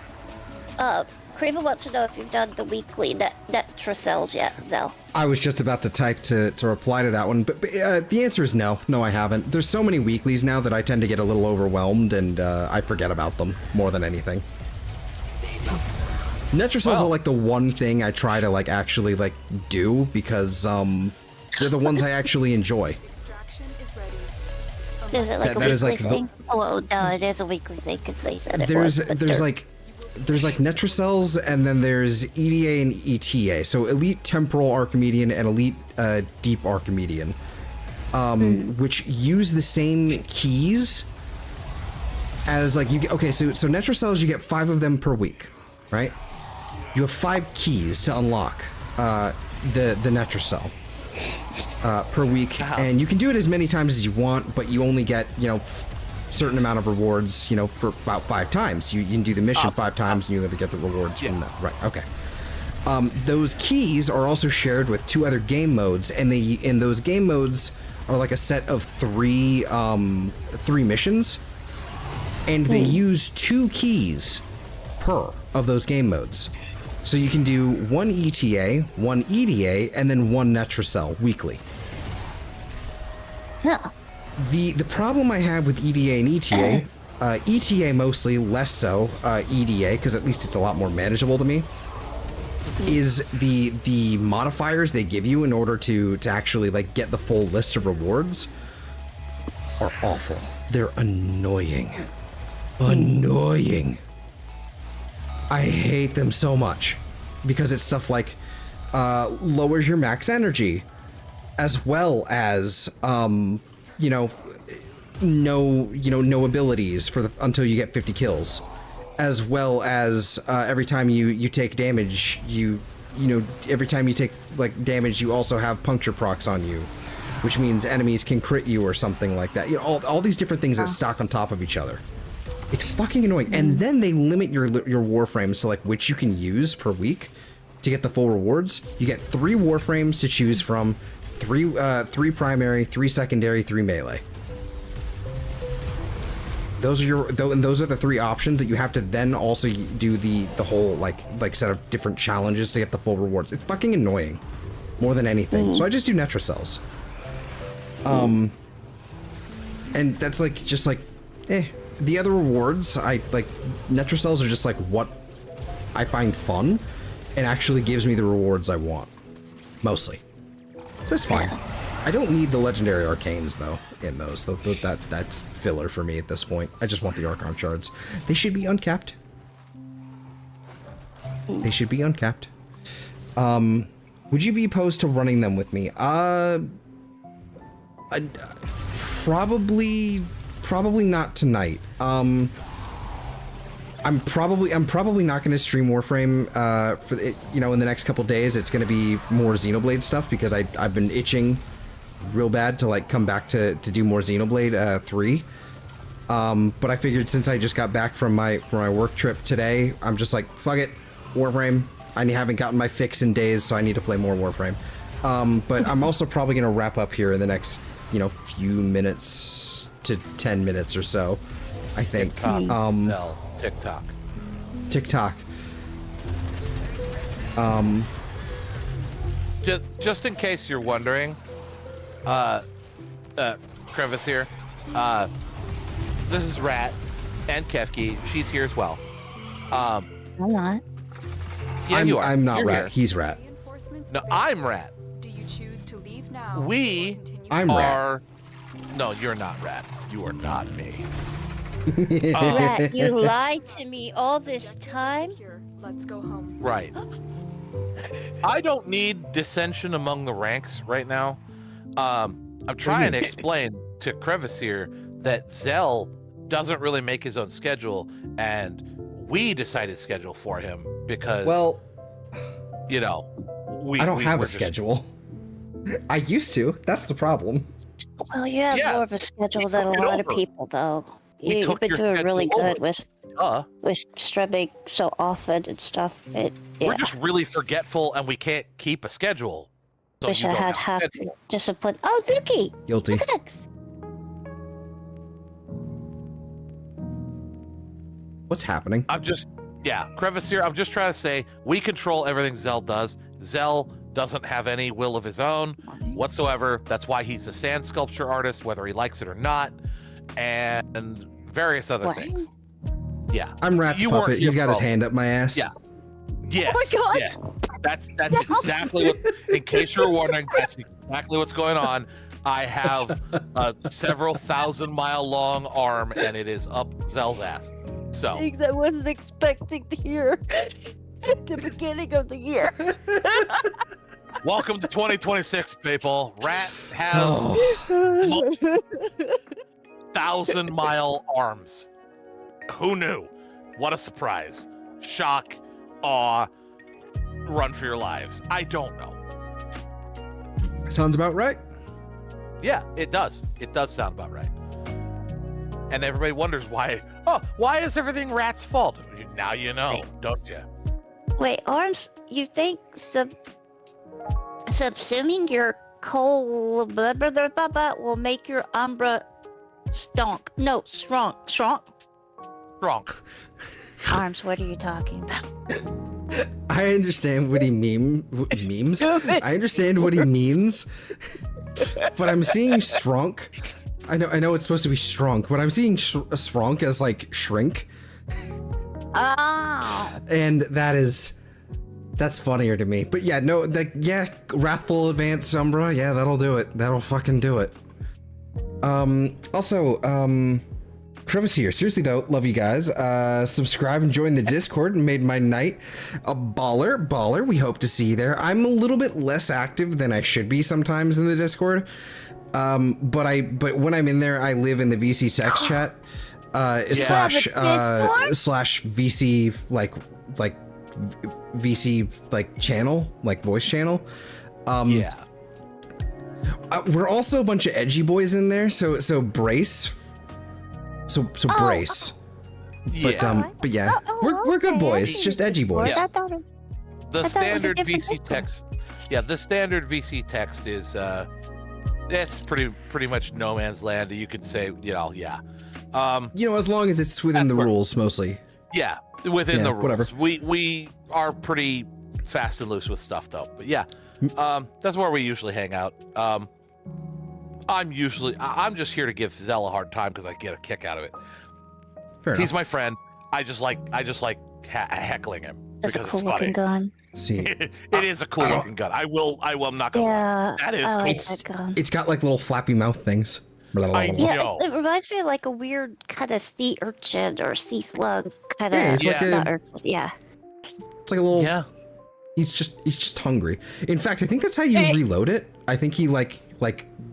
[SPEAKER 8] Kreva wants to know if you've done the weekly Netracels yet, Zell.
[SPEAKER 1] I was just about to type to reply to that one, but the answer is no. No, I haven't. There's so many weeklies now that I tend to get a little overwhelmed, and I forget about them more than anything. Netracels are like the one thing I try to like actually like do because they're the ones I actually enjoy.
[SPEAKER 2] Extraction is ready.
[SPEAKER 8] Is it like
[SPEAKER 1] That
[SPEAKER 8] a
[SPEAKER 1] is,
[SPEAKER 8] weekly
[SPEAKER 1] like, the-
[SPEAKER 8] thing? Oh, no, it is a weekly thing because they said it
[SPEAKER 1] There's
[SPEAKER 8] was. but
[SPEAKER 1] there's
[SPEAKER 8] they're-
[SPEAKER 1] like Netracels, and then there's EDA and ETA. So Elite Temporal Archimedean and Elite Deep Archimedean, which use the same keys as like you get. Okay, so Netracels, you get 5 of them per week, right? You have 5 keys to unlock the Netracel per week, and you can do it as many times as you want, but you only get, you know, certain amount of rewards, you know, for about 5 times. You can do the mission 5 times, and you either get the rewards from that. Right? Okay. Those keys are also shared with 2 other game modes, and those game modes are like a set of 3 missions, and they use 2 keys per of those game modes. So you can do 1 ETA, 1 EDA, and then 1 Netracel weekly.
[SPEAKER 8] No.
[SPEAKER 1] The problem I have with EDA and ETA, ETA mostly, less so EDA, because at least it's a lot more manageable to me, is the modifiers they give you in order to actually like get the full list of rewards are awful. They're annoying. Annoying. I hate them so much because it's stuff like lowers your max energy, as well as no abilities for until you get 50 kills, as well as every time you take damage, every time you take like damage, you also have puncture procs on you, which means enemies can crit you or something like that. You know, all these different things that stack on top of each other. It's fucking annoying. And then they limit your warframes to like which you can use per week to get the full rewards. You get 3 warframes to choose from, 3 primary, 3 secondary, 3 melee. Those are those are the 3 options that you have to then also do the whole like set of different challenges to get the full rewards. It's fucking annoying, more than anything. So I just do Netracels. And that's like just like, The other rewards, I like Netracels are just like what I find fun, and actually gives me the rewards I want, mostly. So it's fine. I don't need the legendary arcanes though in those. That's filler for me at this point. I just want the Archon shards. They should be uncapped. They should be uncapped. Would you be opposed to running them with me? Probably not tonight. I'm probably not going to stream Warframe for in the next couple days. It's going to be more Xenoblade stuff because I've been itching real bad to like come back to do more Xenoblade 3. But I figured since I just got back from my work trip today, I'm just like, fuck it, Warframe. I haven't gotten my fix in days, so I need to play more Warframe. But I'm also probably gonna wrap up here in the next, few minutes to 10 minutes or so. I think.
[SPEAKER 7] TikTok.
[SPEAKER 1] TikTok.
[SPEAKER 7] Just in case you're wondering, Crevice here. This is Rat and Kefki. She's here as well.
[SPEAKER 8] I'm not.
[SPEAKER 7] Yeah, you are.
[SPEAKER 1] I'm not
[SPEAKER 7] You're
[SPEAKER 1] Rat.
[SPEAKER 7] here.
[SPEAKER 1] He's Rat.
[SPEAKER 2] Reinforcements
[SPEAKER 7] No,
[SPEAKER 2] available.
[SPEAKER 7] I'm Rat.
[SPEAKER 2] Do you choose to leave now?
[SPEAKER 7] We
[SPEAKER 2] or continue
[SPEAKER 1] I'm
[SPEAKER 7] are. No, you're not Rat. You are not me.
[SPEAKER 8] Rat, you lied to me all this time?
[SPEAKER 2] Secure. Let's go home.
[SPEAKER 7] Right. I don't need dissension among the ranks right now. I'm trying to explain to Crevice here that Zell doesn't really make his own schedule, and we decided schedule for him because,
[SPEAKER 1] Well,
[SPEAKER 7] I
[SPEAKER 1] don't have a schedule. I used to. That's the problem.
[SPEAKER 8] Well, you have
[SPEAKER 7] Yeah,
[SPEAKER 8] more of a schedule
[SPEAKER 7] we
[SPEAKER 8] than a
[SPEAKER 7] took it
[SPEAKER 8] lot of
[SPEAKER 7] over.
[SPEAKER 8] people, though.
[SPEAKER 7] We
[SPEAKER 8] You've
[SPEAKER 7] took
[SPEAKER 8] been
[SPEAKER 7] your
[SPEAKER 8] doing really
[SPEAKER 7] schedule
[SPEAKER 8] good
[SPEAKER 7] over.
[SPEAKER 8] with streaming so often and stuff.
[SPEAKER 7] We're just really forgetful, and we can't keep a schedule. So
[SPEAKER 8] Wish
[SPEAKER 7] you
[SPEAKER 8] I
[SPEAKER 7] don't
[SPEAKER 8] had
[SPEAKER 7] have a
[SPEAKER 8] half
[SPEAKER 7] schedule.
[SPEAKER 8] discipline. Oh, Zuki!
[SPEAKER 1] Guilty.
[SPEAKER 8] Look at that.
[SPEAKER 1] What's happening?
[SPEAKER 7] Crevice here. I'm just trying to say we control everything Zell does. Zell doesn't have any will of his own whatsoever. That's why he's a sand sculpture artist, whether he likes it or not, and various other
[SPEAKER 8] What?
[SPEAKER 7] things. Yeah.
[SPEAKER 1] I'm Rat's
[SPEAKER 7] You weren't
[SPEAKER 1] puppet. He's
[SPEAKER 7] here
[SPEAKER 1] got his
[SPEAKER 7] for-
[SPEAKER 1] hand up my ass.
[SPEAKER 7] Yeah. Yes.
[SPEAKER 8] Oh my God.
[SPEAKER 7] Yeah. That's exactly what. In case you're wondering, that's exactly what's going on. I have a several 1,000-mile-long arm, and it is up Zell's ass. So
[SPEAKER 8] Things I wasn't expecting to hear at the beginning of the year.
[SPEAKER 7] welcome to 2026, people. Rat has
[SPEAKER 1] Oh,
[SPEAKER 7] 1,000-mile arms. Who knew? What a surprise. Shock, awe, run for your lives. I don't know.
[SPEAKER 1] sounds about right.
[SPEAKER 7] Yeah, it does. It does sound about right. And everybody wonders why is everything Rat's fault? Now you know, don't you?
[SPEAKER 8] Wait, arms, you think subsuming your coal blah, blah, blah, blah, blah, will make your umbra stonk? No, strong.
[SPEAKER 7] Strong.
[SPEAKER 8] Arms, what are you talking about?
[SPEAKER 1] I understand what he memes. I understand what he means, but I'm seeing shrunk. I know it's supposed to be shrunk, but I'm seeing shrunk as like shrink,
[SPEAKER 8] Oh.
[SPEAKER 1] and that's funnier to me. But yeah, no, Wrathful Advanced Umbra, yeah, that'll do it. That'll fucking do it. Also, Crevice here. Seriously though, love you guys. Subscribe and join the Discord and made my night a baller. We hope to see you there. I'm a little bit less active than I should be sometimes in the Discord. But when I'm in there, I live in the VC text chat, slash VC like VC like channel, like voice channel.
[SPEAKER 7] Yeah.
[SPEAKER 1] We're also a bunch of edgy boys in there, so brace. So brace.
[SPEAKER 7] Yeah.
[SPEAKER 1] But yeah, we're good boys, just edgy boys.
[SPEAKER 8] I thought it-
[SPEAKER 7] The
[SPEAKER 8] I thought it was a
[SPEAKER 7] standard
[SPEAKER 8] different
[SPEAKER 7] VC
[SPEAKER 8] system.
[SPEAKER 7] text. Yeah, the standard VC text is it's pretty much no man's land. You could say, yeah.
[SPEAKER 1] As long as it's within the rules, mostly.
[SPEAKER 7] Yeah, within the rules.
[SPEAKER 1] Whatever.
[SPEAKER 7] We are pretty fast and loose with stuff though. But yeah, that's where we usually hang out. I'm just here to give Zell a hard time because I get a kick out of it.
[SPEAKER 1] Fair
[SPEAKER 7] He's
[SPEAKER 1] enough.
[SPEAKER 7] my friend. I just like heckling him
[SPEAKER 8] That's a
[SPEAKER 7] because
[SPEAKER 8] cool
[SPEAKER 7] it's funny.
[SPEAKER 8] looking gun.
[SPEAKER 1] See,
[SPEAKER 7] It is a cool looking gun. I'm not gonna lie.
[SPEAKER 8] Yeah,
[SPEAKER 7] That is
[SPEAKER 8] I
[SPEAKER 7] cool.
[SPEAKER 8] like that gun.
[SPEAKER 1] it's got like little flappy mouth things.
[SPEAKER 7] I
[SPEAKER 8] Yeah,
[SPEAKER 7] know.
[SPEAKER 8] it reminds me of like a weird kind of sea urchin or sea slug kind of.
[SPEAKER 1] Yeah, it's like a-
[SPEAKER 8] yeah.
[SPEAKER 1] It's like a little.
[SPEAKER 7] Yeah.
[SPEAKER 1] He's just hungry. In fact, I think that's how you reload it. I think he like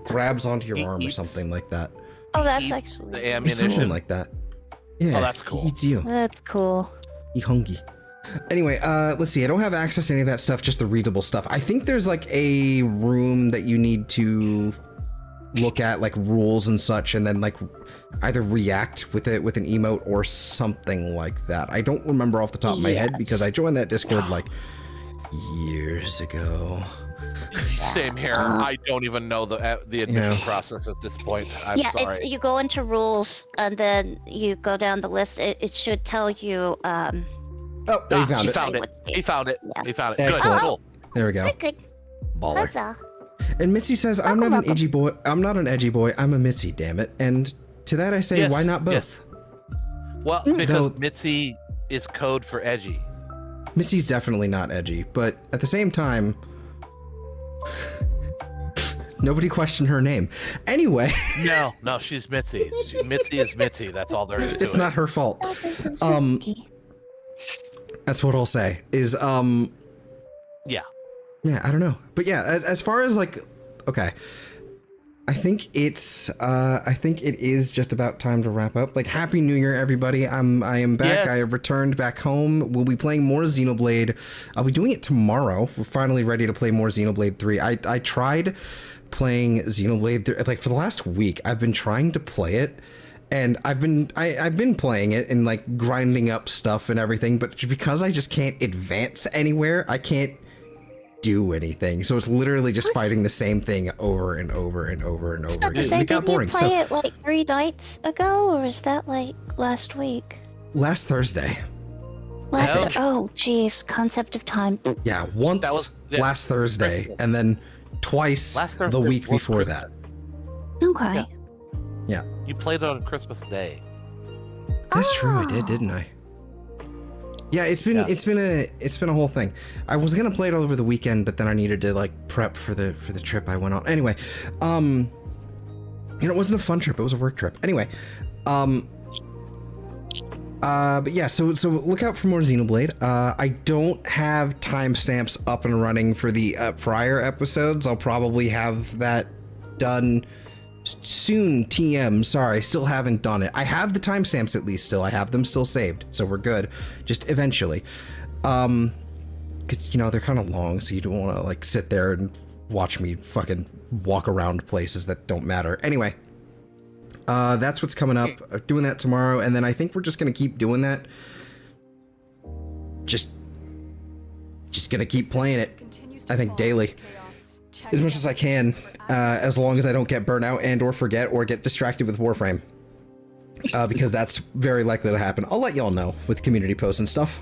[SPEAKER 1] grabs onto your
[SPEAKER 7] He
[SPEAKER 1] arm or
[SPEAKER 7] eats.
[SPEAKER 1] something like that.
[SPEAKER 8] Oh, that's
[SPEAKER 7] Eat
[SPEAKER 8] actually
[SPEAKER 7] the
[SPEAKER 1] It's
[SPEAKER 7] ammunition.
[SPEAKER 1] something like that. Yeah.
[SPEAKER 7] Oh, that's cool.
[SPEAKER 1] He eats you.
[SPEAKER 8] that's cool.
[SPEAKER 1] He hungry. Anyway, let's see. I don't have access to any of that stuff, just the readable stuff. I think there's like a room that you need to look at, like rules and such, and then like either react with it with an emote or something like that. I don't remember off the top of my head because I joined that Discord like years ago.
[SPEAKER 7] Same here. I don't even know the admission process at this point. I'm sorry.
[SPEAKER 8] It's you go into rules and then you go down the list. It should tell you.
[SPEAKER 1] Oh, he found it.
[SPEAKER 7] He found it.
[SPEAKER 8] Yeah.
[SPEAKER 7] He found it.
[SPEAKER 1] Excellent.
[SPEAKER 7] Good. Cool.
[SPEAKER 1] There we go.
[SPEAKER 8] Good.
[SPEAKER 1] Baller.
[SPEAKER 8] Huzzah.
[SPEAKER 1] And Mitzi says, I'm not an edgy boy. I'm not an edgy boy. I'm a Mitzi, damn it. And to that I say,
[SPEAKER 7] Yes,
[SPEAKER 1] why not both?
[SPEAKER 7] yes. Well, because Mitzi is code for edgy.
[SPEAKER 1] Mitzi's definitely not edgy, but at the same time, nobody questioned her name. Anyway.
[SPEAKER 7] No, she's Mitzi. Mitzi is Mitzi. That's all there is to it.
[SPEAKER 1] It's not her fault. That's what I'll say. Is Yeah, I don't know. But yeah, as far as like, okay. I think it is just about time to wrap up. Like, Happy New Year, everybody. I am back.
[SPEAKER 7] Yes.
[SPEAKER 1] I have returned back home. We'll be playing more Xenoblade. I'll be doing it tomorrow. We're finally ready to play more Xenoblade 3. I tried playing Xenoblade 3, like, for the last week. I've been trying to play it, and I've been playing it and like grinding up stuff and everything, but because I just can't advance anywhere, I can't do anything. So it's literally just fighting the same thing over and over and over and over again. It got boring.
[SPEAKER 8] Didn't you play it like 3 nights ago, or is that like last week?
[SPEAKER 1] Last Thursday.
[SPEAKER 8] Oh, jeez, concept of time.
[SPEAKER 1] Yeah, once last Thursday, and then twice the week before that.
[SPEAKER 8] Okay.
[SPEAKER 1] Yeah.
[SPEAKER 7] You played it on Christmas Day.
[SPEAKER 1] That's true, I did, didn't I? Yeah, it's been a whole thing. I was gonna play it all over the weekend, but then I needed to like prep for the trip I went on. Anyway, it wasn't a fun trip, it was a work trip. Anyway, but yeah, so look out for more Xenoblade. I don't have timestamps up and running for the prior episodes. I'll probably have that done soon. TM, sorry, still haven't done it. I have the timestamps at least still. I have them still saved, so we're good. Just eventually. Because, they're kind of long, so you don't want to, like, sit there and watch me fucking walk around places that don't matter. Anyway, that's what's coming up. Doing that tomorrow, and then I think we're just going to keep doing that. Just going to keep playing it, I think, daily. As much as I can, as long as I don't get burnt out and or forget or get distracted with Warframe. Because that's very likely to happen. I'll let y'all know with community posts and stuff.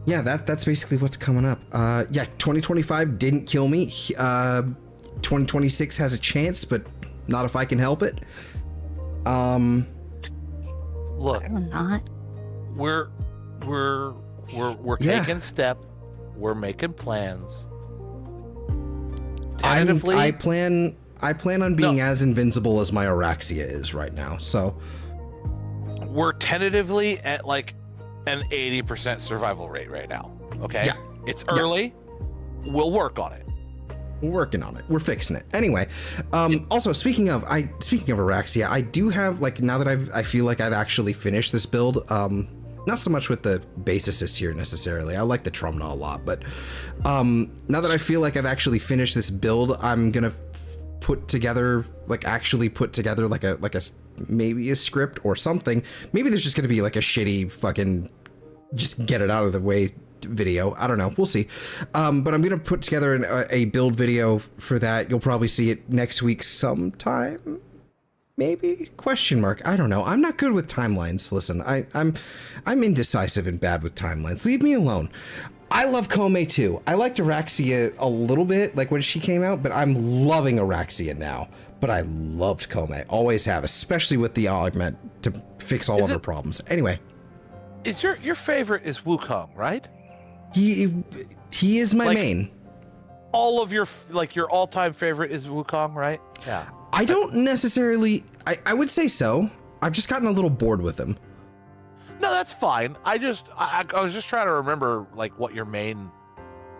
[SPEAKER 1] Yeah, that's basically what's coming up. Yeah, 2025 didn't kill me. 2026 has a chance, but not if I can help it.
[SPEAKER 7] Look,
[SPEAKER 8] I'm not.
[SPEAKER 7] We're taking steps. We're making plans. Tentatively,
[SPEAKER 1] I plan on being as invincible as my Araxia is right now. So
[SPEAKER 7] we're tentatively at like an 80% survival rate right now. Okay,
[SPEAKER 1] yeah.
[SPEAKER 7] It's early. Yeah. We'll work on it.
[SPEAKER 1] We're working on it. We're fixing it. Anyway, also speaking of Araxia, I do have, like, now that I feel like I've actually finished this build. Not so much with the base assist here necessarily. I like the Trumna a lot, but now that I feel like I've actually finished this build, I'm gonna actually put together like a maybe a script or something. Maybe there's just gonna be like a shitty fucking just get it out of the way video. I don't know. We'll see. But I'm gonna put together a build video for that. You'll probably see it next week sometime. Maybe? Question mark. I don't know. I'm not good with timelines. Listen, I'm indecisive and bad with timelines. Leave me alone. I love Kome too. I liked Araxia a little bit, like when she came out, but I'm loving Araxia now. But I loved Kome. Always have, especially with the augment to fix all of her problems. Anyway.
[SPEAKER 7] Is your favorite is Wukong, right?
[SPEAKER 1] He is my main.
[SPEAKER 7] All of your all-time favorite is Wukong, right? Yeah.
[SPEAKER 1] I don't necessarily. I would say so. I've just gotten a little bored with him.
[SPEAKER 7] No, that's fine. I was just trying to remember like what your main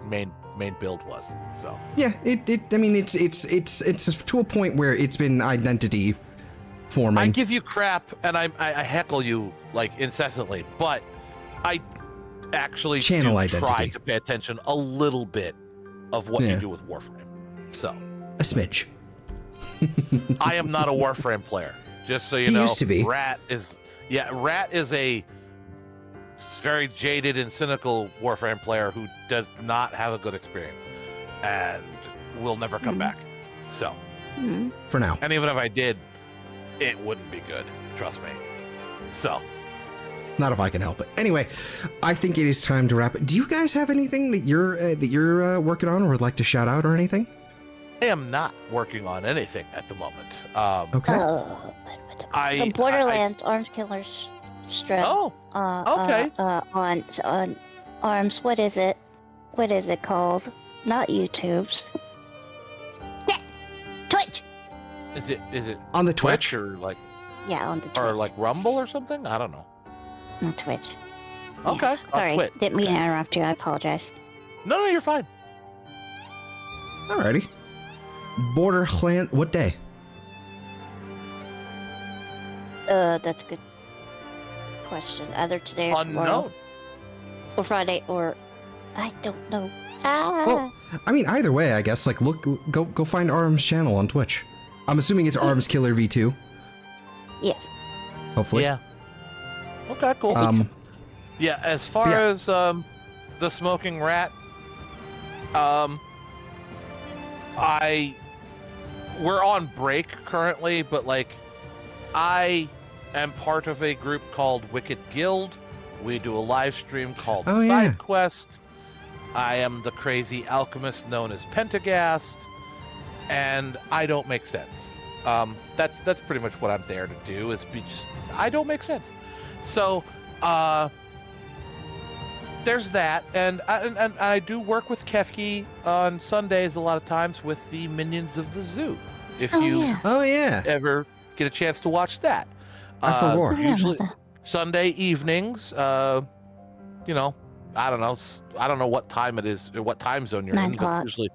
[SPEAKER 7] build was. So
[SPEAKER 1] yeah, I mean, it's to a point where it's been identity forming.
[SPEAKER 7] I give you crap and I heckle you like incessantly, but I actually
[SPEAKER 1] channel
[SPEAKER 7] identity. Try to pay attention a little bit of what you do with Warframe. So
[SPEAKER 1] a smidge.
[SPEAKER 7] I am not a Warframe player, just so you know.
[SPEAKER 1] Used to be.
[SPEAKER 7] Rat is a very jaded and cynical Warframe player who does not have a good experience and will never come back. So,
[SPEAKER 1] For now.
[SPEAKER 7] and even if I did, it wouldn't be good. Trust me. So,
[SPEAKER 1] Not if I can help it. Anyway, I think it is time to wrap it. Do you guys have anything that you're working on or would like to shout out or anything?
[SPEAKER 7] I am not working on anything at the moment.
[SPEAKER 1] Okay.
[SPEAKER 8] The Borderlands Arms Killers strip.
[SPEAKER 7] Oh, okay.
[SPEAKER 8] On Arms. What is it? What is it called? Not YouTube's. Yeah, Twitch.
[SPEAKER 7] Is it
[SPEAKER 1] On the Twitch?
[SPEAKER 7] or like
[SPEAKER 8] Yeah, on the Twitch.
[SPEAKER 7] or like Rumble or something? I don't know.
[SPEAKER 8] On Twitch.
[SPEAKER 7] Okay.
[SPEAKER 8] Yeah. Sorry,
[SPEAKER 7] Twitch.
[SPEAKER 8] didn't mean to interrupt you. I apologize.
[SPEAKER 7] No, you're fine.
[SPEAKER 1] Alrighty. Borderland. What day?
[SPEAKER 8] That's a good question. Either today or tomorrow.
[SPEAKER 7] Unknown.
[SPEAKER 8] Or Friday, or I don't know. Ah.
[SPEAKER 1] Well, I mean, either way, I guess. Like, go find Arms channel on Twitch. I'm assuming it's Arms Killer V2.
[SPEAKER 8] Yes.
[SPEAKER 1] Hopefully.
[SPEAKER 7] Yeah. Okay, cool. Yeah, as far as the smoking rat, we're on break currently, but like I am part of a group called Wicked Guild. We do a live stream called Side Quest. I am the crazy alchemist known as Pentagast, and I don't make sense. That's pretty much what I'm there to do, is be just I don't make sense. So there's that, and I do work with Kefki on Sundays a lot of times with the Minions of the Zoo. If you ever get a chance to watch that, usually Sunday evenings. You know, I don't know what time it is or what time zone you're
[SPEAKER 8] 9
[SPEAKER 7] in, but
[SPEAKER 8] o'clock.
[SPEAKER 7] usually,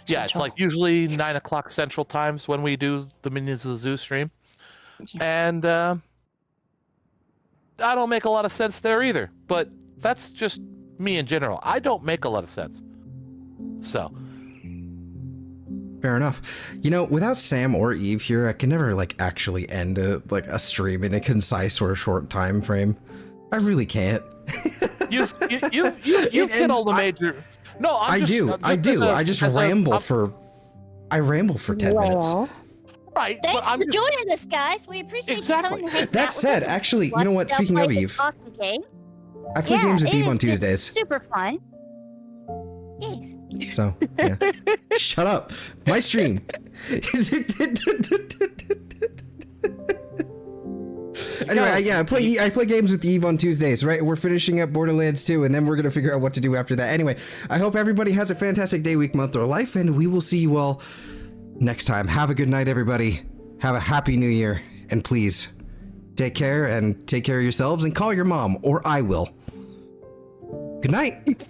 [SPEAKER 8] Central.
[SPEAKER 7] it's like usually 9 o'clock Central times when we do the Minions of the Zoo stream, and I don't make a lot of sense there either. But that's just me in general. I don't make a lot of sense. So.
[SPEAKER 1] Fair enough. You know, without Sam or Eve here, I can never like actually end a stream in a concise or short time frame. I really can't.
[SPEAKER 7] You've hit all the major. No,
[SPEAKER 1] I do. I just ramble for 10 minutes.
[SPEAKER 7] Right.
[SPEAKER 8] Thanks for joining us, guys. We appreciate you coming and hanging out
[SPEAKER 1] That
[SPEAKER 8] with
[SPEAKER 1] said,
[SPEAKER 8] us.
[SPEAKER 1] actually, you know what? Speaking of Eve,
[SPEAKER 8] Awesome game.
[SPEAKER 1] I play games with Eve on
[SPEAKER 8] It's
[SPEAKER 1] Tuesdays.
[SPEAKER 8] super fun. Yes.
[SPEAKER 1] So, yeah. Shut up. My stream. Anyway, yeah, I play games with Eve on Tuesdays, right? We're finishing up Borderlands 2, and then we're gonna figure out what to do after that. Anyway, I hope everybody has a fantastic day, week, month, or life, and we will see you all next time. Have a good night, everybody. Have a happy new year, and please take care, and take care of yourselves, and call your mom, or I will. Good night.